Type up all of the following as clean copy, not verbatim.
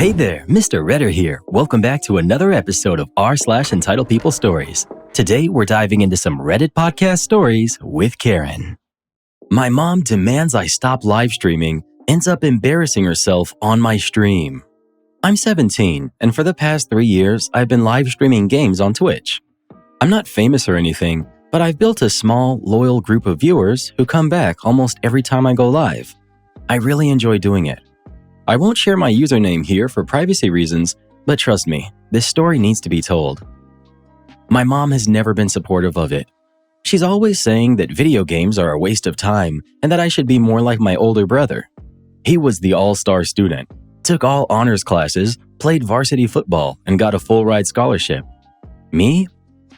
Hey there, Mr. Redder here. Welcome back to another episode of r/Entitled People Stories. Today, we're diving into some Reddit podcast stories with Karen. My mom demands I stop live streaming, ends up embarrassing herself on my stream. I'm 17, and for the past 3 years, I've been live streaming games on Twitch. I'm not famous or anything, but I've built a small, loyal group of viewers who come back almost every time I go live. I really enjoy doing it. I won't share my username here for privacy reasons, but trust me, this story needs to be told. My mom has never been supportive of it. She's always saying that video games are a waste of time and that I should be more like my older brother. He was the all-star student, took all honors classes, played varsity football, and got a full-ride scholarship. Me?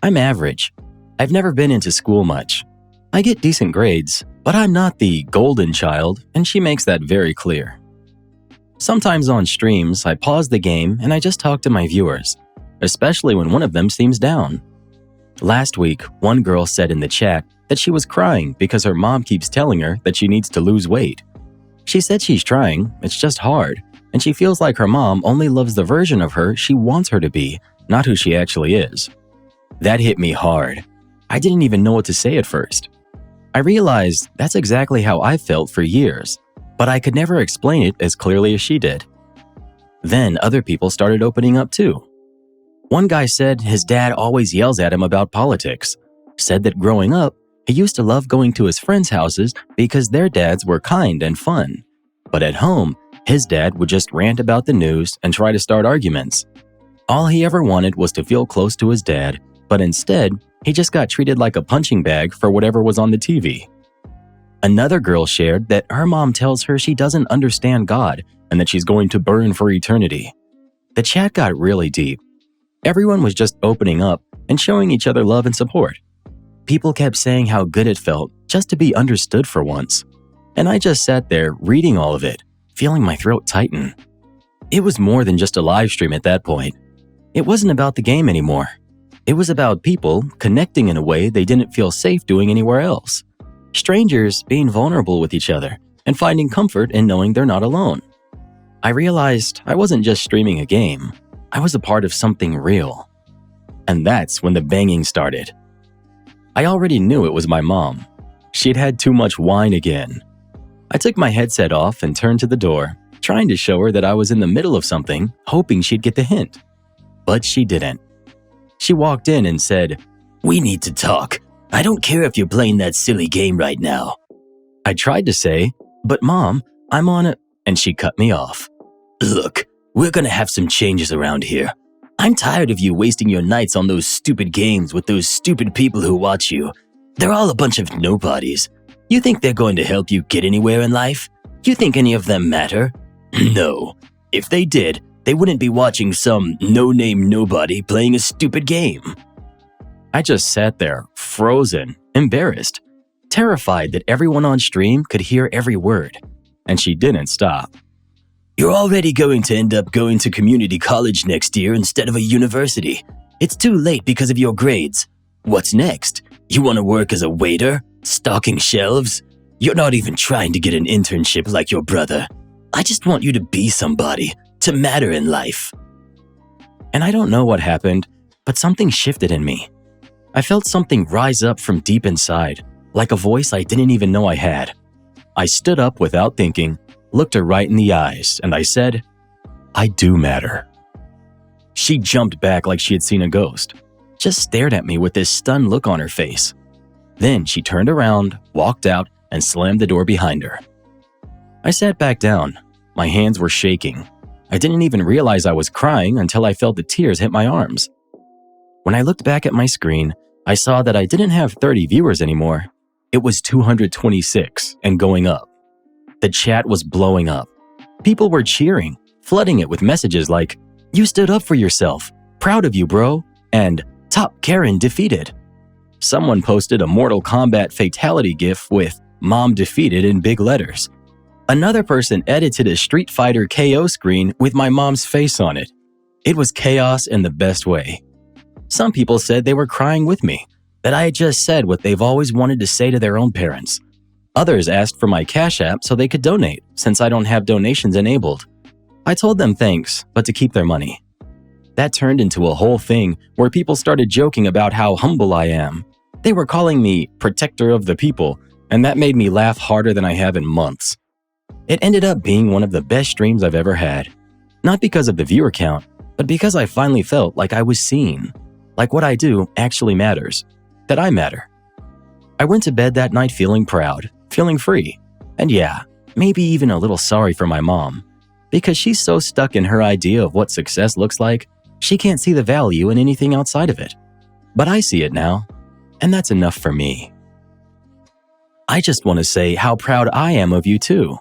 I'm average. I've never been into school much. I get decent grades, but I'm not the golden child, and she makes that very clear. Sometimes on streams, I pause the game and I just talk to my viewers, especially when one of them seems down. Last week, one girl said in the chat that she was crying because her mom keeps telling her that she needs to lose weight. She said she's trying, it's just hard, and she feels like her mom only loves the version of her she wants her to be, not who she actually is. That hit me hard. I didn't even know what to say at first. I realized that's exactly how I felt for years, but I could never explain it as clearly as she did. Then other people started opening up too. One guy said his dad always yells at him about politics, said that growing up, he used to love going to his friends' houses because their dads were kind and fun. But at home, his dad would just rant about the news and try to start arguments. All he ever wanted was to feel close to his dad, but instead, he just got treated like a punching bag for whatever was on the TV. Another girl shared that her mom tells her she doesn't understand God and that she's going to burn for eternity. The chat got really deep. Everyone was just opening up and showing each other love and support. People kept saying how good it felt just to be understood for once. And I just sat there reading all of it, feeling my throat tighten. It was more than just a live stream at that point. It wasn't about the game anymore. It was about people connecting in a way they didn't feel safe doing anywhere else. Strangers being vulnerable with each other and finding comfort in knowing they're not alone. I realized I wasn't just streaming a game, I was a part of something real. And that's when the banging started. I already knew it was my mom. She'd had too much wine again. I took my headset off and turned to the door, trying to show her that I was in the middle of something, hoping she'd get the hint. But she didn't. She walked in and said, "We need to talk. I don't care if you're playing that silly game right now." I tried to say, "But Mom, I'm on a..." and she cut me off. "Look, we're gonna have some changes around here. I'm tired of you wasting your nights on those stupid games with those stupid people who watch you. They're all a bunch of nobodies. You think they're going to help you get anywhere in life? You think any of them matter? No. If they did, they wouldn't be watching some no-name nobody playing a stupid game." I just sat there, frozen, embarrassed, terrified that everyone on stream could hear every word, and she didn't stop. "You're already going to end up going to community college next year instead of a university. It's too late because of your grades. What's next? You want to work as a waiter? Stocking shelves? You're not even trying to get an internship like your brother. I just want you to be somebody, to matter in life." And I don't know what happened, but something shifted in me. I felt something rise up from deep inside, like a voice I didn't even know I had. I stood up without thinking, looked her right in the eyes, and I said, "I do matter." She jumped back like she had seen a ghost, just stared at me with this stunned look on her face. Then she turned around, walked out, and slammed the door behind her. I sat back down. My hands were shaking. I didn't even realize I was crying until I felt the tears hit my arms. When I looked back at my screen, I saw that I didn't have 30 viewers anymore. It was 226 and going up. The chat was blowing up. People were cheering, flooding it with messages like, "You stood up for yourself. Proud of you, bro." And "Top Karen defeated." Someone posted a Mortal Kombat fatality gif with "Mom defeated" in big letters. Another person edited a Street Fighter KO screen with my mom's face on it. It was chaos in the best way. Some people said they were crying with me, that I had just said what they've always wanted to say to their own parents. Others asked for my Cash App so they could donate, since I don't have donations enabled. I told them thanks, but to keep their money. That turned into a whole thing where people started joking about how humble I am. They were calling me protector of the people, and that made me laugh harder than I have in months. It ended up being one of the best streams I've ever had. Not because of the viewer count, but because I finally felt like I was seen. Like what I do actually matters. That I matter. I went to bed that night feeling proud, feeling free. And yeah, maybe even a little sorry for my mom. Because she's so stuck in her idea of what success looks like, she can't see the value in anything outside of it. But I see it now, and that's enough for me. I just want to say how proud I am of you too.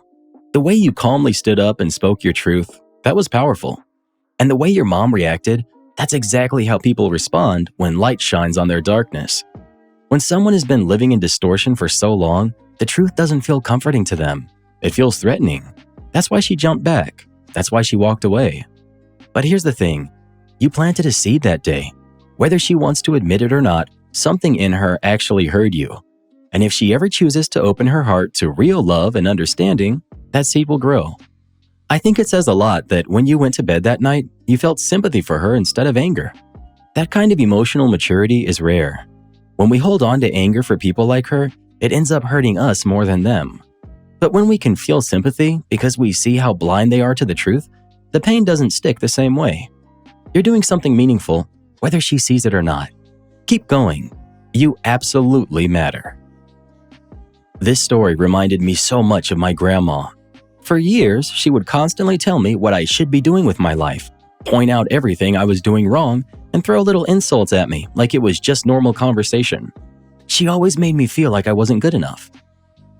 The way you calmly stood up and spoke your truth, that was powerful. And the way your mom reacted, that's exactly how people respond when light shines on their darkness. When someone has been living in distortion for so long, the truth doesn't feel comforting to them. It feels threatening. That's why she jumped back. That's why she walked away. But here's the thing. You planted a seed that day. Whether she wants to admit it or not, something in her actually heard you. And if she ever chooses to open her heart to real love and understanding, that seed will grow. I think it says a lot that when you went to bed that night, you felt sympathy for her instead of anger. That kind of emotional maturity is rare. When we hold on to anger for people like her, it ends up hurting us more than them. But when we can feel sympathy because we see how blind they are to the truth, the pain doesn't stick the same way. You're doing something meaningful, whether she sees it or not. Keep going. You absolutely matter. This story reminded me so much of my grandma. For years, she would constantly tell me what I should be doing with my life, point out everything I was doing wrong, and throw little insults at me like it was just normal conversation. She always made me feel like I wasn't good enough.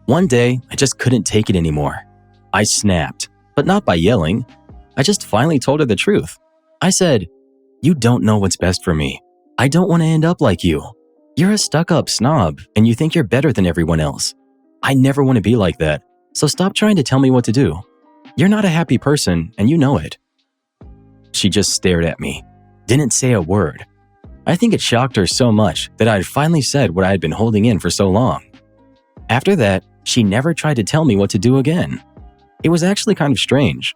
One day, I just couldn't take it anymore. I snapped, but not by yelling. I just finally told her the truth. I said, "You don't know what's best for me. I don't want to end up like you. You're a stuck-up snob, and you think you're better than everyone else. I never want to be like that, so stop trying to tell me what to do. You're not a happy person, and you know it." She just stared at me, didn't say a word. I think it shocked her so much that I had finally said what I had been holding in for so long. After that, she never tried to tell me what to do again. It was actually kind of strange.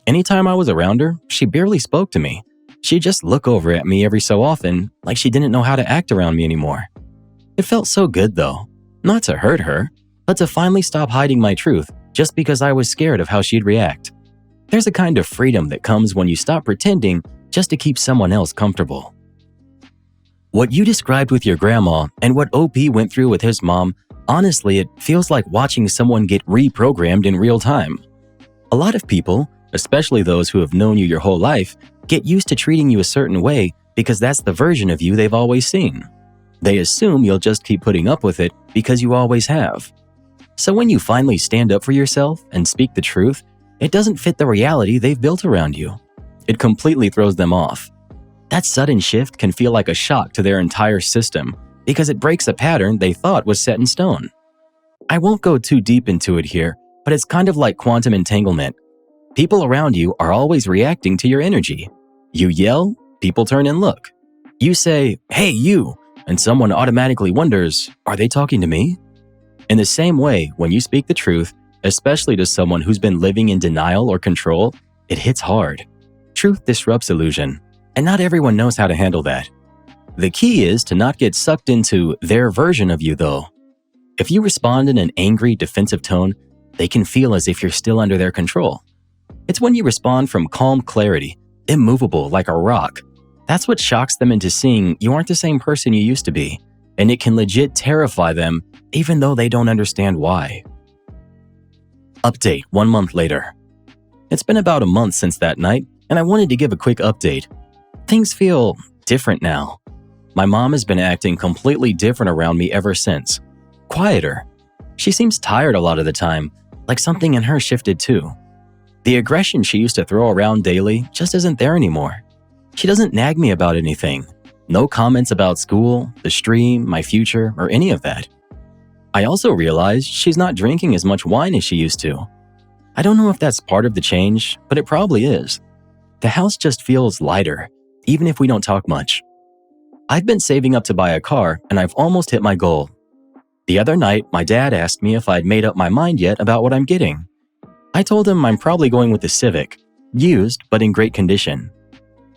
Anytime I was around her, she barely spoke to me. She'd just look over at me every so often, like she didn't know how to act around me anymore. It felt so good though, not to hurt her, but to finally stop hiding my truth just because I was scared of how she'd react. There's a kind of freedom that comes when you stop pretending just to keep someone else comfortable. What you described with your grandma and what OP went through with his mom, honestly, it feels like watching someone get reprogrammed in real time. A lot of people, especially those who have known you your whole life, get used to treating you a certain way because that's the version of you they've always seen. They assume you'll just keep putting up with it because you always have. So when you finally stand up for yourself and speak the truth, it doesn't fit the reality they've built around you. It completely throws them off. That sudden shift can feel like a shock to their entire system because it breaks a pattern they thought was set in stone. I won't go too deep into it here, but it's kind of like quantum entanglement. People around you are always reacting to your energy. You yell, people turn and look. You say, "Hey, you," and someone automatically wonders, are they talking to me? In the same way, when you speak the truth, especially to someone who's been living in denial or control, it hits hard. Truth disrupts illusion, and not everyone knows how to handle that. The key is to not get sucked into their version of you, though. If you respond in an angry, defensive tone, they can feel as if you're still under their control. It's when you respond from calm clarity, immovable like a rock. That's what shocks them into seeing you aren't the same person you used to be, and it can legit terrify them even though they don't understand why. Update 1 month later. It's been about a month since that night, and I wanted to give a quick update. Things feel different now. My mom has been acting completely different around me ever since. Quieter. She seems tired a lot of the time, like something in her shifted too. The aggression she used to throw around daily just isn't there anymore. She doesn't nag me about anything. No comments about school, the stream, my future, or any of that. I also realized she's not drinking as much wine as she used to. I don't know if that's part of the change, but it probably is. The house just feels lighter, even if we don't talk much. I've been saving up to buy a car, and I've almost hit my goal. The other night, my dad asked me if I'd made up my mind yet about what I'm getting. I told him I'm probably going with the Civic. used but in great condition.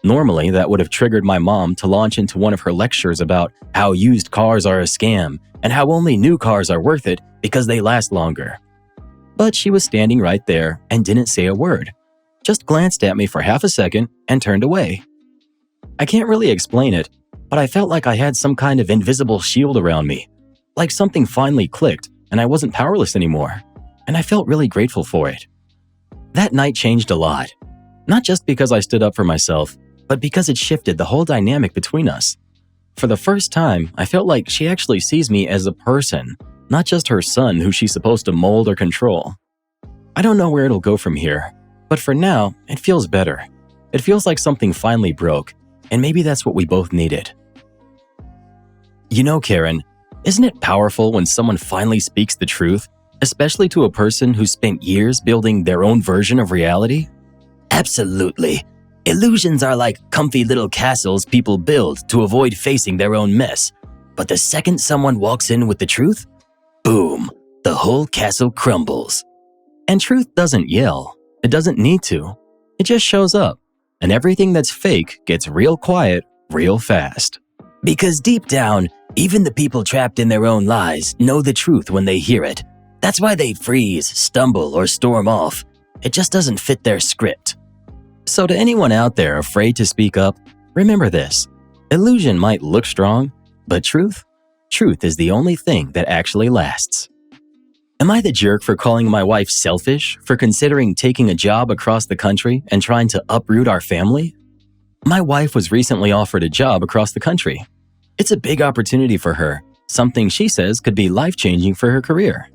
Normally, that would have triggered my mom to launch into one of her lectures about how used cars are a scam and how only new cars are worth it because they last longer. But she was standing right there and didn't say a word, just glanced at me for half a second and turned away. I can't really explain it, but I felt like I had some kind of invisible shield around me, like something finally clicked and I wasn't powerless anymore, and I felt really grateful for it. That night changed a lot, not just because I stood up for myself, but because it shifted the whole dynamic between us. For the first time, I felt like she actually sees me as a person, not just her son who she's supposed to mold or control. I don't know where it'll go from here, but for now, it feels better. It feels like something finally broke, and maybe that's what we both needed. You know, Karen, isn't it powerful when someone finally speaks the truth, especially to a person who spent years building their own version of reality? Absolutely. Illusions are like comfy little castles people build to avoid facing their own mess. But the second someone walks in with the truth, boom, the whole castle crumbles. And truth doesn't yell. It doesn't need to. It just shows up. And everything that's fake gets real quiet, real fast. Because deep down, even the people trapped in their own lies know the truth when they hear it. That's why they freeze, stumble, or storm off. It just doesn't fit their script. So to anyone out there afraid to speak up, remember this. Illusion might look strong, but truth is the only thing that actually lasts. Am I the jerk for calling my wife selfish for considering taking a job across the country and trying to uproot our family? My wife was recently offered a job across the country. It's a big opportunity for her, something she says could be life-changing for her career.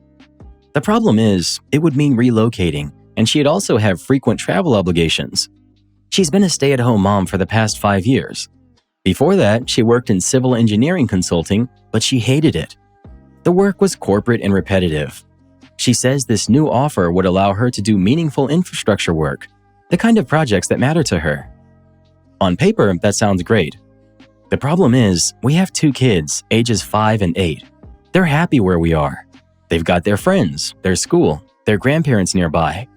The problem is, it would mean relocating, and she'd also have frequent travel obligations. She's been a stay-at-home mom for the past 5 years. Before that, she worked in civil engineering consulting, but she hated it. The work was corporate and repetitive. She says this new offer would allow her to do meaningful infrastructure work, the kind of projects that matter to her. On paper, that sounds great. The problem is, we have 2 kids, ages 5 and 8. They're happy where we are. They've got their friends, their school, their grandparents nearby.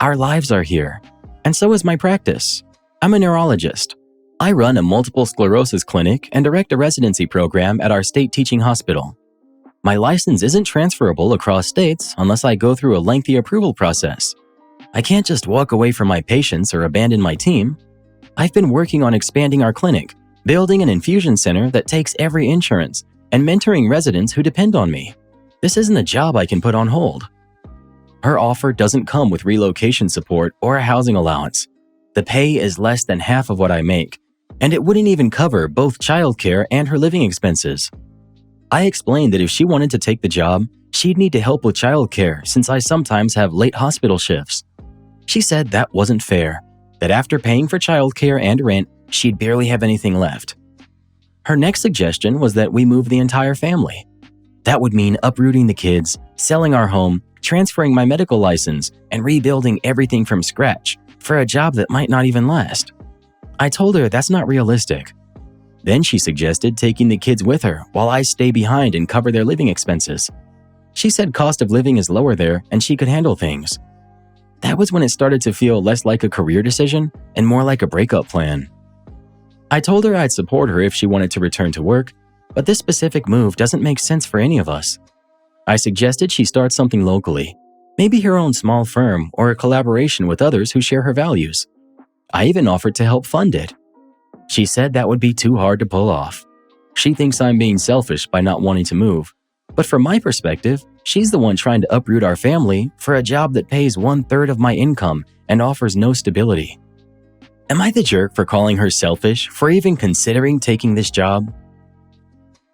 Our lives are here. And so is my practice. I'm a neurologist. I run a multiple sclerosis clinic and direct a residency program at our state teaching hospital. My license isn't transferable across states unless I go through a lengthy approval process. I can't just walk away from my patients or abandon my team. I've been working on expanding our clinic, building an infusion center that takes every insurance, and mentoring residents who depend on me. This isn't a job I can put on hold. Her offer doesn't come with relocation support or a housing allowance. The pay is less than half of what I make, and it wouldn't even cover both childcare and her living expenses. I explained that if she wanted to take the job, she'd need to help with childcare since I sometimes have late hospital shifts. She said that wasn't fair, that after paying for childcare and rent, she'd barely have anything left. Her next suggestion was that we move the entire family. That would mean uprooting the kids, selling our home, transferring my medical license, and rebuilding everything from scratch for a job that might not even last. I told her that's not realistic. Then she suggested taking the kids with her while I stay behind and cover their living expenses. She said cost of living is lower there and she could handle things. That was when it started to feel less like a career decision and more like a breakup plan. I told her I'd support her if she wanted to return to work, but this specific move doesn't make sense for any of us. I suggested she start something locally, maybe her own small firm or a collaboration with others who share her values. I even offered to help fund it. She said that would be too hard to pull off. She thinks I'm being selfish by not wanting to move, but from my perspective, she's the one trying to uproot our family for a job that pays 1/3 of my income and offers no stability. Am I the jerk for calling her selfish for even considering taking this job?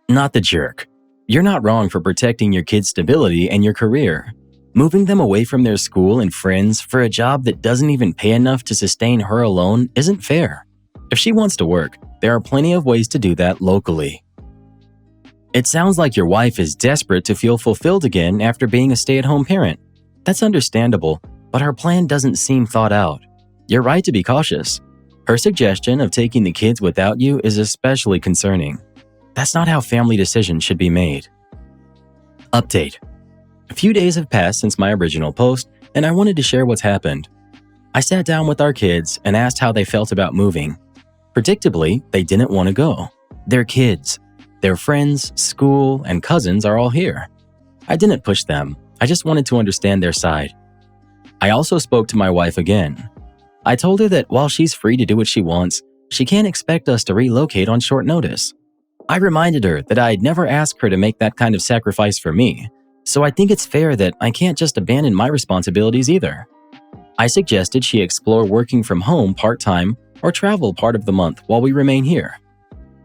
Not the jerk. You're not wrong for protecting your kids' stability and your career. Moving them away from their school and friends for a job that doesn't even pay enough to sustain her alone isn't fair. If she wants to work, there are plenty of ways to do that locally. It sounds like your wife is desperate to feel fulfilled again after being a stay-at-home parent. That's understandable, but her plan doesn't seem thought out. You're right to be cautious. Her suggestion of taking the kids without you is especially concerning. That's not how family decisions should be made. Update. A few days have passed since my original post, and I wanted to share what's happened. I sat down with our kids and asked how they felt about moving. Predictably, they didn't want to go. They're kids. Their friends, school, and cousins are all here. I didn't push them. I just wanted to understand their side. I also spoke to my wife again. I told her that while she's free to do what she wants, she can't expect us to relocate on short notice. I reminded her that I'd never asked her to make that kind of sacrifice for me, so I think it's fair that I can't just abandon my responsibilities either. I suggested she explore working from home part-time or travel part of the month while we remain here.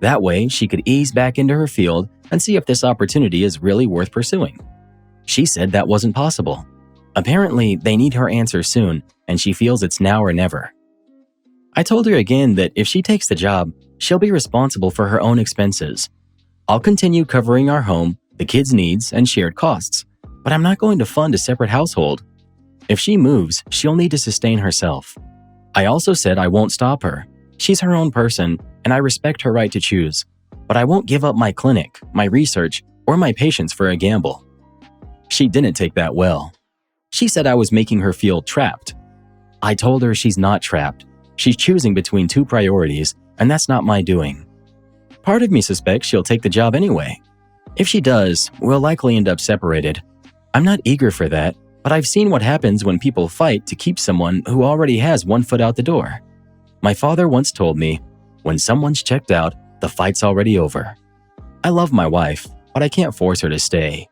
That way, she could ease back into her field and see if this opportunity is really worth pursuing. She said that wasn't possible. Apparently, they need her answer soon, and she feels it's now or never. I told her again that if she takes the job, she'll be responsible for her own expenses. I'll continue covering our home, the kids' needs, and shared costs, but I'm not going to fund a separate household. If she moves, she'll need to sustain herself. I also said I won't stop her. She's her own person, and I respect her right to choose. But I won't give up my clinic, my research, or my patients for a gamble. She didn't take that well. She said I was making her feel trapped. I told her she's not trapped. She's choosing between two priorities, and that's not my doing. Part of me suspects she'll take the job anyway. If she does, we'll likely end up separated. I'm not eager for that, but I've seen what happens when people fight to keep someone who already has one foot out the door. My father once told me, when someone's checked out, the fight's already over. I love my wife, but I can't force her to stay.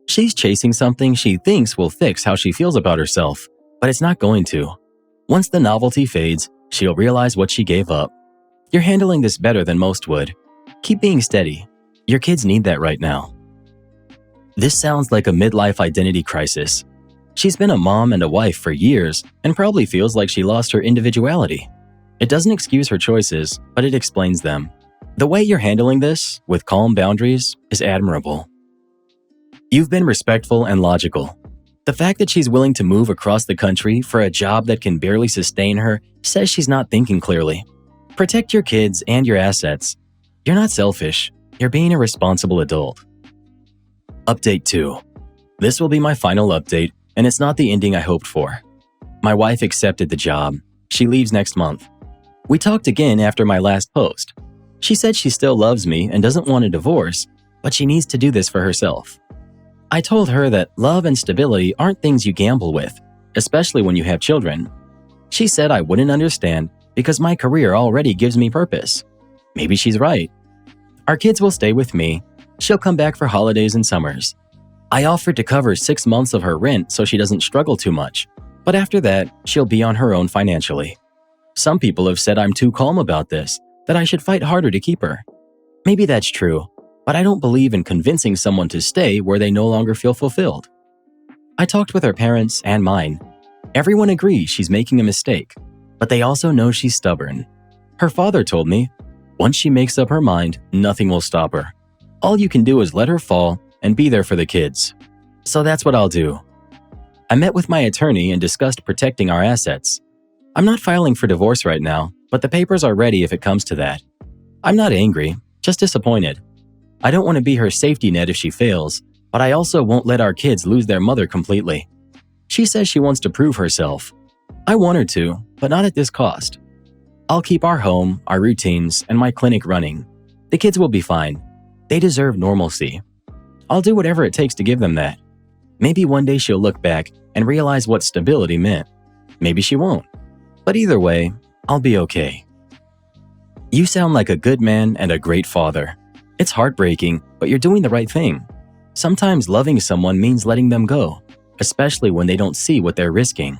She's chasing something she thinks will fix how she feels about herself, but it's not going to. Once the novelty fades, she'll realize what she gave up. You're handling this better than most would. Keep being steady. Your kids need that right now. This sounds like a midlife identity crisis. She's been a mom and a wife for years and probably feels like she lost her individuality. It doesn't excuse her choices, but it explains them. The way you're handling this, with calm boundaries, is admirable. You've been respectful and logical. The fact that she's willing to move across the country for a job that can barely sustain her says she's not thinking clearly. Protect your kids and your assets. You're not selfish. You're being a responsible adult. Update 2. This will be my final update, and it's not the ending I hoped for. My wife accepted the job. She leaves next month. We talked again after my last post. She said she still loves me and doesn't want a divorce, but she needs to do this for herself. I told her that love and stability aren't things you gamble with, especially when you have children. She said I wouldn't understand because my career already gives me purpose. Maybe she's right. Our kids will stay with me. She'll come back for holidays and summers. I offered to cover 6 months of her rent so she doesn't struggle too much, but after that, she'll be on her own financially. Some people have said I'm too calm about this, that I should fight harder to keep her. Maybe that's true, but I don't believe in convincing someone to stay where they no longer feel fulfilled. I talked with her parents and mine. Everyone agrees she's making a mistake, but they also know she's stubborn. Her father told me, once she makes up her mind, nothing will stop her. All you can do is let her fall and be there for the kids. So that's what I'll do. I met with my attorney and discussed protecting our assets. I'm not filing for divorce right now, but the papers are ready if it comes to that. I'm not angry, just disappointed. I don't want to be her safety net if she fails, but I also won't let our kids lose their mother completely. She says she wants to prove herself. I want her to, but not at this cost. I'll keep our home, our routines, and my clinic running. The kids will be fine. They deserve normalcy. I'll do whatever it takes to give them that. Maybe one day she'll look back and realize what stability meant. Maybe she won't. But either way, I'll be okay. You sound like a good man and a great father. It's heartbreaking, but you're doing the right thing. Sometimes loving someone means letting them go, especially when they don't see what they're risking.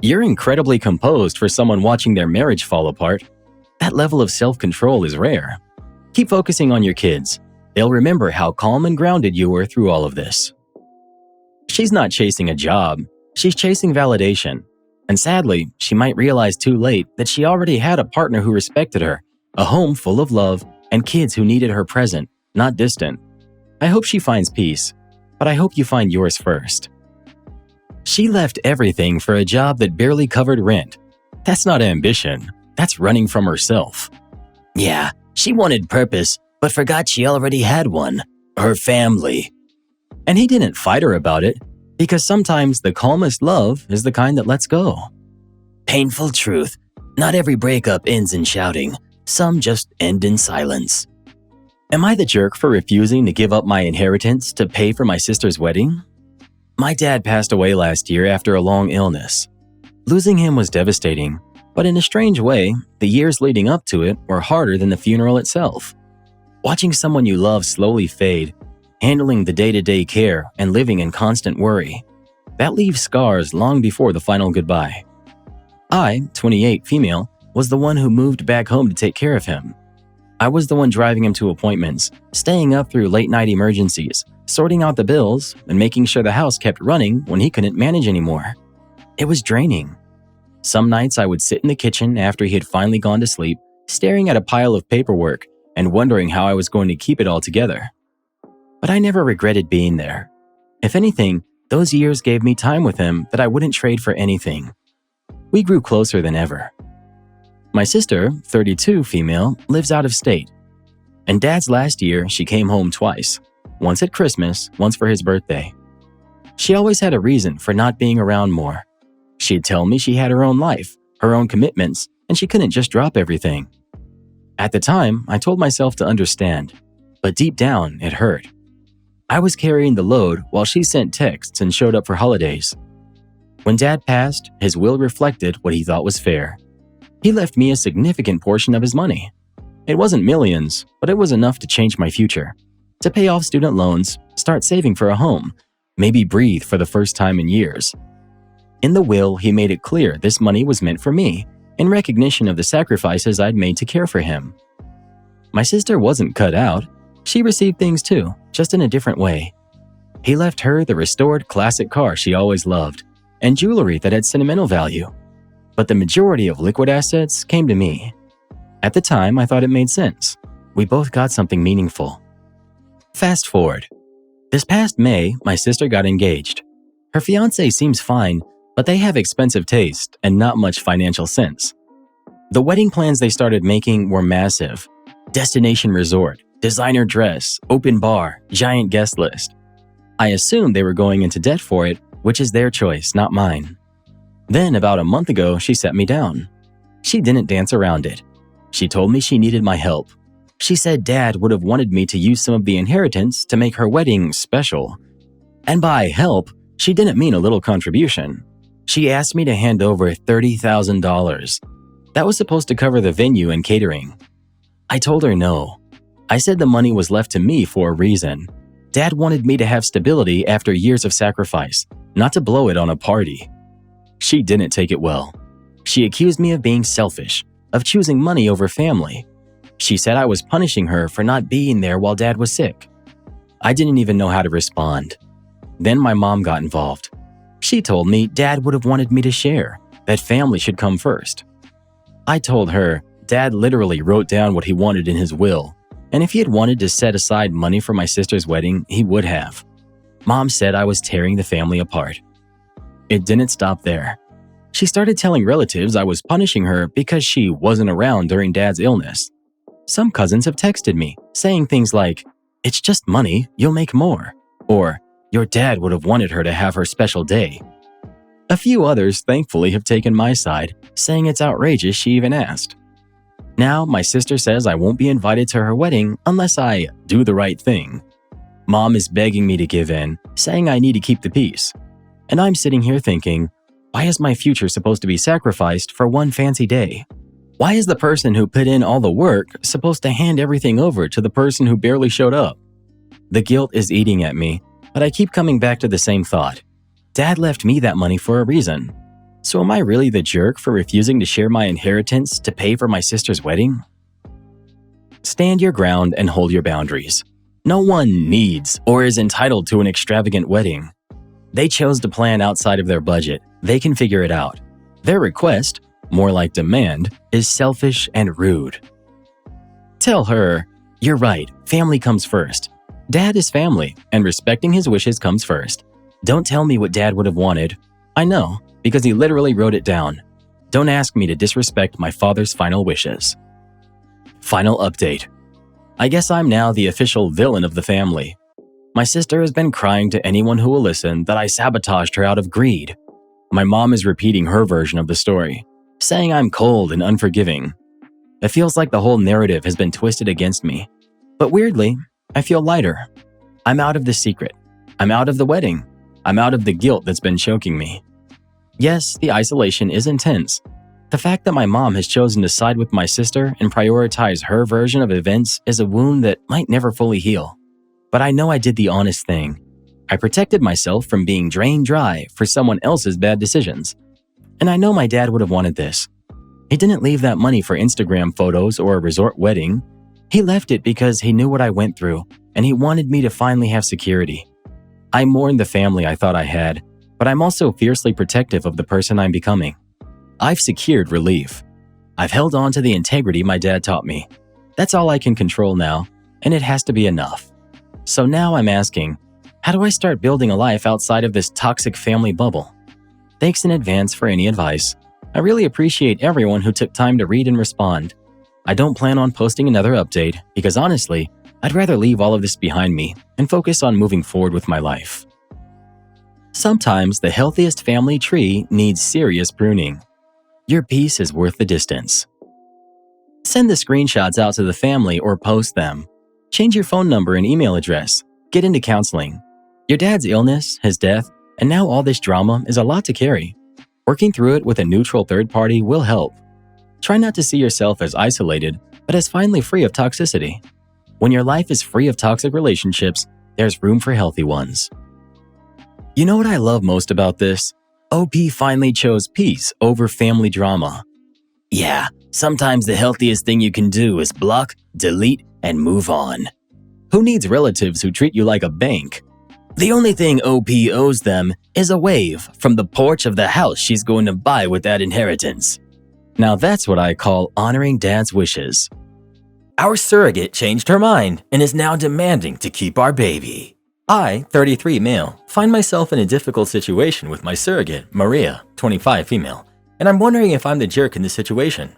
You're incredibly composed for someone watching their marriage fall apart. That level of self-control is rare. Keep focusing on your kids. They'll remember how calm and grounded you were through all of this. She's not chasing a job. She's chasing validation. And sadly, she might realize too late that she already had a partner who respected her, a home full of love, and kids who needed her present, not distant. I hope she finds peace, but I hope you find yours first. She left everything for a job that barely covered rent. That's not ambition. That's running from herself. Yeah, she wanted purpose, but forgot she already had one. Her family. And he didn't fight her about it. Because sometimes the calmest love is the kind that lets go. Painful truth. Not every breakup ends in shouting. Some just end in silence. Am I the jerk for refusing to give up my inheritance to pay for my sister's wedding? My dad passed away last year after a long illness. Losing him was devastating, but in a strange way, the years leading up to it were harder than the funeral itself. Watching someone you love slowly fade, handling the day-to-day care and living in constant worry, that leaves scars long before the final goodbye. I, 28 female, was the one who moved back home to take care of him. I was the one driving him to appointments, staying up through late-night emergencies, sorting out the bills, and making sure the house kept running when he couldn't manage anymore. It was draining. Some nights I would sit in the kitchen after he had finally gone to sleep, staring at a pile of paperwork and wondering how I was going to keep it all together. But I never regretted being there. If anything, those years gave me time with him that I wouldn't trade for anything. We grew closer than ever. My sister, 32 female, lives out of state. And Dad's last year, she came home twice. Once at Christmas, once for his birthday. She always had a reason for not being around more. She'd tell me she had her own life, her own commitments, and she couldn't just drop everything. At the time, I told myself to understand, but deep down, it hurt. I was carrying the load while she sent texts and showed up for holidays. When Dad passed, his will reflected what he thought was fair. He left me a significant portion of his money. It wasn't millions, but it was enough to change my future. To pay off student loans, start saving for a home, maybe breathe for the first time in years. In the will, he made it clear this money was meant for me, in recognition of the sacrifices I'd made to care for him. My sister wasn't cut out. She received things too, just in a different way. He left her the restored classic car she always loved, and jewelry that had sentimental value. But the majority of liquid assets came to me. At the time, I thought it made sense. We both got something meaningful. Fast forward. This past May, my sister got engaged. Her fiancé seems fine, but they have expensive taste and not much financial sense. The wedding plans they started making were massive. Destination resort, designer dress, open bar, giant guest list. I assumed they were going into debt for it, which is their choice, not mine. Then, about a month ago, she set me down. She didn't dance around it. She told me she needed my help. She said Dad would have wanted me to use some of the inheritance to make her wedding special. And by help, she didn't mean a little contribution. She asked me to hand over $30,000. That was supposed to cover the venue and catering. I told her no. I said the money was left to me for a reason. Dad wanted me to have stability after years of sacrifice, not to blow it on a party. She didn't take it well. She accused me of being selfish, of choosing money over family. She said I was punishing her for not being there while Dad was sick. I didn't even know how to respond. Then my mom got involved. She told me Dad would have wanted me to share, that family should come first. I told her Dad literally wrote down what he wanted in his will, and if he had wanted to set aside money for my sister's wedding, he would have. Mom said I was tearing the family apart. It didn't stop there. She started telling relatives I was punishing her because she wasn't around during Dad's illness. Some cousins have texted me, saying things like, "It's just money, you'll make more," or "Your dad would have wanted her to have her special day." A few others, thankfully, have taken my side, saying it's outrageous she even asked. Now, my sister says I won't be invited to her wedding unless I do the right thing. Mom is begging me to give in, saying I need to keep the peace. And I'm sitting here thinking, why is my future supposed to be sacrificed for one fancy day? Why is the person who put in all the work supposed to hand everything over to the person who barely showed up? The guilt is eating at me, but I keep coming back to the same thought. Dad left me that money for a reason. So am I really the jerk for refusing to share my inheritance to pay for my sister's wedding? Stand your ground and hold your boundaries. No one needs or is entitled to an extravagant wedding. They chose to plan outside of their budget. They can figure it out. Their request, more like demand, is selfish and rude. Tell her, "You're right, family comes first. Dad is family, and respecting his wishes comes first. Don't tell me what Dad would have wanted. I know, because he literally wrote it down. Don't ask me to disrespect my father's final wishes." Final update. I guess I'm now the official villain of the family. My sister has been crying to anyone who will listen that I sabotaged her out of greed. My mom is repeating her version of the story, saying I'm cold and unforgiving. It feels like the whole narrative has been twisted against me. But weirdly, I feel lighter. I'm out of the secret. I'm out of the wedding. I'm out of the guilt that's been choking me. Yes, the isolation is intense. The fact that my mom has chosen to side with my sister and prioritize her version of events is a wound that might never fully heal. But I know I did the honest thing. I protected myself from being drained dry for someone else's bad decisions. And I know my dad would have wanted this. He didn't leave that money for Instagram photos or a resort wedding. He left it because he knew what I went through, and he wanted me to finally have security. I mourned the family I thought I had, but I'm also fiercely protective of the person I'm becoming. I've secured relief. I've held on to the integrity my dad taught me. That's all I can control now, and it has to be enough. So now I'm asking, how do I start building a life outside of this toxic family bubble? Thanks in advance for any advice. I really appreciate everyone who took time to read and respond. I don't plan on posting another update because honestly, I'd rather leave all of this behind me and focus on moving forward with my life. Sometimes the healthiest family tree needs serious pruning. Your peace is worth the distance. Send the screenshots out to the family or post them. Change your phone number and email address. Get into counseling. Your dad's illness, his death, and now all this drama is a lot to carry. Working through it with a neutral third party will help. Try not to see yourself as isolated, but as finally free of toxicity. When your life is free of toxic relationships, there's room for healthy ones. You know what I love most about this? OP finally chose peace over family drama. Yeah, sometimes the healthiest thing you can do is block, delete, and move on. Who needs relatives who treat you like a bank? The only thing OP owes them is a wave from the porch of the house she's going to buy with that inheritance. Now that's what I call honoring Dad's wishes. Our surrogate changed her mind and is now demanding to keep our baby. I, 33 male, find myself in a difficult situation with my surrogate, Maria, 25 female, and I'm wondering if I'm the jerk in this situation.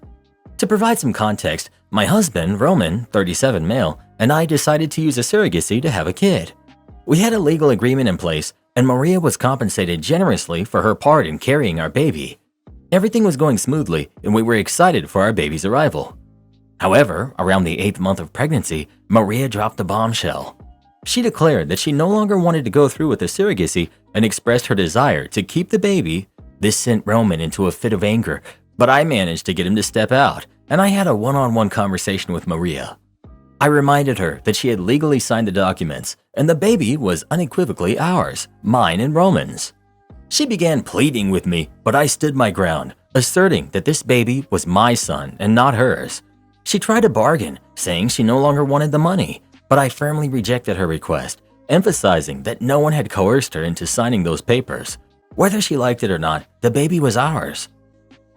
To provide some context, my husband, Roman, 37 male, and I decided to use a surrogacy to have a kid. We had a legal agreement in place, and Maria was compensated generously for her part in carrying our baby. Everything was going smoothly, and we were excited for our baby's arrival. However, around the 8th month of pregnancy, Maria dropped a bombshell. She declared that she no longer wanted to go through with the surrogacy and expressed her desire to keep the baby. This sent Roman into a fit of anger, but I managed to get him to step out, and I had a one-on-one conversation with Maria. I reminded her that she had legally signed the documents, and the baby was unequivocally ours, mine and Roman's. She began pleading with me, but I stood my ground, asserting that this baby was my son and not hers. She tried to bargain, saying she no longer wanted the money, but I firmly rejected her request, emphasizing that no one had coerced her into signing those papers. Whether she liked it or not, the baby was ours.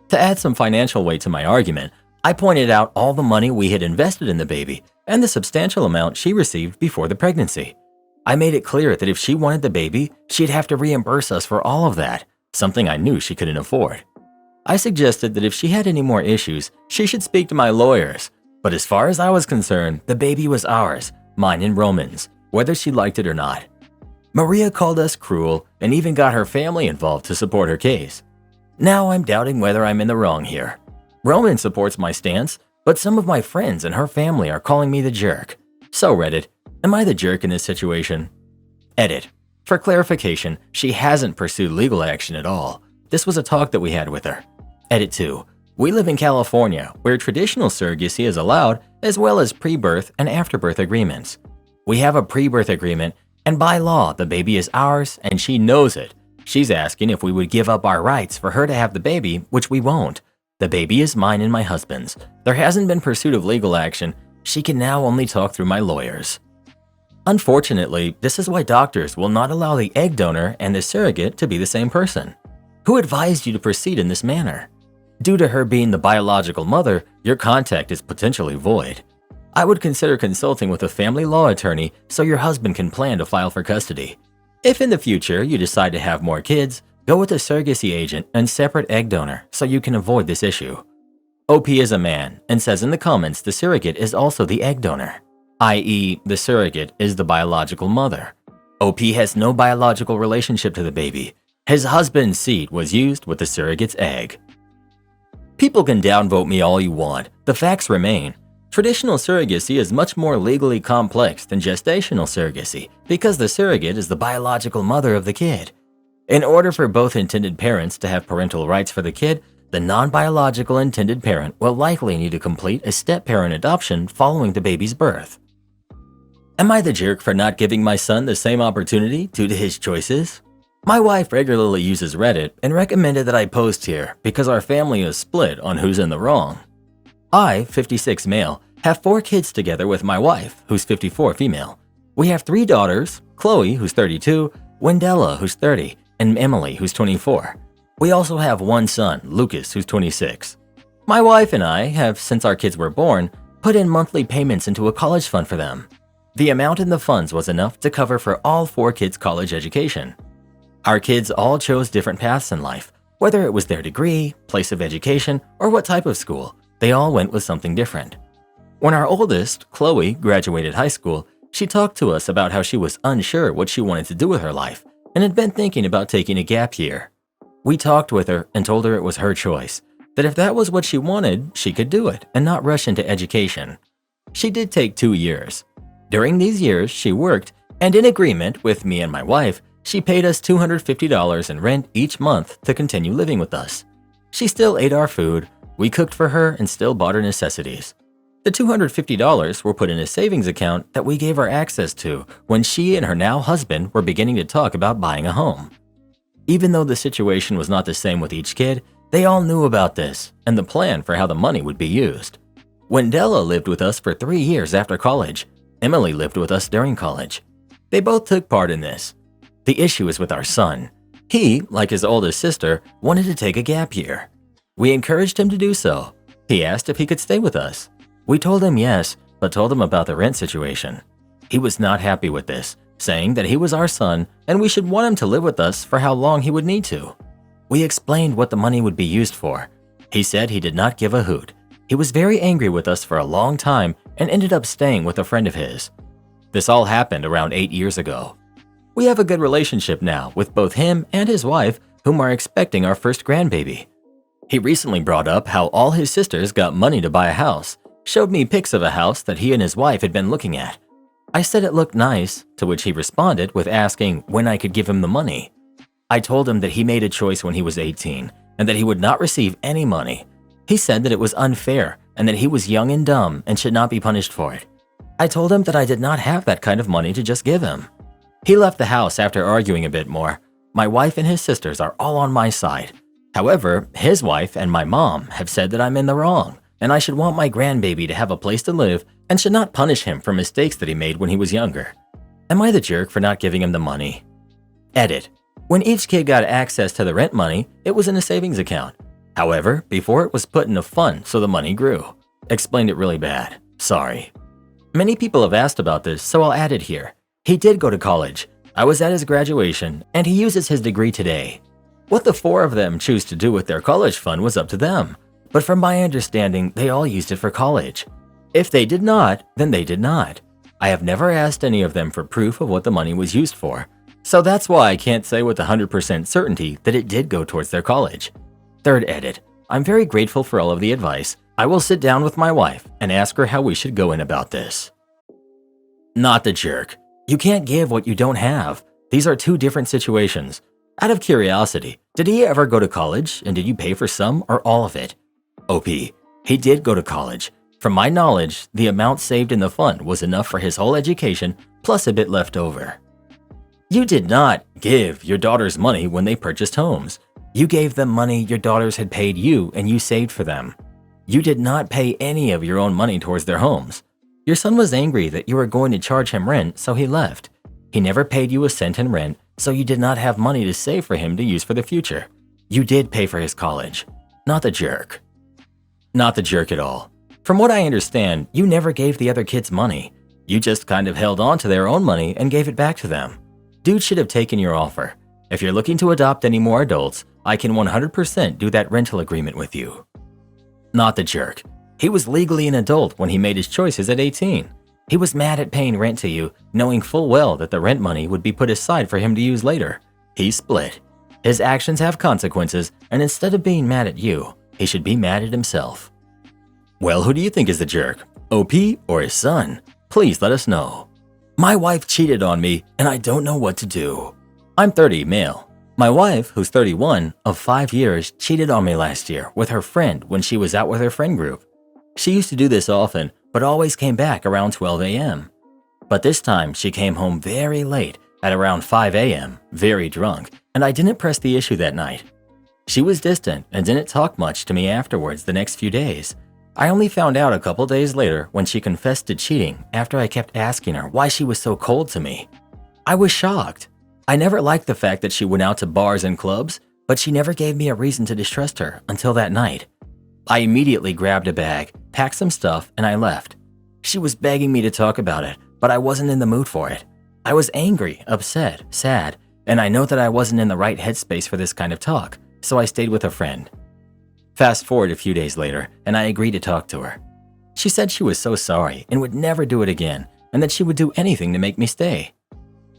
To add some financial weight to my argument, I pointed out all the money we had invested in the baby and the substantial amount she received before the pregnancy. I made it clear that if she wanted the baby, she'd have to reimburse us for all of that, something I knew she couldn't afford. I suggested that if she had any more issues, she should speak to my lawyers, but as far as I was concerned, the baby was ours, mine and Roman's, whether she liked it or not. Maria called us cruel and even got her family involved to support her case. Now I'm doubting whether I'm in the wrong here. Roman supports my stance, but some of my friends and her family are calling me the jerk. So Reddit, am I the jerk in this situation? Edit. For clarification, she hasn't pursued legal action at all. This was a talk that we had with her. Edit 2. We live in California, where traditional surrogacy is allowed, as well as pre-birth and after-birth agreements. We have a pre-birth agreement, and by law, the baby is ours, and she knows it. She's asking if we would give up our rights for her to have the baby, which we won't. The baby is mine and my husband's. There hasn't been pursuit of legal action. She can now only talk through my lawyers. Unfortunately, this is why doctors will not allow the egg donor and the surrogate to be the same person. Who advised you to proceed in this manner? Due to her being the biological mother, your contact is potentially void. I would consider consulting with a family law attorney so your husband can plan to file for custody. If in the future you decide to have more kids, go with a surrogacy agent and separate egg donor so you can avoid this issue. OP is a man and says in the comments the surrogate is also the egg donor, i.e. the surrogate is the biological mother. OP has no biological relationship to the baby. His husband's seed was used with the surrogate's egg. People can downvote me all you want. The facts remain. Traditional surrogacy is much more legally complex than gestational surrogacy because the surrogate is the biological mother of the kid. In order for both intended parents to have parental rights for the kid, the non-biological intended parent will likely need to complete a step-parent adoption following the baby's birth. Am I the jerk for not giving my son the same opportunity due to his choices? My wife regularly uses Reddit and recommended that I post here because our family is split on who's in the wrong. I, 56 male, have 4 kids together with my wife, who's 54 female. We have 3 daughters, Chloe, who's 32, Wendella, who's 30, and Emily, who's 24. We also have 1 son, Lucas, who's 26. My wife and I have, since our kids were born, put in monthly payments into a college fund for them. The amount in the funds was enough to cover for all 4 kids' college education. Our kids all chose different paths in life, whether it was their degree, place of education, or what type of school. They all went with something different. When our oldest, Chloe, graduated high school, she talked to us about how she was unsure what she wanted to do with her life and had been thinking about taking a gap year. We talked with her and told her it was her choice, that if that was what she wanted, she could do it and not rush into education. She did take 2 years. During these years, she worked, and in agreement with me and my wife, she paid us $250 in rent each month to continue living with us. She still ate our food, we cooked for her, and still bought her necessities. The $250 were put in a savings account that we gave her access to when she and her now husband were beginning to talk about buying a home. Even though the situation was not the same with each kid, they all knew about this and the plan for how the money would be used. Wendella lived with us for 3 years after college. Emily lived with us during college. They both took part in this. The issue is with our son. He, like his oldest sister, wanted to take a gap year. We encouraged him to do so. He asked if he could stay with us. We told him yes, but told him about the rent situation. He was not happy with this, saying that he was our son and we should want him to live with us for how long he would need to. We explained what the money would be used for. He said he did not give a hoot. He was very angry with us for a long time and ended up staying with a friend of his. This all happened around 8 years ago. We have a good relationship now with both him and his wife, whom are expecting our first grandbaby. He recently brought up how all his sisters got money to buy a house, showed me pics of a house that he and his wife had been looking at. I said it looked nice, to which he responded with asking when I could give him the money. I told him that he made a choice when he was 18 and that he would not receive any money. He said that it was unfair and that he was young and dumb and should not be punished for it. I told him that I did not have that kind of money to just give him. He left the house after arguing a bit more. My wife and his sisters are all on my side. However, his wife and my mom have said that I'm in the wrong and I should want my grandbaby to have a place to live and should not punish him for mistakes that he made when he was younger. Am I the jerk for not giving him the money? Edit. When each kid got access to the rent money, it was in a savings account. However, before it was put in a fund so the money grew. Explained it really bad. Sorry. Many people have asked about this, so I'll add it here. He did go to college. I was at his graduation, and he uses his degree today. What the 4 of them choose to do with their college fund was up to them. But from my understanding, they all used it for college. If they did not, then they did not. I have never asked any of them for proof of what the money was used for. So that's why I can't say with 100% certainty that it did go towards their college. Third edit. I'm very grateful for all of the advice. I will sit down with my wife and ask her how we should go in about this. Not the jerk. You can't give what you don't have. These are 2 different situations. Out of curiosity, did he ever go to college and did you pay for some or all of it? OP. He did go to college. From my knowledge, the amount saved in the fund was enough for his whole education plus a bit left over. You did not give your daughters money when they purchased homes. You gave them money your daughters had paid you and you saved for them. You did not pay any of your own money towards their homes. Your son was angry that you were going to charge him rent, so he left. He never paid you a cent in rent, so you did not have money to save for him to use for the future. You did pay for his college. Not the jerk. Not the jerk at all. From what I understand, you never gave the other kids money. You just kind of held on to their own money and gave it back to them. Dude should have taken your offer. If you're looking to adopt any more adults, I can 100% do that rental agreement with you. Not the jerk. He was legally an adult when he made his choices at 18. He was mad at paying rent to you, knowing full well that the rent money would be put aside for him to use later. He split. His actions have consequences, and instead of being mad at you, he should be mad at himself. Well, who do you think is the jerk? OP or his son? Please let us know. My wife cheated on me, and I don't know what to do. I'm 30, male. My wife, who's 31, of 5 years, cheated on me last year with her friend when she was out with her friend group. She used to do this often, but always came back around 12 a.m. But this time, she came home very late, at around 5 a.m., very drunk, and I didn't press the issue that night. She was distant and didn't talk much to me afterwards the next few days. I only found out a couple days later when she confessed to cheating after I kept asking her why she was so cold to me. I was shocked. I never liked the fact that she went out to bars and clubs, but she never gave me a reason to distrust her until that night. I immediately grabbed a bag, packed some stuff, and I left. She was begging me to talk about it, but I wasn't in the mood for it. I was angry, upset, sad, and I know that I wasn't in the right headspace for this kind of talk, so I stayed with a friend. Fast forward a few days later, and I agreed to talk to her. She said she was so sorry and would never do it again, and that she would do anything to make me stay.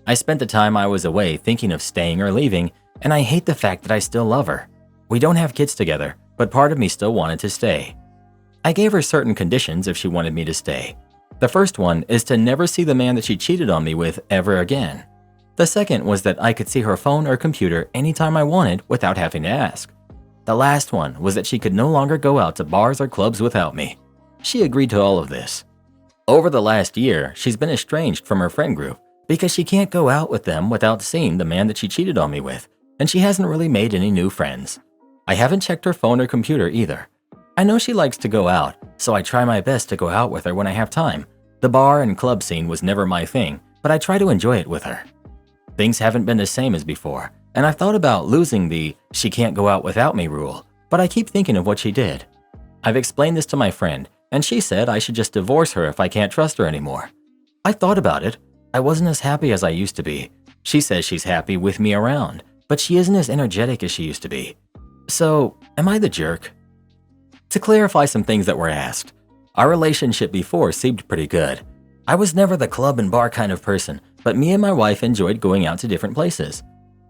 I spent the time I was away thinking of staying or leaving, and I hate the fact that I still love her. We don't have kids together, but part of me still wanted to stay. I gave her certain conditions if she wanted me to stay. The first one is to never see the man that she cheated on me with ever again. The second was that I could see her phone or computer anytime I wanted without having to ask. The last one was that she could no longer go out to bars or clubs without me. She agreed to all of this. Over the last year, she's been estranged from her friend group because she can't go out with them without seeing the man that she cheated on me with, and she hasn't really made any new friends. I haven't checked her phone or computer either. I know she likes to go out, so I try my best to go out with her when I have time. The bar and club scene was never my thing, but I try to enjoy it with her. Things haven't been the same as before, and I've thought about losing the "she can't go out without me" rule, but I keep thinking of what she did. I've explained this to my friend, and she said I should just divorce her if I can't trust her anymore. I thought about it. I wasn't as happy as I used to be. She says she's happy with me around, but she isn't as energetic as she used to be. So, am I the jerk? To clarify some things that were asked, our relationship before seemed pretty good. I was never the club and bar kind of person, but me and my wife enjoyed going out to different places.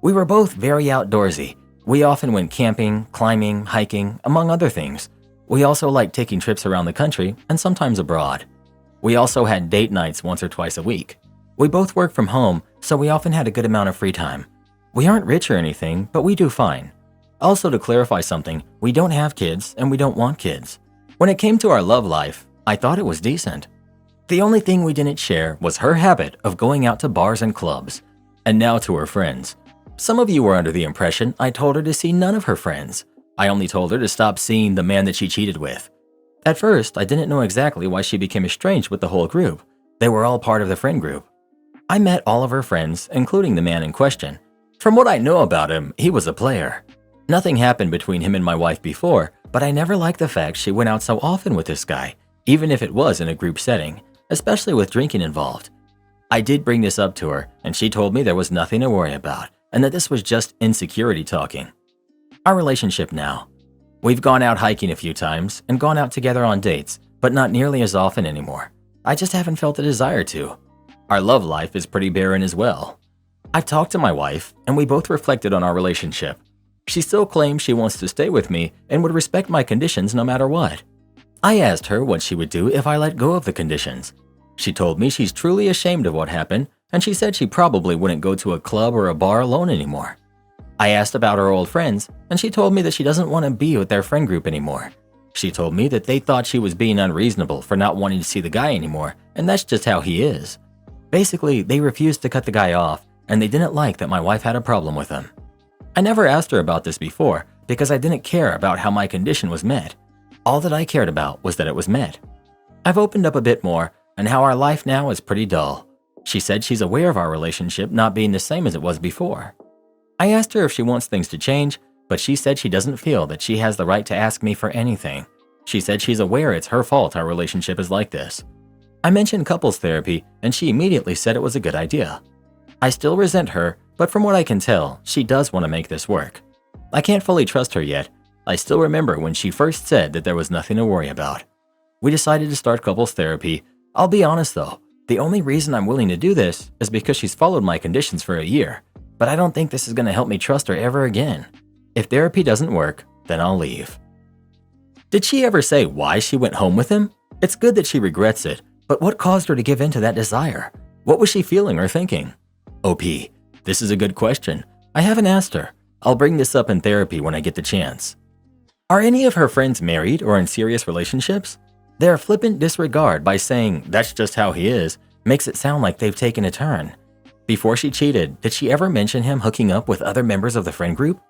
We were both very outdoorsy. We often went camping, climbing, hiking, among other things. We also liked taking trips around the country and sometimes abroad. We also had date nights once or twice a week. We both work from home, so we often had a good amount of free time. We aren't rich or anything, but we do fine. Also, to clarify something, we don't have kids and we don't want kids. When it came to our love life, I thought it was decent. The only thing we didn't share was her habit of going out to bars and clubs. And now to her friends. Some of you were under the impression I told her to see none of her friends. I only told her to stop seeing the man that she cheated with. At first, I didn't know exactly why she became estranged with the whole group. They were all part of the friend group. I met all of her friends, including the man in question. From what I know about him, he was a player. Nothing happened between him and my wife before, but I never liked the fact she went out so often with this guy, even if it was in a group setting, especially with drinking involved. I did bring this up to her, and she told me there was nothing to worry about, and that this was just insecurity talking. Our relationship now. We've gone out hiking a few times and gone out together on dates, but not nearly as often anymore. I just haven't felt the desire to. Our love life is pretty barren as well. I've talked to my wife, and we both reflected on our relationship. She still claims she wants to stay with me and would respect my conditions no matter what. I asked her what she would do if I let go of the conditions. She told me she's truly ashamed of what happened, and she said she probably wouldn't go to a club or a bar alone anymore. I asked about her old friends, and she told me that she doesn't want to be with their friend group anymore. She told me that they thought she was being unreasonable for not wanting to see the guy anymore, and that's just how he is. Basically, they refused to cut the guy off, and they didn't like that my wife had a problem with him. I never asked her about this before because I didn't care about how my condition was met. All that I cared about was that it was met. I've opened up a bit more and how our life now is pretty dull. She said she's aware of our relationship not being the same as it was before. I asked her if she wants things to change, but she said she doesn't feel that she has the right to ask me for anything. She said she's aware it's her fault our relationship is like this. I mentioned couples therapy, and she immediately said it was a good idea. I still resent her, but from what I can tell, she does want to make this work. I can't fully trust her yet. I still remember when she first said that there was nothing to worry about. We decided to start couples therapy. I'll be honest though, The only reason I'm willing to do this is because she's followed my conditions for a year, but I don't think this is going to help me trust her ever again. If therapy doesn't work, then I'll leave." Did she ever say why she went home with him? It's good that she regrets it, but what caused her to give in to that desire? What was she feeling or thinking? OP, this is a good question. I haven't asked her. I'll bring this up in therapy when I get the chance. Are any of her friends married or in serious relationships? Their flippant disregard by saying that's just how he is makes it sound like they've taken a turn. Before she cheated, did she ever mention him hooking up with other members of the friend group?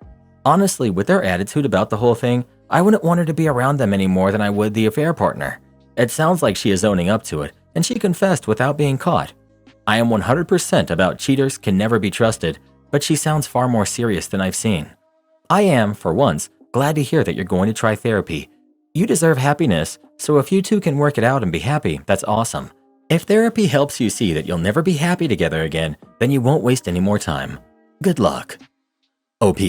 Honestly, with their attitude about the whole thing, I wouldn't want her to be around them any more than I would the affair partner. It sounds like she is owning up to it, and she confessed without being caught. I am 100% about cheaters can never be trusted, but she sounds far more serious than I've seen. I am, for once, glad to hear that you're going to try therapy. You deserve happiness, so if you two can work it out and be happy, that's awesome. If therapy helps you see that you'll never be happy together again, then you won't waste any more time. Good luck. OP.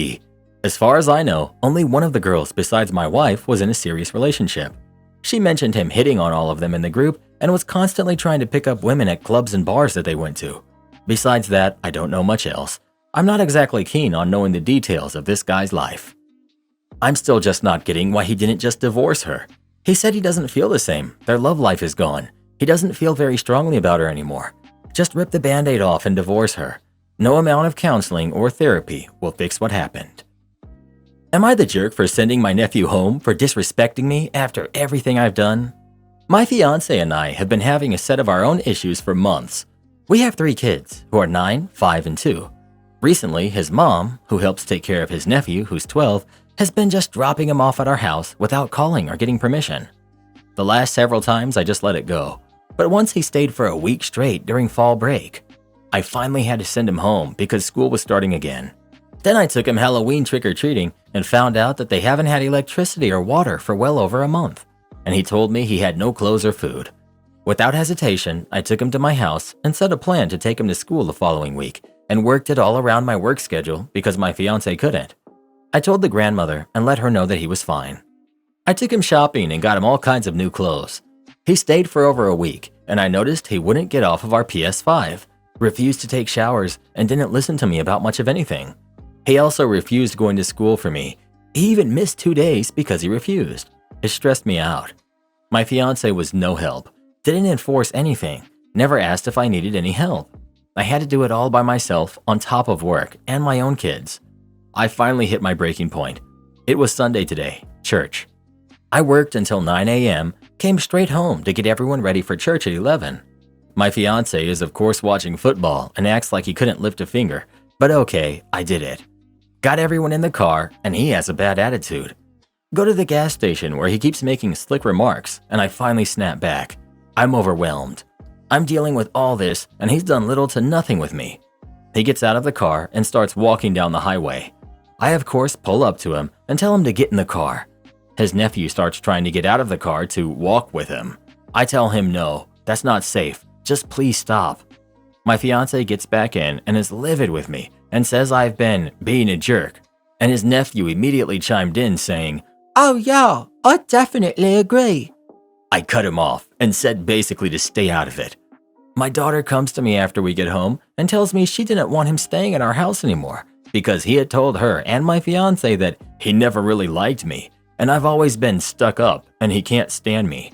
As far as I know, only one of the girls besides my wife was in a serious relationship. She mentioned him hitting on all of them in the group and was constantly trying to pick up women at clubs and bars that they went to. Besides that, I don't know much else. I'm not exactly keen on knowing the details of this guy's life. I'm still just not getting why he didn't just divorce her. He said he doesn't feel the same. Their love life is gone. He doesn't feel very strongly about her anymore. Just rip the band-aid off and divorce her. No amount of counseling or therapy will fix what happened. Am I the jerk for sending my nephew home for disrespecting me after everything I've done? My fiance and I have been having a set of our own issues for months. We have 3 kids who are 9, 5, and 2. Recently, his mom, who helps take care of his nephew who's 12, has been just dropping him off at our house without calling or getting permission. The last several times I just let it go, but once he stayed for a week straight during fall break. I finally had to send him home because school was starting again. Then I took him Halloween trick-or-treating and found out that they haven't had electricity or water for well over a month, and he told me he had no clothes or food. Without hesitation, I took him to my house and set a plan to take him to school the following week and worked it all around my work schedule because my fiance couldn't. I told the grandmother and let her know that he was fine. I took him shopping and got him all kinds of new clothes. He stayed for over a week, and I noticed he wouldn't get off of our PS5, refused to take showers, and didn't listen to me about much of anything. He also refused going to school for me. He even missed 2 days because he refused. It stressed me out. My fiance was no help, didn't enforce anything, never asked if I needed any help. I had to do it all by myself on top of work and my own kids. I finally hit my breaking point. It was Sunday today, church. I worked until 9 a.m., came straight home to get everyone ready for church at 11. My fiance is of course watching football and acts like he couldn't lift a finger, but okay, I did it. Got everyone in the car, and he has a bad attitude. Go to the gas station where he keeps making slick remarks, and I finally snap back. I'm overwhelmed. I'm dealing with all this, and he's done little to nothing with me. He gets out of the car and starts walking down the highway. I of course pull up to him and tell him to get in the car. His nephew starts trying to get out of the car to walk with him. I tell him no, that's not safe, just please stop. My fiance gets back in and is livid with me and says I've been being a jerk, and his nephew immediately chimed in saying, "Oh yeah, I definitely agree." I cut him off and said basically to stay out of it. My daughter comes to me after we get home and tells me she didn't want him staying at our house anymore because he had told her and my fiance that he never really liked me and I've always been stuck up and he can't stand me.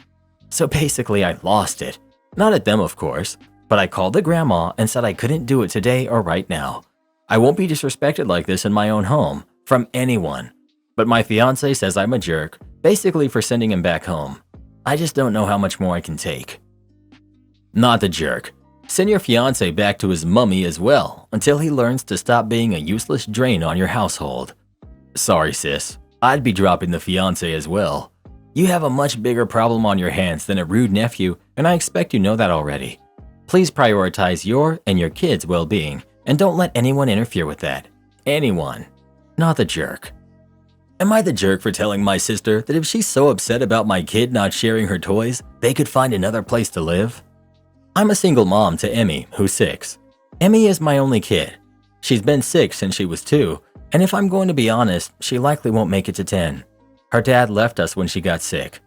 So basically I lost it. Not at them of course, but I called the grandma and said I couldn't do it today or right now. I won't be disrespected like this in my own home, from anyone. But my fiance says I'm a jerk, basically for sending him back home. I just don't know how much more I can take. Not the jerk. Send your fiance back to his mummy as well until he learns to stop being a useless drain on your household. Sorry sis, I'd be dropping the fiance as well. You have a much bigger problem on your hands than a rude nephew, and I expect you know that already. Please prioritize your and your kids' well-being and don't let anyone interfere with that. Anyone. Not the jerk. Am I the jerk for telling my sister that if she's so upset about my kid not sharing her toys, they could find another place to live? I'm a single mom to Emmy, who's 6. Emmy is my only kid. She's been sick since she was 2, and if I'm going to be honest, she likely won't make it to 10. Her dad left us when she got sick.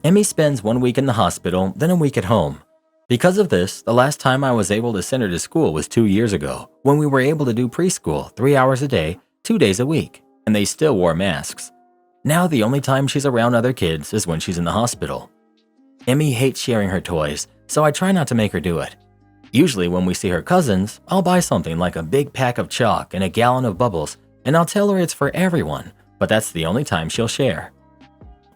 Emmy spends 1 week in the hospital, then a week at home. Because of this, the last time I was able to send her to school was 2 years ago, when we were able to do preschool 3 hours a day, 2 days a week, and they still wore masks. Now the only time she's around other kids is when she's in the hospital. Emmy hates sharing her toys, so I try not to make her do it. Usually when we see her cousins, I'll buy something like a big pack of chalk and a gallon of bubbles, and I'll tell her it's for everyone, but that's the only time she'll share.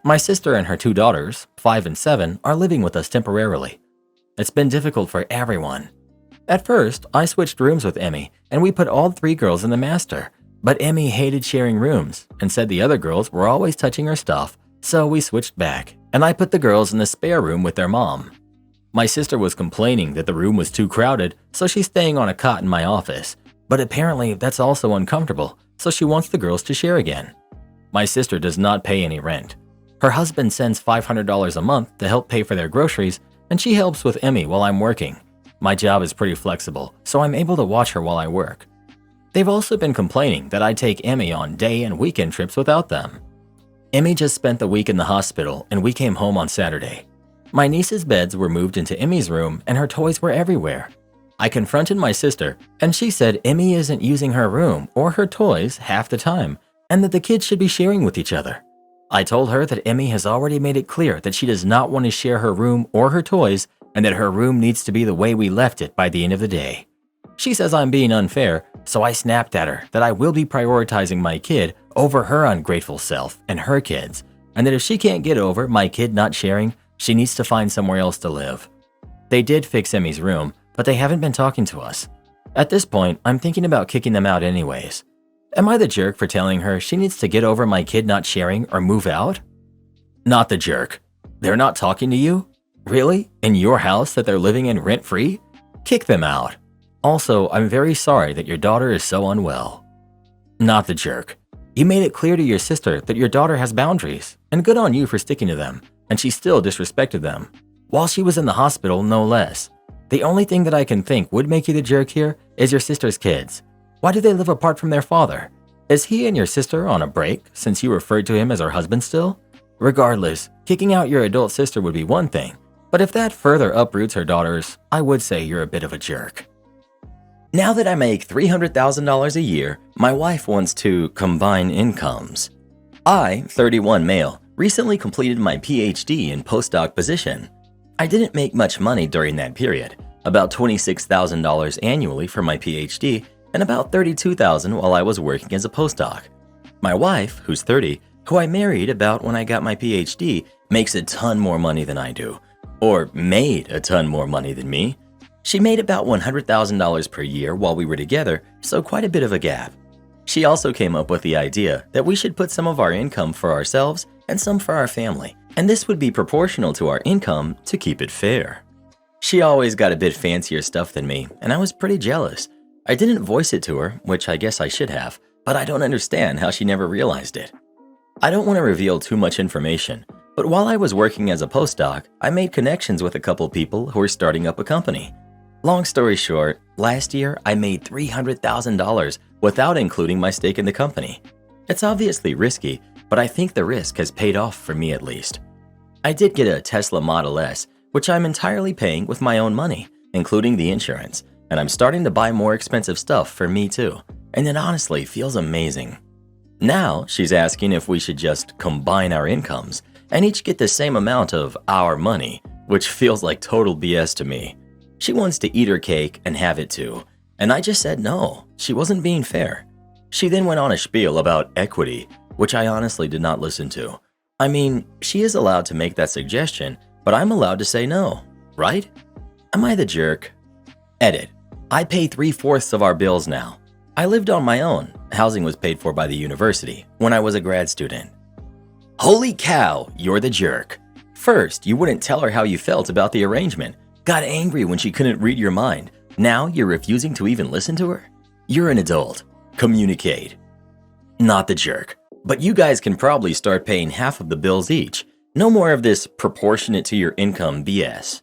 My sister and her 2 daughters, 5 and 7, are living with us temporarily. It's been difficult for everyone. At first, I switched rooms with Emmy, and we put all 3 girls in the master, but Emmy hated sharing rooms and said the other girls were always touching her stuff, so we switched back, and I put the girls in the spare room with their mom. My sister was complaining that the room was too crowded, so she's staying on a cot in my office, but apparently that's also uncomfortable, so she wants the girls to share again. My sister does not pay any rent. Her husband sends $500 a month to help pay for their groceries, and she helps with Emmy while I'm working. My job is pretty flexible, so I'm able to watch her while I work. They've also been complaining that I take Emmy on day and weekend trips without them. Emmy just spent the week in the hospital, and we came home on Saturday. My niece's beds were moved into Emmy's room, and her toys were everywhere. I confronted my sister, and she said Emmy isn't using her room or her toys half the time, and that the kids should be sharing with each other. I told her that Emmy has already made it clear that she does not want to share her room or her toys, and that her room needs to be the way we left it by the end of the day. She says I'm being unfair, so I snapped at her that I will be prioritizing my kid over her ungrateful self and her kids, and that if she can't get over my kid not sharing, she needs to find somewhere else to live. They did fix Emmy's room, but they haven't been talking to us. At this point, I'm thinking about kicking them out anyways. Am I the jerk for telling her she needs to get over my kid not sharing or move out? Not the jerk. They're not talking to you? Really? In your house that they're living in rent-free? Kick them out. Also, I'm very sorry that your daughter is so unwell. Not the jerk. You made it clear to your sister that your daughter has boundaries, and good on you for sticking to them, and she still disrespected them. While she was in the hospital, no less. The only thing that I can think would make you the jerk here is your sister's kids. Why do they live apart from their father? Is he and your sister on a break since you referred to him as her husband still? Regardless, kicking out your adult sister would be one thing, but if that further uproots her daughters, I would say you're a bit of a jerk. Now that I make $300,000 a year, my wife wants to combine incomes. I, 31 male, recently completed my PhD in postdoc position. I didn't make much money during that period, about $26,000 annually for my PhD and about $32,000 while I was working as a postdoc. My wife, who's 30, who I married about when I got my PhD, makes a ton more money than I do, or made a ton more money than me. She made about $100,000 per year while we were together, so quite a bit of a gap. She also came up with the idea that we should put some of our income for ourselves and some for our family, and this would be proportional to our income to keep it fair. She always got a bit fancier stuff than me, and I was pretty jealous. I didn't voice it to her, which I guess I should have, but I don't understand how she never realized it. I don't want to reveal too much information, but while I was working as a postdoc, I made connections with a couple people who were starting up a company. Long story short, last year I made $300,000 without including my stake in the company. It's obviously risky, but I think the risk has paid off for me at least. I did get a Tesla Model S, which I'm entirely paying with my own money, including the insurance, and I'm starting to buy more expensive stuff for me too, and it honestly feels amazing. Now she's asking if we should just combine our incomes and each get the same amount of our money, which feels like total BS to me. She wants to eat her cake and have it too, and I just said no, she wasn't being fair. She then went on a spiel about equity, which I honestly did not listen to. I mean, she is allowed to make that suggestion, but I'm allowed to say no, right? Am I the jerk? Edit. I pay 3/4 of our bills now. I lived on my own. Housing was paid for by the university when I was a grad student. Holy cow, you're the jerk. First, you wouldn't tell her how you felt about the arrangement. Got angry when she couldn't read your mind. Now you're refusing to even listen to her? You're an adult. Communicate. Not the jerk. But you guys can probably start paying half of the bills each. No more of this proportionate to your income BS.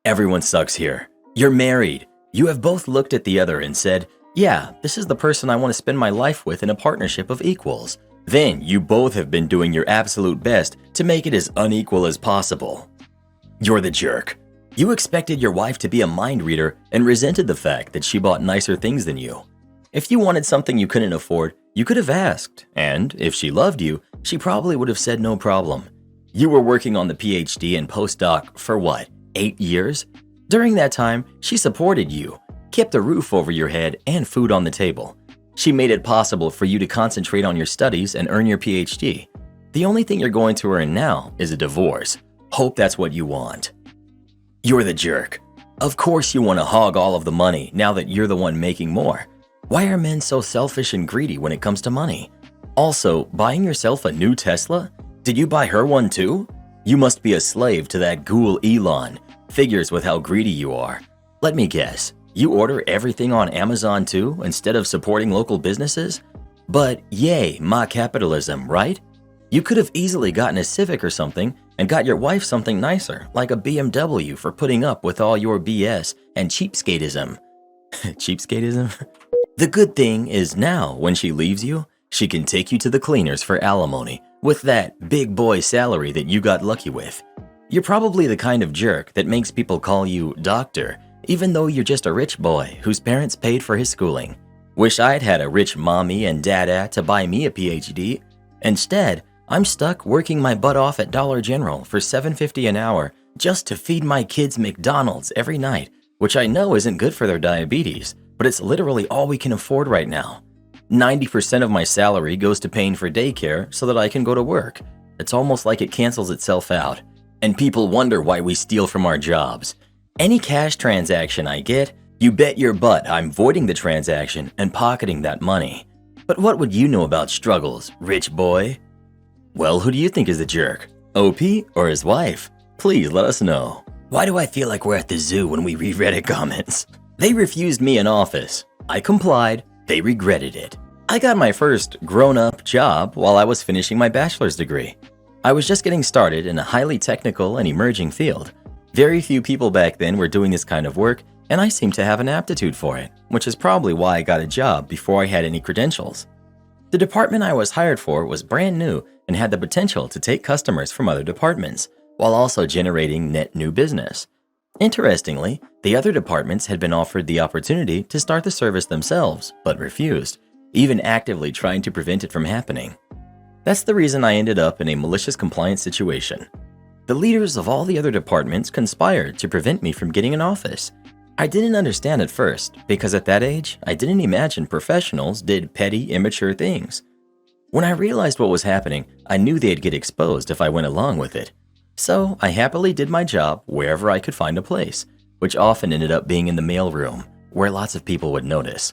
Everyone sucks here. You're married. You have both looked at the other and said, yeah, this is the person I want to spend my life with in a partnership of equals. Then you both have been doing your absolute best to make it as unequal as possible. You're the jerk. You expected your wife to be a mind reader and resented the fact that she bought nicer things than you. If you wanted something you couldn't afford, you could have asked, and if she loved you, she probably would have said no problem. You were working on the PhD and postdoc for what, 8 years? During that time, she supported you, kept a roof over your head and food on the table. She made it possible for you to concentrate on your studies and earn your PhD. The only thing you're going to earn now is a divorce. Hope that's what you want. You're the jerk. Of course you want to hog all of the money now that you're the one making more. Why are men so selfish and greedy when it comes to money? Also, buying yourself a new Tesla? Did you buy her one too? You must be a slave to that ghoul Elon. Figures with how greedy you are. Let me guess, you order everything on Amazon too instead of supporting local businesses? But yay, my capitalism, right? You could have easily gotten a Civic or something and got your wife something nicer, like a BMW for putting up with all your BS and cheapskateism. Cheapskateism? The good thing is now, when she leaves you, she can take you to the cleaners for alimony with that big boy salary that you got lucky with. You're probably the kind of jerk that makes people call you doctor, even though you're just a rich boy whose parents paid for his schooling. Wish I'd had a rich mommy and dada to buy me a PhD. Instead, I'm stuck working my butt off at Dollar General for $7.50 an hour just to feed my kids McDonald's every night, which I know isn't good for their diabetes, but it's literally all we can afford right now. 90% of my salary goes to paying for daycare so that I can go to work. It's almost like it cancels itself out. And people wonder why we steal from our jobs. Any cash transaction I get, you bet your butt I'm voiding the transaction and pocketing that money. But what would you know about struggles, rich boy? Well, who do you think is the jerk? OP or his wife? Please let us know. Why do I feel like we're at the zoo when we read Reddit comments? They refused me an office. I complied. They regretted it. I got my first grown-up job while I was finishing my bachelor's degree. I was just getting started in a highly technical and emerging field. Very few people back then were doing this kind of work, and I seemed to have an aptitude for it, which is probably why I got a job before I had any credentials. The department I was hired for was brand new and had the potential to take customers from other departments, while also generating net new business. Interestingly, the other departments had been offered the opportunity to start the service themselves, but refused, even actively trying to prevent it from happening. That's the reason I ended up in a malicious compliance situation. The leaders of all the other departments conspired to prevent me from getting an office. I didn't understand at first, because at that age, I didn't imagine professionals did petty, immature things. When I realized what was happening, I knew they'd get exposed if I went along with it. So I happily did my job wherever I could find a place, which often ended up being in the mailroom, where lots of people would notice.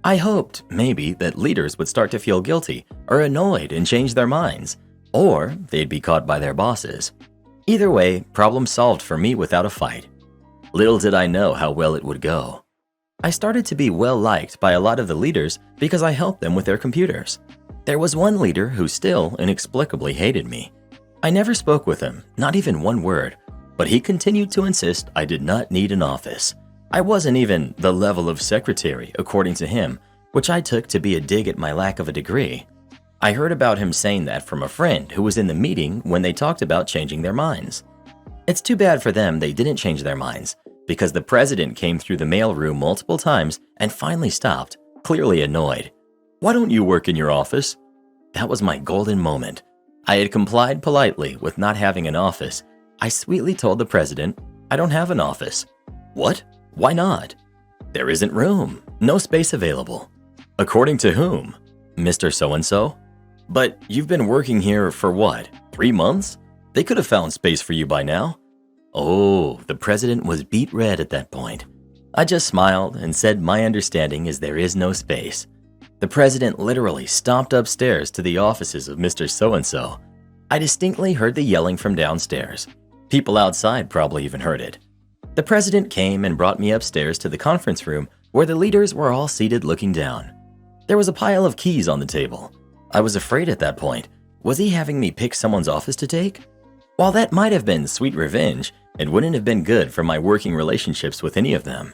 I hoped, maybe, that leaders would start to feel guilty or annoyed and change their minds, or they'd be caught by their bosses. Either way, problem solved for me without a fight. Little did I know how well it would go. I started to be well liked by a lot of the leaders because I helped them with their computers. There was one leader who still inexplicably hated me. I never spoke with him, not even one word, but he continued to insist I did not need an office. I wasn't even the level of secretary, according to him, which I took to be a dig at my lack of a degree. I heard about him saying that from a friend who was in the meeting when they talked about changing their minds. It's too bad for them they didn't change their minds, because the president came through the mailroom multiple times and finally stopped, clearly annoyed. "Why don't you work in your office?" That was my golden moment. I had complied politely with not having an office. I sweetly told the president, "I don't have an office." "What? Why not?" "There isn't room. No space available." "According to whom?" "Mr. So-and-so." "But you've been working here for what, 3 months? They could have found space for you by now." Oh, the president was beet red at that point. I just smiled and said my understanding is there is no space. The president literally stomped upstairs to the offices of Mr. So-and-so. I distinctly heard the yelling from downstairs. People outside probably even heard it. The president came and brought me upstairs to the conference room where the leaders were all seated looking down. There was a pile of keys on the table. I was afraid at that point. Was he having me pick someone's office to take? While that might have been sweet revenge, it wouldn't have been good for my working relationships with any of them.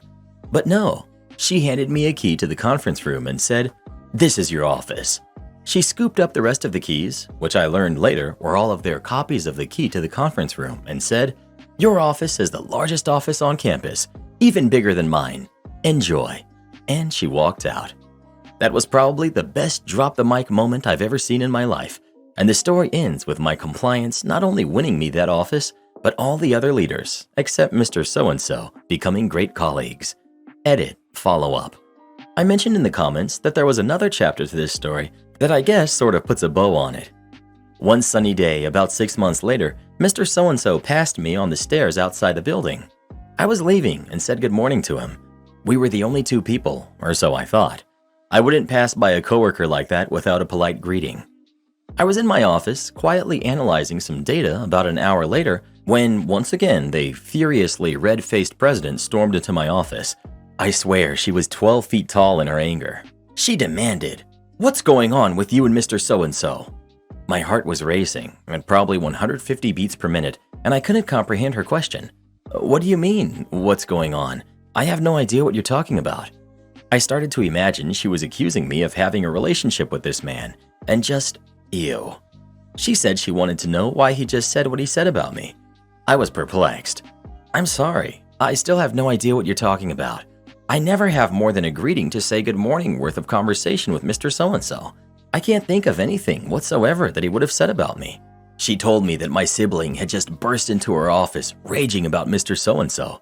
But no, she handed me a key to the conference room and said, "This is your office." She scooped up the rest of the keys, which I learned later were all of their copies of the key to the conference room, and said, Your office is the largest office on campus, even bigger than mine. Enjoy." And she walked out. That was probably the best drop-the-mic moment I've ever seen in my life, and the story ends with my compliance not only winning me that office, but all the other leaders, except Mr. So-and-so, becoming great colleagues. Edit, follow up. I mentioned in the comments that there was another chapter to this story that I guess sort of puts a bow on it. One sunny day, about 6 months later, Mr. So-and-so passed me on the stairs outside the building. I was leaving and said good morning to him. We were the only two people, or so I thought. I wouldn't pass by a coworker like that without a polite greeting. I was in my office, quietly analyzing some data about an hour later, when, once again, the furiously red-faced president stormed into my office. I swear she was 12 feet tall in her anger. She demanded, "What's going on with you and Mr. So-and-so?" My heart was racing at probably 150 beats per minute, and I couldn't comprehend her question. "What do you mean, what's going on? I have no idea what you're talking about." I started to imagine she was accusing me of having a relationship with this man, and just, ew. She said she wanted to know why he just said what he said about me. I was perplexed. "I'm sorry, I still have no idea what you're talking about. I never have more than a greeting to say good morning worth of conversation with Mr. So-and-so. I can't think of anything whatsoever that he would have said about me." She told me that my sibling had just burst into her office raging about Mr. So-and-so.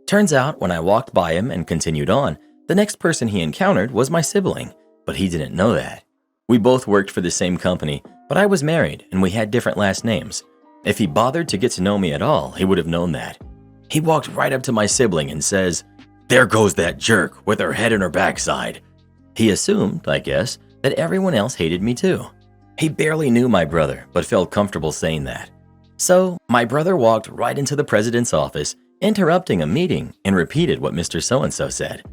Turns out when I walked by him and continued on, the next person he encountered was my sibling, but he didn't know that. We both worked for the same company, but I was married and we had different last names. If he bothered to get to know me at all, he would have known that. He walked right up to my sibling and says, "There goes that jerk with her head in her backside." He assumed, I guess, that everyone else hated me too. He barely knew my brother, but felt comfortable saying that. So, my brother walked right into the president's office, interrupting a meeting, and repeated what Mr. So-and-so said.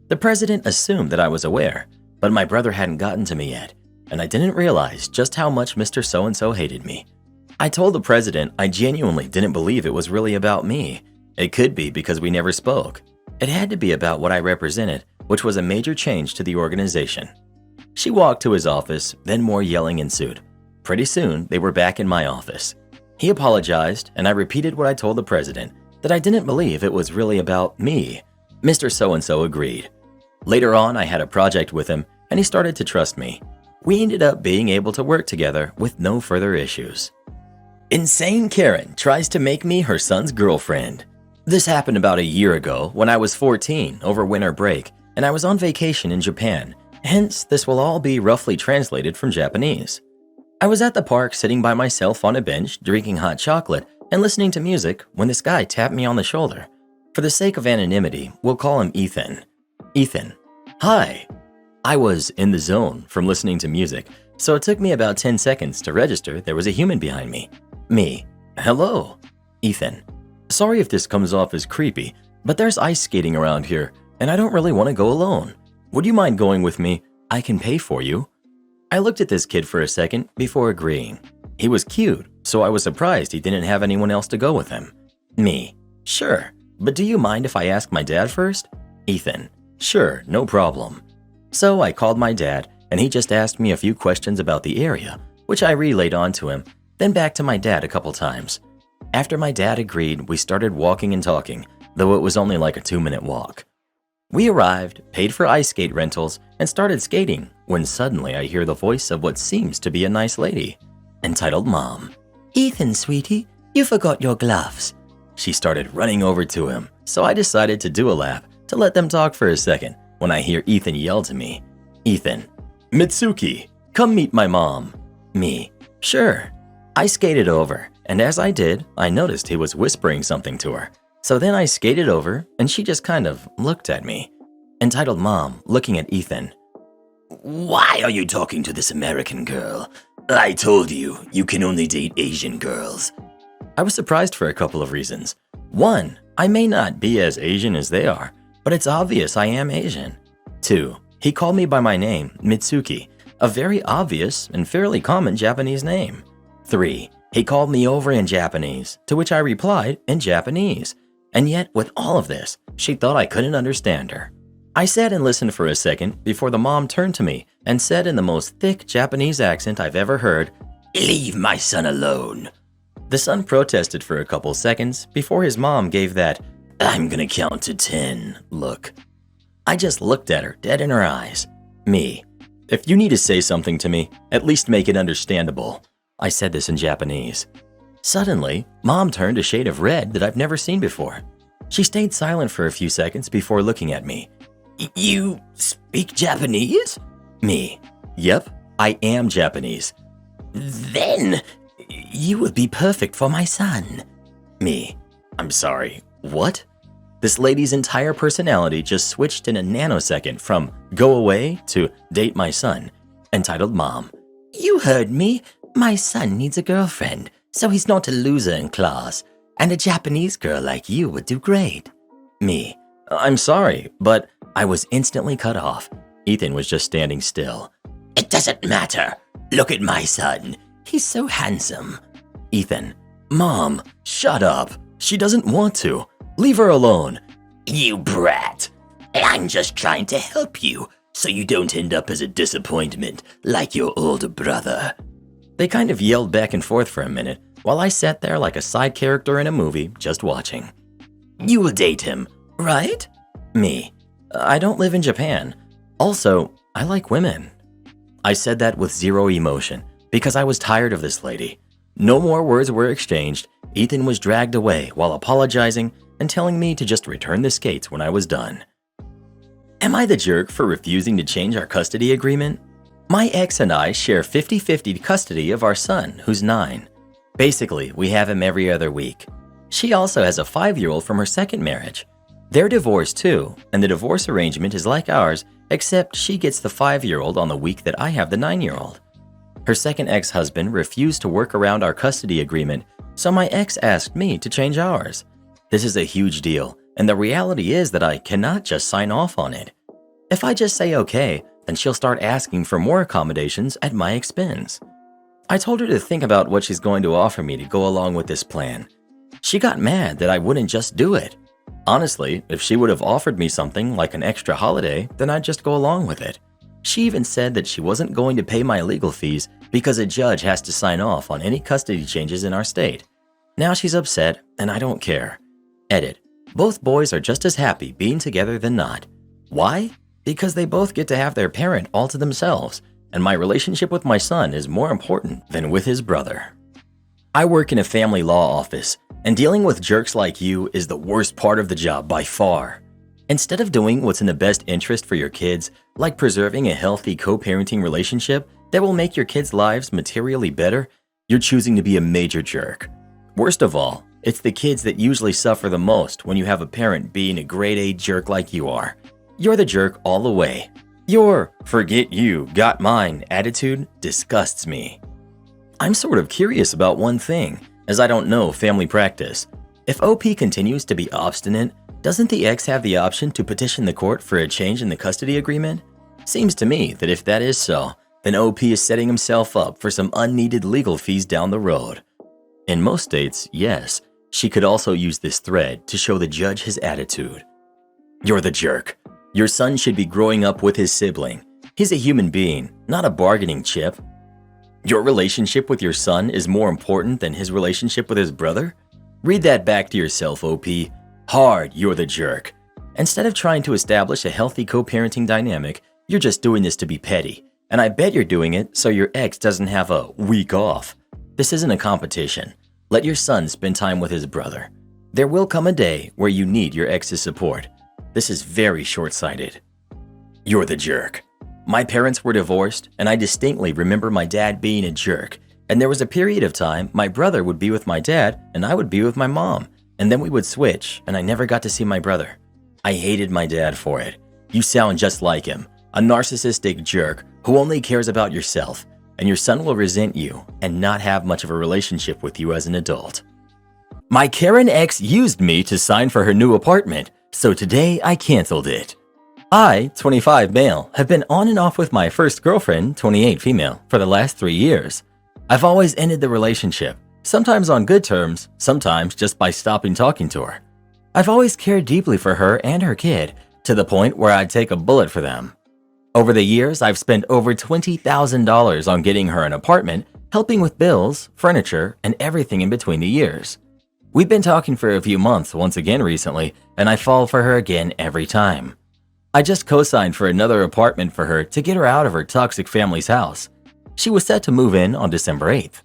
The president assumed that I was aware, but my brother hadn't gotten to me yet, and I didn't realize just how much Mr. So-and-so hated me. I told the president I genuinely didn't believe it was really about me. It could be because we never spoke. It had to be about what I represented, which was a major change to the organization. She walked to his office, then more yelling ensued. Pretty soon, they were back in my office. He apologized, and I repeated what I told the president, that I didn't believe it was really about me. Mr. So-and-so agreed. Later on, I had a project with him, and he started to trust me. We ended up being able to work together with no further issues. Insane Karen tries to make me her son's girlfriend. This happened about a year ago when I was 14 over winter break, and I was on vacation in Japan. Hence, this will all be roughly translated from Japanese. I was at the park sitting by myself on a bench, drinking hot chocolate and listening to music when this guy tapped me on the shoulder. For the sake of anonymity, we'll call him Ethan. "Ethan, hi." I was in the zone from listening to music, so it took me about 10 seconds to register there was a human behind me. Me. "Hello." Ethan. "Sorry if this comes off as creepy, but there's ice skating around here, and I don't really want to go alone. Would you mind going with me? I can pay for you." I looked at this kid for a second before agreeing. He was cute, so I was surprised he didn't have anyone else to go with him. Me. "Sure, but do you mind if I ask my dad first?" Ethan. "Sure, no problem." So I called my dad, and he just asked me a few questions about the area, which I relayed on to him, then back to my dad a couple times. After my dad agreed, we started walking and talking, though it was only like a 2-minute walk. We arrived, paid for ice skate rentals, and started skating when suddenly I hear the voice of what seems to be a nice lady. Entitled Mom. "Ethan, sweetie, you forgot your gloves." She started running over to him, so I decided to do a lap to let them talk for a second when I hear Ethan yell to me. Ethan. "Mitsuki, come meet my mom." Me. "Sure." I skated over, and as I did, I noticed he was whispering something to her. So then I skated over, and she just kind of looked at me. Entitled Mom, looking at Ethan. "Why are you talking to this American girl? I told you, you can only date Asian girls." I was surprised for a couple of reasons. One, I may not be as Asian as they are, but it's obvious I am Asian. Two, he called me by my name, Mitsuki, a very obvious and fairly common Japanese name. Three, he called me over in Japanese, to which I replied in Japanese. And yet, with all of this, she thought I couldn't understand her. I sat and listened for a second before the mom turned to me and said in the most thick Japanese accent I've ever heard, "Leave my son alone." The son protested for a couple seconds before his mom gave that, "I'm gonna count to 10 look. I just looked at her dead in her eyes. Me. If you need to say something to me, at least make it understandable. I said this in Japanese. Suddenly, Mom turned a shade of red that I've never seen before. She stayed silent for a few seconds before looking at me. You speak Japanese? Me. Yep, I am Japanese. Then, you would be perfect for my son. Me. I'm sorry, what? This lady's entire personality just switched in a nanosecond from go away to date my son. Entitled Mom. You heard me. My son needs a girlfriend, so he's not a loser in class. And a Japanese girl like you would do great. Me. I'm sorry, but I was instantly cut off. Ethan was just standing still. It doesn't matter. Look at my son. He's so handsome. Ethan. Mom, shut up. She doesn't want to. Leave her alone. You brat. I'm just trying to help you so you don't end up as a disappointment like your older brother. They kind of yelled back and forth for a minute while I sat there like a side character in a movie just watching. You will date him, right? Me. I don't live in Japan. Also, I like women. I said that with zero emotion because I was tired of this lady. No more words were exchanged. Ethan was dragged away while apologizing and telling me to just return the skates when I was done. Am I the jerk for refusing to change our custody agreement? My ex and I share 50-50 custody of our son, who's 9. Basically, we have him every other week. She also has a 5-year-old from her second marriage. They're divorced too, and the divorce arrangement is like ours, except she gets the 5-year-old on the week that I have the 9-year-old. Her second ex-husband refused to work around our custody agreement, so my ex asked me to change ours. This is a huge deal, and the reality is that I cannot just sign off on it. If I just say okay, then she'll start asking for more accommodations at my expense. I told her to think about what she's going to offer me to go along with this plan. She got mad that I wouldn't just do it. Honestly, if she would have offered me something like an extra holiday, then I'd just go along with it. She even said that she wasn't going to pay my legal fees because a judge has to sign off on any custody changes in our state. Now she's upset, and I don't care. Edit. Both boys are just as happy being together than not. Why? Because they both get to have their parent all to themselves, and my relationship with my son is more important than with his brother. I work in a family law office, and dealing with jerks like you is the worst part of the job by far. Instead of doing what's in the best interest for your kids, like preserving a healthy co-parenting relationship that will make your kids' lives materially better, you're choosing to be a major jerk. Worst of all, it's the kids that usually suffer the most when you have a parent being a grade A jerk like you are. You're the jerk all the way. Your "forget you, got mine" attitude disgusts me. I'm sort of curious about one thing, as I don't know family practice. If OP continues to be obstinate, doesn't the ex have the option to petition the court for a change in the custody agreement? Seems to me that if that is so, then OP is setting himself up for some unneeded legal fees down the road. In most states, yes, she could also use this thread to show the judge his attitude. You're the jerk. Your son should be growing up with his sibling. He's a human being, not a bargaining chip. Your relationship with your son is more important than his relationship with his brother? Read that back to yourself, OP. Hard, you're the jerk. Instead of trying to establish a healthy co-parenting dynamic, you're just doing this to be petty. And I bet you're doing it so your ex doesn't have a week off. This isn't a competition. Let your son spend time with his brother. There will come a day where you need your ex's support. This is very short-sighted. You're the jerk. My parents were divorced, and I distinctly remember my dad being a jerk. And there was a period of time my brother would be with my dad, and I would be with my mom. And then we would switch, and I never got to see my brother. I hated my dad for it. You sound just like him, a narcissistic jerk who only cares about yourself, and your son will resent you and not have much of a relationship with you as an adult. My Karen ex used me to sign for her new apartment, so today I canceled it. I, 25 male, have been on and off with my first girlfriend, 28 female, for the last 3 years. I've always ended the relationship, sometimes on good terms, sometimes just by stopping talking to her. I've always cared deeply for her and her kid, to the point where I'd take a bullet for them. Over the years, I've spent over $20,000 on getting her an apartment, helping with bills, furniture, and everything in between the years. We've been talking for a few months once again recently, and I fall for her again every time. I just co-signed for another apartment for her to get her out of her toxic family's house. She was set to move in on December 8th.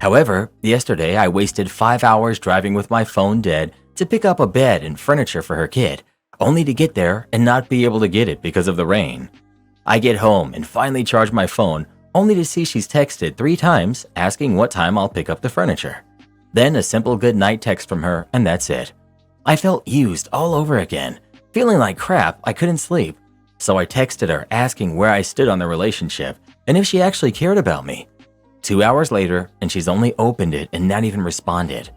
However, yesterday I wasted 5 hours driving with my phone dead to pick up a bed and furniture for her kid, only to get there and not be able to get it because of the rain. I get home and finally charge my phone, only to see she's texted 3 times asking what time I'll pick up the furniture. Then a simple good night text from her, and that's it. I felt used all over again, feeling like crap. I couldn't sleep. So I texted her asking where I stood on the relationship and if she actually cared about me. 2 hours later, and she's only opened it and not even responded.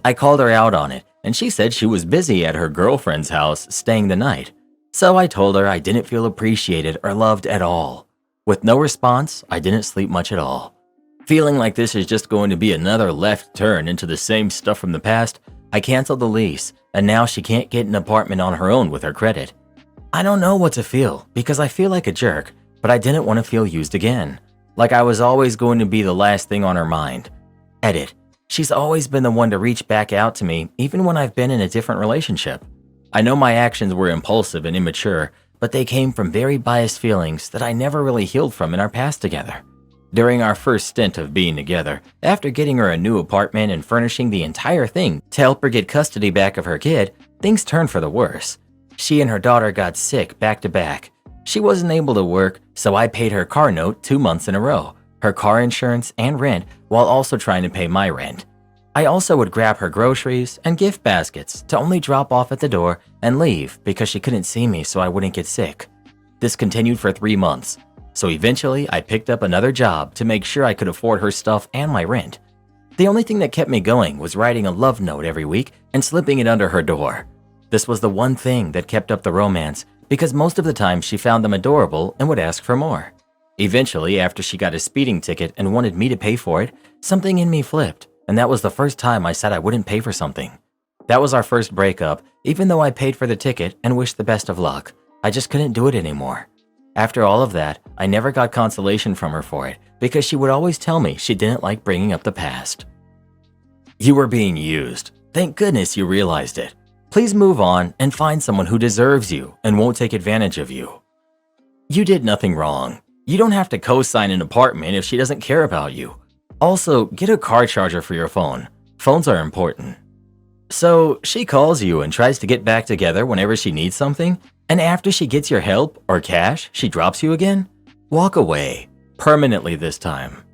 I called her out on it, and she said she was busy at her girlfriend's house staying the night. So I told her I didn't feel appreciated or loved at all. With no response, I didn't sleep much at all. Feeling like this is just going to be another left turn into the same stuff from the past, I canceled the lease, and now she can't get an apartment on her own with her credit. I don't know what to feel because I feel like a jerk, but I didn't want to feel used again. Like I was always going to be the last thing on her mind. Edit. She's always been the one to reach back out to me even when I've been in a different relationship. I know my actions were impulsive and immature, but they came from very biased feelings that I never really healed from in our past together. During our first stint of being together, after getting her a new apartment and furnishing the entire thing to help her get custody back of her kid, things turned for the worse. She and her daughter got sick back to back. She wasn't able to work, so I paid her car note 2 months in a row, her car insurance and rent, while also trying to pay my rent. I also would grab her groceries and gift baskets to only drop off at the door and leave because she couldn't see me so I wouldn't get sick. This continued for 3 months, so eventually I picked up another job to make sure I could afford her stuff and my rent. The only thing that kept me going was writing a love note every week and slipping it under her door. This was the one thing that kept up the romance because most of the time she found them adorable and would ask for more. Eventually, after she got a speeding ticket and wanted me to pay for it, something in me flipped, and that was the first time I said I wouldn't pay for something. That was our first breakup, even though I paid for the ticket and wished the best of luck. I just couldn't do it anymore. After all of that, I never got consolation from her for it because she would always tell me she didn't like bringing up the past. You were being used. Thank goodness you realized it. Please move on and find someone who deserves you and won't take advantage of you. You did nothing wrong. You don't have to co-sign an apartment if she doesn't care about you. Also, get a car charger for your phone. Phones are important. So, she calls you and tries to get back together whenever she needs something, and after she gets your help or cash, she drops you again? Walk away. Permanently this time.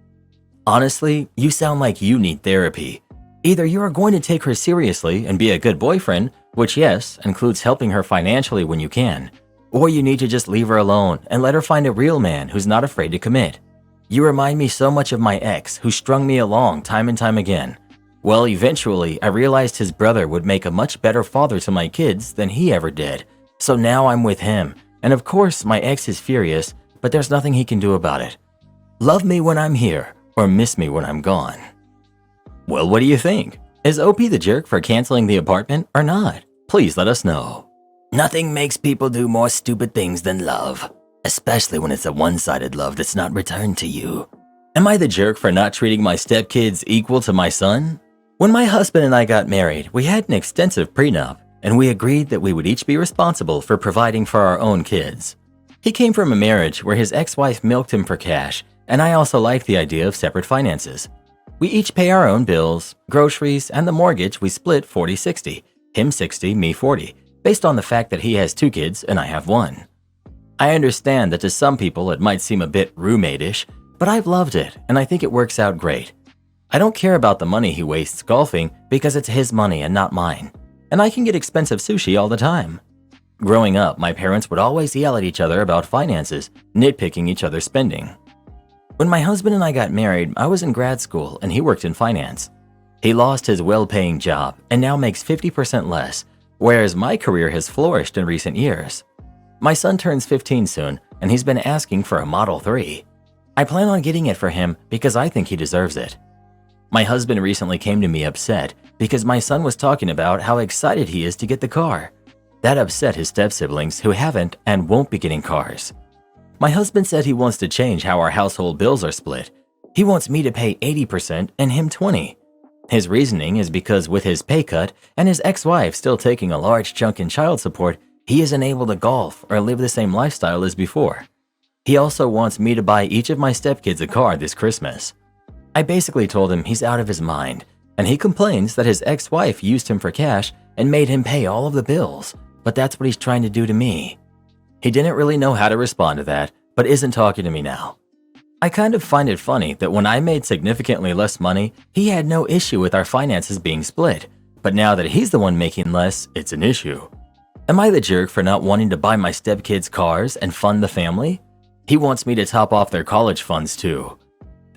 Honestly, you sound like you need therapy. Either you are going to take her seriously and be a good boyfriend, which yes, includes helping her financially when you can, or you need to just leave her alone and let her find a real man who's not afraid to commit. You remind me so much of my ex who strung me along time and time again. Well, eventually, I realized his brother would make a much better father to my kids than he ever did. So now I'm with him, and of course my ex is furious, but there's nothing he can do about it. Love me when I'm here, or miss me when I'm gone. Well, what do you think? Is OP the jerk for canceling the apartment or not? Please let us know. Nothing makes people do more stupid things than love, especially when it's a one-sided love that's not returned to you. Am I the jerk for not treating my stepkids equal to my son? When my husband and I got married, we had an extensive prenup, and we agreed that we would each be responsible for providing for our own kids. He came from a marriage where his ex-wife milked him for cash, and I also liked the idea of separate finances. We each pay our own bills, groceries, and the mortgage we split 40-60, him 60, me 40, based on the fact that he has 2 kids and I have 1. I understand that to some people it might seem a bit roommate-ish, but I've loved it and I think it works out great. I don't care about the money he wastes golfing because it's his money and not mine, and I can get expensive sushi all the time. Growing up, my parents would always yell at each other about finances, nitpicking each other's spending. When my husband and I got married, I was in grad school and he worked in finance. He lost his well-paying job and now makes 50% less, whereas my career has flourished in recent years. My son turns 15 soon and he's been asking for a Model 3. I plan on getting it for him because I think he deserves it. My husband recently came to me upset because my son was talking about how excited he is to get the car. That upset his step-siblings who haven't and won't be getting cars. My husband said he wants to change how our household bills are split. He wants me to pay 80% and him 20%. His reasoning is because with his pay cut and his ex-wife still taking a large chunk in child support, he isn't able to golf or live the same lifestyle as before. He also wants me to buy each of my stepkids a car this Christmas. I basically told him he's out of his mind, and he complains that his ex-wife used him for cash and made him pay all of the bills, but that's what he's trying to do to me. He didn't really know how to respond to that, but isn't talking to me now. I kind of find it funny that when I made significantly less money, he had no issue with our finances being split, but now that he's the one making less, it's an issue. Am I the jerk for not wanting to buy my stepkids cars and fund the family? He wants me to top off their college funds too.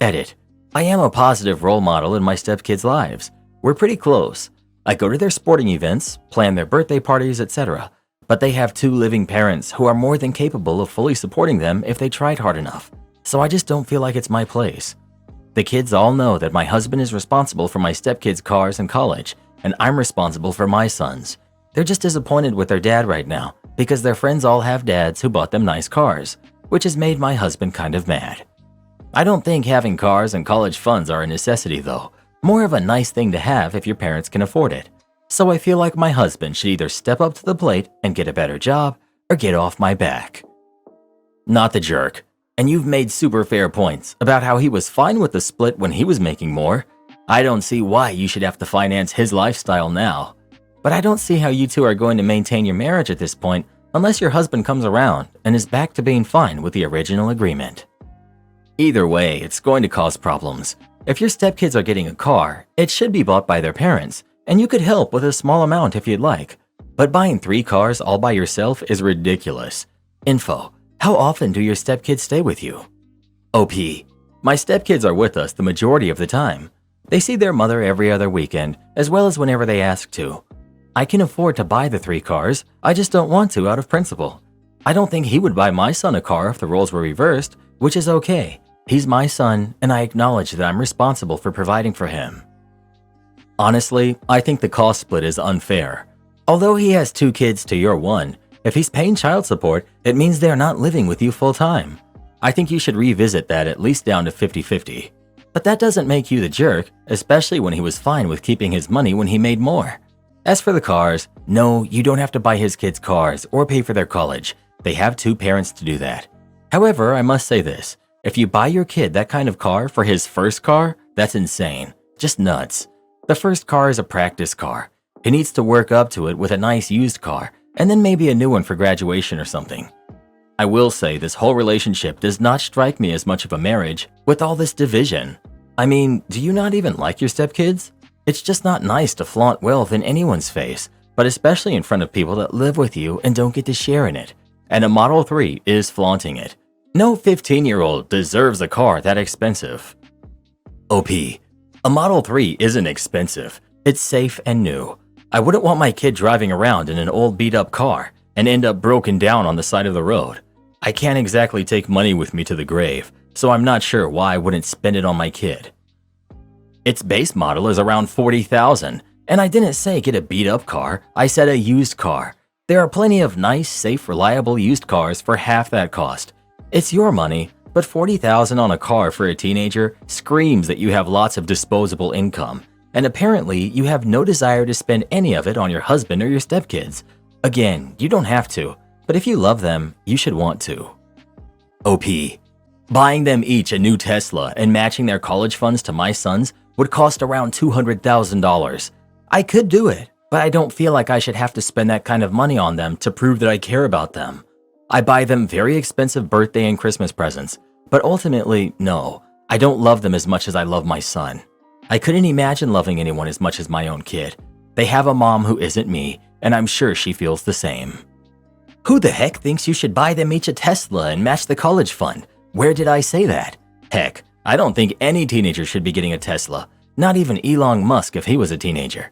Edit. I am a positive role model in my stepkids' lives. We're pretty close. I go to their sporting events, plan their birthday parties, etc. But they have 2 living parents who are more than capable of fully supporting them if they tried hard enough. So I just don't feel like it's my place. The kids all know that my husband is responsible for my stepkids' cars and college, and I'm responsible for my sons. They're just disappointed with their dad right now because their friends all have dads who bought them nice cars, which has made my husband kind of mad. I don't think having cars and college funds are a necessity though, more of a nice thing to have if your parents can afford it. So I feel like my husband should either step up to the plate and get a better job or get off my back. Not the jerk. And you've made super fair points about how he was fine with the split when he was making more. I don't see why you should have to finance his lifestyle now. But I don't see how you two are going to maintain your marriage at this point unless your husband comes around and is back to being fine with the original agreement. Either way, it's going to cause problems. If your stepkids are getting a car, it should be bought by their parents, and you could help with a small amount if you'd like. But buying 3 cars all by yourself is ridiculous. Info. How often do your stepkids stay with you? OP. My stepkids are with us the majority of the time. They see their mother every other weekend, as well as whenever they ask to. I can afford to buy the 3 cars, I just don't want to out of principle. I don't think he would buy my son a car if the roles were reversed, which is okay. He's my son, and I acknowledge that I'm responsible for providing for him. Honestly, I think the cost split is unfair. Although he has 2 kids to your 1, if he's paying child support, it means they're not living with you full time. I think you should revisit that at least down to 50-50. But that doesn't make you the jerk, especially when he was fine with keeping his money when he made more. As for the cars, no, you don't have to buy his kids cars or pay for their college. They have 2 parents to do that. However, I must say this. If you buy your kid that kind of car for his first car, that's insane. Just nuts. The first car is a practice car. He needs to work up to it with a nice used car, and then maybe a new one for graduation or something. I will say this whole relationship does not strike me as much of a marriage with all this division. I mean, do you not even like your stepkids? It's just not nice to flaunt wealth in anyone's face, but especially in front of people that live with you and don't get to share in it. And a Model 3 is flaunting it. No 15-year-old deserves a car that expensive. OP. A Model 3 isn't expensive. It's safe and new. I wouldn't want my kid driving around in an old beat-up car and end up broken down on the side of the road. I can't exactly take money with me to the grave, so I'm not sure why I wouldn't spend it on my kid. Its base model is around $40,000, and I didn't say get a beat-up car, I said a used car. There are plenty of nice, safe, reliable used cars for half that cost. It's your money, but $40,000 on a car for a teenager screams that you have lots of disposable income. And apparently, you have no desire to spend any of it on your husband or your stepkids. Again, you don't have to, but if you love them, you should want to. OP. Buying them each a new Tesla and matching their college funds to my sons would cost around $200,000. I could do it, but I don't feel like I should have to spend that kind of money on them to prove that I care about them. I buy them very expensive birthday and Christmas presents, but ultimately, no, I don't love them as much as I love my son. I couldn't imagine loving anyone as much as my own kid. They have a mom who isn't me, and I'm sure she feels the same. Who the heck thinks you should buy them each a Tesla and match the college fund? Where did I say that? Heck, I don't think any teenager should be getting a Tesla, not even Elon Musk if he was a teenager.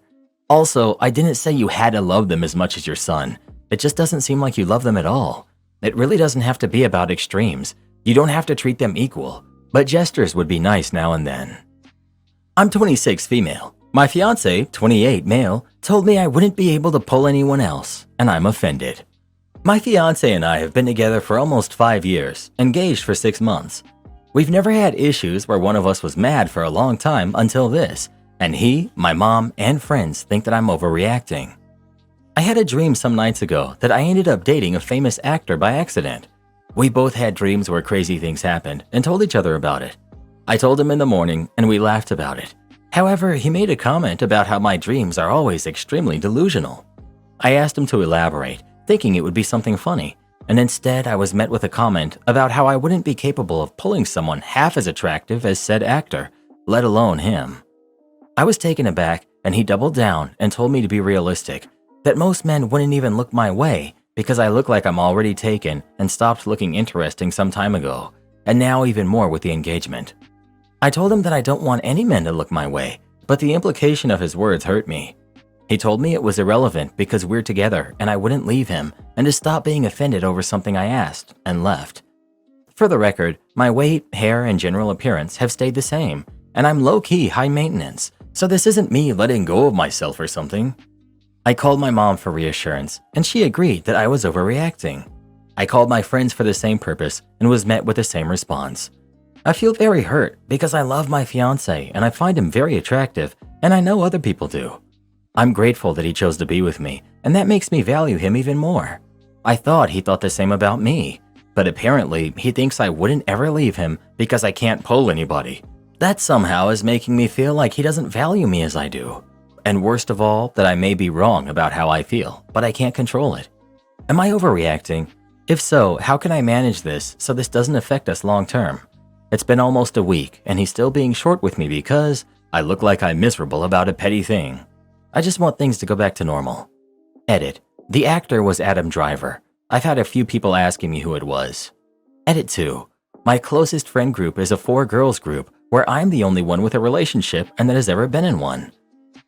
Also, I didn't say you had to love them as much as your son. It just doesn't seem like you love them at all. It really doesn't have to be about extremes. You don't have to treat them equal, but gestures would be nice now and then. I'm 26 female. My fiance, 28 male, told me I wouldn't be able to pull anyone else, and I'm offended. My fiance and I have been together for almost 5 years, engaged for 6 months. We've never had issues where one of us was mad for a long time until this, and he, my mom, and friends think that I'm overreacting. I had a dream some nights ago that I ended up dating a famous actor by accident. We both had dreams where crazy things happened and told each other about it. I told him in the morning and we laughed about it. However, he made a comment about how my dreams are always extremely delusional. I asked him to elaborate, thinking it would be something funny, and instead I was met with a comment about how I wouldn't be capable of pulling someone half as attractive as said actor, let alone him. I was taken aback and he doubled down and told me to be realistic, that most men wouldn't even look my way because I look like I'm already taken and stopped looking interesting some time ago, and now even more with the engagement. I told him that I don't want any men to look my way, but the implication of his words hurt me. He told me it was irrelevant because we're together and I wouldn't leave him and to stop being offended over something I asked, and left. For the record, my weight, hair, and general appearance have stayed the same, and I'm low-key high maintenance, so this isn't me letting go of myself or something. I called my mom for reassurance, and she agreed that I was overreacting. I called my friends for the same purpose and was met with the same response. I feel very hurt because I love my fiancé and I find him very attractive, and I know other people do. I'm grateful that he chose to be with me, and that makes me value him even more. I thought he thought the same about me, but apparently he thinks I wouldn't ever leave him because I can't pull anybody. That somehow is making me feel like he doesn't value me as I do. And worst of all, that I may be wrong about how I feel, but I can't control it. Am I overreacting? If so, how can I manage this so this doesn't affect us long term? It's been almost a week and he's still being short with me because I look like I'm miserable about a petty thing. I just want things to go back to normal. Edit. The actor was Adam Driver. I've had a few people asking me who it was. Edit 2. My closest friend group is a 4-girls group where I'm the only one with a relationship and that has ever been in one.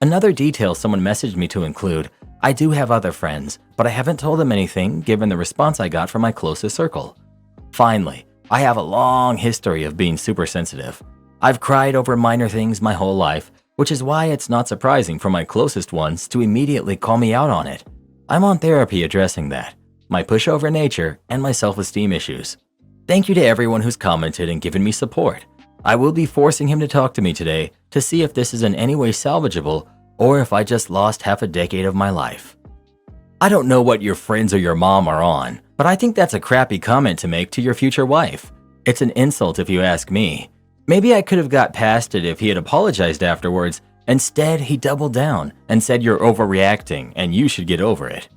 Another detail someone messaged me to include, I do have other friends, but I haven't told them anything given the response I got from my closest circle. Finally, I have a long history of being super sensitive. I've cried over minor things my whole life, which is why it's not surprising for my closest ones to immediately call me out on it. I'm on therapy addressing that, my pushover nature, and my self-esteem issues. Thank you to everyone who's commented and given me support. I will be forcing him to talk to me today to see if this is in any way salvageable or if I just lost half a decade of my life. I don't know what your friends or your mom are on, but I think that's a crappy comment to make to your future wife. It's an insult if you ask me. Maybe I could have got past it if he had apologized afterwards. Instead, he doubled down and said you're overreacting and you should get over it.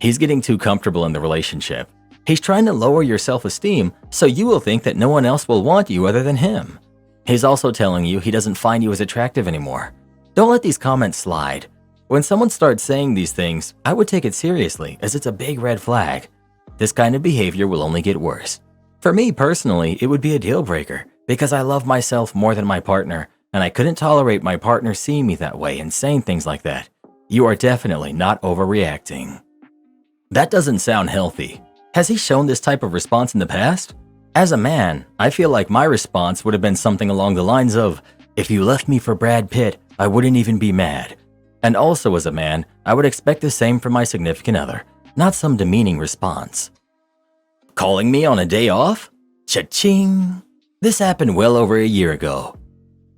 He's getting too comfortable in the relationship. He's trying to lower your self-esteem so you will think that no one else will want you other than him. He's also telling you he doesn't find you as attractive anymore. Don't let these comments slide. When someone starts saying these things, I would take it seriously as it's a big red flag. This kind of behavior will only get worse. For me personally, it would be a deal breaker because I love myself more than my partner, and I couldn't tolerate my partner seeing me that way and saying things like that. You are definitely not overreacting. That doesn't sound healthy. Has he shown this type of response in the past? As a man, I feel like my response would have been something along the lines of, if you left me for Brad Pitt, I wouldn't even be mad. And also as a man, I would expect the same from my significant other, not some demeaning response. Calling me on a day off? Cha-ching! This happened well over a year ago.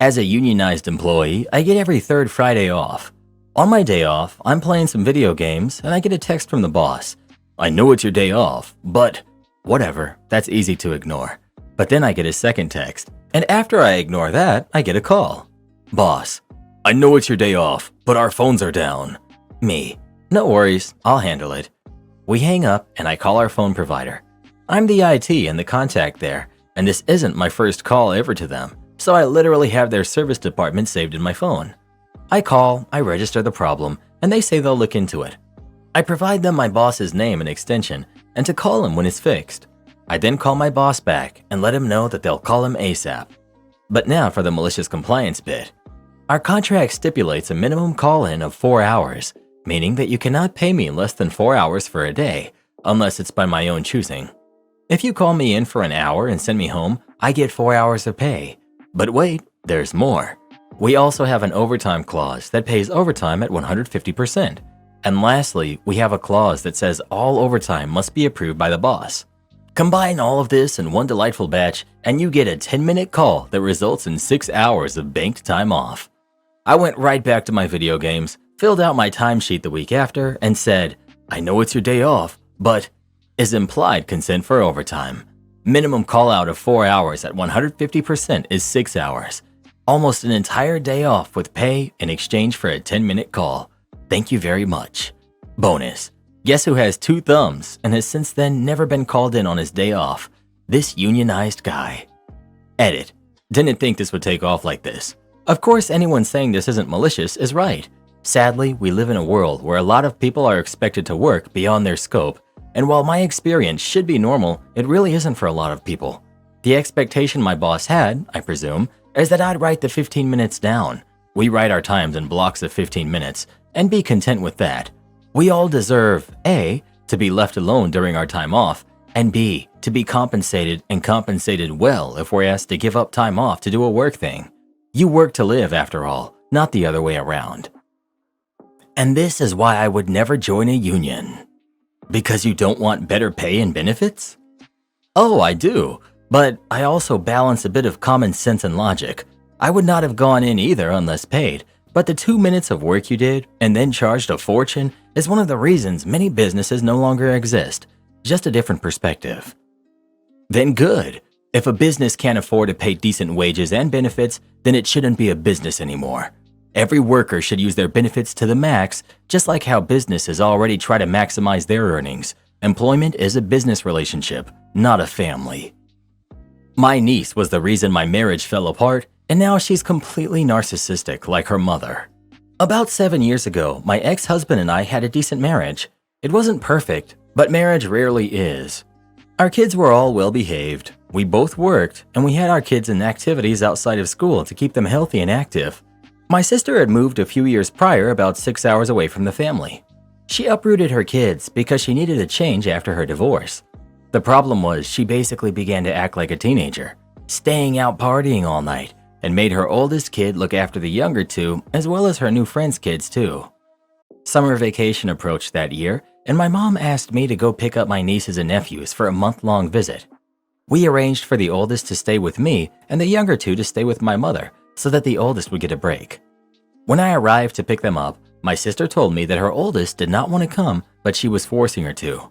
As a unionized employee, I get every third Friday off. On my day off, I'm playing some video games and I get a text from the boss. I know it's your day off, but whatever, that's easy to ignore. But then I get a second text, and after I ignore that, I get a call. Boss, I know it's your day off, but our phones are down. Me, no worries, I'll handle it. We hang up and I call our phone provider. I'm the IT and the contact there, and this isn't my first call ever to them, so I literally have their service department saved in my phone. I call, I register the problem, and they say they'll look into it. I provide them my boss's name and extension, and to call him when it's fixed. I then call my boss back and let him know that they'll call him ASAP. But now for the malicious compliance bit. Our contract stipulates a minimum call-in of 4 hours, meaning that you cannot pay me less than 4 hours for a day, unless it's by my own choosing. If you call me in for an hour and send me home, I get 4 hours of pay. But wait, there's more. We also have an overtime clause that pays overtime at 150%. And lastly, we have a clause that says all overtime must be approved by the boss. Combine all of this in one delightful batch, and you get a 10-minute call that results in 6 hours of banked time off. I went right back to my video games, filled out my timesheet the week after, and said, I know it's your day off, but is implied consent for overtime. Minimum call out of 4 hours at 150% is 6 hours. Almost an entire day off with pay in exchange for a 10-minute call. Thank you very much. Bonus. Guess who has 2 thumbs and has since then never been called in on his day off? This unionized guy. Edit. Didn't think this would take off like this. Of course, anyone saying this isn't malicious is right. Sadly, we live in a world where a lot of people are expected to work beyond their scope, and while my experience should be normal, it really isn't for a lot of people. The expectation my boss had, I presume, is that I'd write the 15 minutes down. We write our times in blocks of 15 minutes, and be content with that. We all deserve A, to be left alone during our time off, and B, to be compensated and compensated well if we're asked to give up time off to do a work thing. You work to live, after all, not the other way around. And this is why I would never join a union. Because you don't want better pay and benefits? Oh, I do, but I also balance a bit of common sense and logic. I would not have gone in either unless paid, but the 2 minutes of work you did and then charged a fortune is one of the reasons many businesses no longer exist. Just a different perspective. Then good. If a business can't afford to pay decent wages and benefits, then it shouldn't be a business anymore. Every worker should use their benefits to the max, just like how businesses already try to maximize their earnings. Employment is a business relationship, not a family. My niece was the reason my marriage fell apart, and now she's completely narcissistic like her mother. About 7 years ago, my ex-husband and I had a decent marriage. It wasn't perfect, but marriage rarely is. Our kids were all well behaved, we both worked, and we had our kids in activities outside of school to keep them healthy and active. My sister had moved a few years prior about 6 hours away from the family. She uprooted her kids because she needed a change after her divorce. The problem was she basically began to act like a teenager, staying out partying all night, and made her oldest kid look after the younger 2 as well as her new friends' kids too. Summer vacation approached that year, and my mom asked me to go pick up my nieces and nephews for a month-long visit. We arranged for the oldest to stay with me and the younger 2 to stay with my mother so that the oldest would get a break. When I arrived to pick them up, my sister told me that her oldest did not want to come, but she was forcing her to.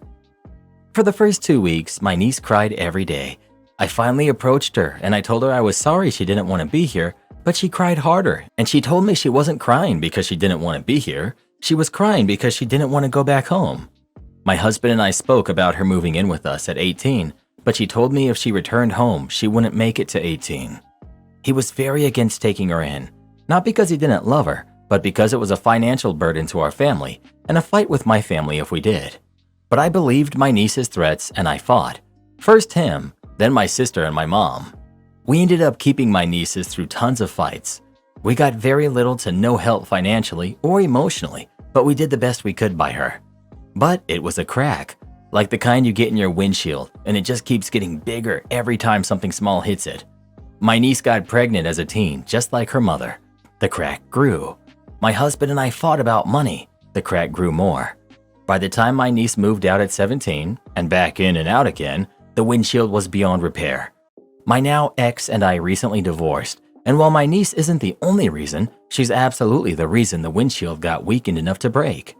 For the first 2 weeks, my niece cried every day. I finally approached her and I told her I was sorry she didn't want to be here, but she cried harder and she told me she wasn't crying because she didn't want to be here. She was crying because she didn't want to go back home. My husband and I spoke about her moving in with us at 18, but she told me if she returned home, she wouldn't make it to 18. He was very against taking her in, not because he didn't love her, but because it was a financial burden to our family and a fight with my family if we did. But I believed my niece's threats and I fought. First him, then my sister and my mom. We ended up keeping my nieces through tons of fights. We got very little to no help financially or emotionally, but we did the best we could by her. But it was a crack, like the kind you get in your windshield, and it just keeps getting bigger every time something small hits it. My niece got pregnant as a teen, just like her mother. The crack grew. My husband and I fought about money. The crack grew more. By the time my niece moved out at 17, and back in and out again, the windshield was beyond repair. My now ex and I recently divorced, and while my niece isn't the only reason, she's absolutely the reason the windshield got weakened enough to break.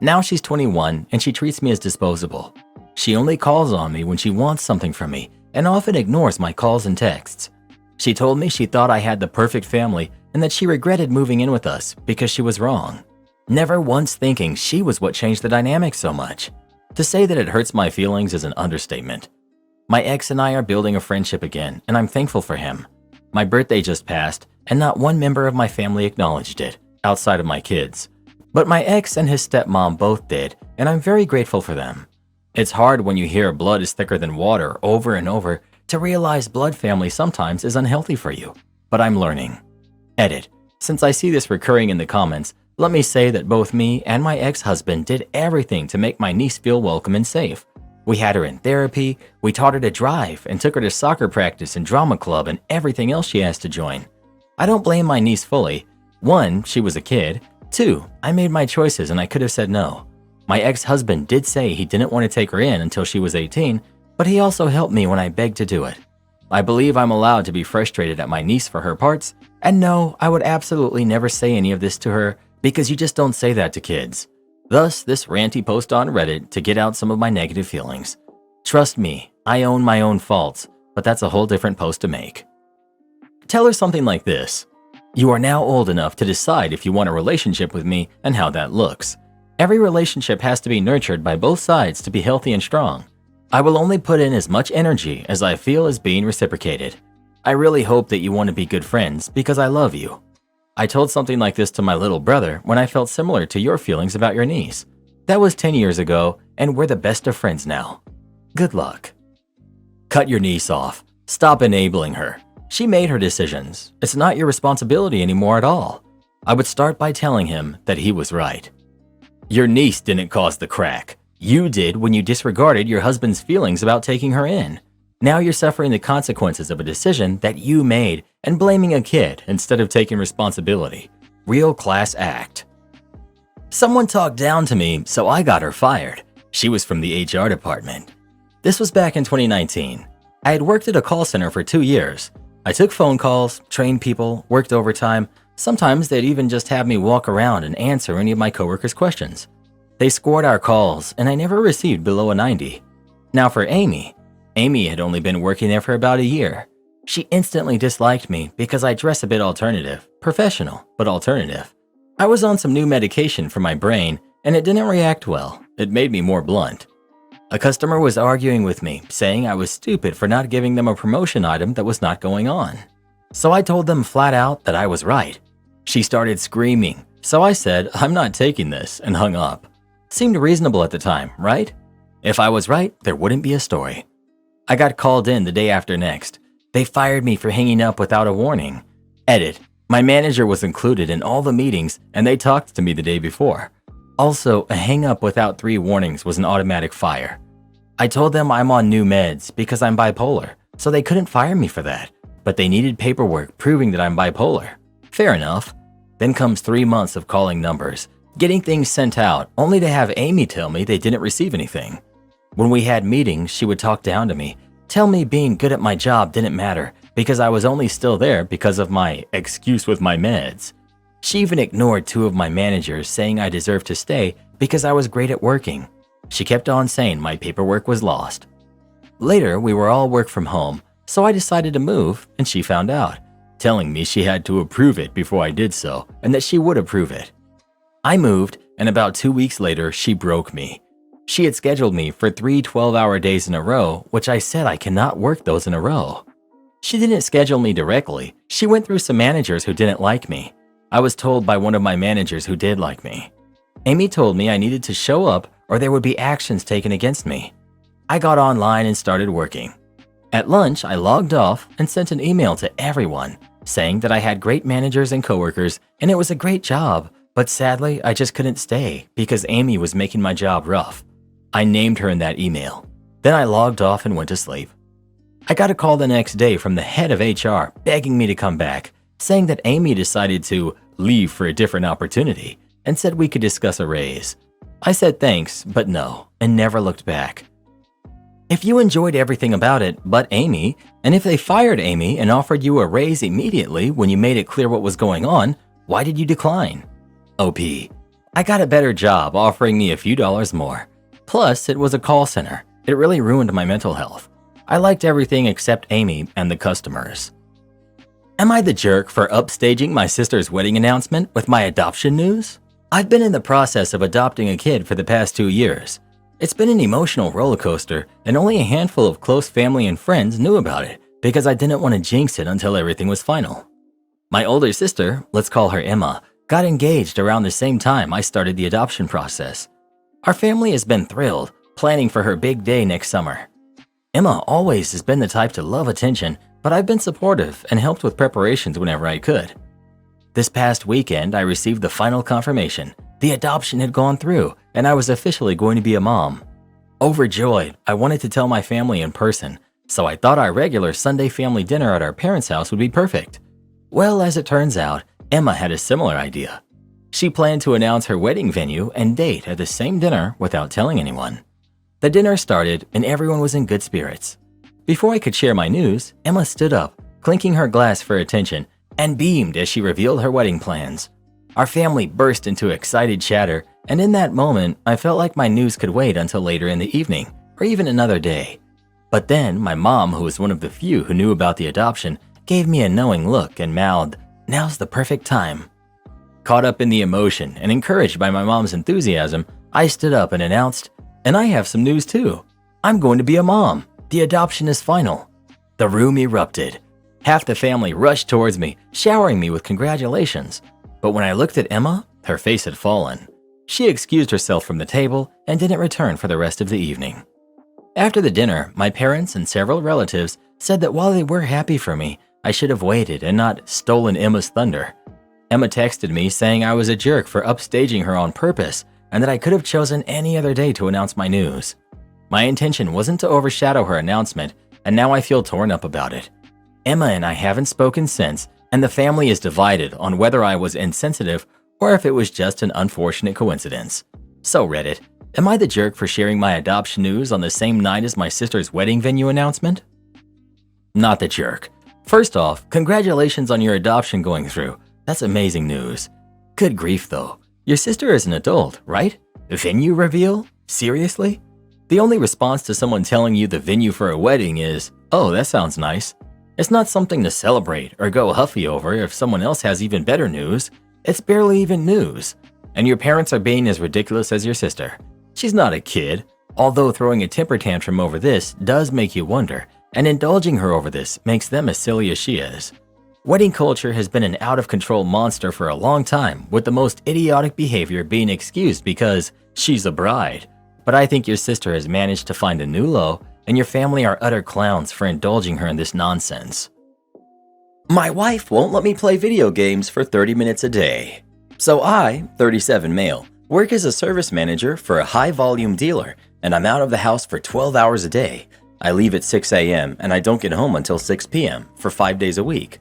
Now she's 21 and she treats me as disposable. She only calls on me when she wants something from me and often ignores my calls and texts. She told me she thought I had the perfect family and that she regretted moving in with us because she was wrong. Never once thinking she was what changed the dynamic so much. To say that it hurts my feelings is an understatement. My ex and I are building a friendship again, and I'm thankful for him. My birthday just passed, and not one member of my family acknowledged it, outside of my kids. But my ex and his stepmom both did, and I'm very grateful for them. It's hard when you hear blood is thicker than water over and over to realize blood family sometimes is unhealthy for you, but I'm learning. Edit. Since I see this recurring in the comments, let me say that both me and my ex-husband did everything to make my niece feel welcome and safe. We had her in therapy, we taught her to drive, and took her to soccer practice and drama club and everything else she asked to join. I don't blame my niece fully. 1, she was a kid. 2, I made my choices and I could have said no. My ex-husband did say he didn't want to take her in until she was 18, but he also helped me when I begged to do it. I believe I'm allowed to be frustrated at my niece for her parts, and no, I would absolutely never say any of this to her because you just don't say that to kids. Thus, this ranty post on Reddit to get out some of my negative feelings. Trust me, I own my own faults, but that's a whole different post to make. Tell her something like this. You are now old enough to decide if you want a relationship with me and how that looks. Every relationship has to be nurtured by both sides to be healthy and strong. I will only put in as much energy as I feel is being reciprocated. I really hope that you want to be good friends because I love you. I told something like this to my little brother when I felt similar to your feelings about your niece. That was 10 years ago, and we're the best of friends now. Good luck. Cut your niece off. Stop enabling her. She made her decisions. It's not your responsibility anymore at all. I would start by telling him that he was right. Your niece didn't cause the crack. You did when you disregarded your husband's feelings about taking her in. Now you're suffering the consequences of a decision that you made and blaming a kid instead of taking responsibility. Real class act. Someone talked down to me, so I got her fired. She was from the HR department. This was back in 2019. I had worked at a call center for 2 years. I took phone calls, trained people, worked overtime. Sometimes they'd even just have me walk around and answer any of my coworkers' questions. They scored our calls, and I never received below a 90. Now for Amy had only been working there for about a year. She instantly disliked me because I dress a bit alternative, professional, but alternative. I was on some new medication for my brain, and it didn't react well. It made me more blunt. A customer was arguing with me, saying I was stupid for not giving them a promotion item that was not going on. So I told them flat out that I was right. She started screaming, so I said, I'm not taking this, and hung up. Seemed reasonable at the time, right? If I was right, there wouldn't be a story. I got called in the day after next. They fired me for hanging up without a warning. Edit. My manager was included in all the meetings, and they talked to me the day before. Also, a hang up without 3 warnings was an automatic fire. I told them I'm on new meds because I'm bipolar, so they couldn't fire me for that. But they needed paperwork proving that I'm bipolar. Fair enough. Then comes 3 months of calling numbers, getting things sent out, only to have Amy tell me they didn't receive anything. When we had meetings, she would talk down to me, tell me being good at my job didn't matter because I was only still there because of my excuse with my meds. She even ignored 2 of my managers saying I deserved to stay because I was great at working. She kept on saying my paperwork was lost. Later, we were all work from home, so I decided to move, and she found out, telling me she had to approve it before I did so and that she would approve it. I moved, and about 2 weeks later, she broke me. She had scheduled me for 3 12-hour days in a row, which I said I cannot work those in a row. She didn't schedule me directly. She went through some managers who didn't like me. I was told by one of my managers who did like me. Amy told me I needed to show up or there would be actions taken against me. I got online and started working. At lunch, I logged off and sent an email to everyone saying that I had great managers and coworkers and it was a great job, but sadly, I just couldn't stay because Amy was making my job rough. I named her in that email. Then I logged off and went to sleep. I got a call the next day from the head of HR begging me to come back, saying that Amy decided to leave for a different opportunity and said we could discuss a raise. I said thanks, but no, and never looked back. If you enjoyed everything about it but Amy, and if they fired Amy and offered you a raise immediately when you made it clear what was going on, why did you decline? OP. I got a better job offering me a few dollars more. Plus, it was a call center. It really ruined my mental health. I liked everything except Amy and the customers. Am I the jerk for upstaging my sister's wedding announcement with my adoption news? I've been in the process of adopting a kid for the past 2 years. It's been an emotional roller coaster, and only a handful of close family and friends knew about it because I didn't want to jinx it until everything was final. My older sister, let's call her Emma, got engaged around the same time I started the adoption process. Our family has been thrilled, planning for her big day next summer. Emma always has been the type to love attention, but I've been supportive and helped with preparations whenever I could. This past weekend, I received the final confirmation. The adoption had gone through, and I was officially going to be a mom. Overjoyed, I wanted to tell my family in person, so I thought our regular Sunday family dinner at our parents' house would be perfect. Well, as it turns out, Emma had a similar idea. She planned to announce her wedding venue and date at the same dinner without telling anyone. The dinner started and everyone was in good spirits. Before I could share my news, Emma stood up, clinking her glass for attention, and beamed as she revealed her wedding plans. Our family burst into excited chatter, and in that moment, I felt like my news could wait until later in the evening, or even another day. But then, my mom, who was one of the few who knew about the adoption, gave me a knowing look and mouthed, "Now's the perfect time." Caught up in the emotion and encouraged by my mom's enthusiasm, I stood up and announced, "And I have some news too. I'm going to be a mom. The adoption is final." The room erupted. Half the family rushed towards me, showering me with congratulations. But when I looked at Emma, her face had fallen. She excused herself from the table and didn't return for the rest of the evening. After the dinner, my parents and several relatives said that while they were happy for me, I should have waited and not stolen Emma's thunder. Emma texted me saying I was a jerk for upstaging her on purpose and that I could have chosen any other day to announce my news. My intention wasn't to overshadow her announcement, and now I feel torn up about it. Emma and I haven't spoken since, and the family is divided on whether I was insensitive or if it was just an unfortunate coincidence. So Reddit, am I the jerk for sharing my adoption news on the same night as my sister's wedding venue announcement? Not the jerk. First off, congratulations on your adoption going through. That's amazing news. Good grief though. Your sister is an adult, right? Venue reveal? Seriously? The only response to someone telling you the venue for a wedding is, "Oh, that sounds nice." It's not something to celebrate or go huffy over if someone else has even better news. It's barely even news. And your parents are being as ridiculous as your sister. She's not a kid, although throwing a temper tantrum over this does make you wonder, and indulging her over this makes them as silly as she is. Wedding culture has been an out-of-control monster for a long time, with the most idiotic behavior being excused because she's a bride. But I think your sister has managed to find a new low, and your family are utter clowns for indulging her in this nonsense. My wife won't let me play video games for 30 minutes a day. So I, 37 male, work as a service manager for a high-volume dealer, and I'm out of the house for 12 hours a day. I leave at 6 a.m. and I don't get home until 6 p.m. for 5 days a week.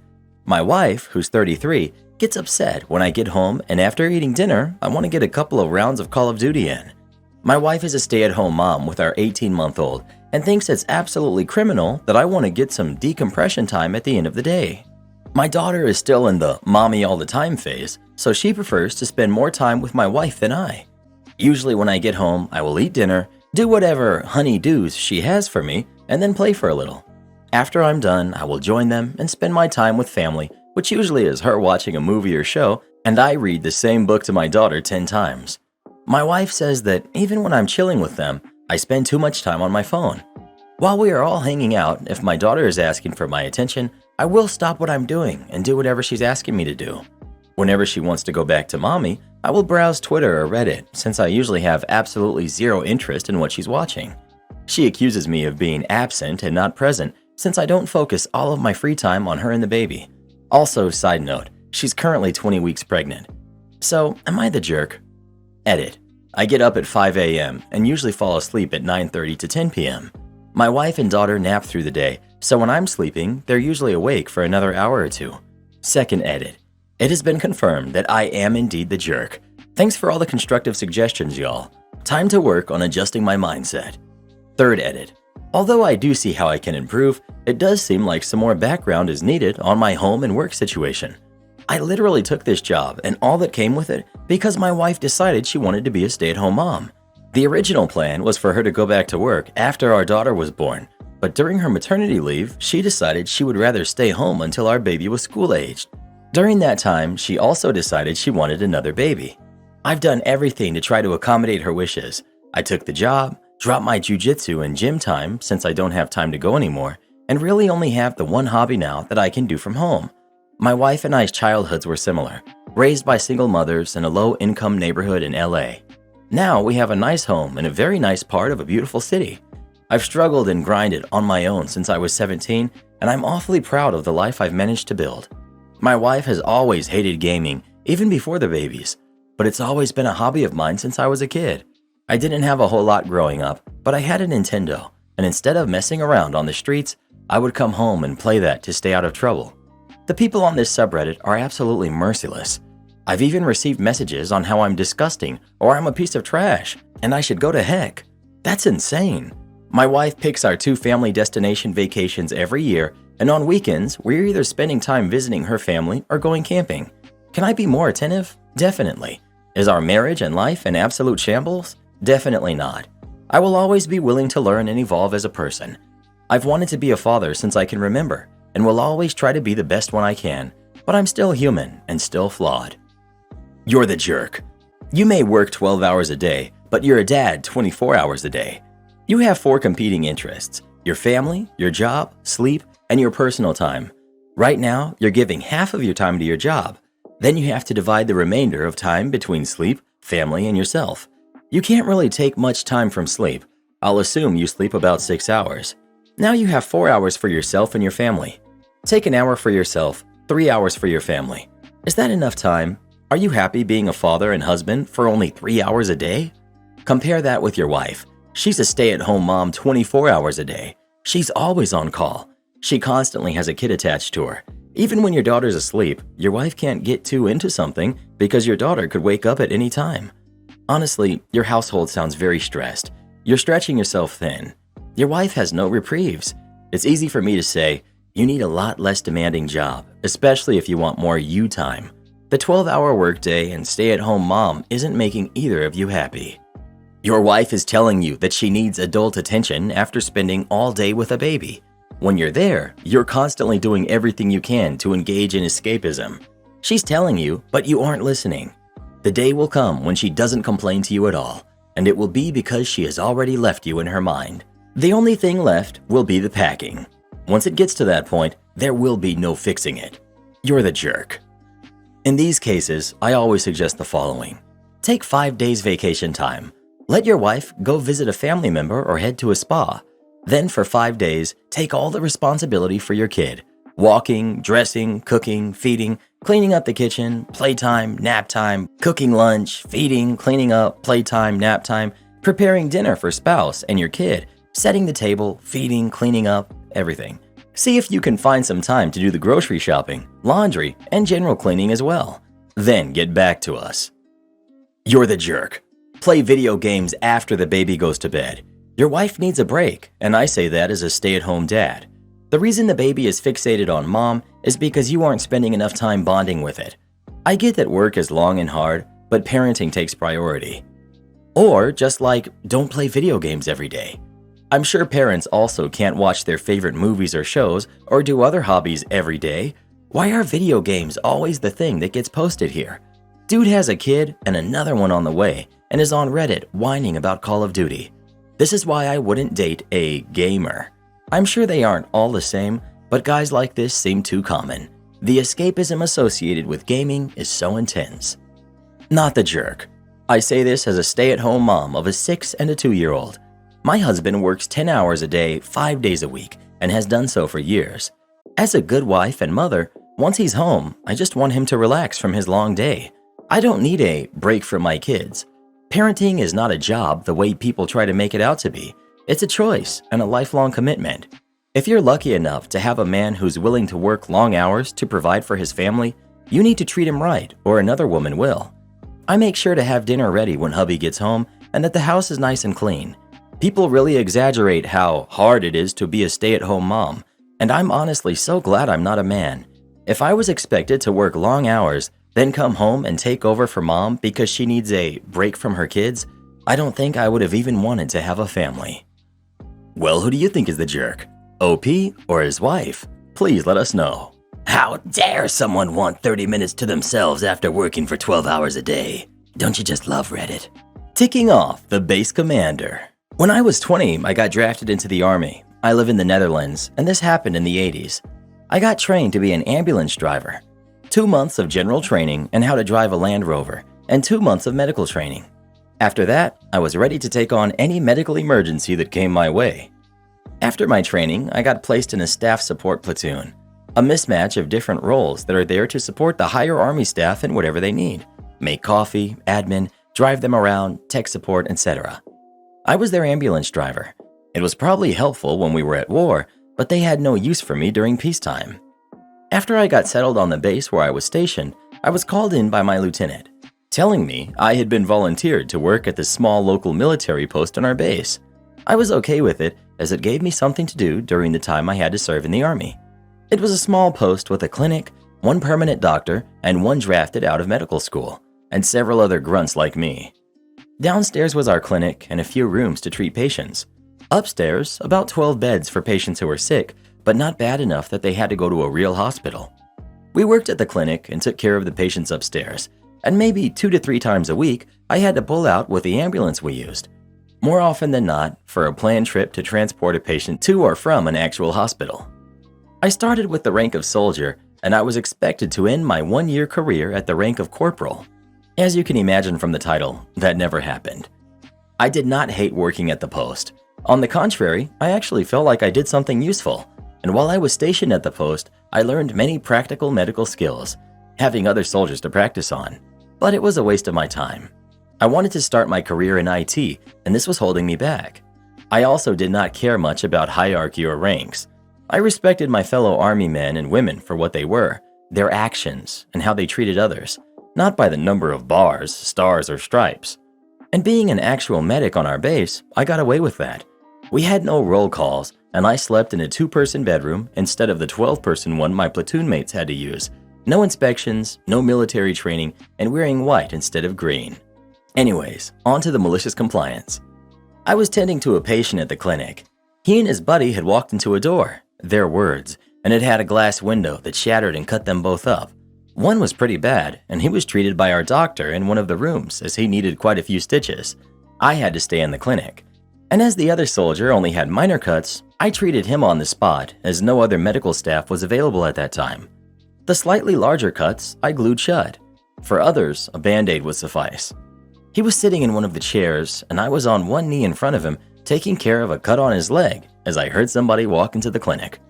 My wife, who's 33, gets upset when I get home, and after eating dinner, I want to get a couple of rounds of Call of Duty in. My wife is a stay-at-home mom with our 18-month-old and thinks it's absolutely criminal that I want to get some decompression time at the end of the day. My daughter is still in the mommy all the time phase, so she prefers to spend more time with my wife than I. Usually when I get home, I will eat dinner, do whatever honey-do's she has for me, and then play for a little. After I'm done, I will join them and spend my time with family, which usually is her watching a movie or show, and I read the same book to my daughter 10 times. My wife says that even when I'm chilling with them, I spend too much time on my phone. While we are all hanging out, if my daughter is asking for my attention, I will stop what I'm doing and do whatever she's asking me to do. Whenever she wants to go back to mommy, I will browse Twitter or Reddit, since I usually have absolutely zero interest in what she's watching. She accuses me of being absent and not present, since I don't focus all of my free time on her and the baby. Also, side note, she's currently 20 weeks pregnant. So, am I the jerk? Edit. I get up at 5 a.m. and usually fall asleep at 9:30 to 10 p.m. My wife and daughter nap through the day, so when I'm sleeping, they're usually awake for another hour or two. Second edit. It has been confirmed that I am indeed the jerk. Thanks for all the constructive suggestions, y'all. Time to work on adjusting my mindset. Third edit. Although I do see how I can improve, it does seem like some more background is needed on my home and work situation. I literally took this job and all that came with it because my wife decided she wanted to be a stay-at-home mom. The original plan was for her to go back to work after our daughter was born, but during her maternity leave, she decided she would rather stay home until our baby was school-aged. During that time, she also decided she wanted another baby. I've done everything to try to accommodate her wishes. I took the job, dropped my jiu-jitsu and gym time since I don't have time to go anymore, and really only have the one hobby now that I can do from home. My wife and I's childhoods were similar, raised by single mothers in a low-income neighborhood in LA. Now we have a nice home in a very nice part of a beautiful city. I've struggled and grinded on my own since I was 17, and I'm awfully proud of the life I've managed to build. My wife has always hated gaming, even before the babies, but it's always been a hobby of mine since I was a kid. I didn't have a whole lot growing up, but I had a Nintendo, and instead of messing around on the streets, I would come home and play that to stay out of trouble. The people on this subreddit are absolutely merciless. I've even received messages on how I'm disgusting or I'm a piece of trash, and I should go to heck. That's insane. My wife picks our 2 family destination vacations every year, and on weekends, we're either spending time visiting her family or going camping. Can I be more attentive? Definitely. Is our marriage and life in absolute shambles? Definitely not. I will always be willing to learn and evolve as a person. I've wanted to be a father since I can remember, and will always try to be the best one I can, but I'm still human and still flawed. You're the jerk. You may work 12 hours a day, but you're a dad 24 hours a day. You have 4 competing interests: your family, your job, sleep, and your personal time. Right now, you're giving half of your time to your job. Then you have to divide the remainder of time between sleep, family, and yourself. You can't really take much time from sleep. I'll assume you sleep about 6 hours. Now you have 4 hours for yourself and your family. Take an hour for yourself, 3 hours for your family. Is that enough time? Are you happy being a father and husband for only 3 hours a day? Compare that with your wife. She's a stay-at-home mom 24 hours a day. She's always on call. She constantly has a kid attached to her. Even when your daughter's asleep, your wife can't get too into something because your daughter could wake up at any time. Honestly, your household sounds very stressed. You're stretching yourself thin. Your wife has no reprieves. It's easy for me to say, you need a lot less demanding job, especially if you want more you time. The 12-hour workday and stay-at-home mom isn't making either of you happy. Your wife is telling you that she needs adult attention after spending all day with a baby. When you're there, you're constantly doing everything you can to engage in escapism. She's telling you, but you aren't listening. The day will come when she doesn't complain to you at all, and it will be because she has already left you in her mind. The only thing left will be the packing. Once it gets to that point, there will be no fixing it. You're the jerk. In these cases, I always suggest the following. Take 5 days vacation time. Let your wife go visit a family member or head to a spa. Then for 5 days, take all the responsibility for your kid. Walking, dressing, cooking, feeding, cleaning up the kitchen, playtime, nap time, cooking lunch, feeding, cleaning up, playtime, nap time, preparing dinner for spouse and your kid, setting the table, feeding, cleaning up, everything. See if you can find some time to do the grocery shopping, laundry, and general cleaning as well. Then get back to us. You're the jerk. Play video games after the baby goes to bed. Your wife needs a break, and I say that as a stay-at-home dad. The reason the baby is fixated on mom is because you aren't spending enough time bonding with it. I get that work is long and hard, but parenting takes priority. Or just like, don't play video games every day. I'm sure parents also can't watch their favorite movies or shows or do other hobbies every day. Why are video games always the thing that gets posted here? Dude has a kid and another one on the way and is on Reddit whining about Call of Duty. This is why I wouldn't date a gamer. I'm sure they aren't all the same, but guys like this seem too common. The escapism associated with gaming is so intense. Not the jerk. I say this as a stay-at-home mom of a 6 and a 2-year-old. My husband works 10 hours a day, 5 days a week, and has done so for years. As a good wife and mother, once he's home, I just want him to relax from his long day. I don't need a break from my kids. Parenting is not a job the way people try to make it out to be. It's a choice and a lifelong commitment. If you're lucky enough to have a man who's willing to work long hours to provide for his family, you need to treat him right, or another woman will. I make sure to have dinner ready when hubby gets home and that the house is nice and clean. People really exaggerate how hard it is to be a stay-at-home mom, and I'm honestly so glad I'm not a man. If I was expected to work long hours, then come home and take over for mom because she needs a break from her kids, I don't think I would have even wanted to have a family. Well, who do you think is the jerk? OP or his wife? Please let us know. How dare someone want 30 minutes to themselves after working for 12 hours a day? Don't you just love Reddit? Ticking off the base commander. When I was 20, I got drafted into the Army. I live in the Netherlands, and this happened in the 80s. I got trained to be an ambulance driver. 2 months of general training and how to drive a Land Rover, and 2 months of medical training. After that, I was ready to take on any medical emergency that came my way. After my training, I got placed in a staff support platoon, a mismatch of different roles that are there to support the higher Army staff in whatever they need. Make coffee, admin, drive them around, tech support, etc. I was their ambulance driver. It was probably helpful when we were at war, but they had no use for me during peacetime. After I got settled on the base where I was stationed, I was called in by my lieutenant, telling me I had been volunteered to work at the small local military post on our base. I was okay with it as it gave me something to do during the time I had to serve in the Army. It was a small post with a clinic, one permanent doctor, and one drafted out of medical school, and several other grunts like me. Downstairs was our clinic and a few rooms to treat patients. Upstairs, about 12 beds for patients who were sick, but not bad enough that they had to go to a real hospital. We worked at the clinic and took care of the patients upstairs, and maybe 2 to 3 times a week, I had to pull out with the ambulance we used. More often than not, for a planned trip to transport a patient to or from an actual hospital. I started with the rank of soldier, and I was expected to end my 1-year career at the rank of corporal. As you can imagine from the title, that never happened. I did not hate working at the post. On the contrary, I actually felt like I did something useful, and while I was stationed at the post, I learned many practical medical skills, having other soldiers to practice on. But it was a waste of my time. I wanted to start my career in IT, and this was holding me back. I also did not care much about hierarchy or ranks. I respected my fellow Army men and women for what they were, their actions, and how they treated others, not by the number of bars, stars, or stripes. And being an actual medic on our base, I got away with that. We had no roll calls, and I slept in a 2-person bedroom instead of the 12-person one my platoon mates had to use. No inspections, no military training, and wearing white instead of green. Anyways, on to the malicious compliance. I was tending to a patient at the clinic. He and his buddy had walked into a door, their words, and it had a glass window that shattered and cut them both up. One was pretty bad, and he was treated by our doctor in one of the rooms as he needed quite a few stitches. I had to stay in the clinic. And as the other soldier only had minor cuts, I treated him on the spot as no other medical staff was available at that time. The slightly larger cuts I glued shut. For others, a band-aid would suffice. He was sitting in one of the chairs, and I was on one knee in front of him, taking care of a cut on his leg as I heard somebody walk into the clinic.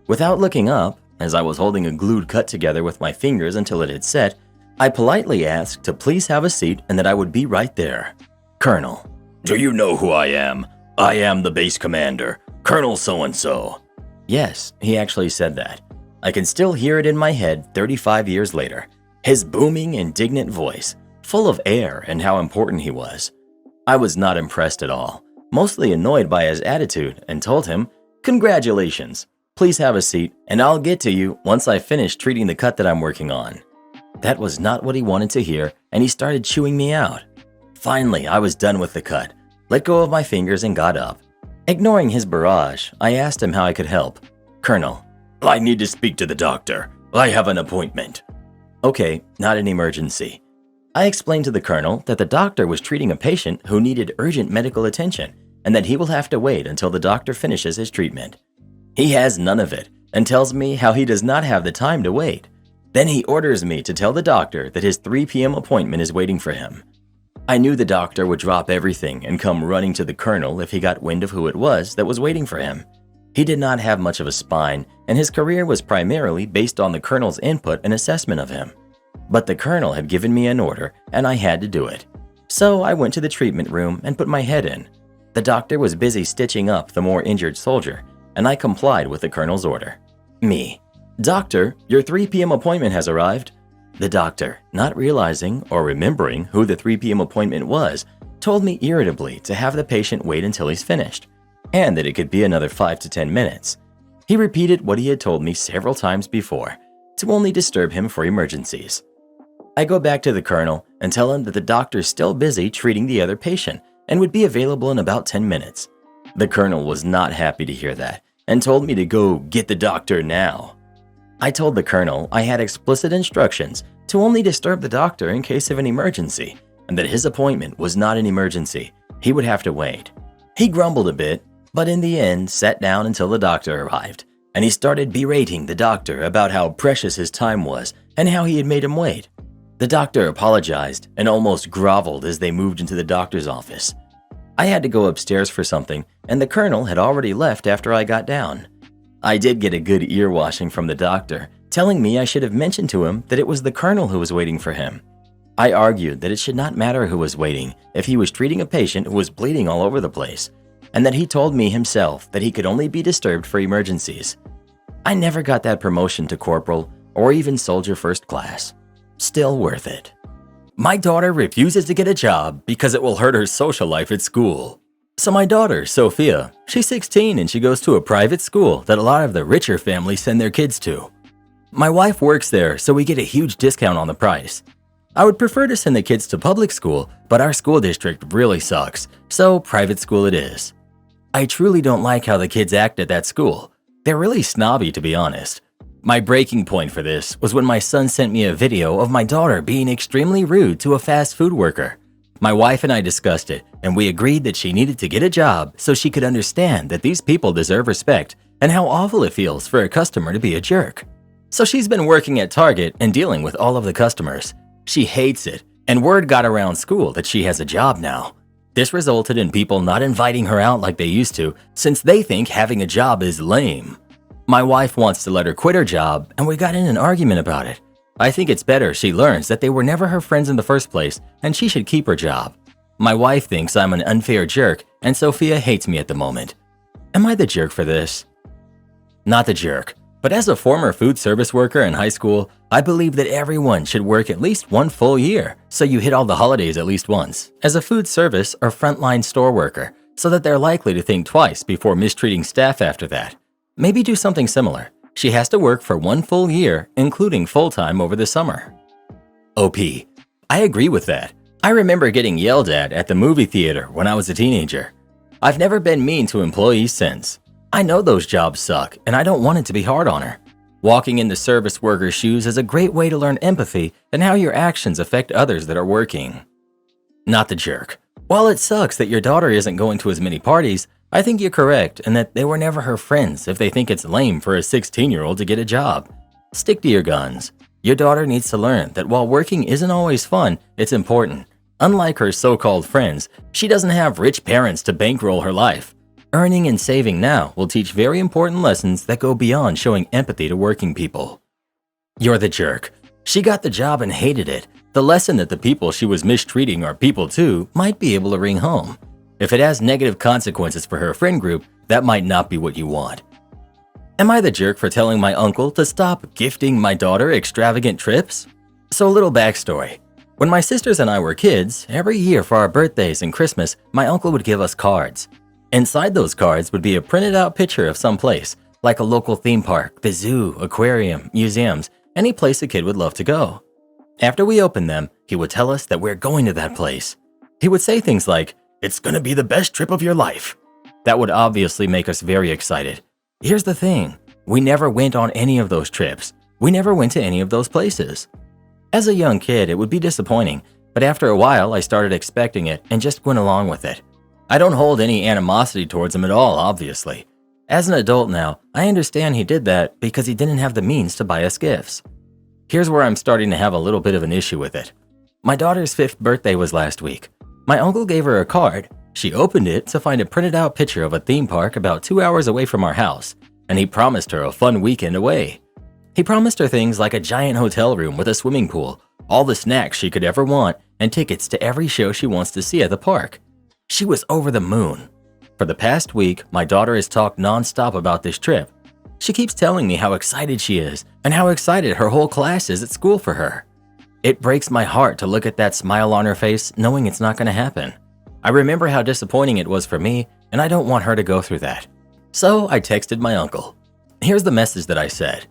Without looking up, as I was holding a glued cut together with my fingers until it had set, I politely asked to please have a seat and that I would be right there. Colonel, do you know who I am? I am the base commander, Colonel so-and-so. Yes, he actually said that. I can still hear it in my head 35 years later. His booming, indignant voice, full of air and how important he was. I was not impressed at all, mostly annoyed by his attitude, and told him, "Congratulations. Please have a seat, and I'll get to you once I finish treating the cut that I'm working on." That was not what he wanted to hear, and he started chewing me out. Finally, I was done with the cut, let go of my fingers, and got up. Ignoring his barrage, I asked him how I could help. "Colonel, I need to speak to the doctor. I have an appointment." "Okay, not an emergency." I explained to the colonel that the doctor was treating a patient who needed urgent medical attention, and that he will have to wait until the doctor finishes his treatment. He has none of it and tells me how he does not have the time to wait. Then he orders me to tell the doctor that his 3 p.m. appointment is waiting for him. I knew the doctor would drop everything and come running to the colonel if he got wind of who it was that was waiting for him. He did not have much of a spine, and his career was primarily based on the colonel's input and assessment of him. But the colonel had given me an order, and I had to do it. So I went to the treatment room and put my head in. The doctor was busy stitching up the more injured soldier, and I complied with the colonel's order. Me. "Doctor, your 3 p.m. appointment has arrived." The doctor, not realizing or remembering who the 3 p.m. appointment was, told me irritably to have the patient wait until he's finished, and that it could be another 5 to 10 minutes. He repeated what he had told me several times before, to only disturb him for emergencies. I go back to the colonel and tell him that the doctor's still busy treating the other patient and would be available in about 10 minutes. The colonel was not happy to hear that and told me to go get the doctor now. I told the colonel I had explicit instructions to only disturb the doctor in case of an emergency, and that his appointment was not an emergency. He would have to wait. He grumbled a bit, but in the end sat down until the doctor arrived, and he started berating the doctor about how precious his time was and how he had made him wait. The doctor apologized and almost groveled as they moved into the doctor's office. I had to go upstairs for something, and the colonel had already left after I got down. I did get a good ear washing from the doctor, telling me I should have mentioned to him that it was the colonel who was waiting for him. I argued that it should not matter who was waiting if he was treating a patient who was bleeding all over the place, and that he told me himself that he could only be disturbed for emergencies. I never got that promotion to corporal or even soldier first class. Still worth it. My daughter refuses to get a job because it will hurt her social life at school. So my daughter, Sophia, she's 16 and she goes to a private school that a lot of the richer families send their kids to. My wife works there, so we get a huge discount on the price. I would prefer to send the kids to public school, but our school district really sucks, so private school it is. I truly don't like how the kids act at that school. They're really snobby, to be honest. My breaking point for this was when my son sent me a video of my daughter being extremely rude to a fast food worker. My wife and I discussed it, and we agreed that she needed to get a job so she could understand that these people deserve respect and how awful it feels for a customer to be a jerk. So she's been working at Target and dealing with all of the customers. She hates it, and word got around school that she has a job now. This resulted in people not inviting her out like they used to, since they think having a job is lame. My wife wants to let her quit her job, and we got in an argument about it. I think it's better she learns that they were never her friends in the first place, and she should keep her job. My wife thinks I'm an unfair jerk, and Sophia hates me at the moment. Am I the jerk for this? Not the jerk. But as a former food service worker in high school, I believe that everyone should work at least one full year, so you hit all the holidays at least once, as a food service or frontline store worker, so that they're likely to think twice before mistreating staff after that. Maybe do something similar. She has to work for one full year, including full-time over the summer. OP. I agree with that. I remember getting yelled at the movie theater when I was a teenager. I've never been mean to employees since. I know those jobs suck, and I don't want it to be hard on her. Walking in the service worker's shoes is a great way to learn empathy and how your actions affect others that are working. Not the jerk. While it sucks that your daughter isn't going to as many parties, I think you're correct in that they were never her friends if they think it's lame for a 16-year-old to get a job. Stick to your guns. Your daughter needs to learn that while working isn't always fun, it's important. Unlike her so-called friends, she doesn't have rich parents to bankroll her life. Earning and saving now will teach very important lessons that go beyond showing empathy to working people. You're the jerk. She got the job and hated it. The lesson that the people she was mistreating are people too might be able to ring home. If it has negative consequences for her friend group, that might not be what you want. Am I the jerk for telling my uncle to stop gifting my daughter extravagant trips? So a little backstory. When my sisters and I were kids, every year for our birthdays and Christmas, my uncle would give us cards. Inside those cards would be a printed out picture of some place, like a local theme park, the zoo, aquarium, museums, any place a kid would love to go. After we opened them, he would tell us that we're going to that place. He would say things like, "It's gonna be the best trip of your life." That would obviously make us very excited. Here's the thing, we never went on any of those trips. We never went to any of those places. As a young kid, it would be disappointing, but after a while I started expecting it and just went along with it. I don't hold any animosity towards him at all, obviously. As an adult now, I understand he did that because he didn't have the means to buy us gifts. Here's where I'm starting to have a little bit of an issue with it. My daughter's 5th birthday was last week. My uncle gave her a card. She opened it to find a printed out picture of a theme park about 2 hours away from our house, and he promised her a fun weekend away. He promised her things like a giant hotel room with a swimming pool, all the snacks she could ever want, and tickets to every show she wants to see at the park. She was over the moon. For the past week, my daughter has talked nonstop about this trip. She keeps telling me how excited she is and how excited her whole class is at school for her. It breaks my heart to look at that smile on her face knowing it's not going to happen. I remember how disappointing it was for me, and I don't want her to go through that. So I texted my uncle. Here's the message that I said.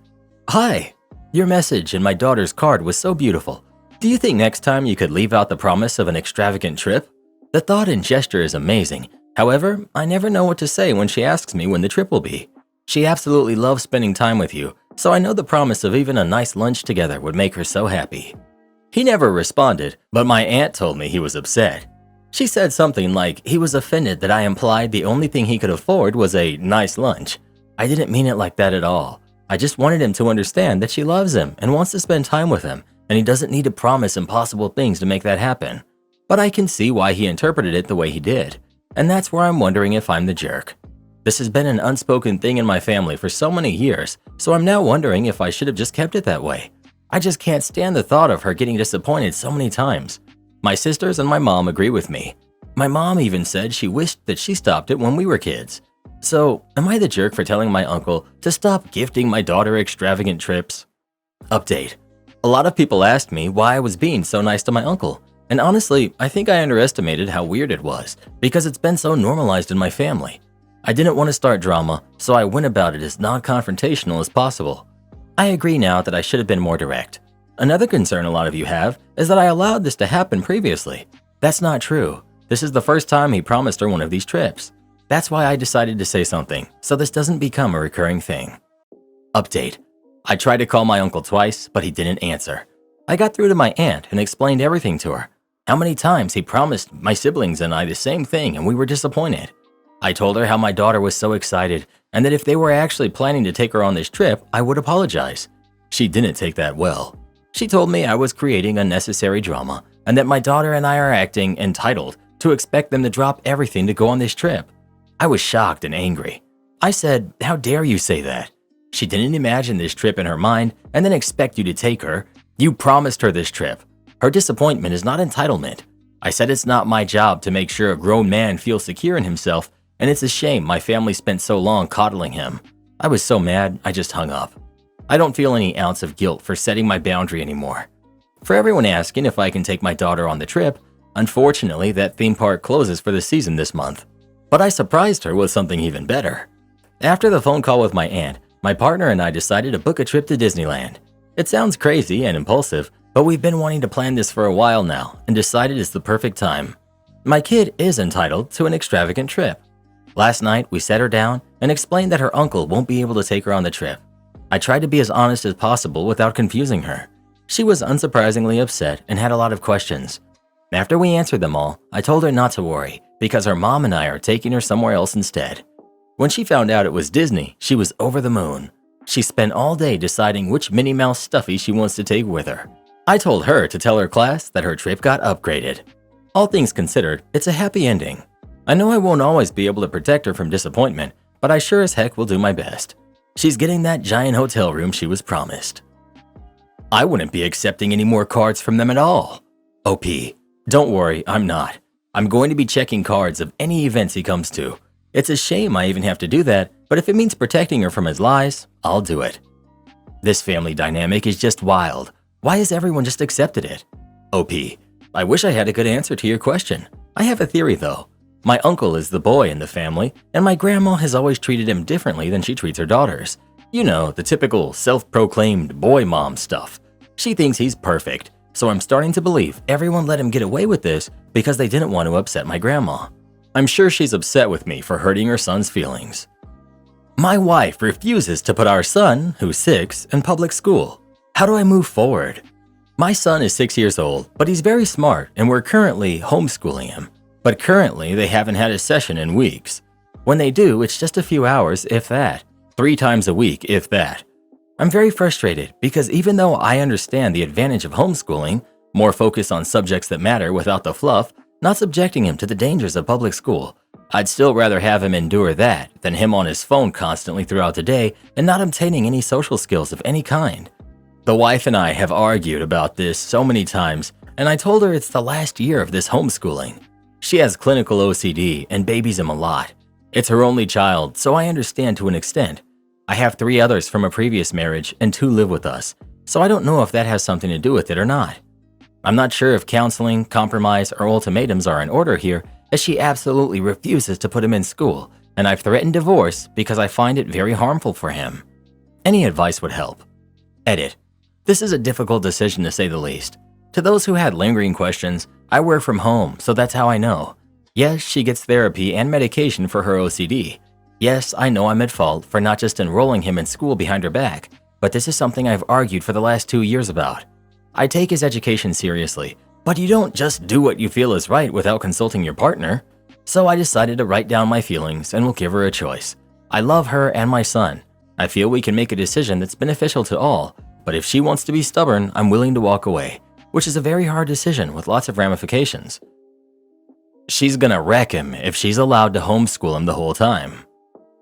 "Hi, your message and my daughter's card was so beautiful. Do you think next time you could leave out the promise of an extravagant trip? The thought and gesture is amazing. However, I never know what to say when she asks me when the trip will be. She absolutely loves spending time with you, so I know the promise of even a nice lunch together would make her so happy." He never responded, but my aunt told me he was upset. She said something like he was offended that I implied the only thing he could afford was a nice lunch. I didn't mean it like that at all. I just wanted him to understand that she loves him and wants to spend time with him, and he doesn't need to promise impossible things to make that happen. But I can see why he interpreted it the way he did. And that's where I'm wondering if I'm the jerk. This has been an unspoken thing in my family for so many years, so I'm now wondering if I should have just kept it that way. I just can't stand the thought of her getting disappointed so many times. My sisters and my mom agree with me. My mom even said she wished that she stopped it when we were kids. So, am I the jerk for telling my uncle to stop gifting my daughter extravagant trips? Update. A lot of people asked me why I was being so nice to my uncle. And honestly, I think I underestimated how weird it was because it's been so normalized in my family. I didn't want to start drama, so I went about it as non-confrontational as possible. I agree now that I should have been more direct. Another concern a lot of you have is that I allowed this to happen previously. That's not true. This is the first time he promised her one of these trips. That's why I decided to say something, so this doesn't become a recurring thing. Update. I tried to call my uncle twice, but he didn't answer. I got through to my aunt and explained everything to her. How many times he promised my siblings and I the same thing and we were disappointed. I told her how my daughter was so excited and that if they were actually planning to take her on this trip, I would apologize. She didn't take that well. She told me I was creating unnecessary drama and that my daughter and I are acting entitled to expect them to drop everything to go on this trip. I was shocked and angry. I said, "How dare you say that? She didn't imagine this trip in her mind and then expect you to take her. You promised her this trip. Her disappointment is not entitlement. I said it's not my job to make sure a grown man feels secure in himself, and it's a shame my family spent so long coddling him." I was so mad, I just hung up. I don't feel any ounce of guilt for setting my boundary anymore. For everyone asking if I can take my daughter on the trip, unfortunately that theme park closes for the season this month. But I surprised her with something even better. After the phone call with my aunt, my partner and I decided to book a trip to Disneyland. It sounds crazy and impulsive, but we've been wanting to plan this for a while now and decided it's the perfect time. My kid is entitled to an extravagant trip. Last night, we sat her down and explained that her uncle won't be able to take her on the trip. I tried to be as honest as possible without confusing her. She was unsurprisingly upset and had a lot of questions. After we answered them all, I told her not to worry because her mom and I are taking her somewhere else instead. When she found out it was Disney, she was over the moon. She spent all day deciding which Minnie Mouse stuffy she wants to take with her. I told her to tell her class that her trip got upgraded. All things considered, it's a happy ending. I know I won't always be able to protect her from disappointment, but I sure as heck will do my best. She's getting that giant hotel room she was promised. I wouldn't be accepting any more cards from them at all. OP, don't worry, I'm not. I'm going to be checking cards of any events he comes to. It's a shame I even have to do that, but if it means protecting her from his lies, I'll do it. This family dynamic is just wild. Why has everyone just accepted it? OP, I wish I had a good answer to your question. I have a theory though. My uncle is the boy in the family, and my grandma has always treated him differently than she treats her daughters. You know, the typical self-proclaimed boy mom stuff. She thinks he's perfect, so I'm starting to believe everyone let him get away with this because they didn't want to upset my grandma. I'm sure she's upset with me for hurting her son's feelings. My wife refuses to put our son, who's 6, in public school. How do I move forward? My son is 6 years old, but he's very smart and we're currently homeschooling him. But currently, they haven't had a session in weeks. When they do, it's just a few hours, if that. 3 times a week, if that. I'm very frustrated because even though I understand the advantage of homeschooling, more focus on subjects that matter without the fluff, not subjecting him to the dangers of public school, I'd still rather have him endure that than him on his phone constantly throughout the day and not obtaining any social skills of any kind. The wife and I have argued about this so many times, and I told her it's the last year of this homeschooling. She has clinical OCD and babies him a lot. It's her only child, so I understand to an extent. I have 3 others from a previous marriage and 2 live with us, so I don't know if that has something to do with it or not. I'm not sure if counseling, compromise, or ultimatums are in order here, as she absolutely refuses to put him in school, and I've threatened divorce because I find it very harmful for him. Any advice would help. Edit. This is a difficult decision to say the least. To those who had lingering questions, I work from home, so that's how I know. Yes, she gets therapy and medication for her OCD. Yes, I know I'm at fault for not just enrolling him in school behind her back, but this is something I've argued for the last 2 years about. I take his education seriously, but you don't just do what you feel is right without consulting your partner. So I decided to write down my feelings and will give her a choice. I love her and my son. I feel we can make a decision that's beneficial to all, but if she wants to be stubborn, I'm willing to walk away, which is a very hard decision with lots of ramifications. She's gonna wreck him if she's allowed to homeschool him the whole time.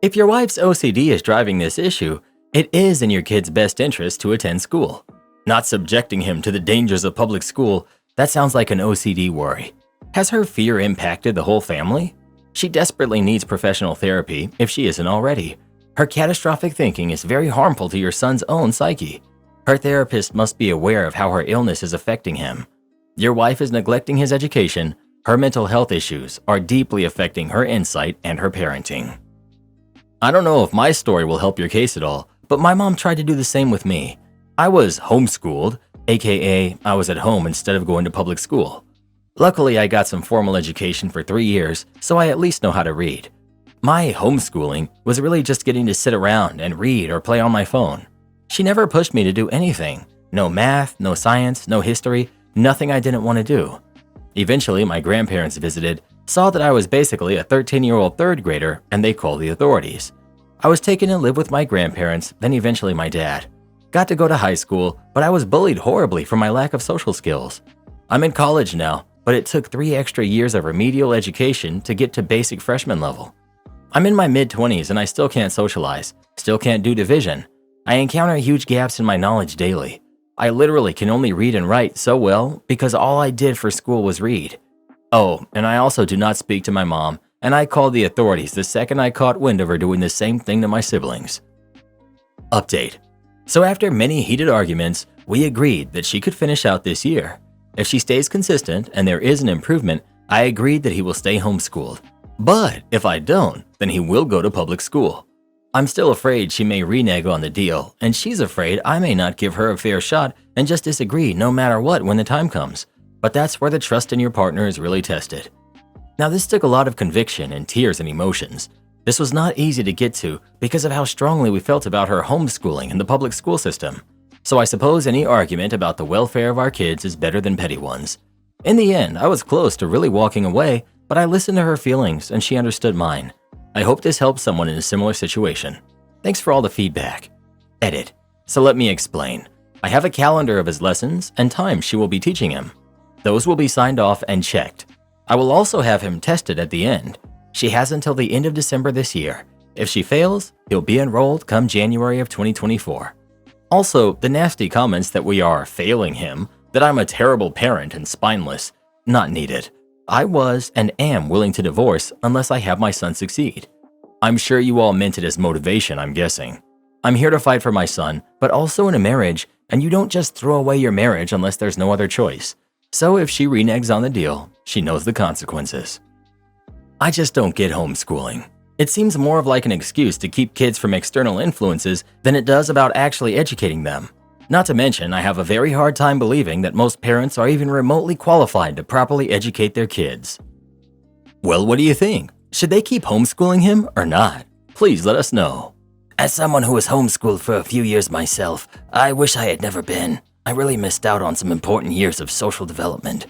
If your wife's OCD is driving this issue, it is in your kid's best interest to attend school. Not subjecting him to the dangers of public school, that sounds like an OCD worry. Has her fear impacted the whole family? She desperately needs professional therapy if she isn't already. Her catastrophic thinking is very harmful to your son's own psyche. Her therapist must be aware of how her illness is affecting him. Your wife is neglecting his education. Her mental health issues are deeply affecting her insight and her parenting. I don't know if my story will help your case at all, but my mom tried to do the same with me. I was homeschooled, aka I was at home instead of going to public school. Luckily, I got some formal education for 3 years, so I at least know how to read. My homeschooling was really just getting to sit around and read or play on my phone. She never pushed me to do anything. No math, no science, no history, nothing I didn't want to do. Eventually, my grandparents visited, saw that I was basically a 13-year-old third grader, and they called the authorities. I was taken to live with my grandparents, then eventually my dad. Got to go to high school, but I was bullied horribly for my lack of social skills. I'm in college now, but it took 3 extra years of remedial education to get to basic freshman level. I'm in my mid-20s and I still can't socialize, still can't do division. I encounter huge gaps in my knowledge daily. I literally can only read and write so well because all I did for school was read. Oh, and I also do not speak to my mom, and I called the authorities the second I caught wind of her doing the same thing to my siblings. Update. So after many heated arguments, we agreed that she could finish out this year. If she stays consistent and there is an improvement, I agreed that he will stay homeschooled. But if I don't, then he will go to public school. I'm still afraid she may renege on the deal, and she's afraid I may not give her a fair shot and just disagree no matter what when the time comes. But that's where the trust in your partner is really tested. Now, this took a lot of conviction and tears and emotions. This was not easy to get to because of how strongly we felt about her homeschooling in the public school system. So I suppose any argument about the welfare of our kids is better than petty ones. In the end, I was close to really walking away, but I listened to her feelings and she understood mine. I hope this helps someone in a similar situation. Thanks for all the feedback. Edit. So let me explain. I have a calendar of his lessons and times she will be teaching him. Those will be signed off and checked. I will also have him tested at the end. She has until the end of December this year. If she fails, he'll be enrolled come January of 2024. Also, the nasty comments that we are failing him, that I'm a terrible parent and spineless, not needed. I was and am willing to divorce unless I have my son succeed. I'm sure you all meant it as motivation, I'm guessing. I'm here to fight for my son, but also in a marriage, and you don't just throw away your marriage unless there's no other choice. So if she reneges on the deal, she knows the consequences. I just don't get homeschooling. It seems more of like an excuse to keep kids from external influences than it does about actually educating them. Not to mention, I have a very hard time believing that most parents are even remotely qualified to properly educate their kids. Well, what do you think? Should they keep homeschooling him or not? Please let us know. As someone who was homeschooled for a few years myself, I wish I had never been. I really missed out on some important years of social development.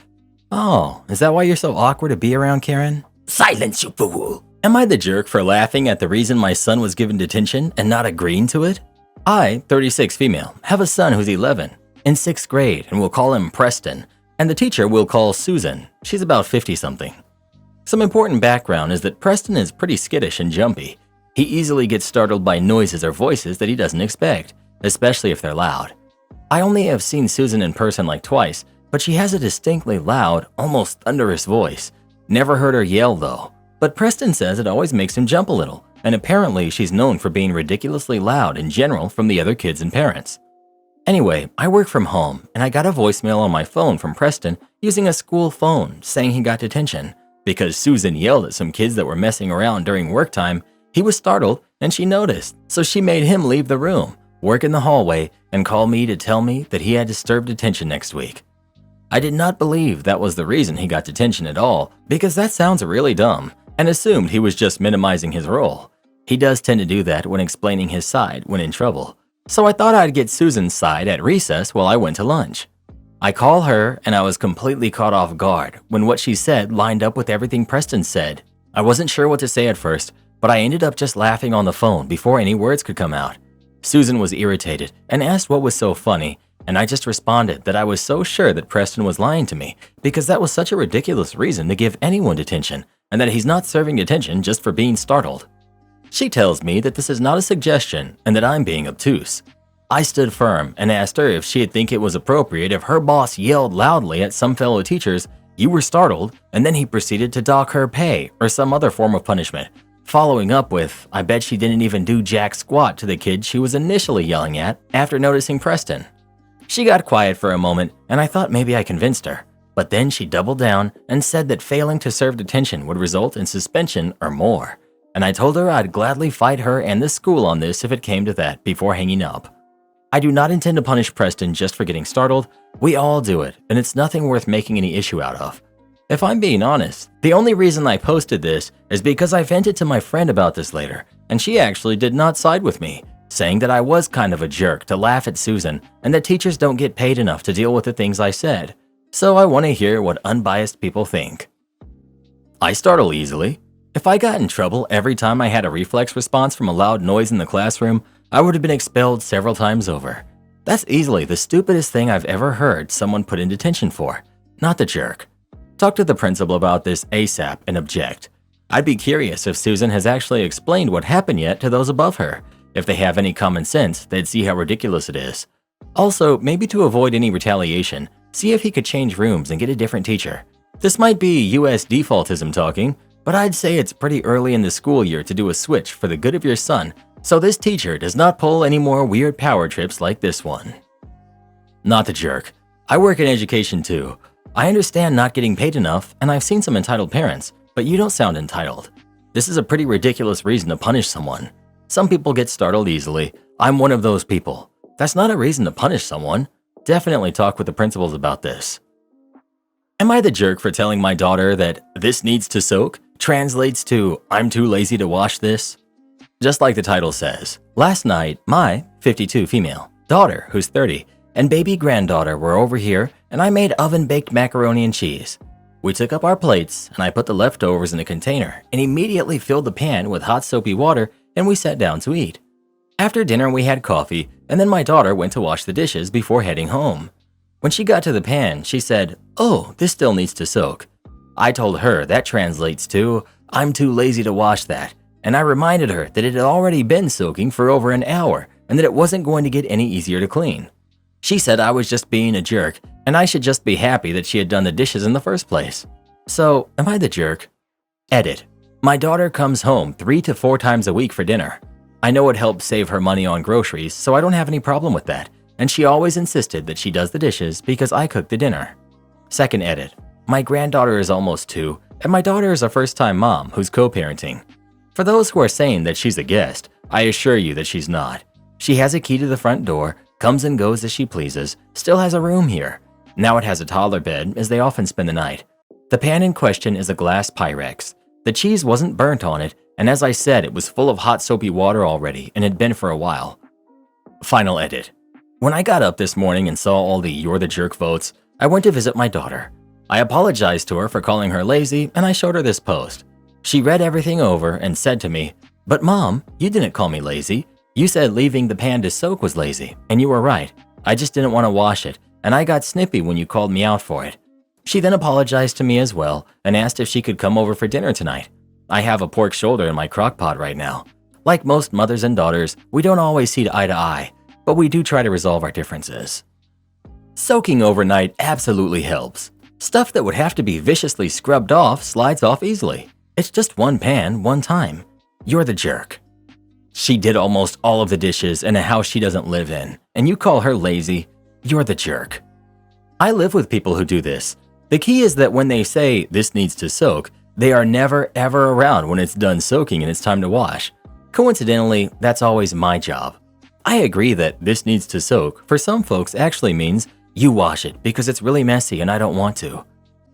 Oh, is that why you're so awkward to be around, Karen? Silence, you fool! Am I the jerk for laughing at the reason my son was given detention and not agreeing to it? I, 36 female, have a son who's 11, in 6th grade, and we'll call him Preston, and the teacher we'll call Susan. She's about 50-something. Some important background is that Preston is pretty skittish and jumpy. He easily gets startled by noises or voices that he doesn't expect, especially if they're loud. I only have seen Susan in person like twice, but she has a distinctly loud, almost thunderous voice. Never heard her yell though, but Preston says it always makes him jump a little, and apparently she's known for being ridiculously loud in general from the other kids and parents. Anyway, I work from home, and I got a voicemail on my phone from Preston using a school phone saying he got detention. Because Susan yelled at some kids that were messing around during work time, he was startled and she noticed, so she made him leave the room, work in the hallway, and call me to tell me that he had disturbed detention next week. I did not believe that was the reason he got detention at all, because that sounds really dumb, and assumed he was just minimizing his role. He does tend to do that when explaining his side when in trouble, so I thought I'd get Susan's side at recess while I went to lunch. I call her and I was completely caught off guard when what she said lined up with everything Preston said. I wasn't sure what to say at first, but I ended up just laughing on the phone before any words could come out. Susan was irritated and asked what was so funny, and I just responded that I was so sure that Preston was lying to me because that was such a ridiculous reason to give anyone detention, and that he's not serving detention just for being startled. She tells me that this is not a suggestion and that I'm being obtuse. I stood firm and asked her if she'd think it was appropriate if her boss yelled loudly at some fellow teachers, "You were startled," and then he proceeded to dock her pay or some other form of punishment, following up with, "I bet she didn't even do jack squat" to the kid she was initially yelling at after noticing Preston. She got quiet for a moment and I thought maybe I convinced her, But then she doubled down and said that failing to serve detention would result in suspension or more. And I told her I'd gladly fight her and the school on this if it came to that before hanging up. I do not intend to punish Preston just for getting startled. We all do it, and it's nothing worth making any issue out of. If I'm being honest, the only reason I posted this is because I vented to my friend about this later, and she actually did not side with me, saying that I was kind of a jerk to laugh at Susan and that teachers don't get paid enough to deal with the things I said. So I want to hear what unbiased people think. I startle easily. If I got in trouble every time I had a reflex response from a loud noise in the classroom, I would have been expelled several times over. That's easily the stupidest thing I've ever heard someone put in detention for. Not the jerk. Talk to the principal about this ASAP and object. I'd be curious if Susan has actually explained what happened yet to those above her. If they have any common sense, they'd see how ridiculous it is. Also, maybe to avoid any retaliation, see if he could change rooms and get a different teacher. This might be US defaultism talking, but I'd say it's pretty early in the school year to do a switch for the good of your son, so this teacher does not pull any more weird power trips like this one. Not the jerk. I work in education too. I understand not getting paid enough, and I've seen some entitled parents, but you don't sound entitled. This is a pretty ridiculous reason to punish someone. Some people get startled easily. I'm one of those people. That's not a reason to punish someone. Definitely talk with the principals about this. Am I the jerk for telling my daughter that "this needs to soak" translates to "I'm too lazy to wash this"? Just like the title says, last night, my 52 female daughter, who's 30, and baby granddaughter were over here, and I made oven-baked macaroni and cheese. We took up our plates, and I put the leftovers in a container and immediately filled the pan with hot soapy water, and we sat down to eat. After dinner, we had coffee, and then my daughter went to wash the dishes before heading home. When she got to the pan, she said, "Oh, this still needs to soak." I told her that translates to "I'm too lazy to wash that," and I reminded her that it had already been soaking for over an hour and that it wasn't going to get any easier to clean. She said I was just being a jerk and I should just be happy that she had done the dishes in the first place. So, am I the jerk? Edit. My daughter comes home 3 to 4 times a week for dinner. I know it helps save her money on groceries, so I don't have any problem with that, and she always insisted that she does the dishes because I cook the dinner. Second edit. My granddaughter is almost 2, and my daughter is a first-time mom who's co-parenting. For those who are saying that she's a guest, I assure you that she's not. She has a key to the front door, comes and goes as she pleases, still has a room here. Now it has a toddler bed, as they often spend the night. The pan in question is a glass Pyrex. The cheese wasn't burnt on it, and as I said, it was full of hot soapy water already and had been for a while. Final edit. When I got up this morning and saw all the "you're the jerk" votes, I went to visit my daughter. I apologized to her for calling her lazy, and I showed her this post. She read everything over and said to me, "But Mom, you didn't call me lazy. You said leaving the pan to soak was lazy, and you were right. I just didn't want to wash it, and I got snippy when you called me out for it." She then apologized to me as well and asked if she could come over for dinner tonight. I have a pork shoulder in my crock pot right now. Like most mothers and daughters, we don't always see eye to eye, but we do try to resolve our differences. Soaking overnight absolutely helps. Stuff that would have to be viciously scrubbed off slides off easily. It's just one pan, one time. You're the jerk. She did almost all of the dishes in a house she doesn't live in, and you call her lazy. You're the jerk. I live with people who do this. The key is that when they say "this needs to soak," they are never ever around when it's done soaking and it's time to wash. Coincidentally, that's always my job. I agree that "this needs to soak" for some folks actually means you wash it because it's really messy and I don't want to.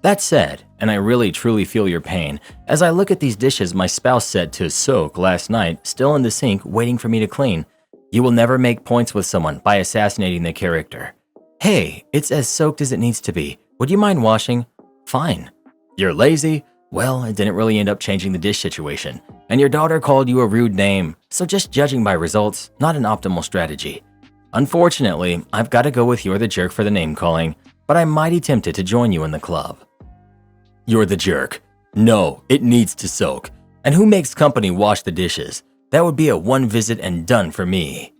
That said, and I really truly feel your pain, as I look at these dishes my spouse set to soak last night, still in the sink waiting for me to clean, you will never make points with someone by assassinating their character. Hey, it's as soaked as it needs to be. Would you mind washing? Fine. You're lazy? Well, it didn't really end up changing the dish situation. And your daughter called you a rude name, so just judging by results, not an optimal strategy. Unfortunately, I've got to go with "you're the jerk" for the name calling, but I'm mighty tempted to join you in the club. You're the jerk. No, it needs to soak. And who makes company wash the dishes? That would be a one visit and done for me.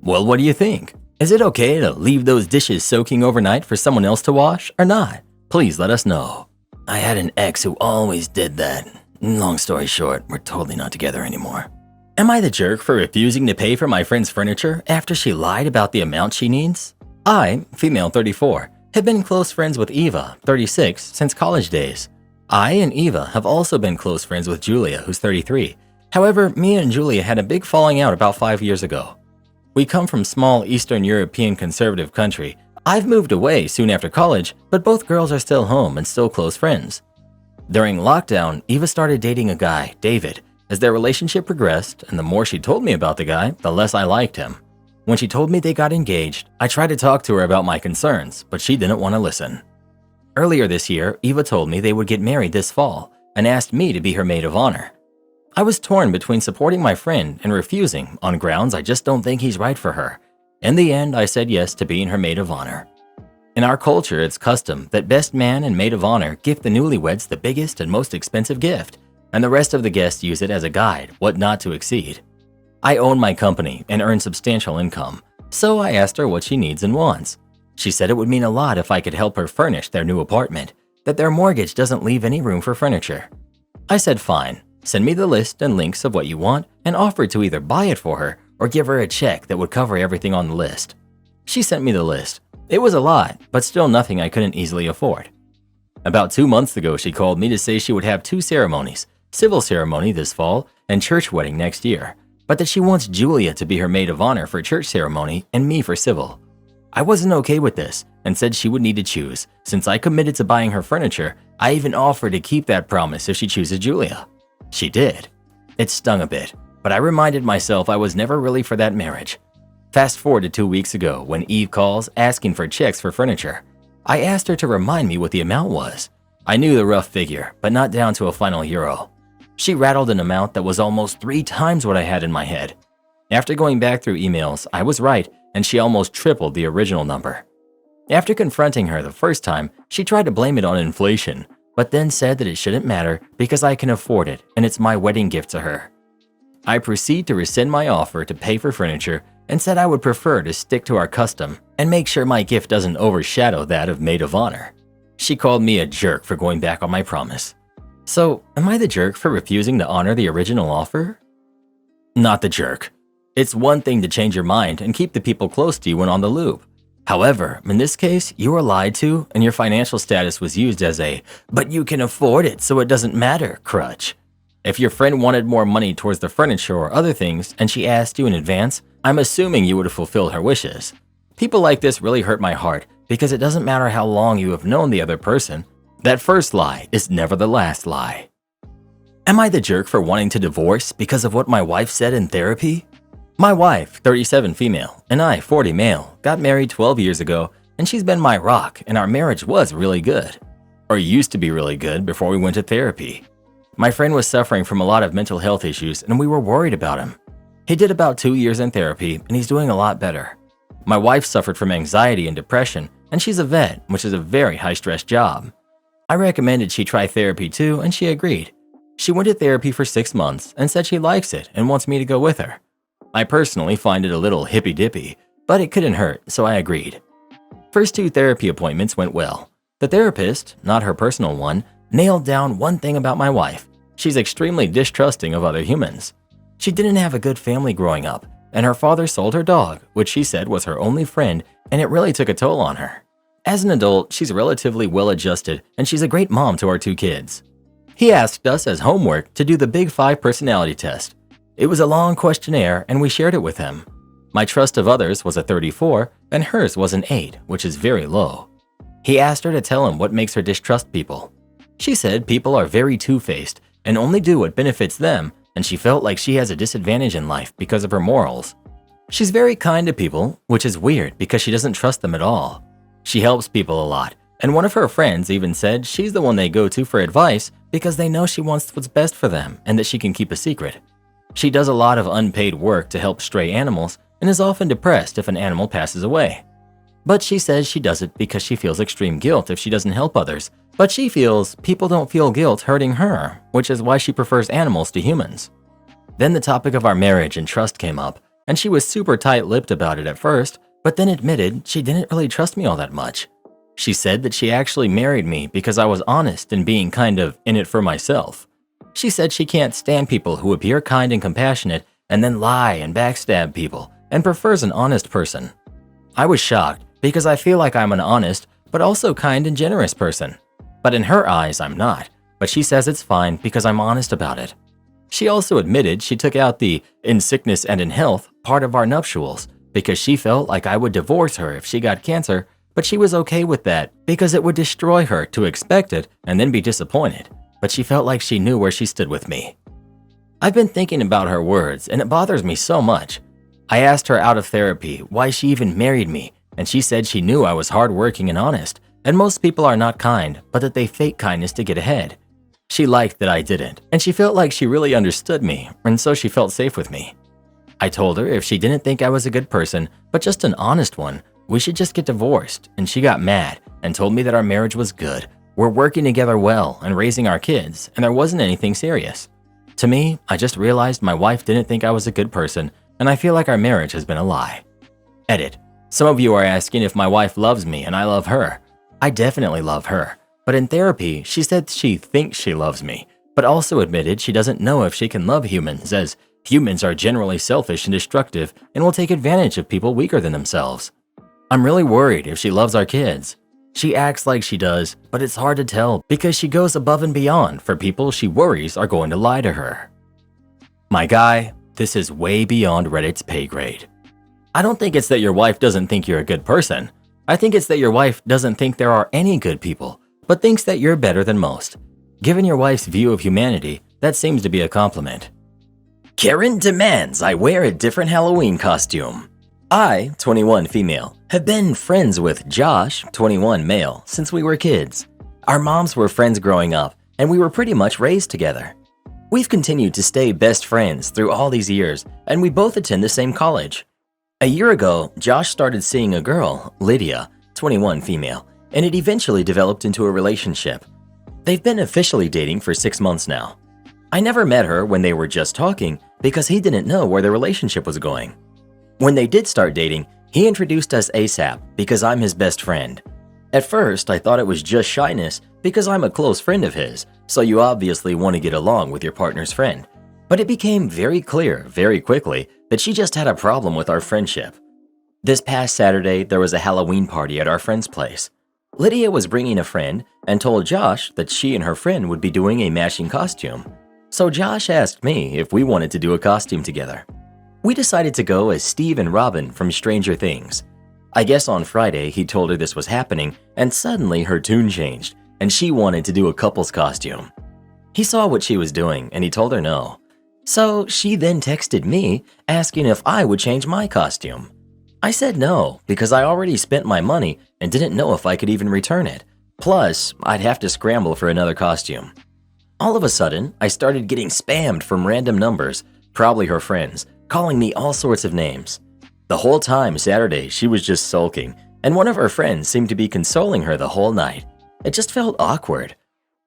Well, what do you think? Is it okay to leave those dishes soaking overnight for someone else to wash or not? Please let us know. I had an ex who always did that. Long story short, we're totally not together anymore. Am I the jerk for refusing to pay for my friend's furniture after she lied about the amount she needs? I, female 34, Have been close friends with Eva, 36, since college days. I and Eva have also been close friends with Julia, who's 33. However, me and Julia had a big falling out about 5 years ago. We come from small Eastern European conservative country. I've moved away soon after college, but both girls are still home and still close friends. During lockdown, Eva started dating a guy, David. As their relationship progressed, and the more she told me about the guy, the less I liked him. When she told me they got engaged, I tried to talk to her about my concerns, but she didn't want to listen. Earlier this year, Eva told me they would get married this fall and asked me to be her maid of honor. I was torn between supporting my friend and refusing on grounds I just don't think he's right for her. In the end, I said yes to being her maid of honor. In our culture, it's custom that best man and maid of honor gift the newlyweds the biggest and most expensive gift, and the rest of the guests use it as a guide what not to exceed. I own my company and earn substantial income, so I asked her what she needs and wants. She said it would mean a lot if I could help her furnish their new apartment, that their mortgage doesn't leave any room for furniture. I said fine, send me the list and links of what you want, and offered to either buy it for her or give her a check that would cover everything on the list. She sent me the list. It was a lot, but still nothing I couldn't easily afford. About 2 months ago, she called me to say she would have 2 ceremonies, civil ceremony this fall and church wedding next year, but that she wants Julia to be her maid of honor for church ceremony and me for civil. I wasn't okay with this and said she would need to choose. Since I committed to buying her furniture, I even offered to keep that promise if she chooses Julia. She did. It stung a bit, but I reminded myself I was never really for that marriage. Fast forward to 2 weeks ago when Eve calls asking for checks for furniture. I asked her to remind me what the amount was. I knew the rough figure, but not down to a final euro. She rattled an amount that was almost 3 times what I had in my head. After going back through emails, I was right, and she almost tripled the original number. After confronting her the first time, she tried to blame it on inflation, but then said that it shouldn't matter because I can afford it and it's my wedding gift to her. I proceed to rescind my offer to pay for furniture and said I would prefer to stick to our custom and make sure my gift doesn't overshadow that of maid of honor. She called me a jerk for going back on my promise. So, am I the jerk for refusing to honor the original offer? Not the jerk. It's one thing to change your mind and keep the people close to you when on the loop. However, in this case, you were lied to and your financial status was used as a "but you can afford it so it doesn't matter" crutch. If your friend wanted more money towards the furniture or other things and she asked you in advance, I'm assuming you would have fulfilled her wishes. People like this really hurt my heart because it doesn't matter how long you have known the other person. That first lie is never the last lie. Am I the jerk for wanting to divorce because of what my wife said in therapy? My wife, 37 female, and I, 40 male, got married 12 years ago, and she's been my rock, and our marriage was really good. Or used to be really good before we went to therapy. My friend was suffering from a lot of mental health issues, and we were worried about him. He did about 2 years in therapy, and he's doing a lot better. My wife suffered from anxiety and depression, and she's a vet, which is a very high-stress job. I recommended she try therapy too, and she agreed. She went to therapy for 6 months and said she likes it and wants me to go with her. I personally find it a little hippy-dippy, but it couldn't hurt, so I agreed. First 2 therapy appointments went well. The therapist, not her personal one, nailed down one thing about my wife. She's extremely distrusting of other humans. She didn't have a good family growing up, and her father sold her dog, which she said was her only friend, and it really took a toll on her. As an adult, she's relatively well-adjusted, and she's a great mom to our 2 kids. He asked us as homework to do the Big 5 personality test. It was a long questionnaire, and we shared it with him. My trust of others was a 34, and hers was an 8, which is very low. He asked her to tell him what makes her distrust people. She said people are very two-faced and only do what benefits them, and she felt like she has a disadvantage in life because of her morals. She's very kind to people, which is weird because she doesn't trust them at all. She helps people a lot, and one of her friends even said she's the one they go to for advice because they know she wants what's best for them and that she can keep a secret. She does a lot of unpaid work to help stray animals and is often depressed if an animal passes away. But she says she does it because she feels extreme guilt if she doesn't help others, but she feels people don't feel guilt hurting her, which is why she prefers animals to humans. Then the topic of our marriage and trust came up, and she was super tight-lipped about it at first, but then admitted she didn't really trust me all that much. She said that she actually married me because I was honest and being kind of in it for myself. She said she can't stand people who appear kind and compassionate and then lie and backstab people and prefers an honest person. I was shocked because I feel like I'm an honest but also kind and generous person. But in her eyes, I'm not, but she says it's fine because I'm honest about it. She also admitted she took out the "in sickness and in health" part of our nuptials because she felt like I would divorce her if she got cancer, but she was okay with that because it would destroy her to expect it and then be disappointed, but she felt like she knew where she stood with me. I've been thinking about her words and it bothers me so much. I asked her out of therapy why she even married me, and she said she knew I was hardworking and honest, and most people are not kind, but that they fake kindness to get ahead. She liked that I didn't, and she felt like she really understood me, and so she felt safe with me. I told her if she didn't think I was a good person, but just an honest one, we should just get divorced, and she got mad and told me that our marriage was good, we're working together well and raising our kids, and there wasn't anything serious. To me, I just realized my wife didn't think I was a good person, and I feel like our marriage has been a lie. Edit. Some of you are asking if my wife loves me and I love her. I definitely love her. But in therapy, she said she thinks she loves me, but also admitted she doesn't know if she can love humans, as humans are generally selfish and destructive and will take advantage of people weaker than themselves. I'm really worried if she loves our kids. She acts like she does, but it's hard to tell because she goes above and beyond for people she worries are going to lie to her. My guy, this is way beyond Reddit's pay grade. I don't think it's that your wife doesn't think you're a good person. I think it's that your wife doesn't think there are any good people, but thinks that you're better than most. Given your wife's view of humanity, that seems to be a compliment. Karen demands I wear a different Halloween costume. I, 21 female, have been friends with Josh, 21 male, since we were kids. Our moms were friends growing up, and we were pretty much raised together. We've continued to stay best friends through all these years, and we both attend the same college. A year ago, Josh started seeing a girl, Lydia, 21 female, and it eventually developed into a relationship. They've been officially dating for 6 months now. I never met her when they were just talking because he didn't know where the relationship was going. When they did start dating, he introduced us ASAP because I'm his best friend. At first, I thought it was just shyness because I'm a close friend of his, so you obviously want to get along with your partner's friend. But it became very clear very quickly that she just had a problem with our friendship. This past Saturday, there was a Halloween party at our friend's place. Lydia was bringing a friend and told Josh that she and her friend would be doing a matching costume. So Josh asked me if we wanted to do a costume together. We decided to go as Steve and Robin from Stranger Things. I guess on Friday he told her this was happening, and suddenly her tune changed and she wanted to do a couple's costume. He saw what she was doing and he told her no. So she then texted me asking if I would change my costume. I said no because I already spent my money and didn't know if I could even return it. Plus, I'd have to scramble for another costume. All of a sudden, I started getting spammed from random numbers, probably her friends, calling me all sorts of names. The whole time Saturday, she was just sulking, and one of her friends seemed to be consoling her the whole night. It just felt awkward.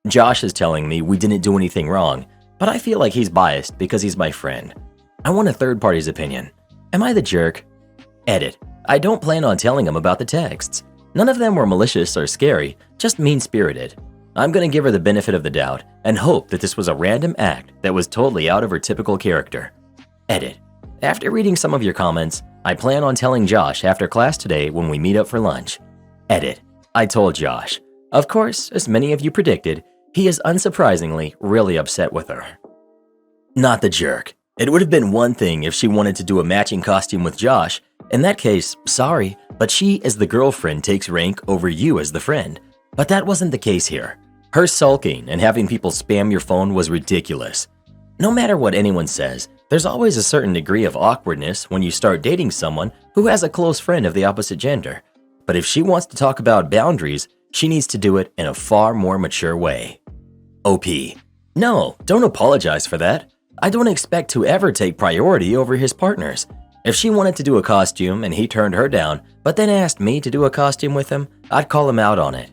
Josh is telling me we didn't do anything wrong, but I feel like he's biased because he's my friend. I want a third party's opinion. Am I the jerk? Edit. I don't plan on telling him about the texts. None of them were malicious or scary, just mean-spirited. I'm gonna give her the benefit of the doubt and hope that this was a random act that was totally out of her typical character. Edit. After reading some of your comments, I plan on telling Josh after class today when we meet up for lunch. Edit. I told Josh. Of course, as many of you predicted, he is unsurprisingly really upset with her. Not the jerk. It would have been one thing if she wanted to do a matching costume with Josh. In that case, sorry, but she as the girlfriend takes rank over you as the friend. But that wasn't the case here. Her sulking and having people spam your phone was ridiculous. No matter what anyone says, there's always a certain degree of awkwardness when you start dating someone who has a close friend of the opposite gender. But if she wants to talk about boundaries, she needs to do it in a far more mature way. OP. No, don't apologize for that. I don't expect to ever take priority over his partners. If she wanted to do a costume and he turned her down, but then asked me to do a costume with him, I'd call him out on it.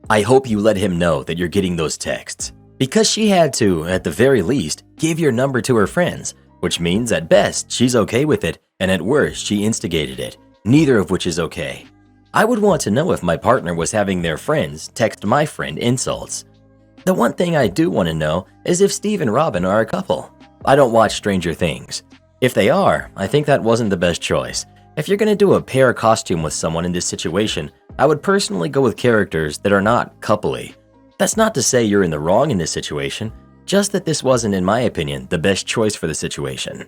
I hope you let him know that you're getting those texts. Because she had to, at the very least, give your number to her friends, which means at best she's okay with it, and at worst she instigated it, neither of which is okay. I would want to know if my partner was having their friends text my friend insults. The one thing I do want to know is if Steve and Robin are a couple. I don't watch Stranger Things. If they are, I think that wasn't the best choice, If you're gonna do a pair costume with someone in this situation, I would personally go with characters that are not coupley. That's not to say you're in the wrong in this situation, just that this wasn't, in my opinion, the best choice for the situation.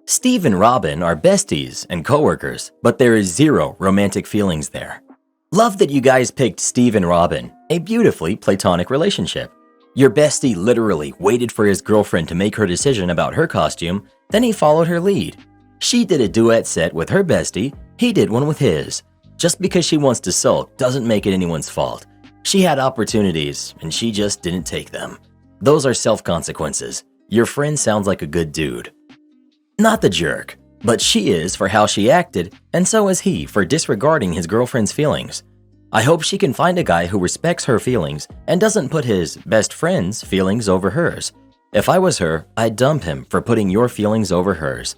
Steve and Robin are besties and coworkers, but there is zero romantic feelings there. Love that you guys picked Steve and Robin, a beautifully platonic relationship. Your bestie literally waited for his girlfriend to make her decision about her costume, then he followed her lead. She did a duet set with her bestie, he did one with his. Just because she wants to sulk doesn't make it anyone's fault. She had opportunities, and she just didn't take them. Those are self-consequences. Your friend sounds like a good dude. Not the jerk, but she is for how she acted, and so is he for disregarding his girlfriend's feelings. I hope she can find a guy who respects her feelings and doesn't put his best friend's feelings over hers. If I was her, I'd dump him for putting your feelings over hers.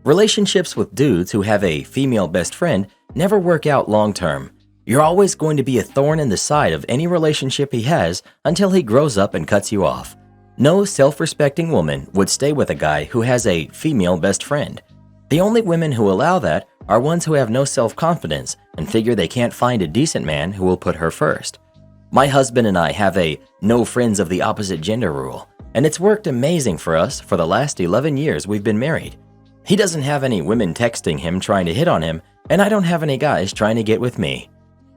Relationships with dudes who have a female best friend never work out long-term. You're always going to be a thorn in the side of any relationship he has until he grows up and cuts you off. No self-respecting woman would stay with a guy who has a female best friend. The only women who allow that are ones who have no self-confidence and figure they can't find a decent man who will put her first. My husband and I have a no friends of the opposite gender rule, and it's worked amazing for us for the last 11 years we've been married. He doesn't have any women texting him trying to hit on him, and I don't have any guys trying to get with me.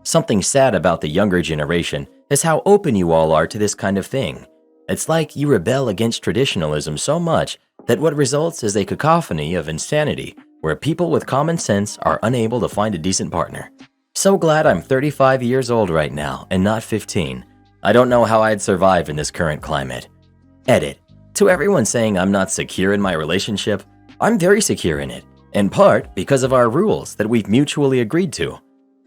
Something sad about the younger generation is how open you all are to this kind of thing. It's like you rebel against traditionalism so much that what results is a cacophony of insanity where people with common sense are unable to find a decent partner. So glad I'm 35 years old right now and not 15. I don't know how I'd survive in this current climate. Edit. To everyone saying I'm not secure in my relationship, I'm very secure in it, in part because of our rules that we've mutually agreed to.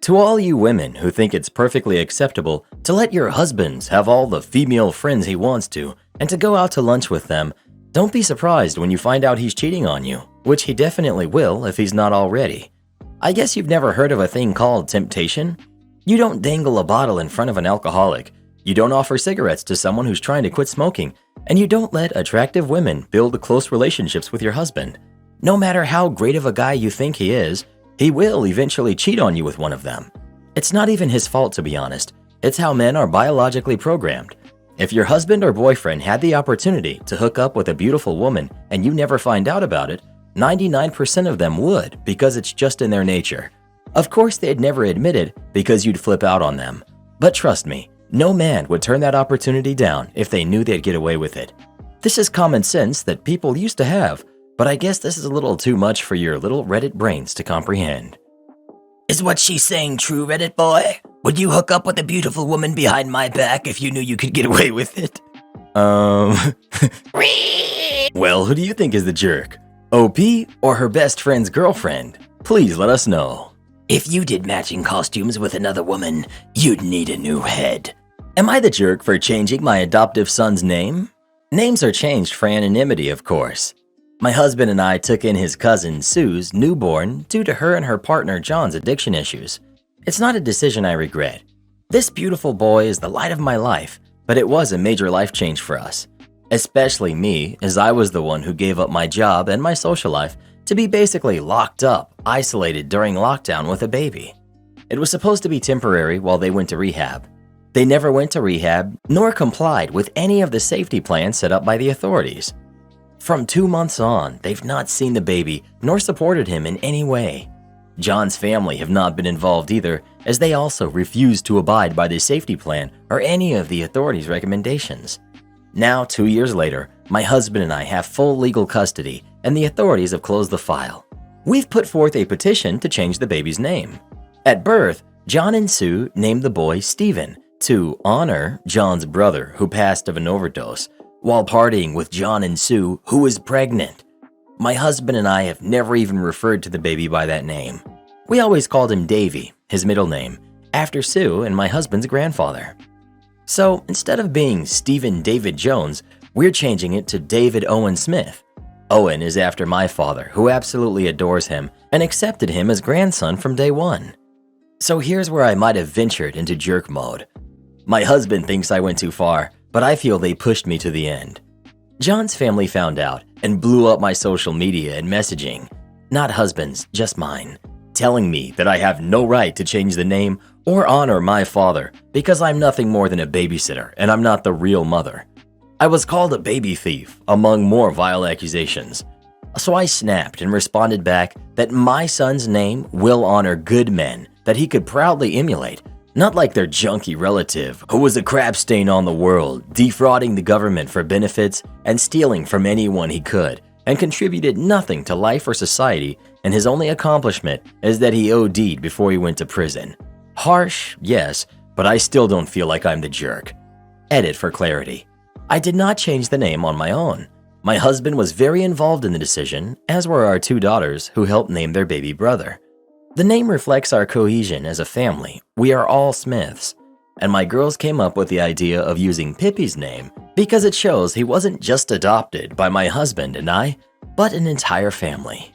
To all you women who think it's perfectly acceptable to let your husbands have all the female friends he wants to and to go out to lunch with them, don't be surprised when you find out he's cheating on you, which he definitely will if he's not already. I guess you've never heard of a thing called temptation? You don't dangle a bottle in front of an alcoholic, you don't offer cigarettes to someone who's trying to quit smoking, and you don't let attractive women build close relationships with your husband. No matter how great of a guy you think he is, he will eventually cheat on you with one of them. It's not even his fault, to be honest. It's how men are biologically programmed. If your husband or boyfriend had the opportunity to hook up with a beautiful woman and you never find out about it, 99% of them would because it's just in their nature. Of course, they'd never admit it because you'd flip out on them. But trust me, no man would turn that opportunity down if they knew they'd get away with it. This is common sense that people used to have, but I guess this is a little too much for your little Reddit brains to comprehend. Is what she's saying true, Reddit boy? Would you hook up with a beautiful woman behind my back if you knew you could get away with it? Well, who do you think is the jerk? OP or her best friend's girlfriend? Please let us know. If you did matching costumes with another woman, you'd need a new head. Am I the jerk for changing my adoptive son's name? Names are changed for anonymity, of course. My husband and I took in his cousin Sue's newborn due to her and her partner John's addiction issues. It's not a decision I regret. This beautiful boy is the light of my life, but it was a major life change for us. Especially me, as I was the one who gave up my job and my social life to be basically locked up, isolated during lockdown with a baby. It was supposed to be temporary while they went to rehab. They never went to rehab, nor complied with any of the safety plans set up by the authorities. From 2 months on, they've not seen the baby nor supported him in any way. John's family have not been involved either, as they also refused to abide by the safety plan or any of the authorities' recommendations. Now, 2 years later, my husband and I have full legal custody, and the authorities have closed the file. We've put forth a petition to change the baby's name. At birth, John and Sue named the boy Stephen to honor John's brother who passed of an overdose, while partying with John and Sue, who was pregnant. My husband and I have never even referred to the baby by that name. We always called him Davy, his middle name, after Sue and my husband's grandfather. So instead of being Stephen David Jones, we're changing it to David Owen Smith. Owen is after my father, who absolutely adores him and accepted him as grandson from day one. So here's where I might have ventured into jerk mode. My husband thinks I went too far, but I feel they pushed me to the end. John's family found out and blew up my social media and messaging. Not husband's, just mine. telling me that I have no right to change the name or honor my father because I'm nothing more than a babysitter and I'm not the real mother. I was called a baby thief, among more vile accusations. So I snapped and responded back that my son's name will honor good men that he could proudly emulate, not like their junky relative who was a crap stain on the world, defrauding the government for benefits and stealing from anyone he could, and contributed nothing to life or society, and his only accomplishment is that he OD'd before he went to prison. Harsh, yes, but I still don't feel like I'm the jerk. Edit for clarity. I did not change the name on my own. My husband was very involved in the decision, as were our 2 daughters who helped name their baby brother. The name reflects our cohesion as a family. We are all Smiths. And my girls came up with the idea of using Pippi's name because it shows he wasn't just adopted by my husband and I, but an entire family.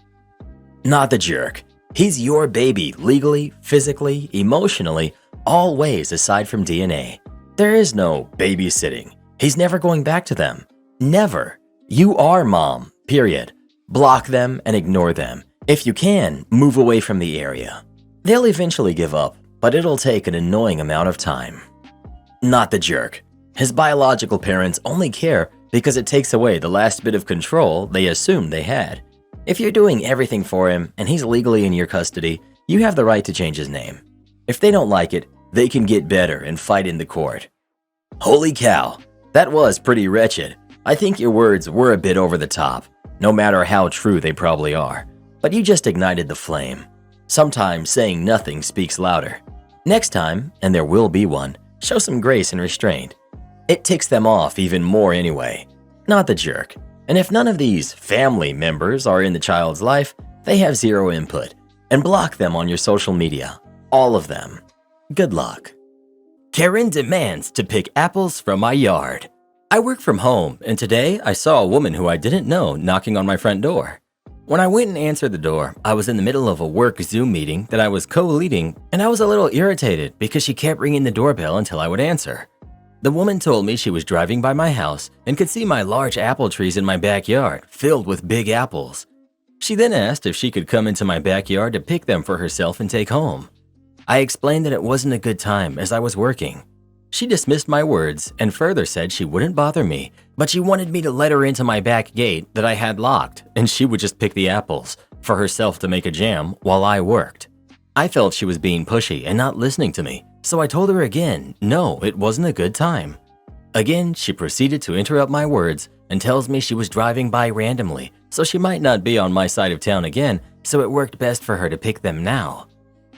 Not the jerk. He's your baby legally, physically, emotionally, all ways aside from DNA. There is no babysitting. He's never going back to them. Never. You are mom, period. Block them and ignore them. If you can, move away from the area. They'll eventually give up, but it'll take an annoying amount of time. Not the jerk. His biological parents only care because it takes away the last bit of control they assumed they had. If you're doing everything for him and he's legally in your custody, you have the right to change his name. If they don't like it, they can get better and fight in the court. Holy cow, that was pretty wretched. I think your words were a bit over the top, no matter how true they probably are. But you just ignited the flame. Sometimes saying nothing speaks louder. Next time, and there will be one, show some grace and restraint. It ticks them off even more anyway. Not the jerk. And if none of these family members are in the child's life, they have zero input. And block them on your social media. All of them. Good luck. Karen demands to pick apples from my yard. I work from home, and today I saw a woman who I didn't know knocking on my front door. When I went and answered the door, I was in the middle of a work Zoom meeting that I was co-leading, and I was a little irritated because she kept ringing the doorbell until I would answer. The woman told me she was driving by my house and could see my large apple trees in my backyard filled with big apples. She then asked if she could come into my backyard to pick them for herself and take home. I explained that it wasn't a good time as I was working. She dismissed my words and further said she wouldn't bother me, but she wanted me to let her into my back gate that I had locked and she would just pick the apples for herself to make a jam while I worked. I felt she was being pushy and not listening to me, so I told her again, no, it wasn't a good time. Again, she proceeded to interrupt my words and tells me she was driving by randomly, so she might not be on my side of town again, so it worked best for her to pick them now.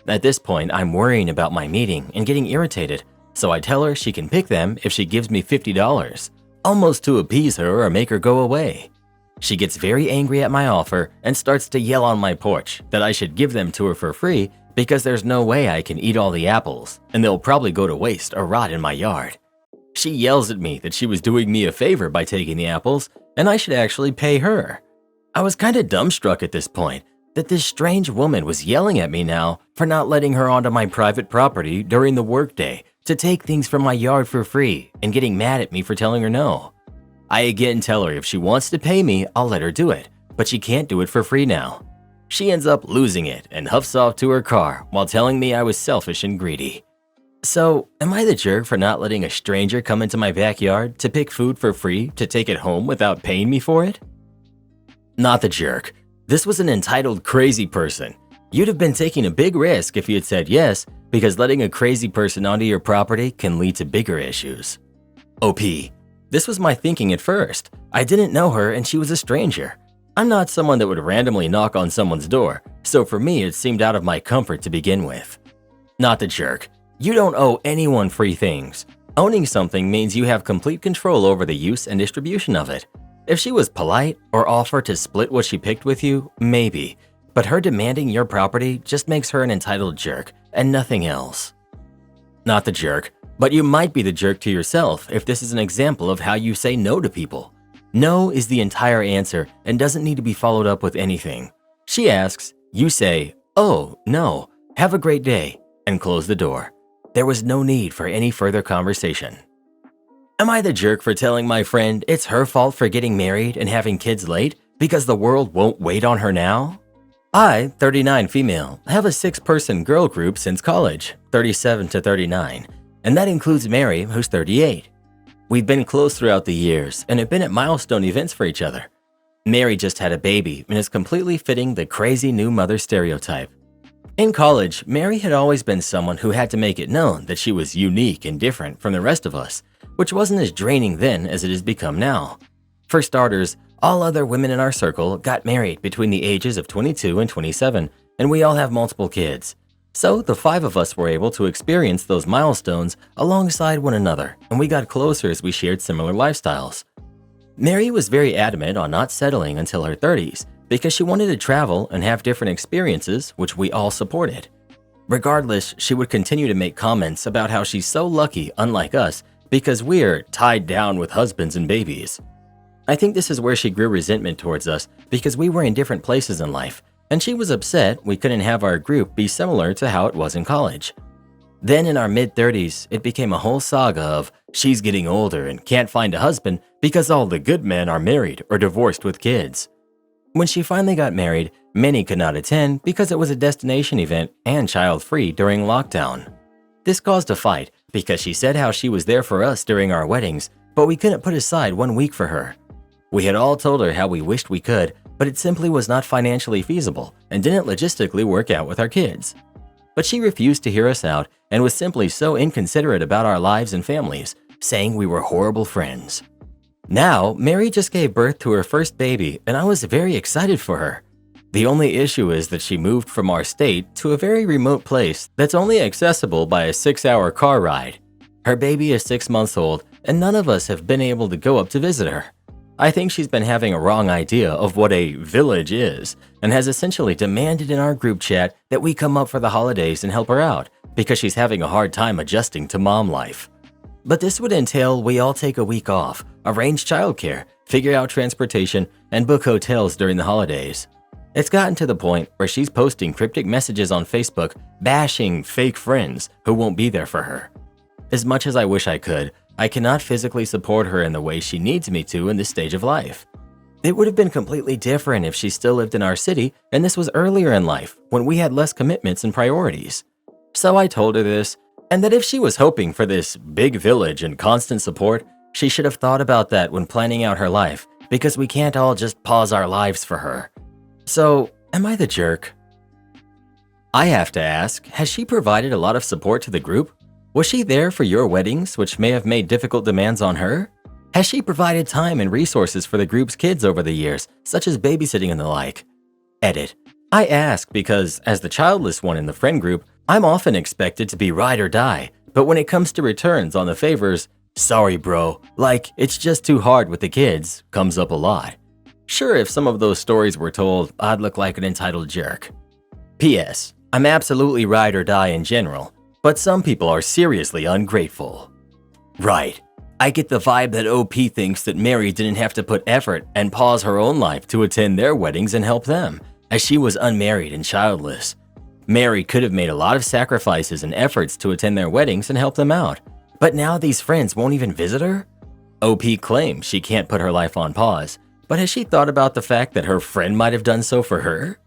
At this point, I'm worrying about my meeting and getting irritated, so I tell her she can pick them if she gives me $50, almost to appease her or make her go away. She gets very angry at my offer and starts to yell on my porch that I should give them to her for free because there's no way I can eat all the apples and they'll probably go to waste or rot in my yard. She yells at me that she was doing me a favor by taking the apples and I should actually pay her. I was kind of dumbstruck at this point that this strange woman was yelling at me now for not letting her onto my private property during the workday to take things from my yard for free and getting mad at me for telling her no. I again tell her if she wants to pay me, I'll let her do it, but she can't do it for free now. She ends up losing it and huffs off to her car while telling me I was selfish and greedy. So, am I the jerk for not letting a stranger come into my backyard to pick food for free to take it home without paying me for it? Not the jerk. This was an entitled crazy person. You'd have been taking a big risk if you had said yes, because letting a crazy person onto your property can lead to bigger issues. OP. This was my thinking at first. I didn't know her and she was a stranger. I'm not someone that would randomly knock on someone's door, so for me it seemed out of my comfort to begin with. Not the jerk. You don't owe anyone free things. Owning something means you have complete control over the use and distribution of it. If she was polite or offered to split what she picked with you, maybe. But her demanding your property just makes her an entitled jerk and nothing else. Not the jerk, but you might be the jerk to yourself if this is an example of how you say no to people. No is the entire answer and doesn't need to be followed up with anything. She asks, you say, oh, no, have a great day, and close the door. There was no need for any further conversation. Am I the jerk for telling my friend it's her fault for getting married and having kids late because the world won't wait on her now? I, 39 female, have a 6-person girl group since college, 37 to 39, and that includes Mary, who's 38. We've been close throughout the years and have been at milestone events for each other. Mary just had a baby and is completely fitting the crazy new mother stereotype. In college, Mary had always been someone who had to make it known that she was unique and different from the rest of us, which wasn't as draining then as it has become now. For starters, all other women in our circle got married between the ages of 22 and 27, and we all have multiple kids. So the 5 of us were able to experience those milestones alongside one another, and we got closer as we shared similar lifestyles. Mary was very adamant on not settling until her 30s because she wanted to travel and have different experiences, which we all supported. Regardless, she would continue to make comments about how she's so lucky, unlike us, because we're tied down with husbands and babies. I think this is where she grew resentment towards us because we were in different places in life, and she was upset we couldn't have our group be similar to how it was in college. Then in our mid-30s, it became a whole saga of she's getting older and can't find a husband because all the good men are married or divorced with kids. When she finally got married, many could not attend because it was a destination event and child-free during lockdown. This caused a fight because she said how she was there for us during our weddings, but we couldn't put aside 1 week for her. We had all told her how we wished we could, but it simply was not financially feasible and didn't logistically work out with our kids. But she refused to hear us out and was simply so inconsiderate about our lives and families, saying we were horrible friends. Now, Mary just gave birth to her first baby, and I was very excited for her. The only issue is that she moved from our state to a very remote place that's only accessible by a 6-hour car ride. Her baby is 6 months old, and none of us have been able to go up to visit her. I think she's been having a wrong idea of what a village is, and has essentially demanded in our group chat that we come up for the holidays and help her out, because she's having a hard time adjusting to mom life. But this would entail we all take a week off, arrange childcare, figure out transportation, and book hotels during the holidays. It's gotten to the point where she's posting cryptic messages on Facebook bashing fake friends who won't be there for her. As much as I wish I could, I cannot physically support her in the way she needs me to in this stage of life. It would have been completely different if she still lived in our city and this was earlier in life when we had less commitments and priorities. So I told her this, and that if she was hoping for this big village and constant support, she should have thought about that when planning out her life, because we can't all just pause our lives for her. So, am I the jerk? I have to ask, has she provided a lot of support to the group? Was she there for your weddings, which may have made difficult demands on her? Has she provided time and resources for the group's kids over the years, such as babysitting and the like? Edit. I ask because, as the childless one in the friend group, I'm often expected to be ride or die, but when it comes to returns on the favors, sorry bro, like it's just too hard with the kids, comes up a lot. Sure, if some of those stories were told, I'd look like an entitled jerk. P.S. I'm absolutely ride or die in general, but some people are seriously ungrateful. Right. I get the vibe that OP thinks that Mary didn't have to put effort and pause her own life to attend their weddings and help them, as she was unmarried and childless. Mary could have made a lot of sacrifices and efforts to attend their weddings and help them out, but now these friends won't even visit her? OP claims she can't put her life on pause, but has she thought about the fact that her friend might have done so for her?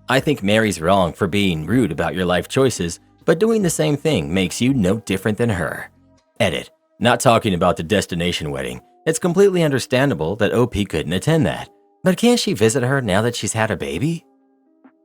I think Mary's wrong for being rude about your life choices, but doing the same thing makes you no different than her. Edit. Not talking about the destination wedding. It's completely understandable that OP couldn't attend that, but can't she visit her now that she's had a baby?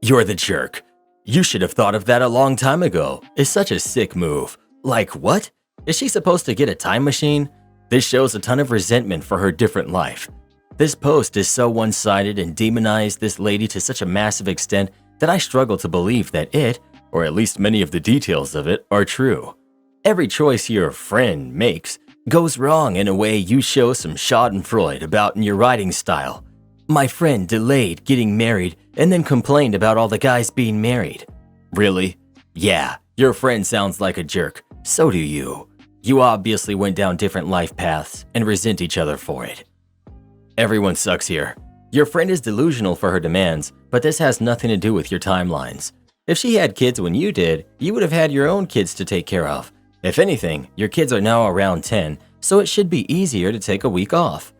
You're the jerk. You should have thought of that a long time ago. It's such a sick move. Like what? Is she supposed to get a time machine? This shows a ton of resentment for her different life. This post is so one-sided and demonized this lady to such a massive extent that I struggle to believe that it, or at least many of the details of it, are true. Every choice your friend makes goes wrong in a way you show some schadenfreude about in your writing style. My friend delayed getting married and then complained about all the guys being married. Really? Yeah, your friend sounds like a jerk. So do you. You obviously went down different life paths and resent each other for it. Everyone sucks here. Your friend is delusional for her demands, but this has nothing to do with your timelines. If she had kids when you did, you would have had your own kids to take care of. If anything, your kids are now around 10, so it should be easier to take a week off.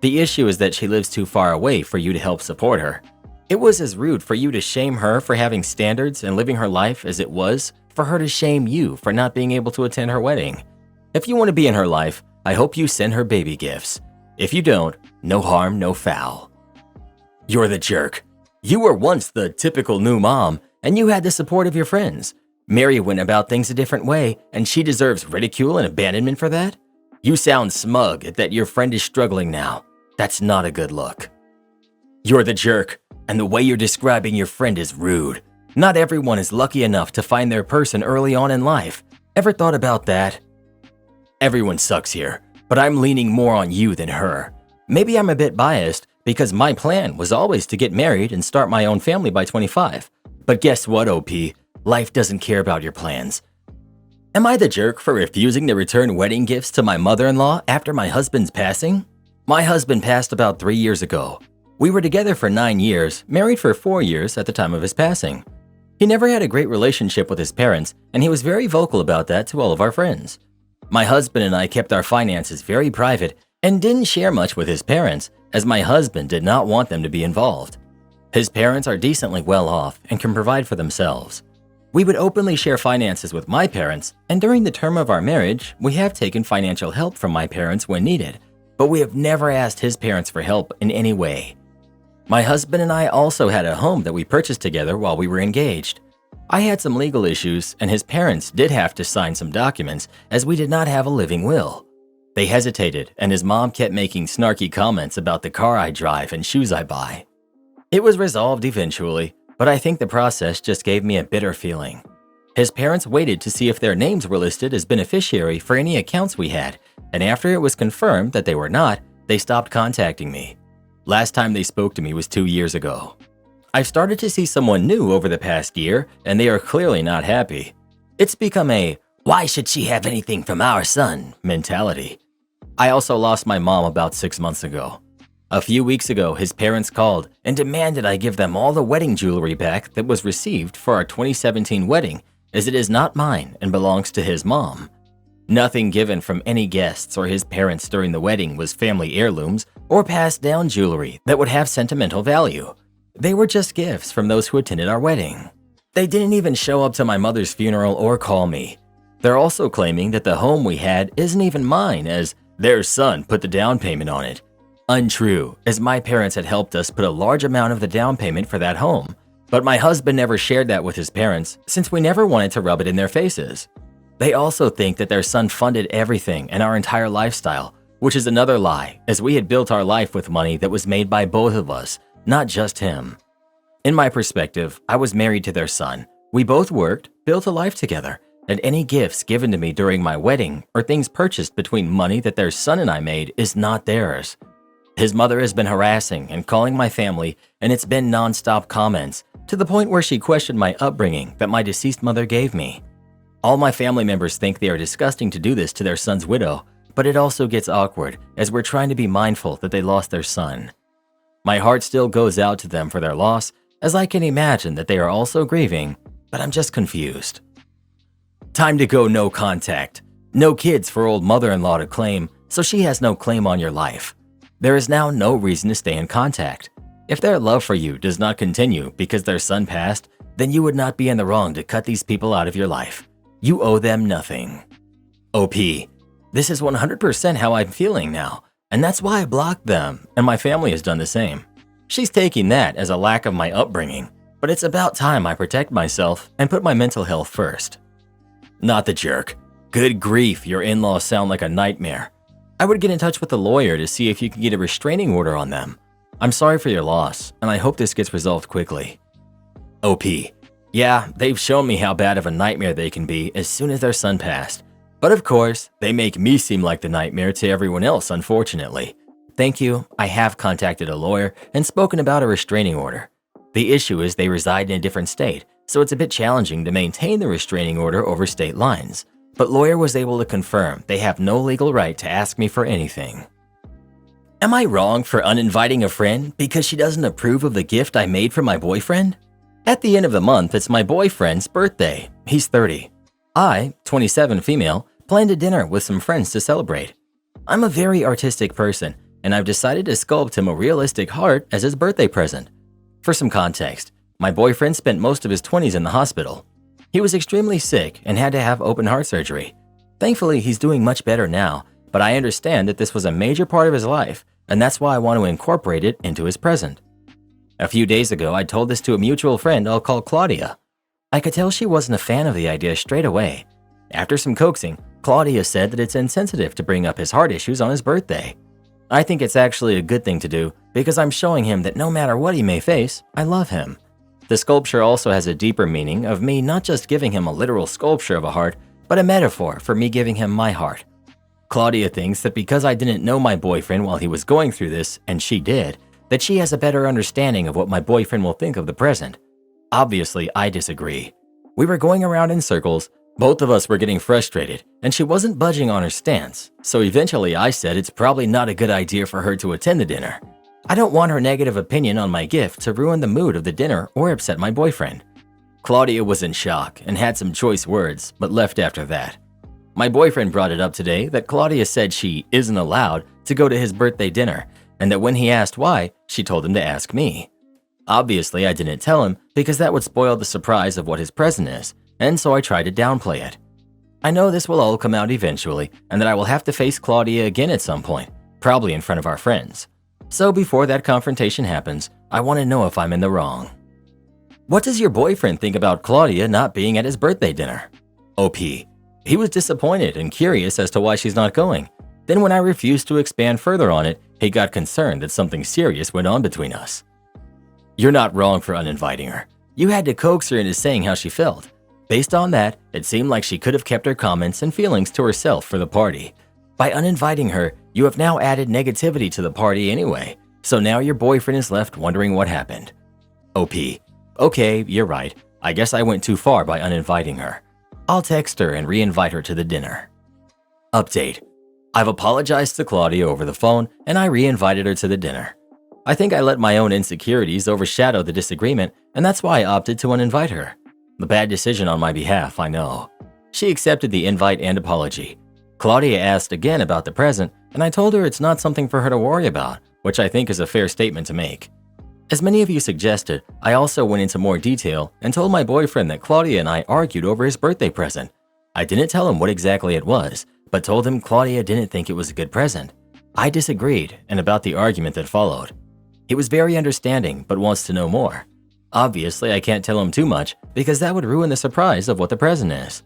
The issue is that she lives too far away for you to help support her. It was as rude for you to shame her for having standards and living her life as it was for her to shame you for not being able to attend her wedding. If you want to be in her life, I hope you send her baby gifts. If you don't, no harm, no foul. You're the jerk. You were once the typical new mom, and you had the support of your friends. Mary went about things a different way, and she deserves ridicule and abandonment for that? You sound smug that your friend is struggling now. That's not a good look. You're the jerk, and the way you're describing your friend is rude. Not everyone is lucky enough to find their person early on in life. Ever thought about that? Everyone sucks here, but I'm leaning more on you than her. Maybe I'm a bit biased because my plan was always to get married and start my own family by 25. But guess what, OP? Life doesn't care about your plans. Am I the jerk for refusing to return wedding gifts to my mother-in-law after my husband's passing? My husband passed about 3 years ago. We were together for 9 years, married for 4 years at the time of his passing. He never had a great relationship with his parents, and he was very vocal about that to all of our friends. My husband and I kept our finances very private and didn't share much with his parents, as my husband did not want them to be involved. His parents are decently well off and can provide for themselves. We would openly share finances with my parents, and during the term of our marriage, we have taken financial help from my parents when needed, but we have never asked his parents for help in any way. My husband and I also had a home that we purchased together while we were engaged. I had some legal issues, and his parents did have to sign some documents as we did not have a living will. They hesitated, and his mom kept making snarky comments about the car I drive and shoes I buy. It was resolved eventually, but I think the process just gave me a bitter feeling. His parents waited to see if their names were listed as beneficiary for any accounts we had, and after it was confirmed that they were not, they stopped contacting me. Last time they spoke to me was 2 years ago. I've started to see someone new over the past year, and they are clearly not happy. It's become a, "why should she have anything from our son?" mentality. I also lost my mom about 6 months ago. A few weeks ago, his parents called and demanded I give them all the wedding jewelry back that was received for our 2017 wedding, as it is not mine and belongs to his mom. Nothing given from any guests or his parents during the wedding was family heirlooms or passed down jewelry that would have sentimental value. They were just gifts from those who attended our wedding. They didn't even show up to my mother's funeral or call me. They're also claiming that the home we had isn't even mine, as their son put the down payment on it. Untrue, as my parents had helped us put a large amount of the down payment for that home, but my husband never shared that with his parents since we never wanted to rub it in their faces. They also think that their son funded everything and our entire lifestyle, which is another lie, as we had built our life with money that was made by both of us, not just him. In my perspective, I was married to their son. We both worked, built a life together, and any gifts given to me during my wedding or things purchased between money that their son and I made is not theirs. His mother has been harassing and calling my family, and it's been non-stop comments, to the point where she questioned my upbringing that my deceased mother gave me. All my family members think they are disgusting to do this to their son's widow, but it also gets awkward as we're trying to be mindful that they lost their son. My heart still goes out to them for their loss, as I can imagine that they are also grieving, but I'm just confused. Time to go no contact. No kids for old mother-in-law to claim, so she has no claim on your life. There is now no reason to stay in contact. If their love for you does not continue because their son passed, then you would not be in the wrong to cut these people out of your life. You owe them nothing. OP, this is 100% how I'm feeling now, and that's why I blocked them, and my family has done the same. She's taking that as a lack of my upbringing, but it's about time I protect myself and put my mental health first. Not the jerk. Good grief, your in-laws sound like a nightmare. I would get in touch with the lawyer to see if you can get a restraining order on them. I'm sorry for your loss, and I hope this gets resolved quickly. OP, yeah, they've shown me how bad of a nightmare they can be as soon as their son passed. But of course, they make me seem like the nightmare to everyone else, unfortunately. Thank you, I have contacted a lawyer and spoken about a restraining order. The issue is they reside in a different state, so it's a bit challenging to maintain the restraining order over state lines. But lawyer was able to confirm they have no legal right to ask me for anything. Am I wrong for uninviting a friend because she doesn't approve of the gift I made for my boyfriend? At the end of the month, it's my boyfriend's birthday. He's 30. I, 27 female, planned a dinner with some friends to celebrate. I'm a very artistic person, and I've decided to sculpt him a realistic heart as his birthday present. For some context, my boyfriend spent most of his 20s in the hospital. He was extremely sick and had to have open heart surgery. Thankfully, he's doing much better now, but I understand that this was a major part of his life, and that's why I want to incorporate it into his present. A few days ago, I told this to a mutual friend I'll call Claudia. I could tell she wasn't a fan of the idea straight away. After some coaxing, Claudia said that it's insensitive to bring up his heart issues on his birthday. I think it's actually a good thing to do because I'm showing him that no matter what he may face, I love him. The sculpture also has a deeper meaning of me not just giving him a literal sculpture of a heart, but a metaphor for me giving him my heart. Claudia thinks that because I didn't know my boyfriend while he was going through this, and she did, that she has a better understanding of what my boyfriend will think of the present. Obviously, I disagree. We were going around in circles, both of us were getting frustrated, and she wasn't budging on her stance, so eventually I said it's probably not a good idea for her to attend the dinner. I don't want her negative opinion on my gift to ruin the mood of the dinner or upset my boyfriend. Claudia was in shock and had some choice words, but left after that. My boyfriend brought it up today that Claudia said she isn't allowed to go to his birthday dinner, and that when he asked why, she told him to ask me. Obviously, I didn't tell him because that would spoil the surprise of what his present is, and so I tried to downplay it. I know this will all come out eventually, and that I will have to face Claudia again at some point, probably in front of our friends. So before that confrontation happens, I want to know if I'm in the wrong. What does your boyfriend think about Claudia not being at his birthday dinner? OP. He was disappointed and curious as to why she's not going. Then when I refused to expand further on it, he got concerned that something serious went on between us. You're not wrong for uninviting her. You had to coax her into saying how she felt. Based on that, it seemed like she could have kept her comments and feelings to herself for the party. By uninviting her, you have now added negativity to the party anyway, so now your boyfriend is left wondering what happened. OP. Okay, you're right. I guess I went too far by uninviting her. I'll text her and re-invite her to the dinner. Update. I've apologized to Claudia over the phone and I re-invited her to the dinner. I think I let my own insecurities overshadow the disagreement, and that's why I opted to uninvite her. The bad decision on my behalf, I know. She accepted the invite and apology. Claudia asked again about the present, and I told her it's not something for her to worry about, which I think is a fair statement to make. As many of you suggested, I also went into more detail and told my boyfriend that Claudia and I argued over his birthday present. I didn't tell him what exactly it was, but told him Claudia didn't think it was a good present. I disagreed, and about the argument that followed. He was very understanding, but wants to know more. Obviously, I can't tell him too much because that would ruin the surprise of what the present is.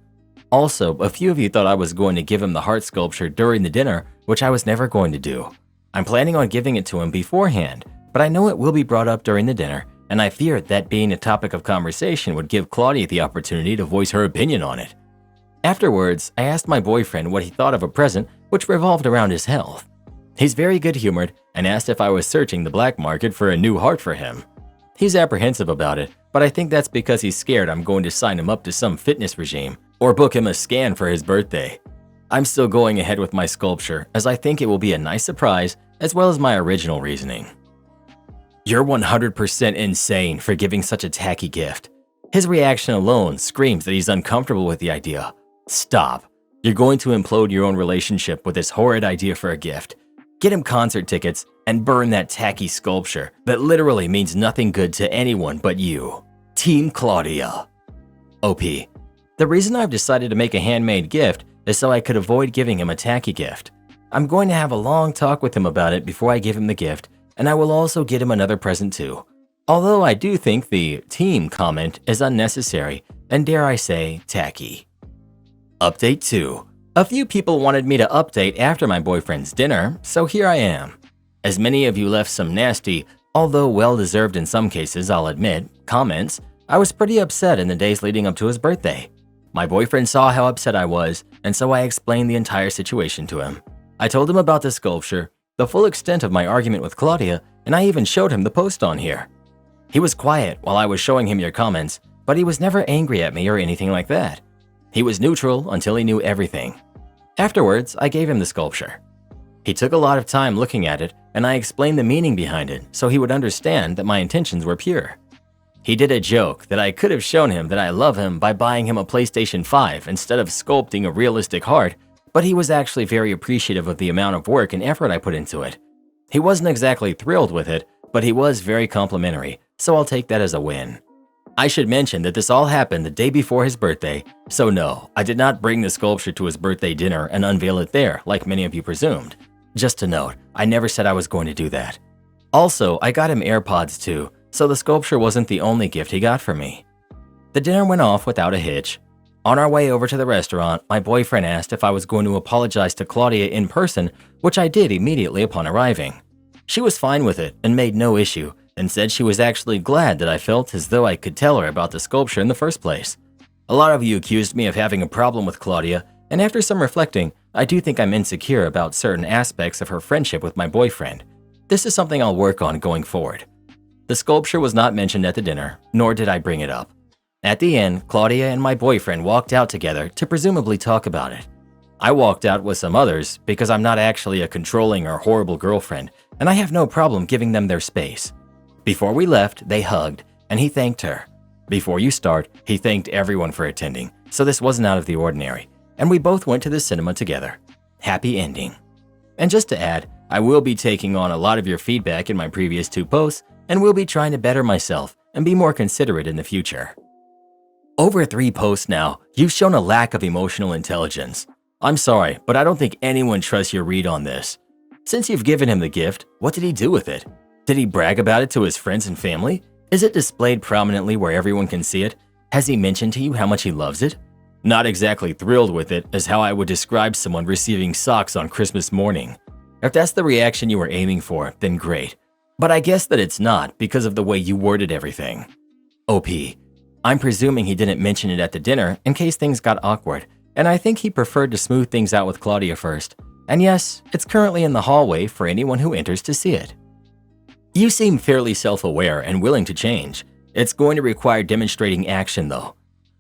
Also, a few of you thought I was going to give him the heart sculpture during the dinner, which I was never going to do. I'm planning on giving it to him beforehand, but I know it will be brought up during the dinner, and I feared that being a topic of conversation would give Claudia the opportunity to voice her opinion on it. Afterwards, I asked my boyfriend what he thought of a present which revolved around his health. He's very good-humored and asked if I was searching the black market for a new heart for him. He's apprehensive about it, but I think that's because he's scared I'm going to sign him up to some fitness regime or book him a scan for his birthday. I'm still going ahead with my sculpture as I think it will be a nice surprise as well as my original reasoning. You're 100% insane for giving such a tacky gift. His reaction alone screams that he's uncomfortable with the idea. Stop. You're going to implode your own relationship with this horrid idea for a gift. Get him concert tickets and burn that tacky sculpture that literally means nothing good to anyone but you. Team Claudia. OP. The reason I've decided to make a handmade gift is so I could avoid giving him a tacky gift. I'm going to have a long talk with him about it before I give him the gift, and I will also get him another present too. Although I do think the team comment is unnecessary and, dare I say, tacky. Update 2. A few people wanted me to update after my boyfriend's dinner, so here I am. As many of you left some nasty, although well-deserved in some cases, I'll admit, comments, I was pretty upset in the days leading up to his birthday. My boyfriend saw how upset I was, and so I explained the entire situation to him. I told him about the sculpture, the full extent of my argument with Claudia, and I even showed him the post on here. He was quiet while I was showing him your comments, but he was never angry at me or anything like that. He was neutral until he knew everything. Afterwards, I gave him the sculpture. He took a lot of time looking at it, and I explained the meaning behind it so he would understand that my intentions were pure. He did a joke that I could have shown him that I love him by buying him a PlayStation 5 instead of sculpting a realistic heart, but he was actually very appreciative of the amount of work and effort I put into it. He wasn't exactly thrilled with it, but he was very complimentary, so I'll take that as a win. I should mention that this all happened the day before his birthday, so no, I did not bring the sculpture to his birthday dinner and unveil it there like many of you presumed. Just to note, I never said I was going to do that. Also, I got him AirPods too, so the sculpture wasn't the only gift he got for me. The dinner went off without a hitch. On our way over to the restaurant, my boyfriend asked if I was going to apologize to Claudia in person, which I did immediately upon arriving. She was fine with it and made no issue, and said she was actually glad that I felt as though I could tell her about the sculpture in the first place. A lot of you accused me of having a problem with Claudia, and after some reflecting, I do think I'm insecure about certain aspects of her friendship with my boyfriend. This is something I'll work on going forward. The sculpture was not mentioned at the dinner, nor did I bring it up. At the end, Claudia and my boyfriend walked out together to presumably talk about it. I walked out with some others because I'm not actually a controlling or horrible girlfriend, and I have no problem giving them their space. Before we left, they hugged, and he thanked her. Before you start, he thanked everyone for attending, so this wasn't out of the ordinary, and we both went to the cinema together. Happy ending. And just to add, I will be taking on a lot of your feedback in my previous 2 posts, and will be trying to better myself and be more considerate in the future. Over 3 posts now, you've shown a lack of emotional intelligence. I'm sorry, but I don't think anyone trusts your read on this. Since you've given him the gift, what did he do with it? Did he brag about it to his friends and family? Is it displayed prominently where everyone can see it? Has he mentioned to you how much he loves it? Not exactly thrilled with it is how I would describe someone receiving socks on Christmas morning. If that's the reaction you were aiming for, then great. But I guess that it's not because of the way you worded everything. OP. I'm presuming he didn't mention it at the dinner in case things got awkward, and I think he preferred to smooth things out with Claudia first. And yes, it's currently in the hallway for anyone who enters to see it. You seem fairly self-aware and willing to change. It's going to require demonstrating action though.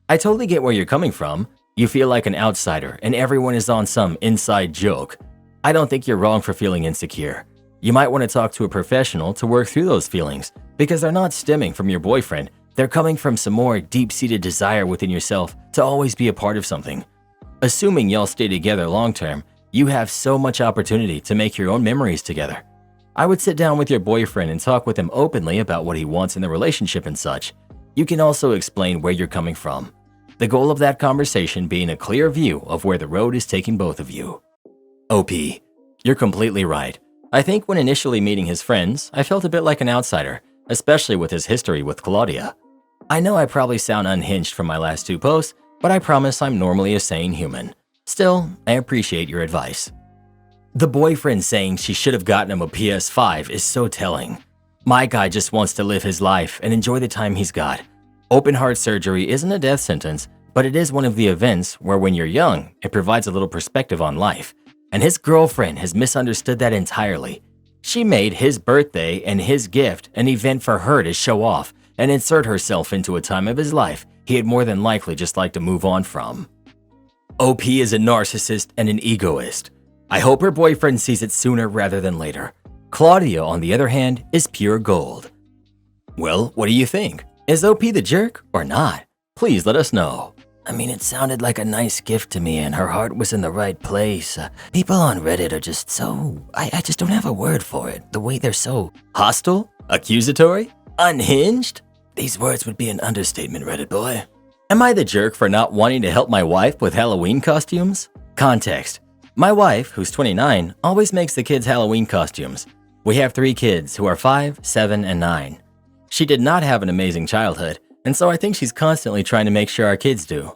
I totally get where you're coming from. You feel like an outsider and everyone is on some inside joke. I don't think you're wrong for feeling insecure. You might want to talk to a professional to work through those feelings because they're not stemming from your boyfriend. They're coming from some more deep-seated desire within yourself to always be a part of something. Assuming y'all stay together long-term, you have so much opportunity to make your own memories together. I would sit down with your boyfriend and talk with him openly about what he wants in the relationship and such. You can also explain where you're coming from. The goal of that conversation being a clear view of where the road is taking both of you. OP. You're completely right. I think when initially meeting his friends, I felt a bit like an outsider, especially with his history with Claudia. I know I probably sound unhinged from my last 2 posts, but I promise I'm normally a sane human. Still, I appreciate your advice. The boyfriend saying she should have gotten him a PS5 is so telling. My guy just wants to live his life and enjoy the time he's got. Open heart surgery isn't a death sentence, but it is one of the events where when you're young, it provides a little perspective on life. And his girlfriend has misunderstood that entirely. She made his birthday and his gift an event for her to show off and insert herself into a time of his life he had more than likely just like to move on from. OP is a narcissist and an egoist. I hope her boyfriend sees it sooner rather than later. Claudia, on the other hand, is pure gold. Well, what do you think? Is OP the jerk or not? Please let us know. I mean, it sounded like a nice gift to me and her heart was in the right place. People on Reddit are just so… I just don't have a word for it. The way they're so… Hostile? Accusatory? Unhinged? These words would be an understatement, Reddit boy. Am I the jerk for not wanting to help my wife with Halloween costumes? Context. My wife, who's 29, always makes the kids Halloween costumes. We have 3 kids who are 5, 7, and 9. She did not have an amazing childhood, and so I think she's constantly trying to make sure our kids do.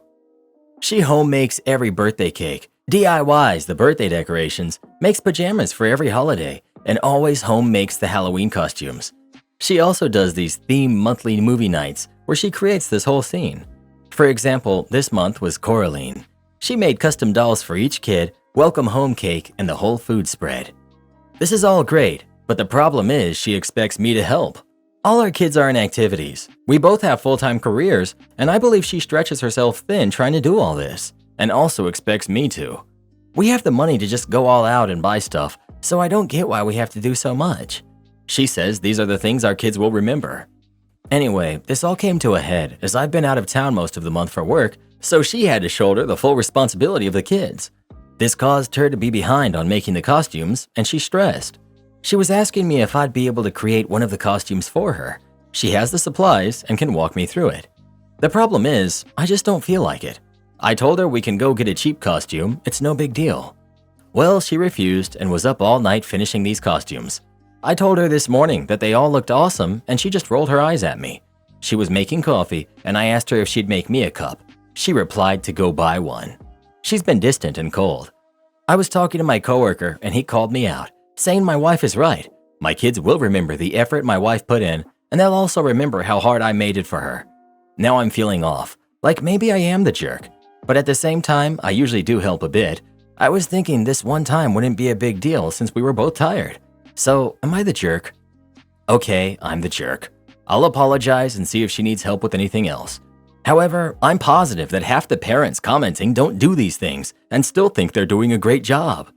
She home makes every birthday cake, DIYs the birthday decorations, makes pajamas for every holiday, and always home makes the Halloween costumes. She also does these theme monthly movie nights where she creates this whole scene. For example, this month was Coraline. She made custom dolls for each kid, welcome home cake, and the whole food spread. This is all great, but the problem is she expects me to help. All our kids are in activities. We both have full-time careers, and I believe she stretches herself thin trying to do all this, and also expects me to. We have the money to just go all out and buy stuff, so I don't get why we have to do so much. She says these are the things our kids will remember. Anyway, this all came to a head as I've been out of town most of the month for work, so she had to shoulder the full responsibility of the kids. This caused her to be behind on making the costumes, and she stressed. She was asking me if I'd be able to create one of the costumes for her. She has the supplies and can walk me through it. The problem is, I just don't feel like it. I told her we can go get a cheap costume, it's no big deal. Well, she refused and was up all night finishing these costumes. I told her this morning that they all looked awesome and she just rolled her eyes at me. She was making coffee and I asked her if she'd make me a cup. She replied to go buy one. She's been distant and cold. I was talking to my coworker and he called me out, saying my wife is right. My kids will remember the effort my wife put in and they'll also remember how hard I made it for her. Now I'm feeling off, like maybe I am the jerk. But at the same time, I usually do help a bit. I was thinking this one time wouldn't be a big deal since we were both tired. So, am I the jerk? Okay, I'm the jerk. I'll apologize and see if she needs help with anything else. However, I'm positive that half the parents commenting don't do these things and still think they're doing a great job.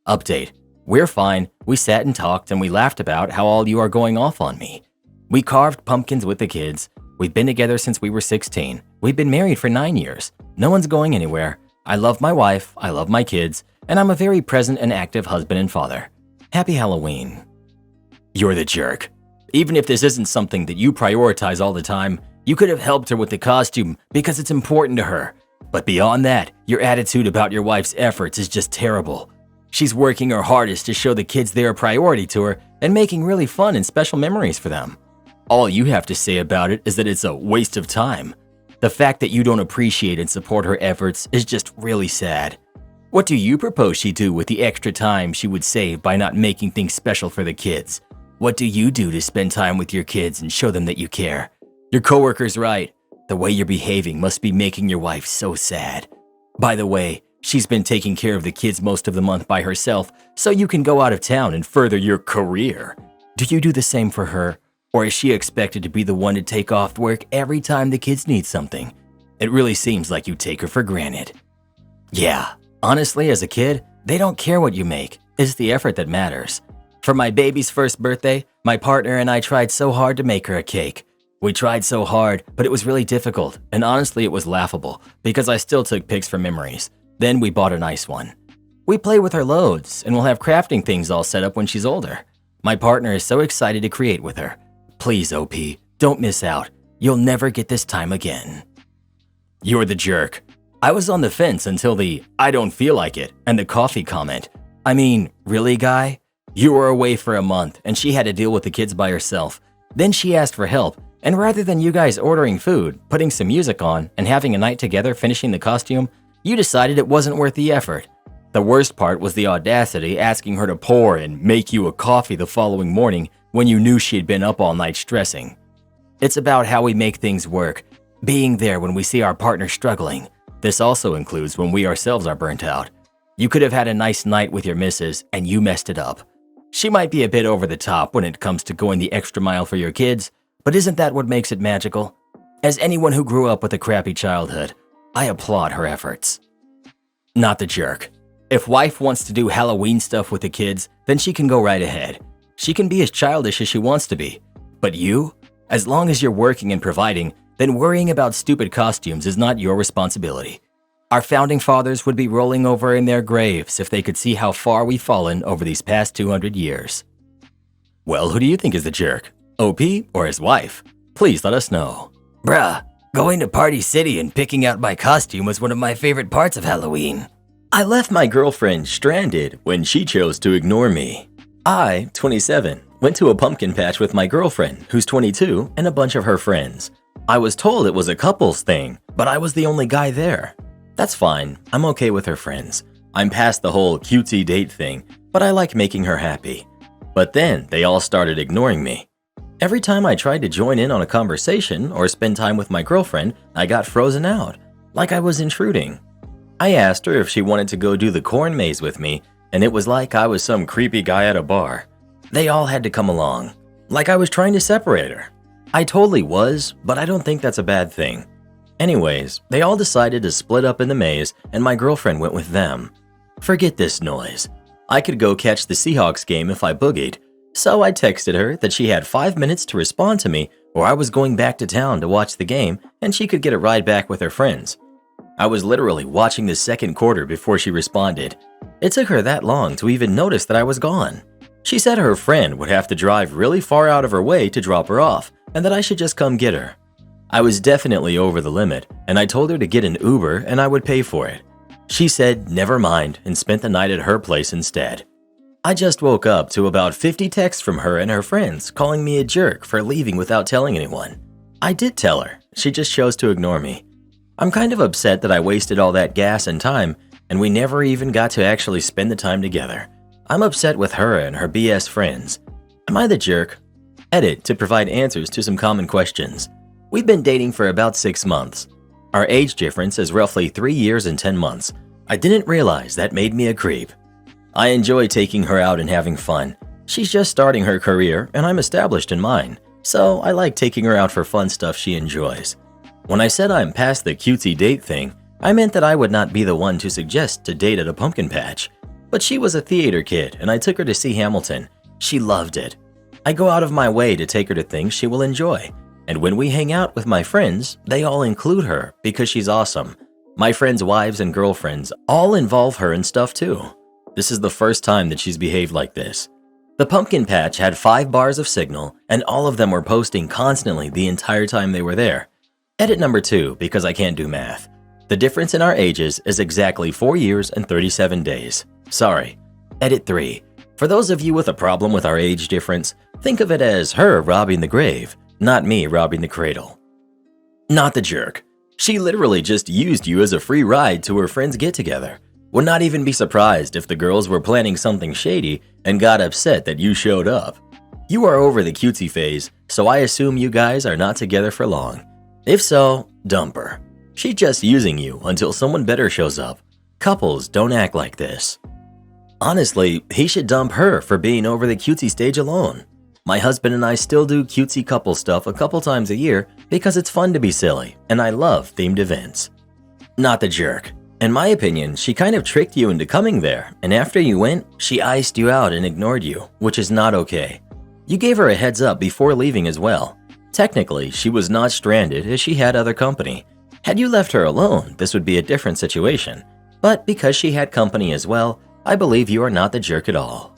Update. We're fine. We sat and talked and we laughed about how all you are going off on me. We carved pumpkins with the kids. We've been together since we were 16. We've been married for 9 years. No one's going anywhere. I love my wife, I love my kids, and I'm a very present and active husband and father. Happy Halloween. You're the jerk. Even if this isn't something that you prioritize all the time, you could have helped her with the costume because it's important to her. But beyond that, your attitude about your wife's efforts is just terrible. She's working her hardest to show the kids they're a priority to her and making really fun and special memories for them. All you have to say about it is that it's a waste of time. The fact that you don't appreciate and support her efforts is just really sad. What do you propose she do with the extra time she would save by not making things special for the kids? What do you do to spend time with your kids and show them that you care? Your coworker's right. The way you're behaving must be making your wife so sad. By the way, she's been taking care of the kids most of the month by herself, so you can go out of town and further your career. Do you do the same for her? Or is she expected to be the one to take off work every time the kids need something? It really seems like you take her for granted. Yeah, honestly, as a kid, they don't care what you make. It's the effort that matters. For my baby's first birthday, my partner and I tried so hard to make her a cake. We tried so hard, but it was really difficult, and honestly it was laughable because I still took pics for memories. Then we bought a nice one. We play with her loads, and we'll have crafting things all set up when she's older. My partner is so excited to create with her. Please, OP, don't miss out. You'll never get this time again. You're the jerk. I was on the fence until the "I don't feel like it" and the coffee comment. I mean, really, guy? You were away for a month and she had to deal with the kids by herself. Then she asked for help, and rather than you guys ordering food, putting some music on, and having a night together finishing the costume, you decided it wasn't worth the effort. The worst part was the audacity asking her to pour and make you a coffee the following morning when you knew she had been up all night stressing. It's about how we make things work, being there when we see our partner struggling. This also includes when we ourselves are burnt out. You could have had a nice night with your missus and you messed it up. She might be a bit over the top when it comes to going the extra mile for your kids, but isn't that what makes it magical? As anyone who grew up with a crappy childhood, I applaud her efforts. Not the jerk. If wife wants to do Halloween stuff with the kids, then she can go right ahead. She can be as childish as she wants to be. But you? As long as you're working and providing, then worrying about stupid costumes is not your responsibility. Our founding fathers would be rolling over in their graves if they could see how far we've fallen over these past 200 years. Well, who do you think is the jerk? OP or his wife? Please let us know. Bruh, going to Party City and picking out my costume was one of my favorite parts of Halloween. I left my girlfriend stranded when she chose to ignore me. I, 27, went to a pumpkin patch with my girlfriend, who's 22, and a bunch of her friends. I was told it was a couples thing, but I was the only guy there. That's fine, I'm okay with her friends. I'm past the whole cutesy date thing, but I like making her happy. But then they all started ignoring me. Every time I tried to join in on a conversation or spend time with my girlfriend, I got frozen out, like I was intruding. I asked her if she wanted to go do the corn maze with me, and it was like I was some creepy guy at a bar. They all had to come along, like I was trying to separate her. I totally was, but I don't think that's a bad thing. Anyways, they all decided to split up in the maze, and my girlfriend went with them. Forget this noise. I could go catch the Seahawks game if I boogied, so I texted her that she had 5 minutes to respond to me, or I was going back to town to watch the game, and she could get a ride back with her friends. I was literally watching the second quarter before she responded. It took her that long to even notice that I was gone. She said her friend would have to drive really far out of her way to drop her off, and that I should just come get her. I was definitely over the limit, and I told her to get an Uber and I would pay for it. She said never mind and spent the night at her place instead. I just woke up to about 50 texts from her and her friends calling me a jerk for leaving without telling anyone. I did tell her, she just chose to ignore me. I'm kind of upset that I wasted all that gas and time, and we never even got to actually spend the time together. I'm upset with her and her BS friends. Am I the jerk? Edit to provide answers to some common questions. We've been dating for about 6 months. Our age difference is roughly 3 years and 10 months. I didn't realize that made me a creep. I enjoy taking her out and having fun. She's just starting her career and I'm established in mine, so I like taking her out for fun stuff she enjoys. When I said I'm past the cutesy date thing, I meant that I would not be the one to suggest to date at a pumpkin patch. But she was a theater kid and I took her to see Hamilton. She loved it. I go out of my way to take her to things she will enjoy. And when we hang out with my friends, they all include her because she's awesome. My friends' wives and girlfriends all involve her in stuff too. This is the first time that she's behaved like this. The pumpkin patch had 5 bars of signal and all of them were posting constantly the entire time they were there. Edit number 2 because I can't do math. The difference in our ages is exactly 4 years and 37 days. Sorry. Edit 3. For those of you with a problem with our age difference, think of it as her robbing the grave, not me robbing the cradle. Not the jerk. She literally just used you as a free ride to her friend's get-together. Would not even be surprised if the girls were planning something shady and got upset that you showed up. You are over the cutesy phase, so I assume you guys are not together for long. If so, dump her. She's just using you until someone better shows up. Couples don't act like this. Honestly, he should dump her for being over the cutesy stage alone. My husband and I still do cutesy couple stuff a couple times a year because it's fun to be silly, and I love themed events. Not the jerk. In my opinion, she kind of tricked you into coming there, and after you went, she iced you out and ignored you, which is not okay. You gave her a heads up before leaving as well. Technically, she was not stranded as she had other company. Had you left her alone, this would be a different situation. But because she had company as well, I believe you are not the jerk at all.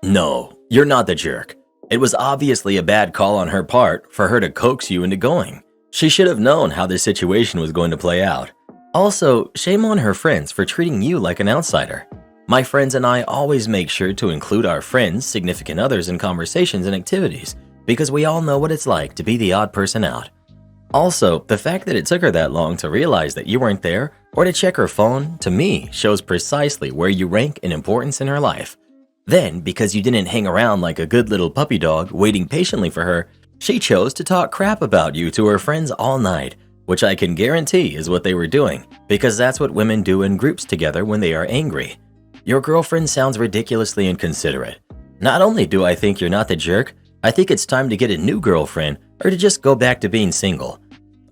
No, you're not the jerk. It was obviously a bad call on her part for her to coax you into going. She should have known how this situation was going to play out. Also, shame on her friends for treating you like an outsider. My friends and I always make sure to include our friends, significant others in conversations and activities because we all know what it's like to be the odd person out. Also, the fact that it took her that long to realize that you weren't there or to check her phone, to me, shows precisely where you rank in importance in her life. Then, because you didn't hang around like a good little puppy dog waiting patiently for her, she chose to talk crap about you to her friends all night, which I can guarantee is what they were doing, because that's what women do in groups together when they are angry. Your girlfriend sounds ridiculously inconsiderate. Not only do I think you're not the jerk, I think it's time to get a new girlfriend or to just go back to being single.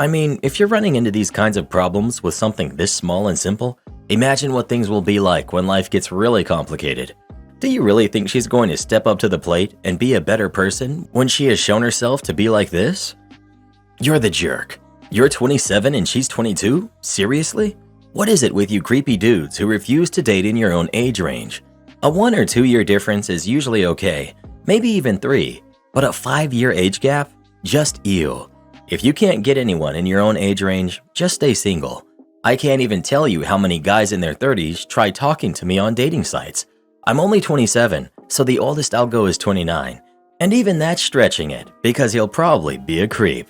I mean, if you're running into these kinds of problems with something this small and simple, imagine what things will be like when life gets really complicated. Do you really think she's going to step up to the plate and be a better person when she has shown herself to be like this? You're the jerk. You're 27 and she's 22? Seriously? What is it with you creepy dudes who refuse to date in your own age range? A 1 or 2 year difference is usually okay, maybe even 3, but a 5-year age gap? Just ew. If you can't get anyone in your own age range, just stay single. I can't even tell you how many guys in their 30s try talking to me on dating sites. I'm only 27, so the oldest I'll go is 29. And even that's stretching it, because he'll probably be a creep.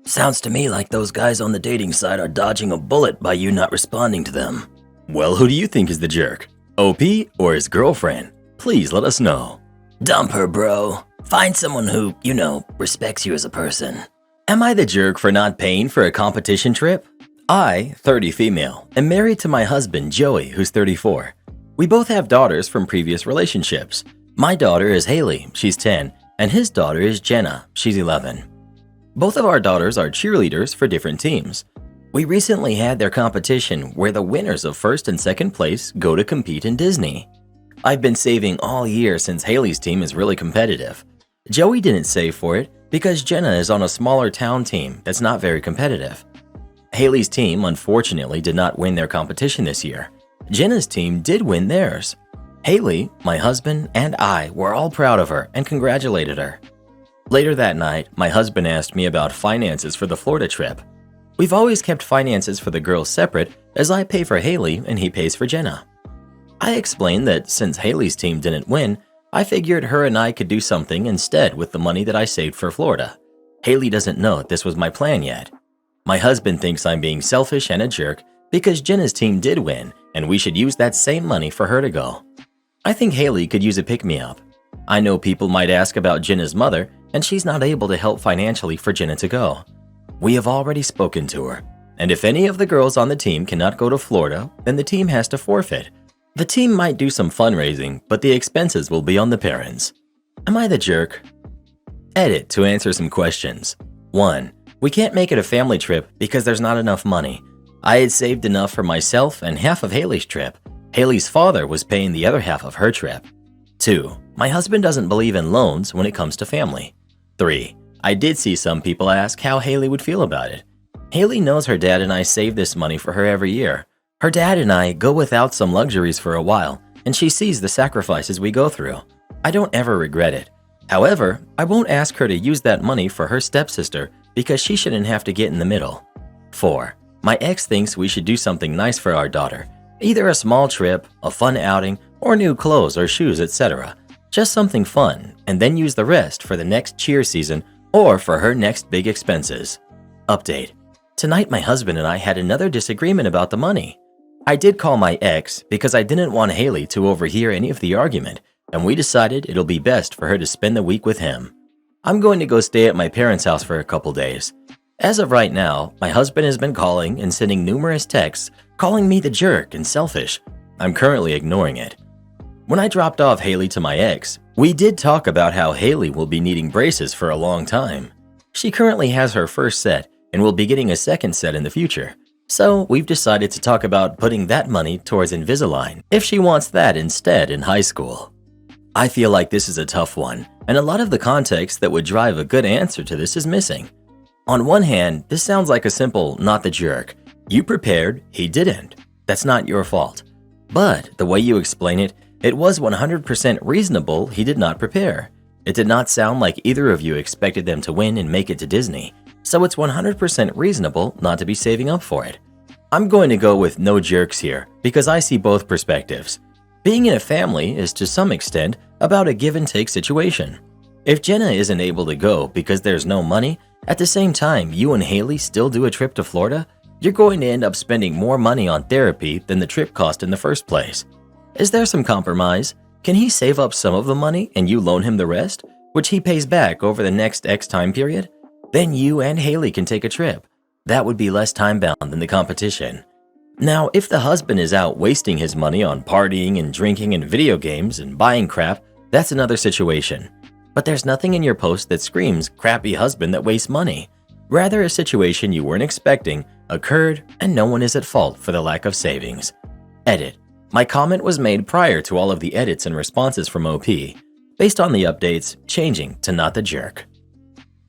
Sounds to me like those guys on the dating site are dodging a bullet by you not responding to them. Well, who do you think is the jerk? OP or his girlfriend? Please let us know. Dump her, bro. Find someone who, respects you as a person. Am I the jerk for not paying for a competition trip? I, 30 female, am married to my husband, Joey, who's 34. We both have daughters from previous relationships. My daughter is Haley, she's 10, and his daughter is Jenna, she's 11. Both of our daughters are cheerleaders for different teams. We recently had their competition where the winners of first and second place go to compete in Disney. I've been saving all year since Haley's team is really competitive. Joey didn't save for it because Jenna is on a smaller town team that's not very competitive. Haley's team unfortunately did not win their competition this year. Jenna's team did win theirs. Haley, my husband, and I were all proud of her and congratulated her. Later that night, my husband asked me about finances for the Florida trip. We've always kept finances for the girls separate, as I pay for Haley and he pays for Jenna. I explained that since Haley's team didn't win, I figured her and I could do something instead with the money that I saved for Florida. Haley doesn't know this was my plan yet. My husband thinks I'm being selfish and a jerk because Jenna's team did win and we should use that same money for her to go. I think Haley could use a pick-me-up. I know people might ask about Jenna's mother and she's not able to help financially for Jenna to go. We have already spoken to her, and if any of the girls on the team cannot go to Florida, then the team has to forfeit. The team might do some fundraising, but the expenses will be on the parents. Am I the jerk? Edit to answer some questions. 1. We can't make it a family trip because there's not enough money. I had saved enough for myself and half of Haley's trip. Haley's father was paying the other half of her trip. 2. My husband doesn't believe in loans when it comes to family. 3. I did see some people ask how Haley would feel about it. Haley knows her dad and I save this money for her every year. Her dad and I go without some luxuries for a while, and she sees the sacrifices we go through. I don't ever regret it. However, I won't ask her to use that money for her stepsister because she shouldn't have to get in the middle. 4. My ex thinks we should do something nice for our daughter, either a small trip, a fun outing, or new clothes or shoes, etc. Just something fun, and then use the rest for the next cheer season or for her next big expenses. Update. Tonight my husband and I had another disagreement about the money. I did call my ex because I didn't want Haley to overhear any of the argument, and we decided it'll be best for her to spend the week with him. I'm going to go stay at my parents' house for a couple days. As of right now, my husband has been calling and sending numerous texts calling me the jerk and selfish. I'm currently ignoring it. When I dropped off Haley to my ex, we did talk about how Haley will be needing braces for a long time. She currently has her first set and will be getting a second set in the future. So we've decided to talk about putting that money towards Invisalign if she wants that instead in high school. I feel like this is a tough one, and a lot of the context that would drive a good answer to this is missing. On one hand, this sounds like a simple not the jerk. You prepared, he didn't. That's not your fault. But the way you explain it, it was 100% reasonable he did not prepare. It did not sound like either of you expected them to win and make it to Disney, so it's 100% reasonable not to be saving up for it. I'm going to go with no jerks here because I see both perspectives. Being in a family is to some extent about a give and take situation. If Jenna isn't able to go because there's no money, at the same time you and Haley still do a trip to Florida, you're going to end up spending more money on therapy than the trip cost in the first place. Is there some compromise? Can he save up some of the money and you loan him the rest, which he pays back over the next X time period? Then you and Haley can take a trip. That would be less time-bound than the competition. Now, if the husband is out wasting his money on partying and drinking and video games and buying crap, that's another situation. But there's nothing in your post that screams crappy husband that wastes money. Rather, a situation you weren't expecting occurred and no one is at fault for the lack of savings. Edit. My comment was made prior to all of the edits and responses from OP, based on the updates changing to not the jerk.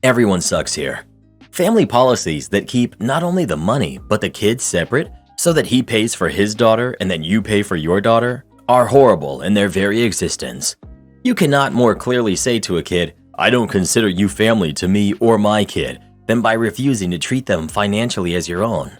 Everyone sucks here. Family policies that keep not only the money but the kids separate so that he pays for his daughter and then you pay for your daughter are horrible in their very existence. You cannot more clearly say to a kid, I don't consider you family to me or my kid, than by refusing to treat them financially as your own.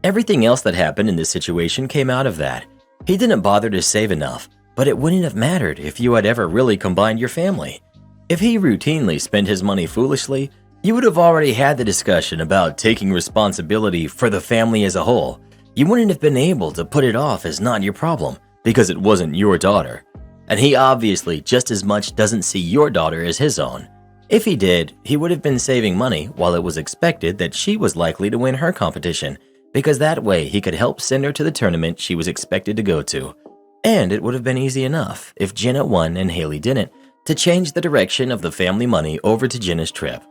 Everything else that happened in this situation came out of that. He didn't bother to save enough, but it wouldn't have mattered if you had ever really combined your family. If he routinely spent his money foolishly, you would have already had the discussion about taking responsibility for the family as a whole. You wouldn't have been able to put it off as not your problem because it wasn't your daughter. And he obviously just as much doesn't see your daughter as his own. If he did, he would have been saving money while it was expected that she was likely to win her competition, because that way he could help send her to the tournament she was expected to go to. And it would have been easy enough, if Jenna won and Haley didn't, to change the direction of the family money over to Jenna's trip.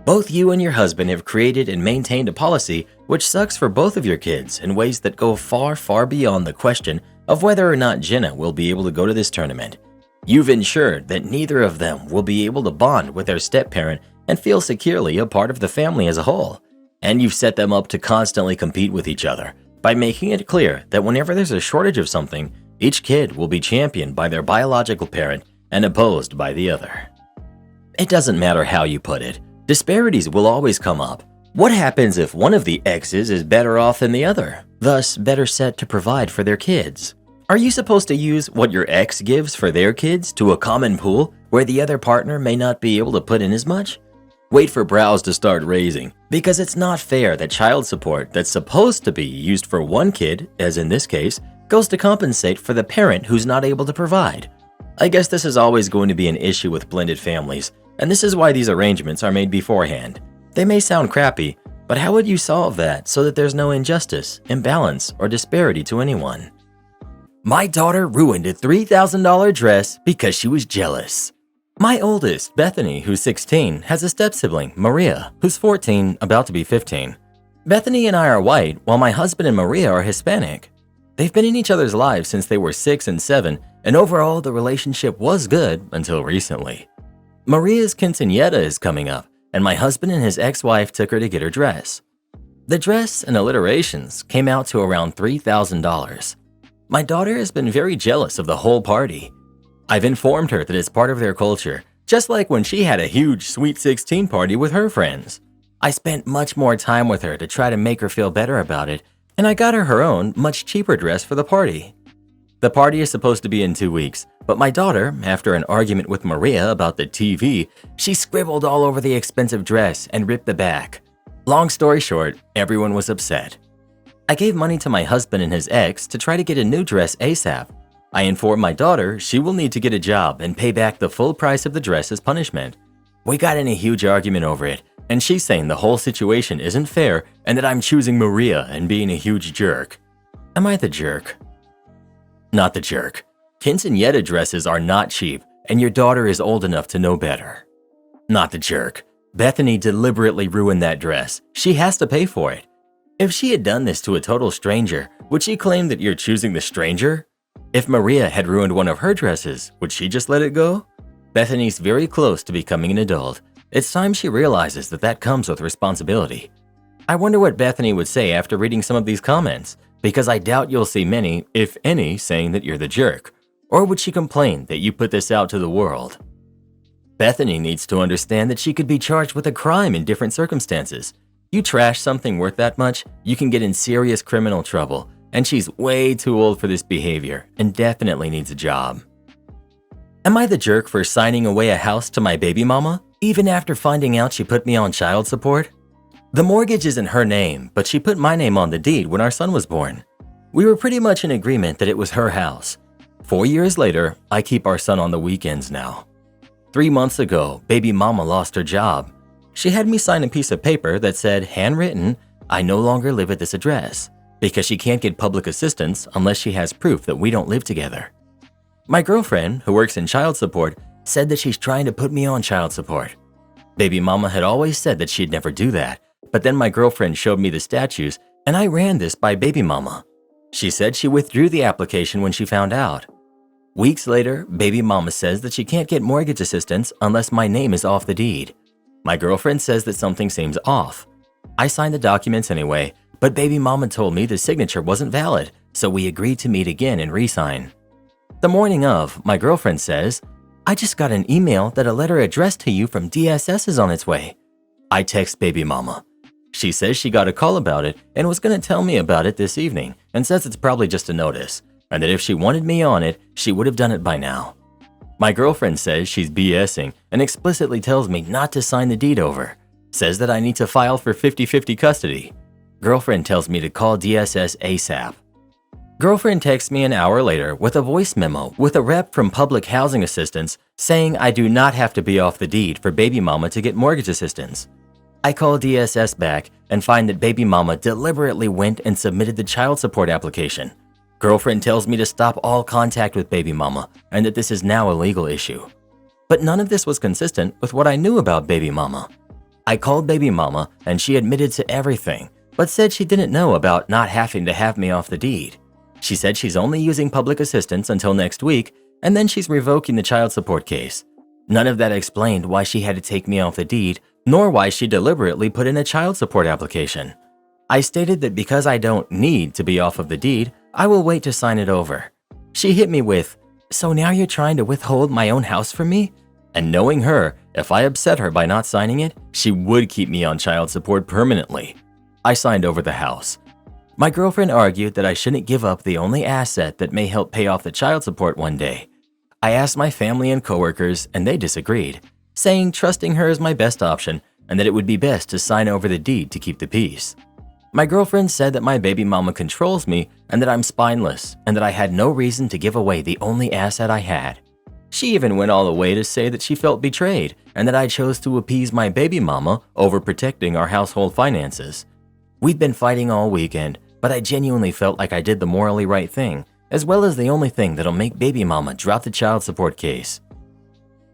Both you and your husband have created and maintained a policy which sucks for both of your kids in ways that go far, far beyond the question of whether or not Jenna will be able to go to this tournament. You've ensured that neither of them will be able to bond with their step-parent and feel securely a part of the family as a whole. And you've set them up to constantly compete with each other by making it clear that whenever there's a shortage of something, each kid will be championed by their biological parent and opposed by the other. It doesn't matter how you put it. Disparities will always come up. What happens if one of the exes is better off than the other, thus better set to provide for their kids? Are you supposed to use what your ex gives for their kids to a common pool where the other partner may not be able to put in as much? Wait for brows to start raising, because it's not fair that child support that's supposed to be used for one kid, as in this case, goes to compensate for the parent who's not able to provide. I guess this is always going to be an issue with blended families, and this is why these arrangements are made beforehand. They may sound crappy, but how would you solve that so that there's no injustice, imbalance, or disparity to anyone? My daughter ruined a $3,000 dress because she was jealous. My oldest, Bethany, who's 16, has a step-sibling, Maria, who's 14, about to be 15. Bethany and I are white, while my husband and Maria are Hispanic. They've been in each other's lives since they were 6 and 7, and overall the relationship was good until recently. Maria's quinceañera is coming up, and my husband and his ex-wife took her to get her dress. The dress and alliterations came out to around $3,000. My daughter has been very jealous of the whole party. I've informed her that it's part of their culture, just like when she had a huge Sweet 16 party with her friends. I spent much more time with her to try to make her feel better about it, and I got her own, much cheaper dress for the party. The party is supposed to be in 2 weeks, but my daughter, after an argument with Maria about the TV, she scribbled all over the expensive dress and ripped the back. Long story short, everyone was upset. I gave money to my husband and his ex to try to get a new dress ASAP. I informed my daughter she will need to get a job and pay back the full price of the dress as punishment. We got in a huge argument over it, and she's saying the whole situation isn't fair and that I'm choosing Maria and being a huge jerk. Am I the jerk? Not the jerk. Quinceañera dresses are not cheap, and your daughter is old enough to know better. Not the jerk. Bethany deliberately ruined that dress. She has to pay for it. If she had done this to a total stranger, would she claim that you're choosing the stranger? If Maria had ruined one of her dresses, would she just let it go? Bethany's very close to becoming an adult. It's time she realizes that that comes with responsibility. I wonder what Bethany would say after reading some of these comments, because I doubt you'll see many, if any, saying that you're the jerk. Or would she complain that you put this out to the world? Bethany needs to understand that she could be charged with a crime in different circumstances. You trash something worth that much, you can get in serious criminal trouble, and she's way too old for this behavior and definitely needs a job. Am I the jerk for signing away a house to my baby mama, even after finding out she put me on child support? The mortgage is in her name, but she put my name on the deed when our son was born. We were pretty much in agreement that it was her house. 4 years later, I keep our son on the weekends now. 3 months ago, baby mama lost her job. She had me sign a piece of paper that said, handwritten, I no longer live at this address, because she can't get public assistance unless she has proof that we don't live together. My girlfriend, who works in child support, said that she's trying to put me on child support. Baby mama had always said that she'd never do that, but then my girlfriend showed me the statutes and I ran this by baby mama. She said she withdrew the application when she found out. Weeks later, baby mama says that she can't get mortgage assistance unless my name is off the deed. My girlfriend says that something seems off. I signed the documents anyway, but baby mama told me the signature wasn't valid, so we agreed to meet again and re-sign. The morning of, my girlfriend says, I just got an email that a letter addressed to you from DSS is on its way. I text baby mama. She says she got a call about it and was going to tell me about it this evening and says it's probably just a notice, and that if she wanted me on it, she would have done it by now. My girlfriend says she's BSing and explicitly tells me not to sign the deed over, says that I need to file for 50-50 custody. Girlfriend tells me to call DSS ASAP. Girlfriend texts me an hour later with a voice memo with a rep from Public Housing Assistance saying I do not have to be off the deed for baby mama to get mortgage assistance. I call DSS back and find that baby mama deliberately went and submitted the child support application. Girlfriend tells me to stop all contact with baby mama and that this is now a legal issue. But none of this was consistent with what I knew about baby mama. I called baby mama and she admitted to everything, but said she didn't know about not having to have me off the deed. She said she's only using public assistance until next week, and then she's revoking the child support case. None of that explained why she had to take me off the deed, nor why she deliberately put in a child support application. I stated that because I don't need to be off of the deed, I will wait to sign it over. She hit me with, "So now you're trying to withhold my own house from me?" And knowing her, if I upset her by not signing it, she would keep me on child support permanently. I signed over the house. My girlfriend argued that I shouldn't give up the only asset that may help pay off the child support one day. I asked my family and coworkers, and they disagreed, saying trusting her is my best option and that it would be best to sign over the deed to keep the peace. My girlfriend said that my baby mama controls me and that I'm spineless and that I had no reason to give away the only asset I had. She even went all the way to say that she felt betrayed and that I chose to appease my baby mama over protecting our household finances. We'd been fighting all weekend, but I genuinely felt like I did the morally right thing, as well as the only thing that'll make baby mama drop the child support case.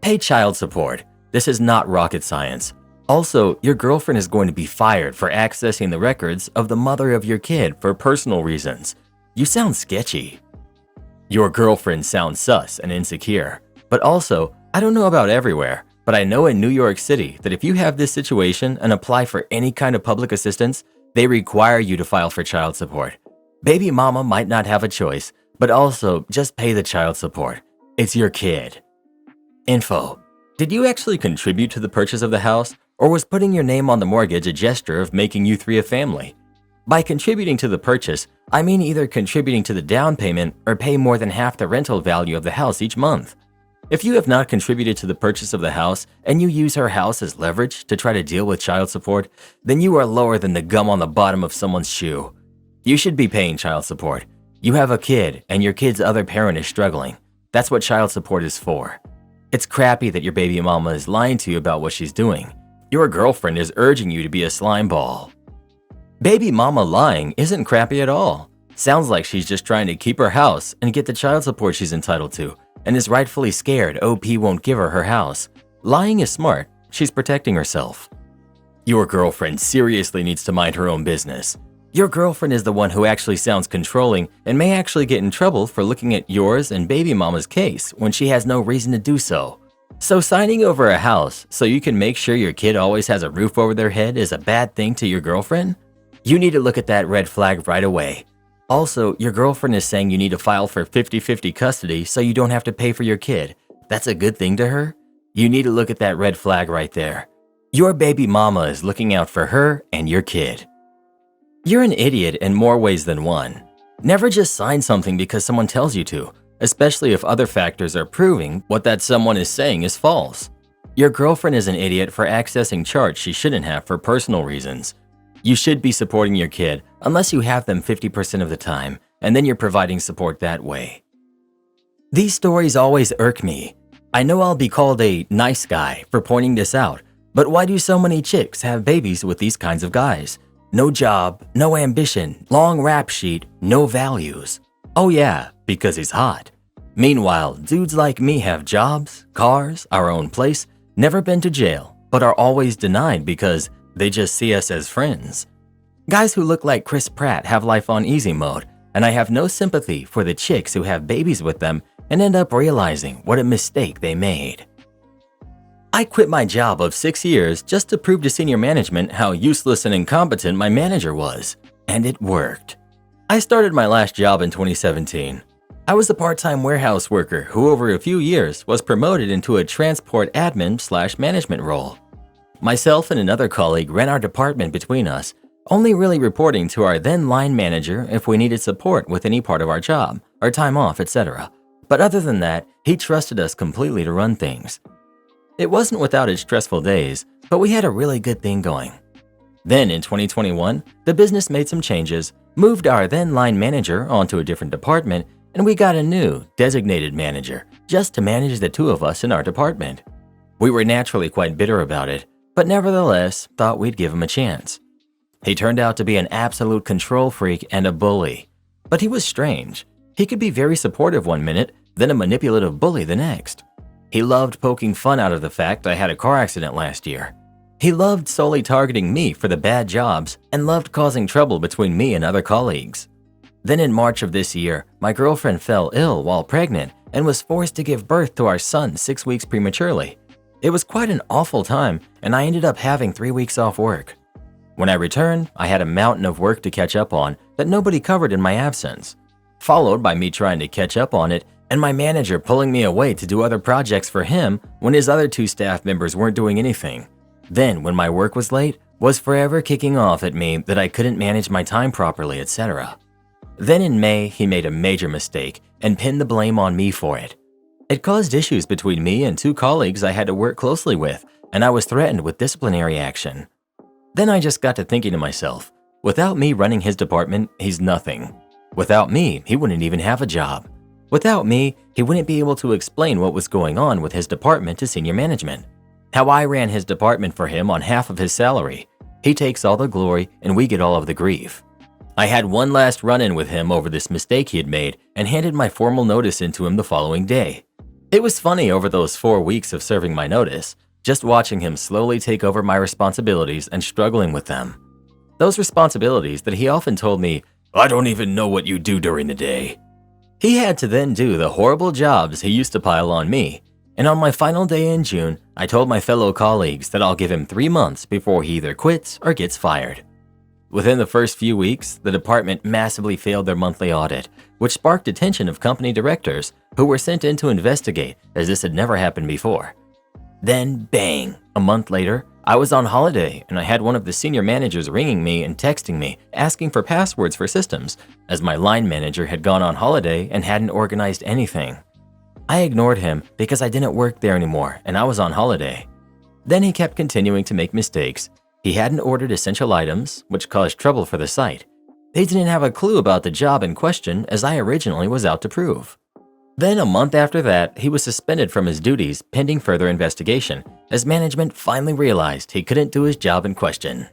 Pay child support. This is not rocket science. Also, your girlfriend is going to be fired for accessing the records of the mother of your kid for personal reasons. You sound sketchy. Your girlfriend sounds sus and insecure. But also, I don't know about everywhere, but I know in New York City that if you have this situation and apply for any kind of public assistance, they require you to file for child support. Baby mama might not have a choice, but also just pay the child support. It's your kid. Info. Did you actually contribute to the purchase of the house, or was putting your name on the mortgage a gesture of making you three a family? By contributing to the purchase, I mean either contributing to the down payment or pay more than half the rental value of the house each month. If you have not contributed to the purchase of the house and you use her house as leverage to try to deal with child support, then you are lower than the gum on the bottom of someone's shoe. You should be paying child support. You have a kid and your kid's other parent is struggling. That's what child support is for. It's crappy that your baby mama is lying to you about what she's doing. Your girlfriend is urging you to be a slime ball. Baby mama lying isn't crappy at all. Sounds like she's just trying to keep her house and get the child support she's entitled to, and is rightfully scared OP won't give her house. Lying is smart. She's protecting herself. Your girlfriend seriously needs to mind her own business. Your girlfriend is the one who actually sounds controlling and may actually get in trouble for looking at yours and baby mama's case when she has no reason to do so. So signing over a house so you can make sure your kid always has a roof over their head is a bad thing to your girlfriend? You need to look at that red flag right away. Also, your girlfriend is saying you need to file for 50-50 custody so you don't have to pay for your kid. That's a good thing to her? You need to look at that red flag right there. Your baby mama is looking out for her and your kid. You're an idiot in more ways than one. Never just sign something because someone tells you to, especially if other factors are proving what that someone is saying is false. Your girlfriend is an idiot for accessing charts she shouldn't have for personal reasons. You should be supporting your kid unless you have them 50% of the time, and then you're providing support that way. These stories always irk me. I know I'll be called a nice guy for pointing this out, but why do so many chicks have babies with these kinds of guys? No job, no ambition, long rap sheet, no values. Oh yeah, because he's hot. Meanwhile, dudes like me have jobs, cars, our own place, never been to jail, but are always denied because they just see us as friends. Guys who look like Chris Pratt have life on easy mode, and I have no sympathy for the chicks who have babies with them and end up realizing what a mistake they made. I quit my job of 6 years just to prove to senior management how useless and incompetent my manager was, and it worked. I started my last job in 2017. I was a part-time warehouse worker who over a few years was promoted into a transport admin/management role. Myself and another colleague ran our department between us, only really reporting to our then line manager if we needed support with any part of our job, our time off, etc. But other than that, he trusted us completely to run things. It wasn't without its stressful days, but we had a really good thing going. Then in 2021, the business made some changes, moved our then line manager onto a different department, and we got a new designated manager just to manage the two of us in our department. We were naturally quite bitter about it, but nevertheless thought we'd give him a chance. He turned out to be an absolute control freak and a bully. But he was strange. He could be very supportive one minute, then a manipulative bully the next. He loved poking fun out of the fact I had a car accident last year. He loved solely targeting me for the bad jobs and loved causing trouble between me and other colleagues. Then in March of this year, my girlfriend fell ill while pregnant and was forced to give birth to our son 6 weeks prematurely. It was quite an awful time, and I ended up having 3 weeks off work. When I returned, I had a mountain of work to catch up on that nobody covered in my absence, followed by me trying to catch up on it and my manager pulling me away to do other projects for him when his other two staff members weren't doing anything. Then, when my work was late, was forever kicking off at me that I couldn't manage my time properly, etc. Then in May, he made a major mistake and pinned the blame on me for it. It caused issues between me and two colleagues I had to work closely with, and I was threatened with disciplinary action. Then I just got to thinking to myself, without me running his department, he's nothing. Without me, he wouldn't even have a job. Without me, he wouldn't be able to explain what was going on with his department to senior management. How I ran his department for him on half of his salary. He takes all the glory and we get all of the grief. I had one last run-in with him over this mistake he had made and handed my formal notice in to him the following day. It was funny over those 4 weeks of serving my notice, just watching him slowly take over my responsibilities and struggling with them. Those responsibilities that he often told me, "I don't even know what you do during the day." He had to then do the horrible jobs he used to pile on me, and on my final day in June, I told my fellow colleagues that I'll give him 3 months before he either quits or gets fired. Within the first few weeks, the department massively failed their monthly audit, which sparked attention of company directors who were sent in to investigate as this had never happened before. Then, bang, a month later, I was on holiday and I had one of the senior managers ringing me and texting me asking for passwords for systems as my line manager had gone on holiday and hadn't organized anything. I ignored him because I didn't work there anymore and I was on holiday. Then he kept continuing to make mistakes. He hadn't ordered essential items, which caused trouble for the site. They didn't have a clue about the job in question as I originally was out to prove. Then a month after that, he was suspended from his duties pending further investigation as management finally realized he couldn't do his job in question.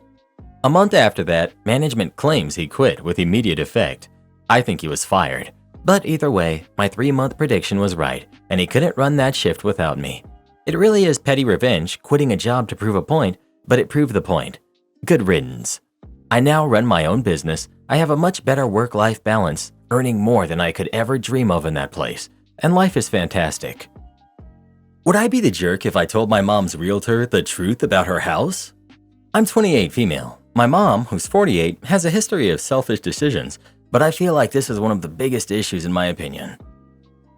A month after that, management claims he quit with immediate effect. I think he was fired. But either way, my 3-month prediction was right, and he couldn't run that shift without me. It really is petty revenge, quitting a job to prove a point, but it proved the point. Good riddance. I now run my own business. I have a much better work-life balance, earning more than I could ever dream of in that place, and life is fantastic. Would I be the jerk if I told my mom's realtor the truth about her house? I'm 28 female. My mom, who's 48, has a history of selfish decisions, but I feel like this is one of the biggest issues in my opinion.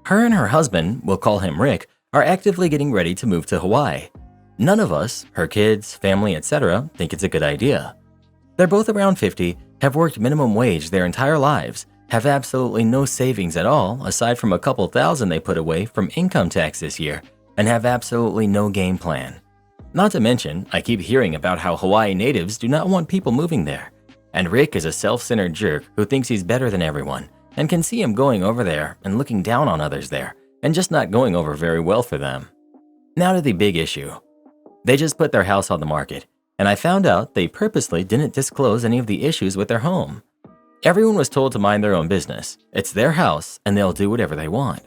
Her and her husband, we'll call him Rick, are actively getting ready to move to Hawaii. None of us, her kids, family, etc., think it's a good idea. They're both around 50, have worked minimum wage their entire lives, have absolutely no savings at all aside from a couple thousand they put away from income tax this year, and have absolutely no game plan. Not to mention, I keep hearing about how Hawaii natives do not want people moving there, and Rick is a self-centered jerk who thinks he's better than everyone, and can see him going over there and looking down on others there, and just not going over very well for them. Now to the big issue. They just put their house on the market, and I found out they purposely didn't disclose any of the issues with their home. Everyone was told to mind their own business. It's their house, and they'll do whatever they want.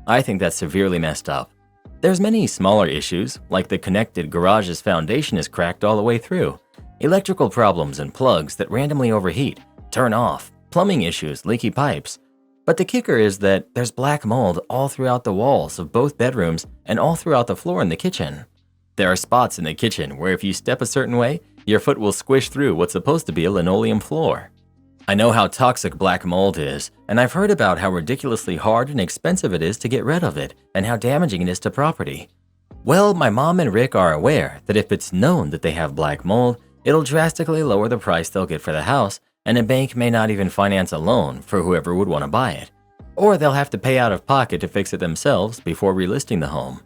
I think that's severely messed up. There's many smaller issues, like the connected garage's foundation is cracked all the way through, electrical problems and plugs that randomly overheat, turn off, plumbing issues, leaky pipes. But the kicker is that there's black mold all throughout the walls of both bedrooms and all throughout the floor in the kitchen. There are spots in the kitchen where if you step a certain way, your foot will squish through what's supposed to be a linoleum floor. I know how toxic black mold is, and I've heard about how ridiculously hard and expensive it is to get rid of it and how damaging it is to property. Well, my mom and Rick are aware that if it's known that they have black mold, it'll drastically lower the price they'll get for the house, and a bank may not even finance a loan for whoever would want to buy it. Or they'll have to pay out of pocket to fix it themselves before relisting the home.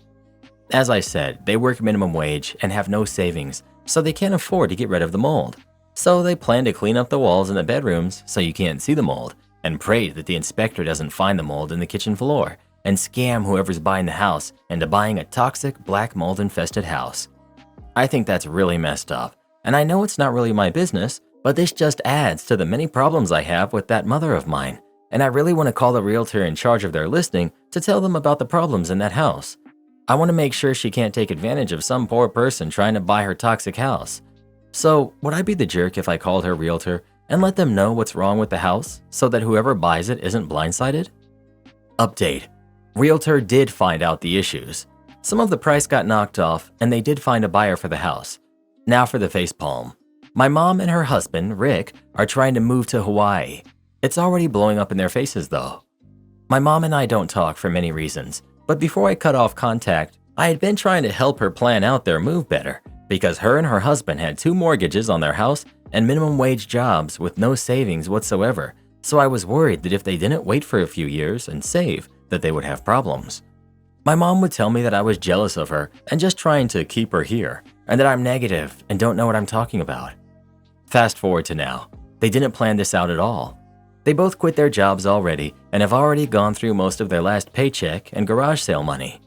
As I said, they work minimum wage and have no savings, so they can't afford to get rid of the mold. So they plan to clean up the walls in the bedrooms so you can't see the mold, and pray that the inspector doesn't find the mold in the kitchen floor, and scam whoever's buying the house into buying a toxic, black mold-infested house. I think that's really messed up, and I know it's not really my business, but this just adds to the many problems I have with that mother of mine, and I really want to call the realtor in charge of their listing to tell them about the problems in that house. I want to make sure she can't take advantage of some poor person trying to buy her toxic house. So, would I be the jerk if I called her realtor and let them know what's wrong with the house so that whoever buys it isn't blindsided? Update. Realtor did find out the issues. Some of the price got knocked off and they did find a buyer for the house. Now for the facepalm. My mom and her husband, Rick, are trying to move to Hawaii. It's already blowing up in their faces though. My mom and I don't talk for many reasons, but before I cut off contact, I had been trying to help her plan out their move better because her and her husband had 2 mortgages on their house and minimum wage jobs with no savings whatsoever, so I was worried that if they didn't wait for a few years and save, that they would have problems. My mom would tell me that I was jealous of her and just trying to keep her here, and that I'm negative and don't know what I'm talking about. Fast forward to now. They didn't plan this out at all. They both quit their jobs already and have already gone through most of their last paycheck and garage sale money.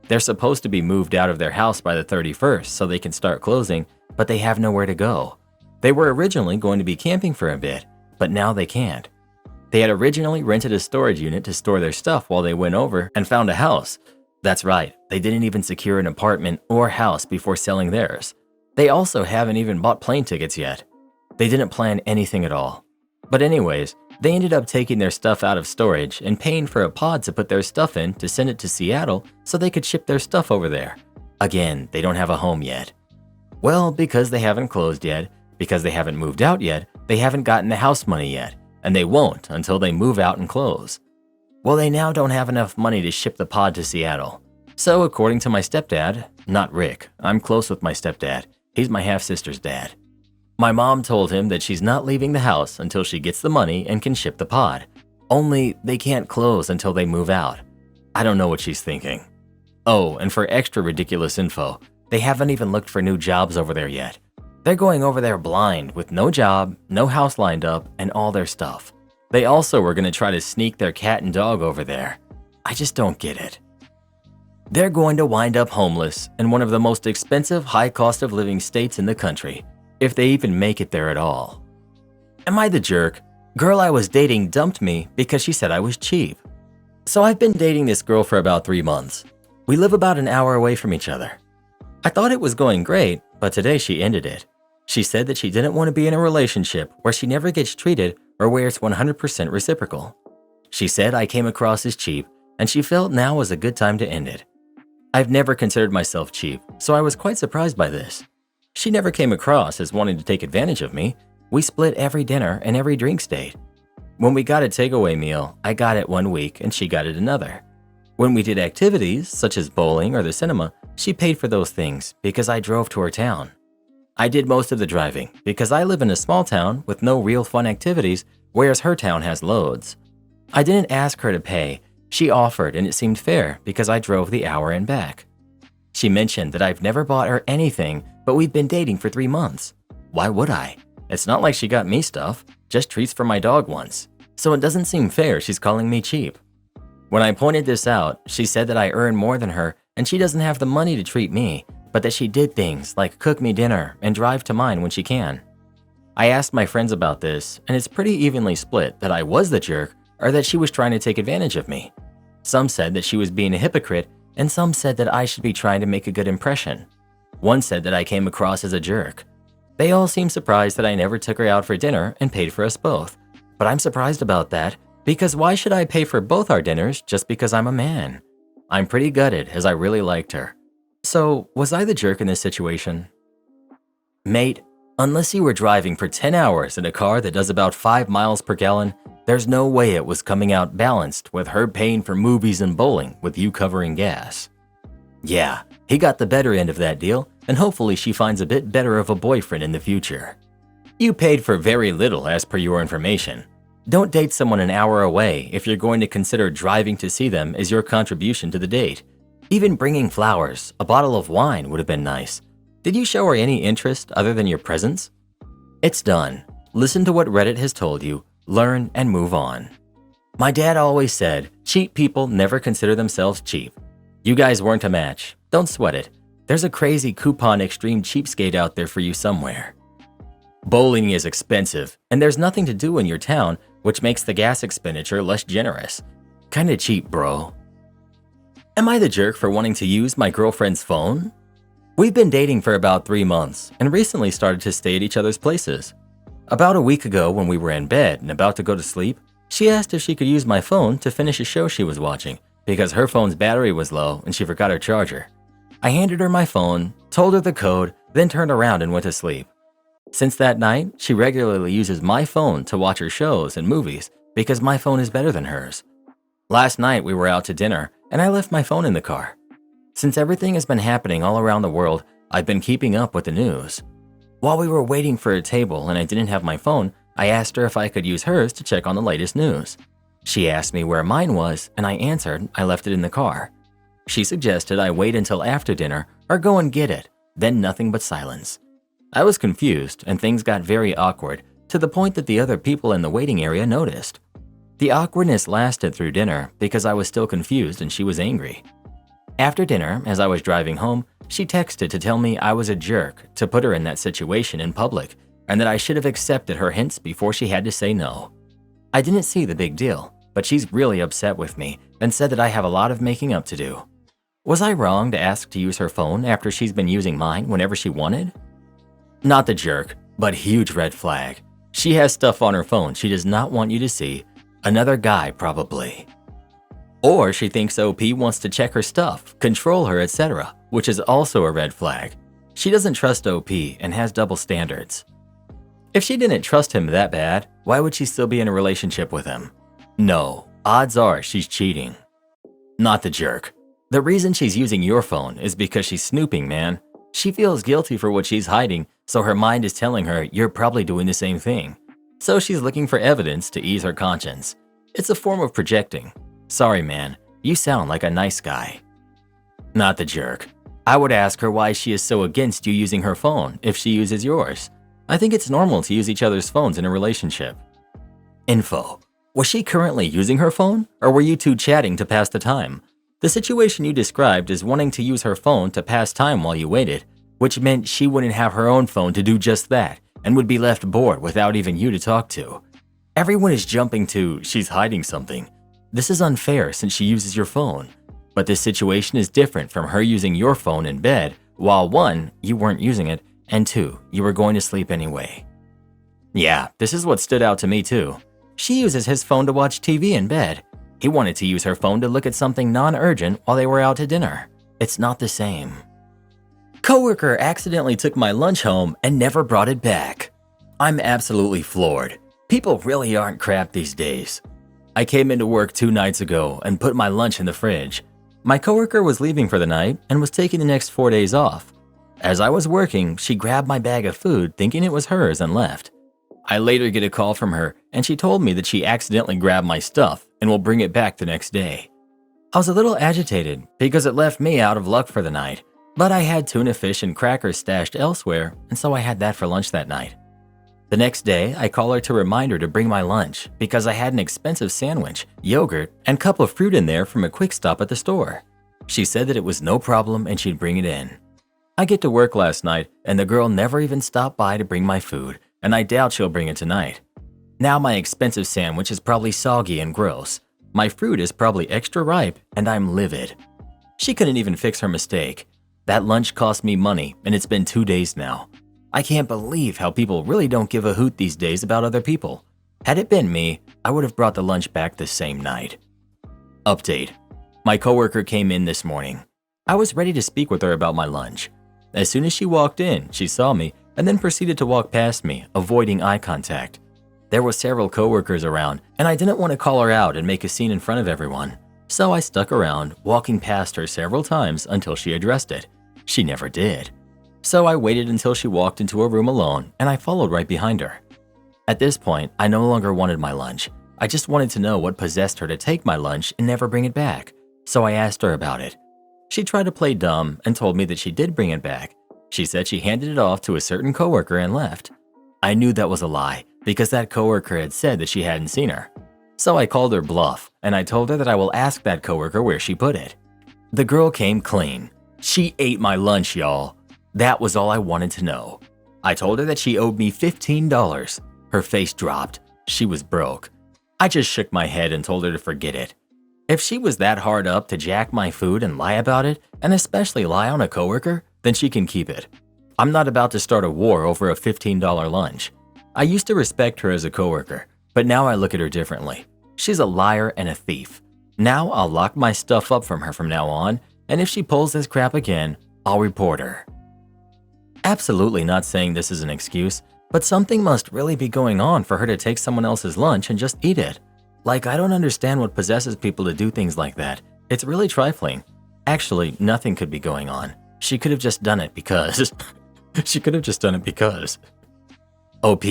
They're supposed to be moved out of their house by the 31st so they can start closing, but they have nowhere to go. They were originally going to be camping for a bit, but now they can't. They had originally rented a storage unit to store their stuff while they went over and found a house. That's right, they didn't even secure an apartment or house before selling theirs. They also haven't even bought plane tickets yet. They didn't plan anything at all. But anyways, they ended up taking their stuff out of storage and paying for a pod to put their stuff in to send it to Seattle so they could ship their stuff over there. Again, they don't have a home yet. Well, because they haven't closed yet, because they haven't moved out yet, they haven't gotten the house money yet, and they won't until they move out and close. Well, they now don't have enough money to ship the pod to Seattle. So according to my stepdad, not Rick, I'm close with my stepdad, he's my half-sister's dad. My mom told him that she's not leaving the house until she gets the money and can ship the pod. Only they can't close until they move out. I don't know what she's thinking. Oh, and for extra ridiculous info, they haven't even looked for new jobs over there yet. They're going over there blind with no job, no house lined up, and all their stuff. They also were going to try to sneak their cat and dog over there. I just don't get it. They're going to wind up homeless in one of the most expensive, high cost of living states in the country, if they even make it there at all. Am I the jerk? Girl I was dating dumped me because she said I was cheap. So I've been dating this girl for about 3 months. We live about an hour away from each other. I thought it was going great, but today she ended it. She said that she didn't want to be in a relationship where she never gets treated or where it's 100% reciprocal. She said I came across as cheap, and she felt now was a good time to end it. I've never considered myself cheap, so I was quite surprised by this. She never came across as wanting to take advantage of me. We split every dinner and every drinks date. When we got a takeaway meal, I got it 1 week and she got it another. When we did activities, such as bowling or the cinema, she paid for those things because I drove to her town. I did most of the driving because I live in a small town with no real fun activities, whereas her town has loads. I didn't ask her to pay. She offered and it seemed fair because I drove the hour and back. She mentioned that I've never bought her anything, but we've been dating for 3 months. Why would I? It's not like she got me stuff, just treats for my dog once. So it doesn't seem fair she's calling me cheap. When I pointed this out, she said that I earn more than her and she doesn't have the money to treat me, but that she did things like cook me dinner and drive to mine when she can. I asked my friends about this, and it's pretty evenly split that I was the jerk or that she was trying to take advantage of me. Some said that she was being a hypocrite, and some said that I should be trying to make a good impression. One said that I came across as a jerk. They all seemed surprised that I never took her out for dinner and paid for us both. But I'm surprised about that, because why should I pay for both our dinners just because I'm a man? I'm pretty gutted as I really liked her. So, was I the jerk in this situation? Mate, unless you were driving for 10 hours in a car that does about 5 miles per gallon, there's no way it was coming out balanced with her paying for movies and bowling with you covering gas. Yeah, he got the better end of that deal, and hopefully she finds a bit better of a boyfriend in the future. You paid for very little as per your information. Don't date someone an hour away if you're going to consider driving to see them as your contribution to the date. Even bringing flowers, a bottle of wine would have been nice. Did you show her any interest other than your presence? It's done. Listen to what Reddit has told you, learn and move on. My dad always said, cheap people never consider themselves cheap. You guys weren't a match. Don't sweat it. There's a crazy coupon extreme cheapskate out there for you somewhere. Bowling is expensive, and there's nothing to do in your town, which makes the gas expenditure less generous. Kinda cheap, bro. Am I the jerk for wanting to use my girlfriend's phone? We've been dating for about 3 months and recently started to stay at each other's places. About a week ago when we were in bed and about to go to sleep, she asked if she could use my phone to finish a show she was watching because her phone's battery was low and she forgot her charger. I handed her my phone, told her the code, then turned around and went to sleep. Since that night, she regularly uses my phone to watch her shows and movies because my phone is better than hers. Last night we were out to dinner and I left my phone in the car. Since everything has been happening all around the world, I've been keeping up with the news. While we were waiting for a table and I didn't have my phone, I asked her if I could use hers to check on the latest news. She asked me where mine was and I answered I left it in the car. She suggested I wait until after dinner or go and get it, then nothing but silence. I was confused and things got very awkward to the point that the other people in the waiting area noticed. The awkwardness lasted through dinner because I was still confused and she was angry. After dinner, as I was driving home, she texted to tell me I was a jerk to put her in that situation in public and that I should have accepted her hints before she had to say no. I didn't see the big deal, but she's really upset with me and said that I have a lot of making up to do. Was I wrong to ask to use her phone after she's been using mine whenever she wanted? Not the jerk, but huge red flag. She has stuff on her phone she does not want you to see. Another guy, probably. Or she thinks OP wants to check her stuff, control her, etc., which is also a red flag. She doesn't trust OP and has double standards. If she didn't trust him that bad, why would she still be in a relationship with him? No, odds are she's cheating. Not the jerk. The reason she's using your phone is because she's snooping, man. She feels guilty for what she's hiding, so her mind is telling her you're probably doing the same thing. So she's looking for evidence to ease her conscience. It's a form of projecting. Sorry, man, you sound like a nice guy. Not the jerk. I would ask her why she is so against you using her phone if she uses yours. I think it's normal to use each other's phones in a relationship. Info. Was she currently using her phone, or were you two chatting to pass the time? The situation you described is wanting to use her phone to pass time while you waited, which meant she wouldn't have her own phone to do just that and would be left bored without even you to talk to. Everyone is jumping to she's hiding something. This is unfair since she uses your phone. But this situation is different from her using your phone in bed while 1, you weren't using it, and 2, you were going to sleep anyway. Yeah, this is what stood out to me too. She uses his phone to watch TV in bed. He wanted to use her phone to look at something non-urgent while they were out to dinner. It's not the same. Coworker accidentally took my lunch home and never brought it back. I'm absolutely floored. People really aren't crap these days. I came into work 2 nights ago and put my lunch in the fridge. My coworker was leaving for the night and was taking the next 4 days off. As I was working, she grabbed my bag of food thinking it was hers and left. I later get a call from her and she told me that she accidentally grabbed my stuff and will bring it back the next day. I was a little agitated because it left me out of luck for the night, but I had tuna fish and crackers stashed elsewhere and so I had that for lunch that night. The next day, I call her to remind her to bring my lunch because I had an expensive sandwich, yogurt, and cup of fruit in there from a quick stop at the store. She said that it was no problem and she'd bring it in. I get to work last night and the girl never even stopped by to bring my food, and I doubt she'll bring it tonight. Now my expensive sandwich is probably soggy and gross. My fruit is probably extra ripe and I'm livid. She couldn't even fix her mistake. That lunch cost me money and it's been 2 days now. I can't believe how people really don't give a hoot these days about other people. Had it been me, I would have brought the lunch back the same night. Update. My coworker came in this morning. I was ready to speak with her about my lunch. As soon as she walked in, she saw me and then proceeded to walk past me, avoiding eye contact. There were several coworkers around and I didn't want to call her out and make a scene in front of everyone. So I stuck around, walking past her several times until she addressed it. She never did. So I waited until she walked into a room alone and I followed right behind her. At this point, I no longer wanted my lunch. I just wanted to know what possessed her to take my lunch and never bring it back. So I asked her about it. She tried to play dumb and told me that she did bring it back. She said she handed it off to a certain coworker and left. I knew that was a lie because that coworker had said that she hadn't seen her. So I called her bluff and I told her that I will ask that coworker where she put it. The girl came clean. She ate my lunch, y'all. That was all I wanted to know. I told her that she owed me $15. Her face dropped. She was broke. I just shook my head and told her to forget it. If she was that hard up to jack my food and lie about it, and especially lie on a coworker, then she can keep it. I'm not about to start a war over a $15 lunch. I used to respect her as a coworker, but now I look at her differently. She's a liar and a thief. Now I'll lock my stuff up from her from now on, and if she pulls this crap again, I'll report her. Absolutely not saying this is an excuse, but something must really be going on for her to take someone else's lunch and just eat it. Like, I don't understand what possesses people to do things like that. It's really trifling. Actually, nothing could be going on. She could have just done it because... She could have just done it because... OP.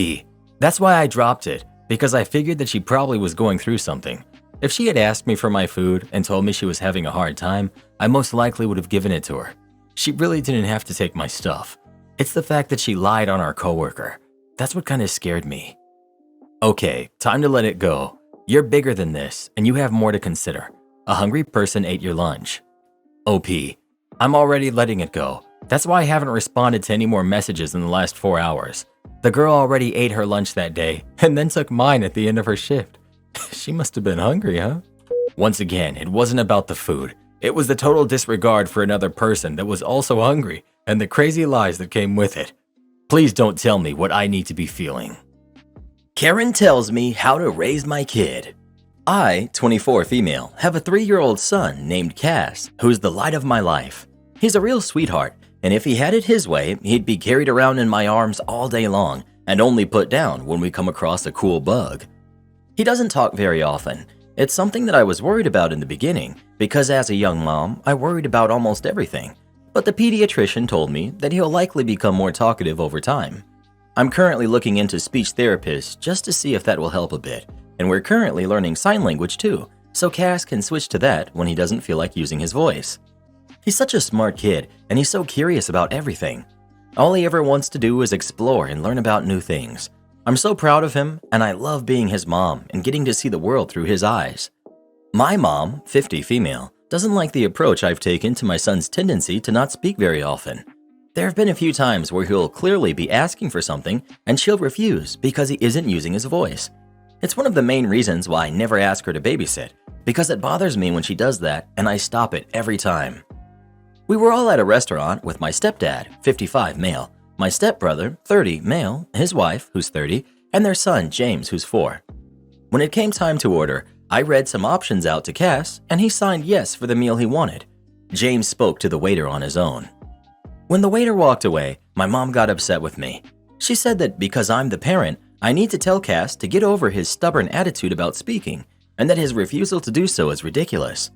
That's why I dropped it, because I figured that she probably was going through something. If she had asked me for my food and told me she was having a hard time, I most likely would have given it to her. She really didn't have to take my stuff. It's the fact that she lied on our coworker. That's what kind of scared me. Okay, time to let it go. You're bigger than this, and you have more to consider. A hungry person ate your lunch. OP. I'm already letting it go. That's why I haven't responded to any more messages in the last 4 hours. The girl already ate her lunch that day, and then took mine at the end of her shift. She must have been hungry, huh? Once again, it wasn't about the food. It was the total disregard for another person that was also hungry, and the crazy lies that came with it. Please don't tell me what I need to be feeling. Karen tells me how to raise my kid. I, 24 female, have a 3-year-old son named Cass, who's the light of my life. He's a real sweetheart, and if he had it his way, he'd be carried around in my arms all day long and only put down when we come across a cool bug. He doesn't talk very often. It's something that I was worried about in the beginning, because as a young mom, I worried about almost everything. But the pediatrician told me that he'll likely become more talkative over time. I'm currently looking into speech therapists just to see if that will help a bit, and we're currently learning sign language too, so Cass can switch to that when he doesn't feel like using his voice. He's such a smart kid, and he's so curious about everything. All he ever wants to do is explore and learn about new things. I'm so proud of him, and I love being his mom and getting to see the world through his eyes. My mom, 50 female, doesn't like the approach I've taken to my son's tendency to not speak very often. There have been a few times where he'll clearly be asking for something and she'll refuse because he isn't using his voice. It's one of the main reasons why I never ask her to babysit, because it bothers me when she does that and I stop it every time. We were all at a restaurant with my stepdad, 55 male, my stepbrother, 30 male, his wife, who's 30, and their son, James, who's 4. When it came time to order, I read some options out to Cass and he signed yes for the meal he wanted. James spoke to the waiter on his own. When the waiter walked away, my mom got upset with me. She said that because I'm the parent, I need to tell Cass to get over his stubborn attitude about speaking, and that his refusal to do so is ridiculous.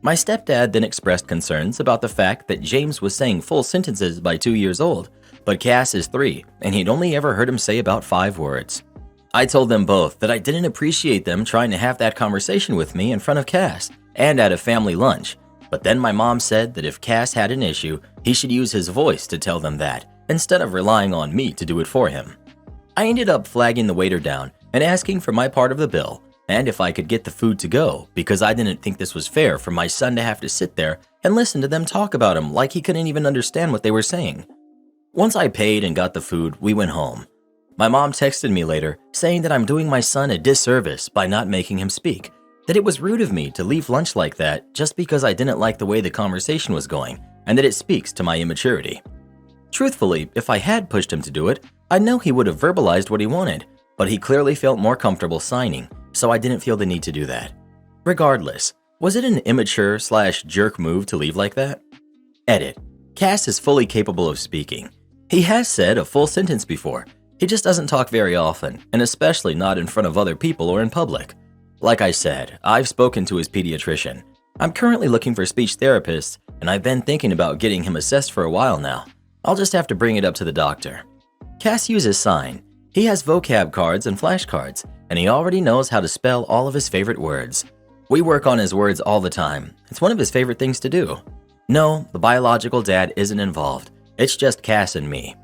My stepdad then expressed concerns about the fact that James was saying full sentences by 2 years old, but Cass is 3, and he'd only ever heard him say about 5 words. I told them both that I didn't appreciate them trying to have that conversation with me in front of Cass, and at a family lunch. But then my mom said that if Cass had an issue, he should use his voice to tell them that, instead of relying on me to do it for him. I ended up flagging the waiter down and asking for my part of the bill, and if I could get the food to go, because I didn't think this was fair for my son to have to sit there and listen to them talk about him like he couldn't even understand what they were saying. Once I paid and got the food, we went home. My mom texted me later saying that I'm doing my son a disservice by not making him speak, that it was rude of me to leave lunch like that just because I didn't like the way the conversation was going, and that it speaks to my immaturity. Truthfully, if I had pushed him to do it, I know he would have verbalized what he wanted, but he clearly felt more comfortable signing, so I didn't feel the need to do that. Regardless, was it an immature/jerk move to leave like that? Edit. Cass is fully capable of speaking. He has said a full sentence before. He just doesn't talk very often, and especially not in front of other people or in public. Like I said, I've spoken to his pediatrician. I'm currently looking for speech therapists, and I've been thinking about getting him assessed for a while now. I'll just have to bring it up to the doctor. Cass uses sign. He has vocab cards and flashcards, and he already knows how to spell all of his favorite words. We work on his words all the time. It's one of his favorite things to do. No, the biological dad isn't involved. It's just Cass and me.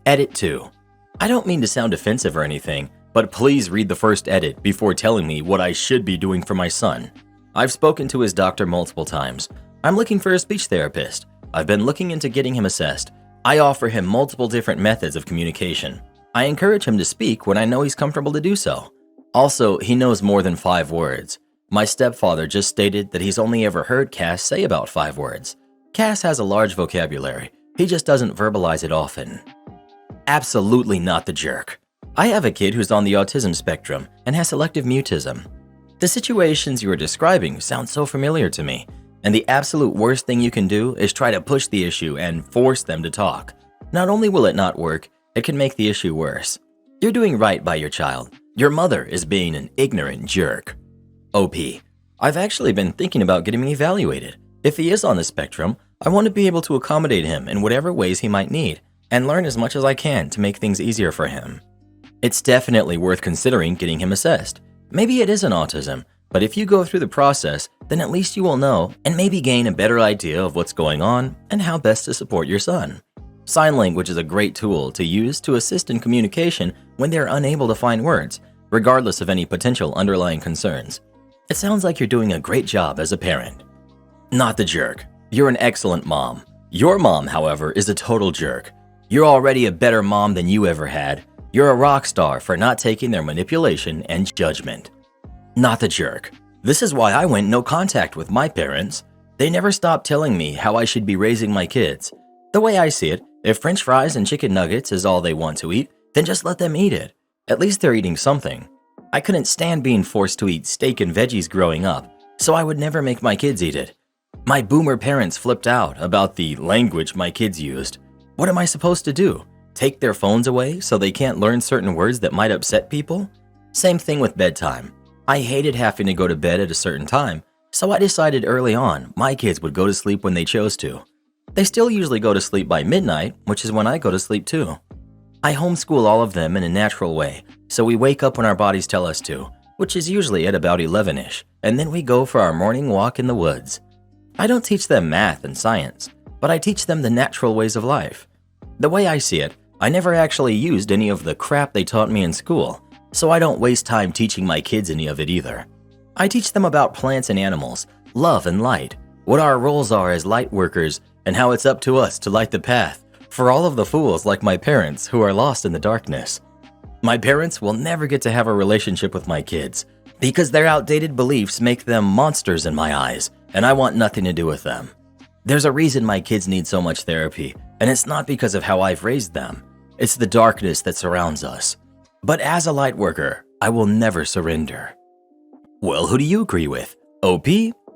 Edit 2. I don't mean to sound offensive or anything, but please read the first edit before telling me what I should be doing for my son. I've spoken to his doctor multiple times. I'm looking for a speech therapist. I've been looking into getting him assessed. I offer him multiple different methods of communication. I encourage him to speak when I know he's comfortable to do so. Also, he knows more than 5 words. My stepfather just stated that he's only ever heard Cass say about 5 words. Cass has a large vocabulary. He just doesn't verbalize it often. Absolutely not the jerk. I have a kid who's on the autism spectrum and has selective mutism. The situations you are describing sound so familiar to me, and the absolute worst thing you can do is try to push the issue and force them to talk. Not only will it not work, it can make the issue worse. You're doing right by your child. Your mother is being an ignorant jerk. OP. I've actually been thinking about getting me evaluated. If he is on the spectrum, I want to be able to accommodate him in whatever ways he might need and learn as much as I can to make things easier for him. It's definitely worth considering getting him assessed. Maybe it isn't autism, but if you go through the process, then at least you will know and maybe gain a better idea of what's going on and how best to support your son. Sign language is a great tool to use to assist in communication when they're unable to find words, regardless of any potential underlying concerns. It sounds like you're doing a great job as a parent. Not the jerk. You're an excellent mom. Your mom, however, is a total jerk. You're already a better mom than you ever had. You're a rock star for not taking their manipulation and judgment. Not the jerk. This is why I went no contact with my parents. They never stopped telling me how I should be raising my kids. The way I see it, if French fries and chicken nuggets is all they want to eat, then just let them eat it. At least they're eating something. I couldn't stand being forced to eat steak and veggies growing up, so I would never make my kids eat it. My boomer parents flipped out about the language my kids used. What am I supposed to do? Take their phones away so they can't learn certain words that might upset people? Same thing with bedtime. I hated having to go to bed at a certain time, so I decided early on my kids would go to sleep when they chose to. They still usually go to sleep by midnight, which is when I go to sleep too. I homeschool all of them in a natural way, so we wake up when our bodies tell us to, which is usually at about 11ish, and then we go for our morning walk in the woods. I don't teach them math and science, but I teach them the natural ways of life. The way I see it, I never actually used any of the crap they taught me in school, so I don't waste time teaching my kids any of it either. I teach them about plants and animals, love and light, what our roles are as light workers, and how it's up to us to light the path for all of the fools like my parents who are lost in the darkness. My parents will never get to have a relationship with my kids because their outdated beliefs make them monsters in my eyes, and I want nothing to do with them. There's a reason my kids need so much therapy, and it's not because of how I've raised them. It's the darkness that surrounds us. But as a light worker, I will never surrender. Well, who do you agree with? OP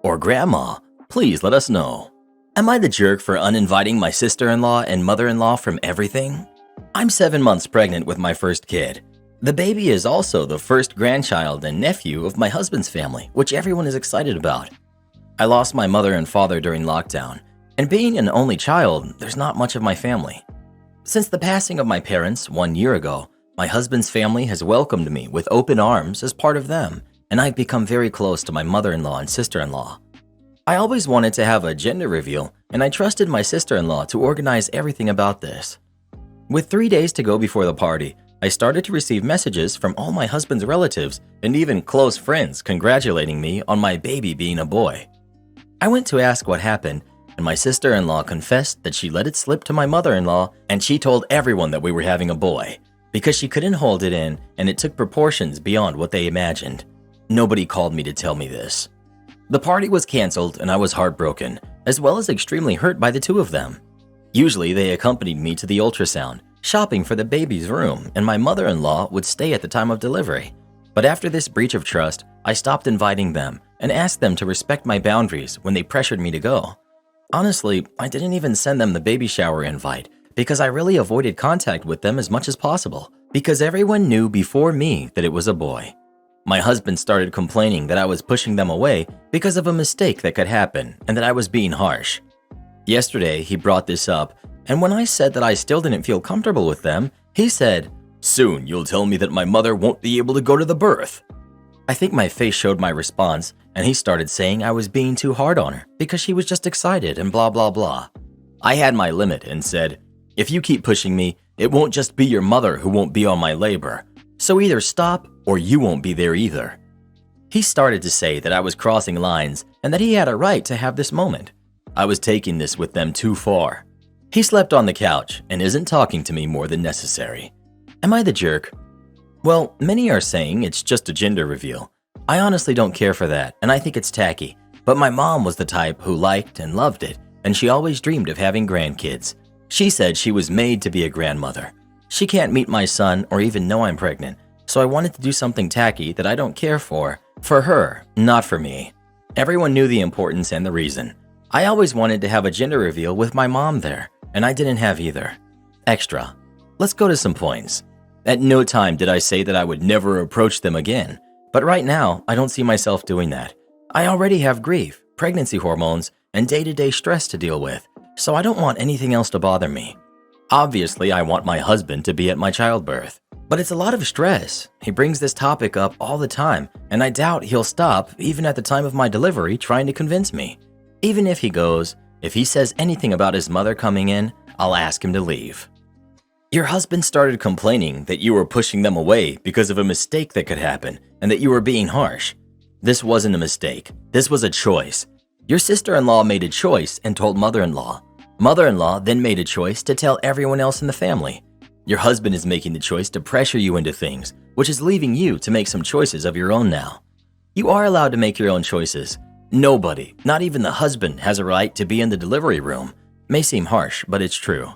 or Grandma? Please let us know. Am I the jerk for uninviting my sister-in-law and mother-in-law from everything? I'm 7 months pregnant with my first kid. The baby is also the first grandchild and nephew of my husband's family, which everyone is excited about. I lost my mother and father during lockdown, and being an only child, there's not much of my family. Since the passing of my parents 1 year ago, my husband's family has welcomed me with open arms as part of them, and I've become very close to my mother-in-law and sister-in-law. I always wanted to have a gender reveal, and I trusted my sister-in-law to organize everything about this. With 3 days to go before the party, I started to receive messages from all my husband's relatives and even close friends congratulating me on my baby being a boy. I went to ask what happened, and my sister-in-law confessed that she let it slip to my mother-in-law, and she told everyone that we were having a boy because she couldn't hold it in and it took proportions beyond what they imagined. Nobody called me to tell me this. The party was canceled and I was heartbroken, as well as extremely hurt by the two of them. Usually they accompanied me to the ultrasound, shopping for the baby's room, and my mother-in-law would stay at the time of delivery. But after this breach of trust, I stopped inviting them and asked them to respect my boundaries when they pressured me to go. Honestly, I didn't even send them the baby shower invite because I really avoided contact with them as much as possible because everyone knew before me that it was a boy. My husband started complaining that I was pushing them away because of a mistake that could happen and that I was being harsh. Yesterday, he brought this up, and when I said that I still didn't feel comfortable with them, he said, "Soon you'll tell me that my mother won't be able to go to the birth." I think my face showed my response, and he started saying I was being too hard on her because she was just excited and blah blah blah. I had my limit and said, "If you keep pushing me, it won't just be your mother who won't be on my labor. So either stop or you won't be there either." He started to say that I was crossing lines and that he had a right to have this moment. I was taking this with them too far. He slept on the couch and isn't talking to me more than necessary. Am I the jerk? Well, many are saying it's just a gender reveal. I honestly don't care for that, and I think it's tacky. But my mom was the type who liked and loved it, and she always dreamed of having grandkids. She said she was made to be a grandmother. She can't meet my son or even know I'm pregnant, so I wanted to do something tacky that I don't care for her, not for me. Everyone knew the importance and the reason. I always wanted to have a gender reveal with my mom there, and I didn't have either. Extra. Let's go to some points. At no time did I say that I would never approach them again, But right now, I don't see myself doing that. I already have grief, pregnancy hormones, and day-to-day stress to deal with, so I don't want anything else to bother me. Obviously, I want my husband to be at my childbirth, but it's a lot of stress. He brings this topic up all the time, and I doubt he'll stop, even at the time of my delivery, trying to convince me. Even if he goes, if he says anything about his mother coming in, I'll ask him to leave. Your husband started complaining that you were pushing them away because of a mistake that could happen and that you were being harsh. This wasn't a mistake. This was a choice. Your sister-in-law made a choice and told mother-in-law. Mother-in-law then made a choice to tell everyone else in the family. Your husband is making the choice to pressure you into things, which is leaving you to make some choices of your own now. You are allowed to make your own choices. Nobody, not even the husband, has a right to be in the delivery room. May seem harsh, but it's true.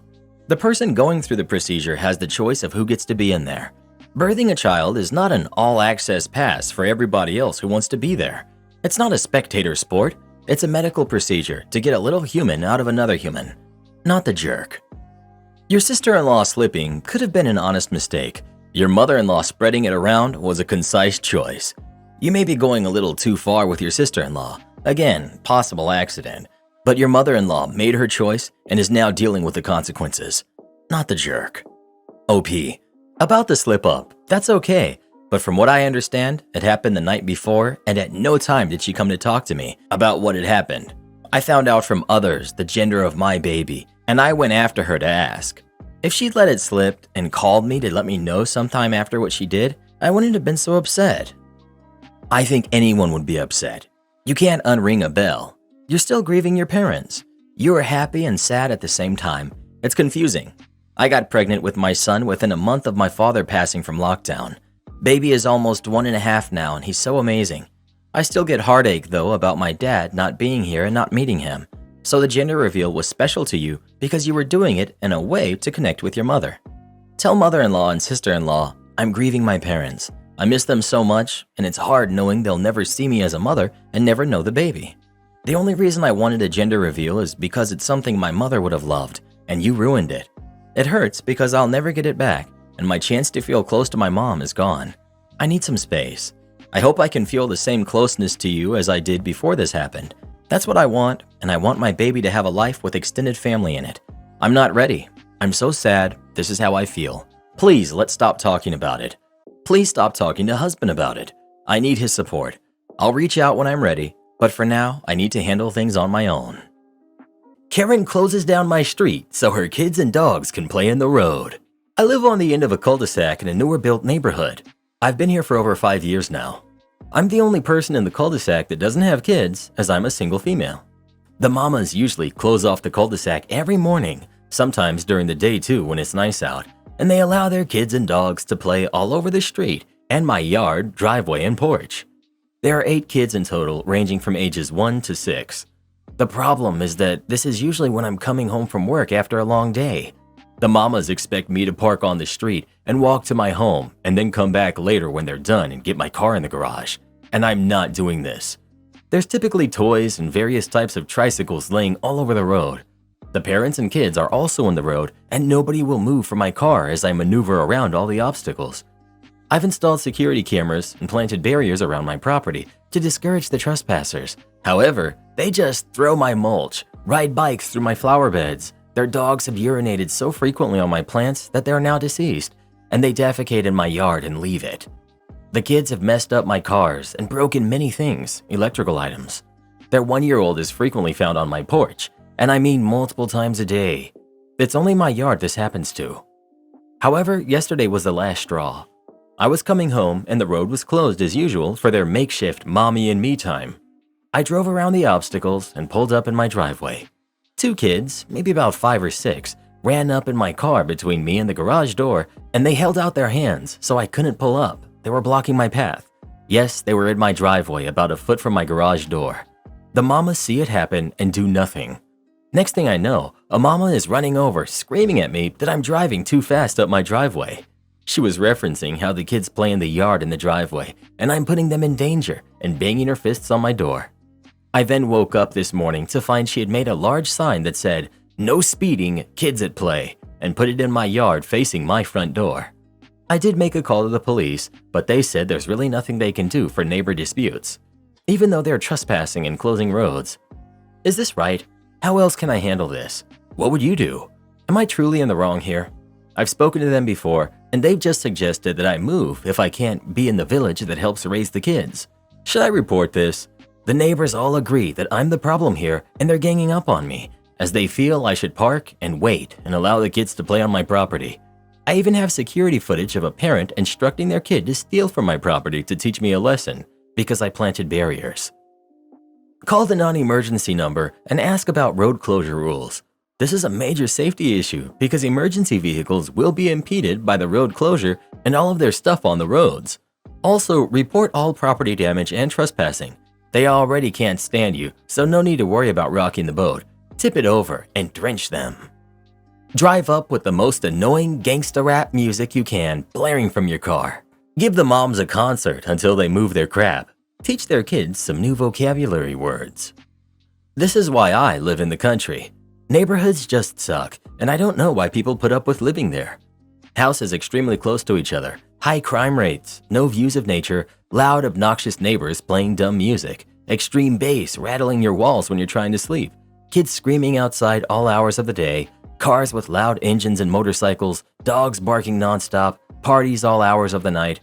The person going through the procedure has the choice of who gets to be in there. Birthing a child is not an all-access pass for everybody else who wants to be there. It's not a spectator sport. It's a medical procedure to get a little human out of another human, not the jerk. Your sister-in-law slipping could have been an honest mistake. Your mother-in-law spreading it around was a concise choice. You may be going a little too far with your sister-in-law. Again, possible accident. But your mother-in-law made her choice and is now dealing with the consequences, not the jerk. OP. About the slip-up, that's okay. But from what I understand, it happened the night before, and at no time did she come to talk to me about what had happened. I found out from others the gender of my baby, and I went after her to ask. If she'd let it slip and called me to let me know sometime after what she did, I wouldn't have been so upset. I think anyone would be upset. You can't unring a bell. You're still grieving your parents. You are happy and sad at the same time. It's confusing. I got pregnant with my son within a month of my father passing from lockdown. Baby is almost 1.5 now, and he's so amazing. I still get heartache, though, about my dad not being here and not meeting him. So the gender reveal was special to you because you were doing it in a way to connect with your mother. Tell mother-in-law and sister-in-law, I'm grieving my parents. I miss them so much, and it's hard knowing they'll never see me as a mother and never know the baby. The only reason I wanted a gender reveal is because it's something my mother would have loved, and you ruined it. It hurts because I'll never get it back, and my chance to feel close to my mom is gone. I need some space. I hope I can feel the same closeness to you as I did before this happened. That's what I want, and I want my baby to have a life with extended family in it. I'm not ready. I'm so sad. This is how I feel. Please, let's stop talking about it. Please stop talking to husband about it. I need his support. I'll reach out when I'm ready, but for now, I need to handle things on my own. Karen closes down my street so her kids and dogs can play in the road. I live on the end of a cul-de-sac in a newer built neighborhood. I've been here for over 5 years now. I'm the only person in the cul-de-sac that doesn't have kids, as I'm a single female. The mamas usually close off the cul-de-sac every morning, sometimes during the day too when it's nice out, and they allow their kids and dogs to play all over the street and my yard, driveway, and porch. There are 8 kids in total, ranging from ages 1 to 6. The problem is that this is usually when I'm coming home from work after a long day. The mamas expect me to park on the street and walk to my home and then come back later when they're done and get my car in the garage. And I'm not doing this. There's typically toys and various types of tricycles laying all over the road. The parents and kids are also in the road, and nobody will move from my car as I maneuver around all the obstacles. I've installed security cameras and planted barriers around my property to discourage the trespassers. However, they just throw my mulch, ride bikes through my flower beds. Their dogs have urinated so frequently on my plants that they are now deceased, and they defecate in my yard and leave it. The kids have messed up my cars and broken many things, electrical items. Their 1-year-old is frequently found on my porch, and I mean multiple times a day. It's only my yard this happens to. However, yesterday was the last straw. I was coming home and the road was closed as usual for their makeshift mommy and me time. I drove around the obstacles and pulled up in my driveway. 2 kids, maybe about 5 or 6, ran up in my car between me and the garage door, and they held out their hands so I couldn't pull up. They were blocking my path. Yes, they were in my driveway about a foot from my garage door. The mamas see it happen and do nothing. Next thing I know, a mama is running over, screaming at me that I'm driving too fast up my driveway. She was referencing how the kids play in the yard in the driveway, and I'm putting them in danger and banging her fists on my door. I then woke up this morning to find she had made a large sign that said, "No speeding, kids at play," and put it in my yard facing my front door. I did make a call to the police, but they said there's really nothing they can do for neighbor disputes, even though they're trespassing and closing roads. Is this right? How else can I handle this? What would you do? Am I truly in the wrong here? I've spoken to them before, and they've just suggested that I move if I can't be in the village that helps raise the kids. Should I report this? The neighbors all agree that I'm the problem here, and they're ganging up on me, as they feel I should park and wait and allow the kids to play on my property. I even have security footage of a parent instructing their kid to steal from my property to teach me a lesson because I planted barriers. Call the non-emergency number and ask about road closure rules. This is a major safety issue because emergency vehicles will be impeded by the road closure and all of their stuff on the roads. Also, report all property damage and trespassing. They already can't stand you, so no need to worry about rocking the boat. Tip it over and drench them. Drive up with the most annoying gangsta rap music you can blaring from your car. Give the moms a concert until they move their crap. Teach their kids some new vocabulary words. This is why I live in the country. Neighborhoods just suck, and I don't know why people put up with living there. Houses extremely close to each other, high crime rates, no views of nature, loud, obnoxious neighbors playing dumb music, extreme bass rattling your walls when you're trying to sleep, kids screaming outside all hours of the day, cars with loud engines and motorcycles, dogs barking nonstop, parties all hours of the night.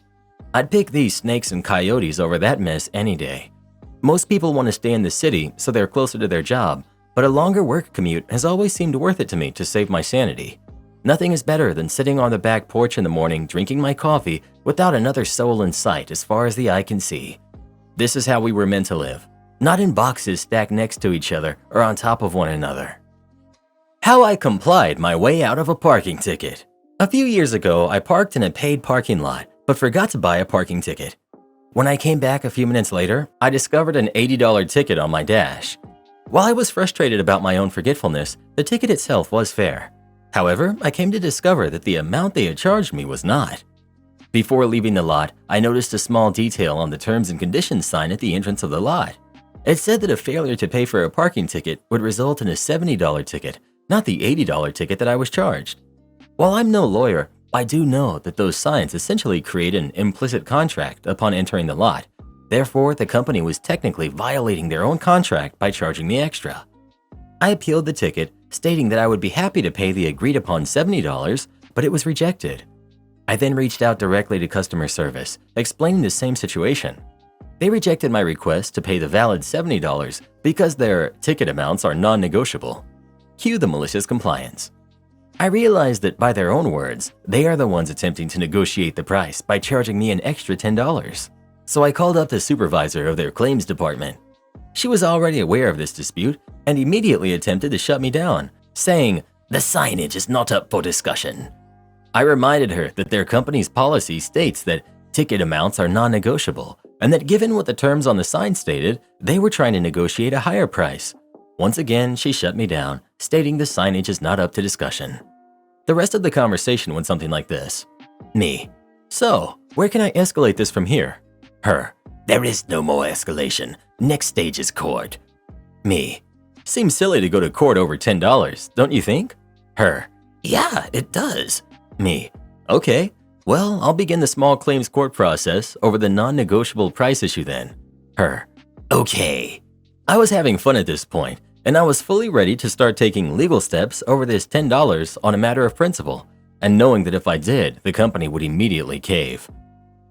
I'd pick these snakes and coyotes over that mess any day. Most people want to stay in the city so they're closer to their job, but a longer work commute has always seemed worth it to me to save my sanity. Nothing is better than sitting on the back porch in the morning drinking my coffee without another soul in sight as far as the eye can see. This is how we were meant to live, not in boxes stacked next to each other or on top of one another. How I complied my way out of a parking ticket. A few years ago, I parked in a paid parking lot, but forgot to buy a parking ticket. When I came back a few minutes later, I discovered an $80 ticket on my dash. While I was frustrated about my own forgetfulness, the ticket itself was fair. However, I came to discover that the amount they had charged me was not. Before leaving the lot, I noticed a small detail on the terms and conditions sign at the entrance of the lot. It said that a failure to pay for a parking ticket would result in a $70 ticket, not the $80 ticket that I was charged. While I'm no lawyer, I do know that those signs essentially create an implicit contract upon entering the lot. Therefore, the company was technically violating their own contract by charging me extra. I appealed the ticket, stating that I would be happy to pay the agreed upon $70, but it was rejected. I then reached out directly to customer service, explaining the same situation. They rejected my request to pay the valid $70 because their ticket amounts are non-negotiable. Cue the malicious compliance. I realized that by their own words, they are the ones attempting to negotiate the price by charging me an extra $10. So I called up the supervisor of their claims department. She was already aware of this dispute and immediately attempted to shut me down, saying, "The signage is not up for discussion." I reminded her that their company's policy states that ticket amounts are non-negotiable and that given what the terms on the sign stated, they were trying to negotiate a higher price. Once again, she shut me down, stating the signage is not up to discussion. The rest of the conversation went something like this. Me: "So, where can I escalate this from here?" Her: "There is no more escalation. Next stage is court." Me: "Seems silly to go to court over $10, don't you think?" Her: "Yeah, it does." Me: "Okay, well, I'll begin the small claims court process over the non-negotiable price issue then." Her: "Okay." I was having fun at this point, and I was fully ready to start taking legal steps over this $10 on a matter of principle, and knowing that if I did, the company would immediately cave.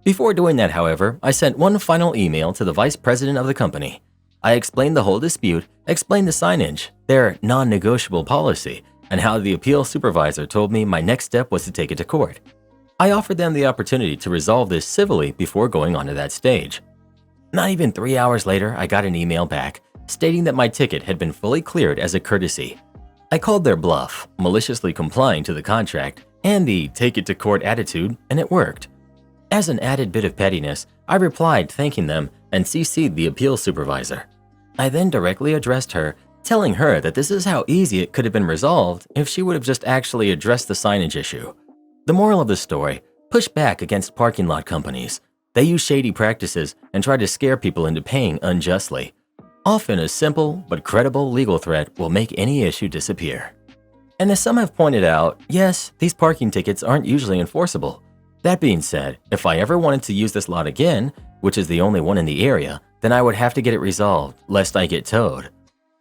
Before doing that, however, I sent one final email to the vice president of the company. I explained the whole dispute, explained the signage, their non-negotiable policy, and how the appeal supervisor told me my next step was to take it to court. I offered them the opportunity to resolve this civilly before going on to that stage. Not even 3 hours later, I got an email back stating that my ticket had been fully cleared as a courtesy. I called their bluff, maliciously complying to the contract and the take-it-to-court attitude, and it worked. As an added bit of pettiness, I replied thanking them and CC'd the appeals supervisor. I then directly addressed her, telling her that this is how easy it could have been resolved if she would have just actually addressed the signage issue. The moral of the story: push back against parking lot companies. They use shady practices and try to scare people into paying unjustly. Often a simple but credible legal threat will make any issue disappear. And as some have pointed out, yes, these parking tickets aren't usually enforceable. That being said, if I ever wanted to use this lot again, which is the only one in the area, then I would have to get it resolved, lest I get towed.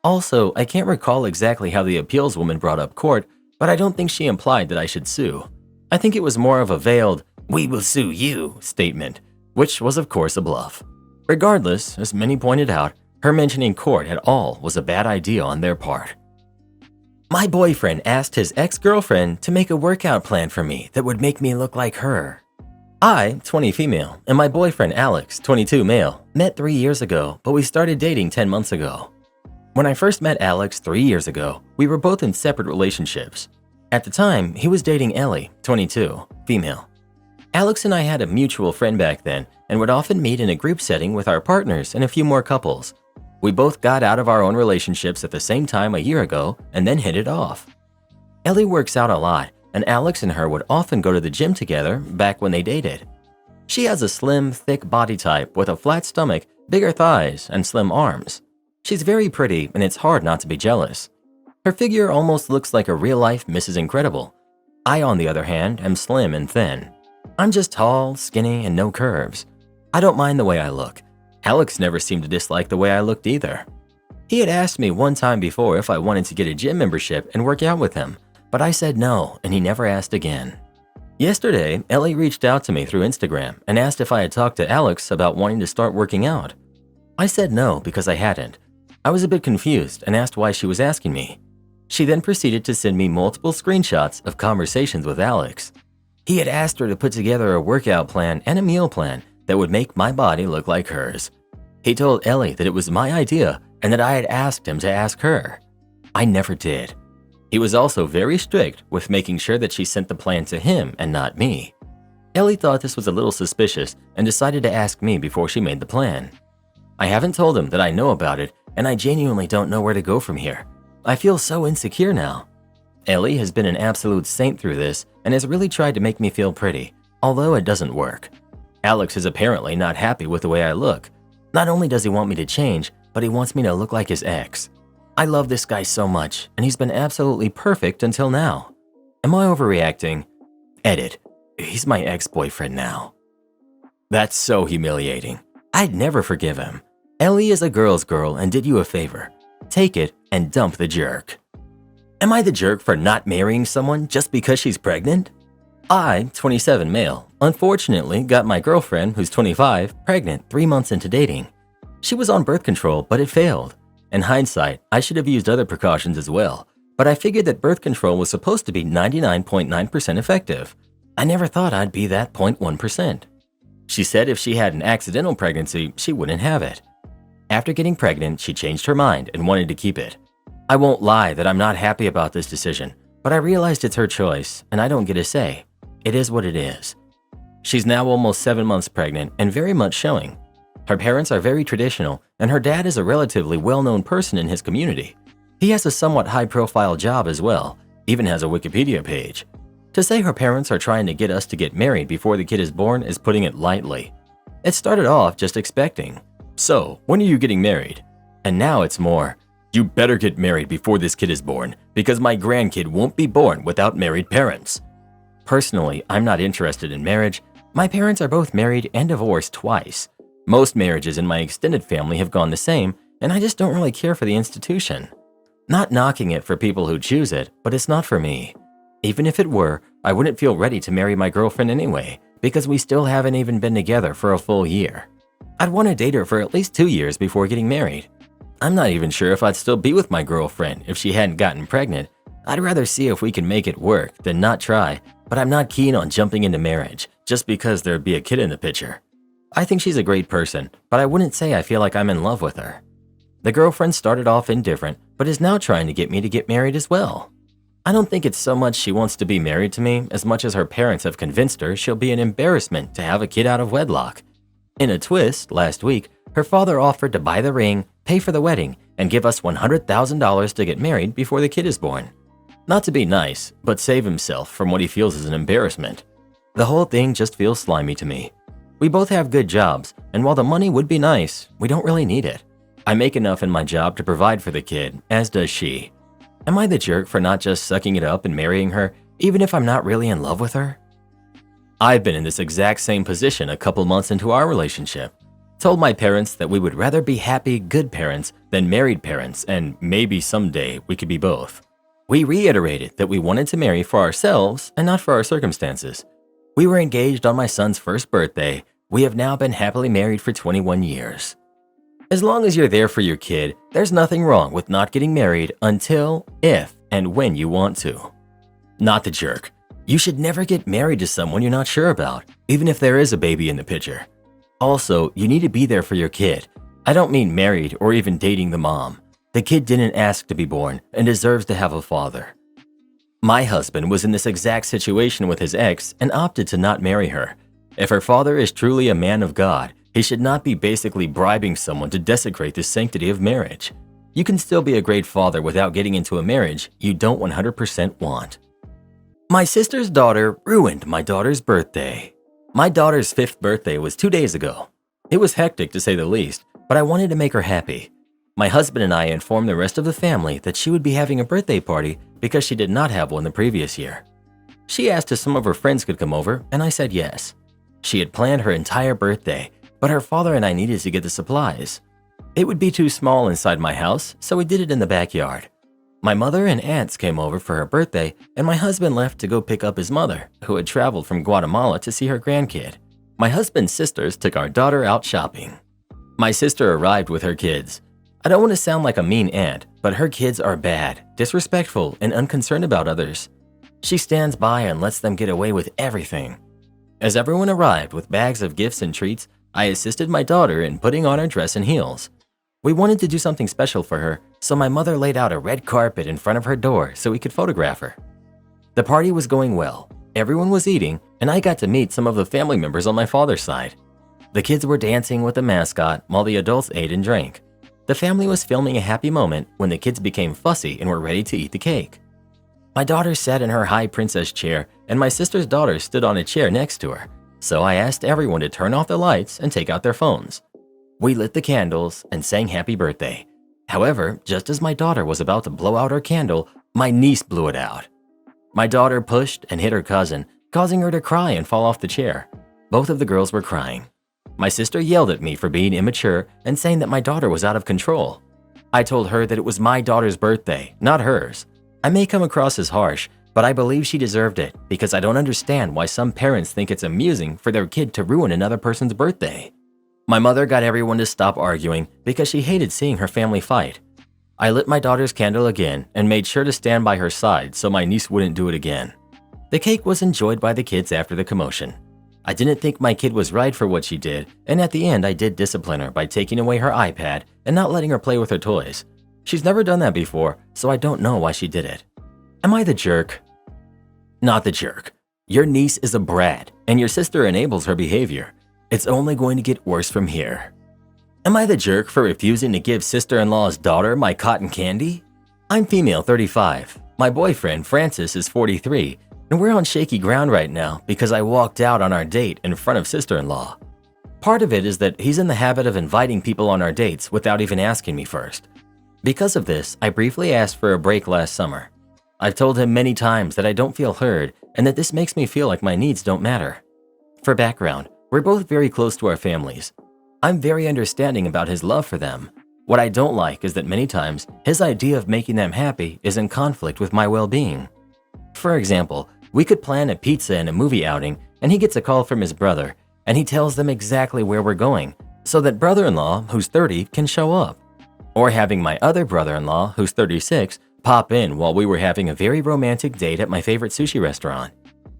Also, I can't recall exactly how the appeals woman brought up court, but I don't think she implied that I should sue. I think it was more of a veiled, "we will sue you" statement, which was of course a bluff. Regardless, as many pointed out, her mentioning court at all was a bad idea on their part. My boyfriend asked his ex-girlfriend to make a workout plan for me that would make me look like her. I, 20 female, and my boyfriend Alex, 22 male, met 3 years ago, but we started dating 10 months ago. When I first met Alex 3 years ago, we were both in separate relationships. At the time, he was dating Ellie, 22, female. Alex and I had a mutual friend back then and would often meet in a group setting with our partners and a few more couples. We both got out of our own relationships at the same time a year ago and then hit it off. Ellie works out a lot, and Alex and her would often go to the gym together back when they dated. She has a slim, thick body type with a flat stomach, bigger thighs, and slim arms. She's very pretty, and it's hard not to be jealous. Her figure almost looks like a real-life Mrs. Incredible. I, on the other hand, am slim and thin. I'm just tall, skinny, and no curves. I don't mind the way I look. Alex never seemed to dislike the way I looked either. He had asked me one time before if I wanted to get a gym membership and work out with him, but I said no, and he never asked again. Yesterday, Ellie reached out to me through Instagram and asked if I had talked to Alex about wanting to start working out. I said no because I hadn't. I was a bit confused and asked why she was asking me. She then proceeded to send me multiple screenshots of conversations with Alex. He had asked her to put together a workout plan and a meal plan that would make my body look like hers. He told Ellie that it was my idea and that I had asked him to ask her. I never did. He was also very strict with making sure that she sent the plan to him and not me. Ellie thought this was a little suspicious and decided to ask me before she made the plan. I haven't told him that I know about it, and I genuinely don't know where to go from here. I feel so insecure now. Ellie has been an absolute saint through this and has really tried to make me feel pretty, although it doesn't work. Alex is apparently not happy with the way I look. Not only does he want me to change, but he wants me to look like his ex. I love this guy so much, and he's been absolutely perfect until now. Am I overreacting? Edit. He's my ex-boyfriend now. That's so humiliating. I'd never forgive him. Ellie is a girl's girl and did you a favor. Take it and dump the jerk. Am I the jerk for not marrying someone just because she's pregnant? I, 27 male, unfortunately got my girlfriend, who's 25, pregnant 3 months into dating. She was on birth control, but it failed. In hindsight, I should have used other precautions as well, but I figured that birth control was supposed to be 99.9% effective. I never thought I'd be that 0.1%. She said if she had an accidental pregnancy, she wouldn't have it. After getting pregnant, she changed her mind and wanted to keep it. I won't lie that I'm not happy about this decision, but I realized it's her choice, and I don't get a say. It is what it is. She's now almost 7 months pregnant and very much showing. Her parents are very traditional, and her dad is a relatively well-known person in his community. He has a somewhat high-profile job as well, even has a Wikipedia page. To say her parents are trying to get us to get married before the kid is born is putting it lightly. It started off just expecting. So, when are you getting married? And now it's more, you better get married before this kid is born, because my grandkid won't be born without married parents. Personally, I'm not interested in marriage. My parents are both married and divorced twice. Most marriages in my extended family have gone the same, and I just don't really care for the institution. Not knocking it for people who choose it, but it's not for me. Even if it were, I wouldn't feel ready to marry my girlfriend anyway, because we still haven't even been together for a full year. I'd want to date her for at least 2 years before getting married. I'm not even sure if I'd still be with my girlfriend if she hadn't gotten pregnant. I'd rather see if we can make it work than not try, but I'm not keen on jumping into marriage just because there'd be a kid in the picture. I think she's a great person, but I wouldn't say I feel like I'm in love with her. The girlfriend started off indifferent, but is now trying to get me to get married as well. I don't think it's so much she wants to be married to me as much as her parents have convinced her she'll be an embarrassment to have a kid out of wedlock. In a twist, last week, her father offered to buy the ring, pay for the wedding, and give us $100,000 to get married before the kid is born. Not to be nice, but save himself from what he feels is an embarrassment. The whole thing just feels slimy to me. We both have good jobs, and while the money would be nice, we don't really need it. I make enough in my job to provide for the kid, as does she. Am I the jerk for not just sucking it up and marrying her, even if I'm not really in love with her? I've been in this exact same position a couple months into our relationship. Told my parents that we would rather be happy, good parents than married parents, and maybe someday we could be both. We reiterated that we wanted to marry for ourselves and not for our circumstances. We were engaged on my son's first birthday. We have now been happily married for 21 years. As long as you're there for your kid, there's nothing wrong with not getting married until, if, and when you want to. Not the jerk. You should never get married to someone you're not sure about, even if there is a baby in the picture. Also, you need to be there for your kid. I don't mean married or even dating the mom. The kid didn't ask to be born and deserves to have a father. My husband was in this exact situation with his ex and opted to not marry her. If her father is truly a man of God, he should not be basically bribing someone to desecrate the sanctity of marriage. You can still be a great father without getting into a marriage you don't 100% want. My sister's daughter ruined my daughter's birthday. My daughter's 5th birthday was 2 days ago. It was hectic to say the least, but I wanted to make her happy. My husband and I informed the rest of the family that she would be having a birthday party because she did not have one the previous year. She asked if some of her friends could come over, and I said yes. She had planned her entire birthday, but her father and I needed to get the supplies. It would be too small inside my house, so we did it in the backyard. My mother and aunts came over for her birthday, and my husband left to go pick up his mother, who had traveled from Guatemala to see her grandkid. My husband's sisters took our daughter out shopping. My sister arrived with her kids. I don't want to sound like a mean aunt, but her kids are bad, disrespectful, and unconcerned about others. She stands by and lets them get away with everything. As everyone arrived with bags of gifts and treats, I assisted my daughter in putting on her dress and heels. We wanted to do something special for her, so my mother laid out a red carpet in front of her door so we could photograph her. The party was going well. Everyone was eating, and I got to meet some of the family members on my father's side. The kids were dancing with the mascot while the adults ate and drank. The family was filming a happy moment when the kids became fussy and were ready to eat the cake. My daughter sat in her high princess chair, and my sister's daughter stood on a chair next to her, so I asked everyone to turn off the lights and take out their phones. We lit the candles and sang happy birthday. However, just as my daughter was about to blow out her candle, my niece blew it out. My daughter pushed and hit her cousin, causing her to cry and fall off the chair. Both of the girls were crying. My sister yelled at me for being immature and saying that my daughter was out of control. I told her that it was my daughter's birthday, not hers. I may come across as harsh, but I believe she deserved it because I don't understand why some parents think it's amusing for their kid to ruin another person's birthday. My mother got everyone to stop arguing because she hated seeing her family fight. I lit my daughter's candle again and made sure to stand by her side so my niece wouldn't do it again. The cake was enjoyed by the kids after the commotion. I didn't think my kid was right for what she did, and at the end I did discipline her by taking away her iPad and not letting her play with her toys. She's never done that before, so I don't know why she did it. Am I the jerk? Not the jerk. Your niece is a brat, and your sister enables her behavior. It's only going to get worse from here. Am I the jerk for refusing to give sister-in-law's daughter my cotton candy? I'm female 35. My boyfriend, Francis, is 43, and we're on shaky ground right now because I walked out on our date in front of sister-in-law. Part of it is that he's in the habit of inviting people on our dates without even asking me first. Because of this, I briefly asked for a break last summer. I've told him many times that I don't feel heard and that this makes me feel like my needs don't matter. For background, we're both very close to our families. I'm very understanding about his love for them. What I don't like is that many times his idea of making them happy is in conflict with my well-being. For example, we could plan a pizza and a movie outing, and he gets a call from his brother, and he tells them exactly where we're going, so that brother-in-law, who's 30, can show up. Or having my other brother-in-law, who's 36, pop in while we were having a very romantic date at my favorite sushi restaurant.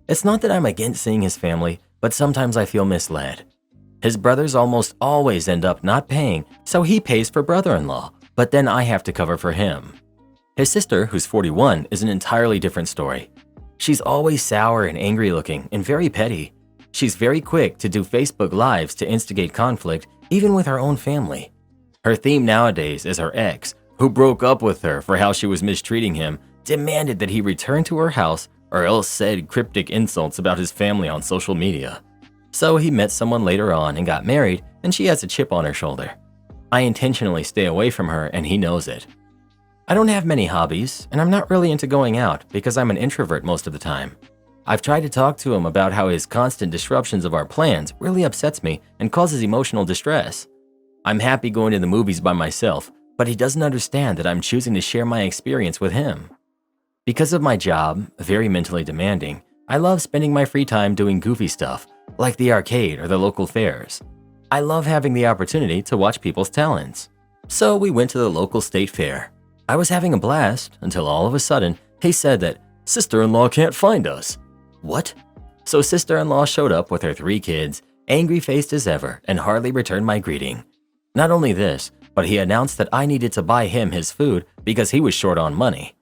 It's not that I'm against seeing his family, but sometimes I feel misled. His brothers almost always end up not paying, so he pays for brother-in-law, but then I have to cover for him. His sister, who's 41, is an entirely different story. She's always sour and angry looking and very petty. She's very quick to do Facebook Lives to instigate conflict, even with her own family. Her theme nowadays is her ex, who broke up with her for how she was mistreating him, demanded that he return to her house or else said cryptic insults about his family on social media. So he met someone later on and got married, and she has a chip on her shoulder. I intentionally stay away from her, and he knows it. I don't have many hobbies, and I'm not really into going out because I'm an introvert most of the time. I've tried to talk to him about how his constant disruptions of our plans really upsets me and causes emotional distress. I'm happy going to the movies by myself, but he doesn't understand that I'm choosing to share my experience with him. Because of my job, very mentally demanding, I love spending my free time doing goofy stuff, like the arcade or the local fairs. I love having the opportunity to watch people's talents. So we went to the local state fair. I was having a blast until all of a sudden, he said that sister-in-law can't find us. What? So sister-in-law showed up with her 3 kids, angry-faced as ever, and hardly returned my greeting. Not only this, but he announced that I needed to buy him his food because he was short on money.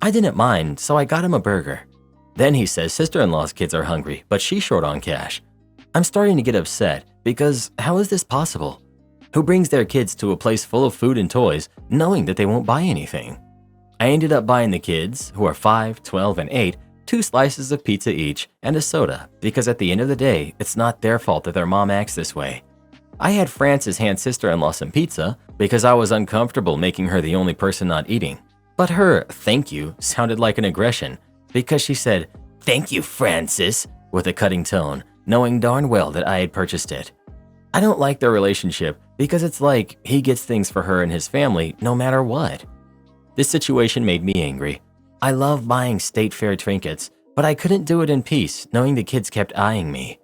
I didn't mind, so I got him a burger. Then he says sister-in-law's kids are hungry, but she's short on cash. I'm starting to get upset because how is this possible? Who brings their kids to a place full of food and toys knowing that they won't buy anything? I ended up buying the kids, who are 5, 12, and 8, 2 slices of pizza each and a soda because at the end of the day, it's not their fault that their mom acts this way. I had Frances hand sister-in-law some pizza because I was uncomfortable making her the only person not eating. But her "thank you" sounded like an aggression because she said, "Thank you, Frances," with a cutting tone, knowing darn well that I had purchased it. I don't like their relationship because it's like he gets things for her and his family no matter what. This situation made me angry. I love buying state fair trinkets, but I couldn't do it in peace knowing the kids kept eyeing me.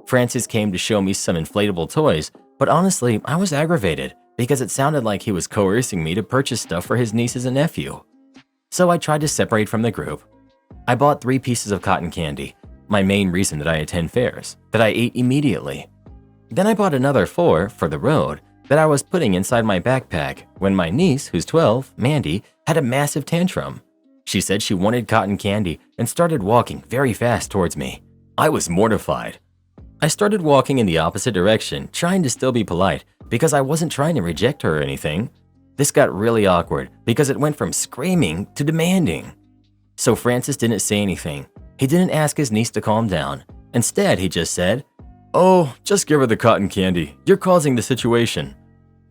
Francis came to show me some inflatable toys, but honestly, I was aggravated because it sounded like he was coercing me to purchase stuff for his nieces and nephew. So I tried to separate from the group. I bought 3 pieces of cotton candy, my main reason that I attend fairs, that I ate immediately. Then I bought another 4 for the road that I was putting inside my backpack when my niece, who's 12, Mandy, had a massive tantrum. She said she wanted cotton candy and started walking very fast towards me. I was mortified. I started walking in the opposite direction, trying to still be polite because I wasn't trying to reject her or anything. This got really awkward because it went from screaming to demanding. So Francis didn't say anything. He didn't ask his niece to calm down. Instead, he just said, "Oh, just give her the cotton candy. You're causing the situation."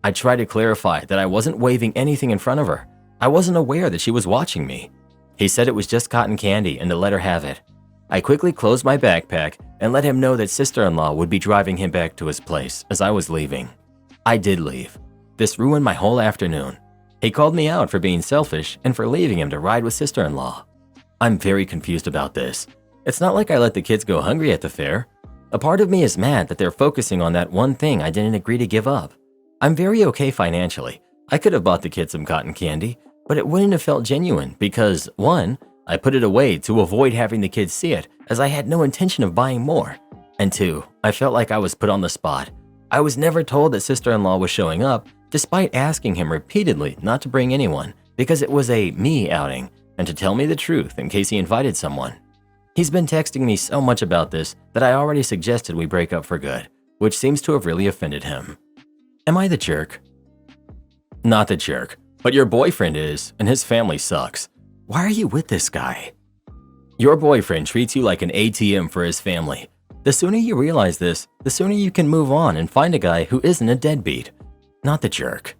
I tried to clarify that I wasn't waving anything in front of her. I wasn't aware that she was watching me. He said it was just cotton candy and to let her have it. I quickly closed my backpack and let him know that sister-in-law would be driving him back to his place as I was leaving. I did leave. This ruined my whole afternoon. He called me out for being selfish and for leaving him to ride with sister-in-law. I'm very confused about this. It's not like I let the kids go hungry at the fair. A part of me is mad that they're focusing on that one thing I didn't agree to give up. I'm very okay financially. I could have bought the kids some cotton candy, but it wouldn't have felt genuine because, 1, I put it away to avoid having the kids see it as I had no intention of buying more. And 2, I felt like I was put on the spot. I was never told that sister-in-law was showing up despite asking him repeatedly not to bring anyone because it was a me outing and to tell me the truth in case he invited someone. He's been texting me so much about this that I already suggested we break up for good, which seems to have really offended him. Am I the jerk? Not the jerk, but your boyfriend is, and his family sucks. Why are you with this guy? Your boyfriend treats you like an ATM for his family. The sooner you realize this, the sooner you can move on and find a guy who isn't a deadbeat. Not the jerk.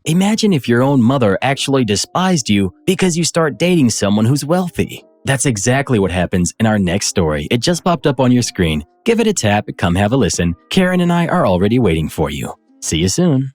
Imagine if your own mother actually despised you because you start dating someone who's wealthy. That's exactly what happens in our next story. It just popped up on your screen. Give it a tap, come have a listen. Karen and I are already waiting for you. See you soon.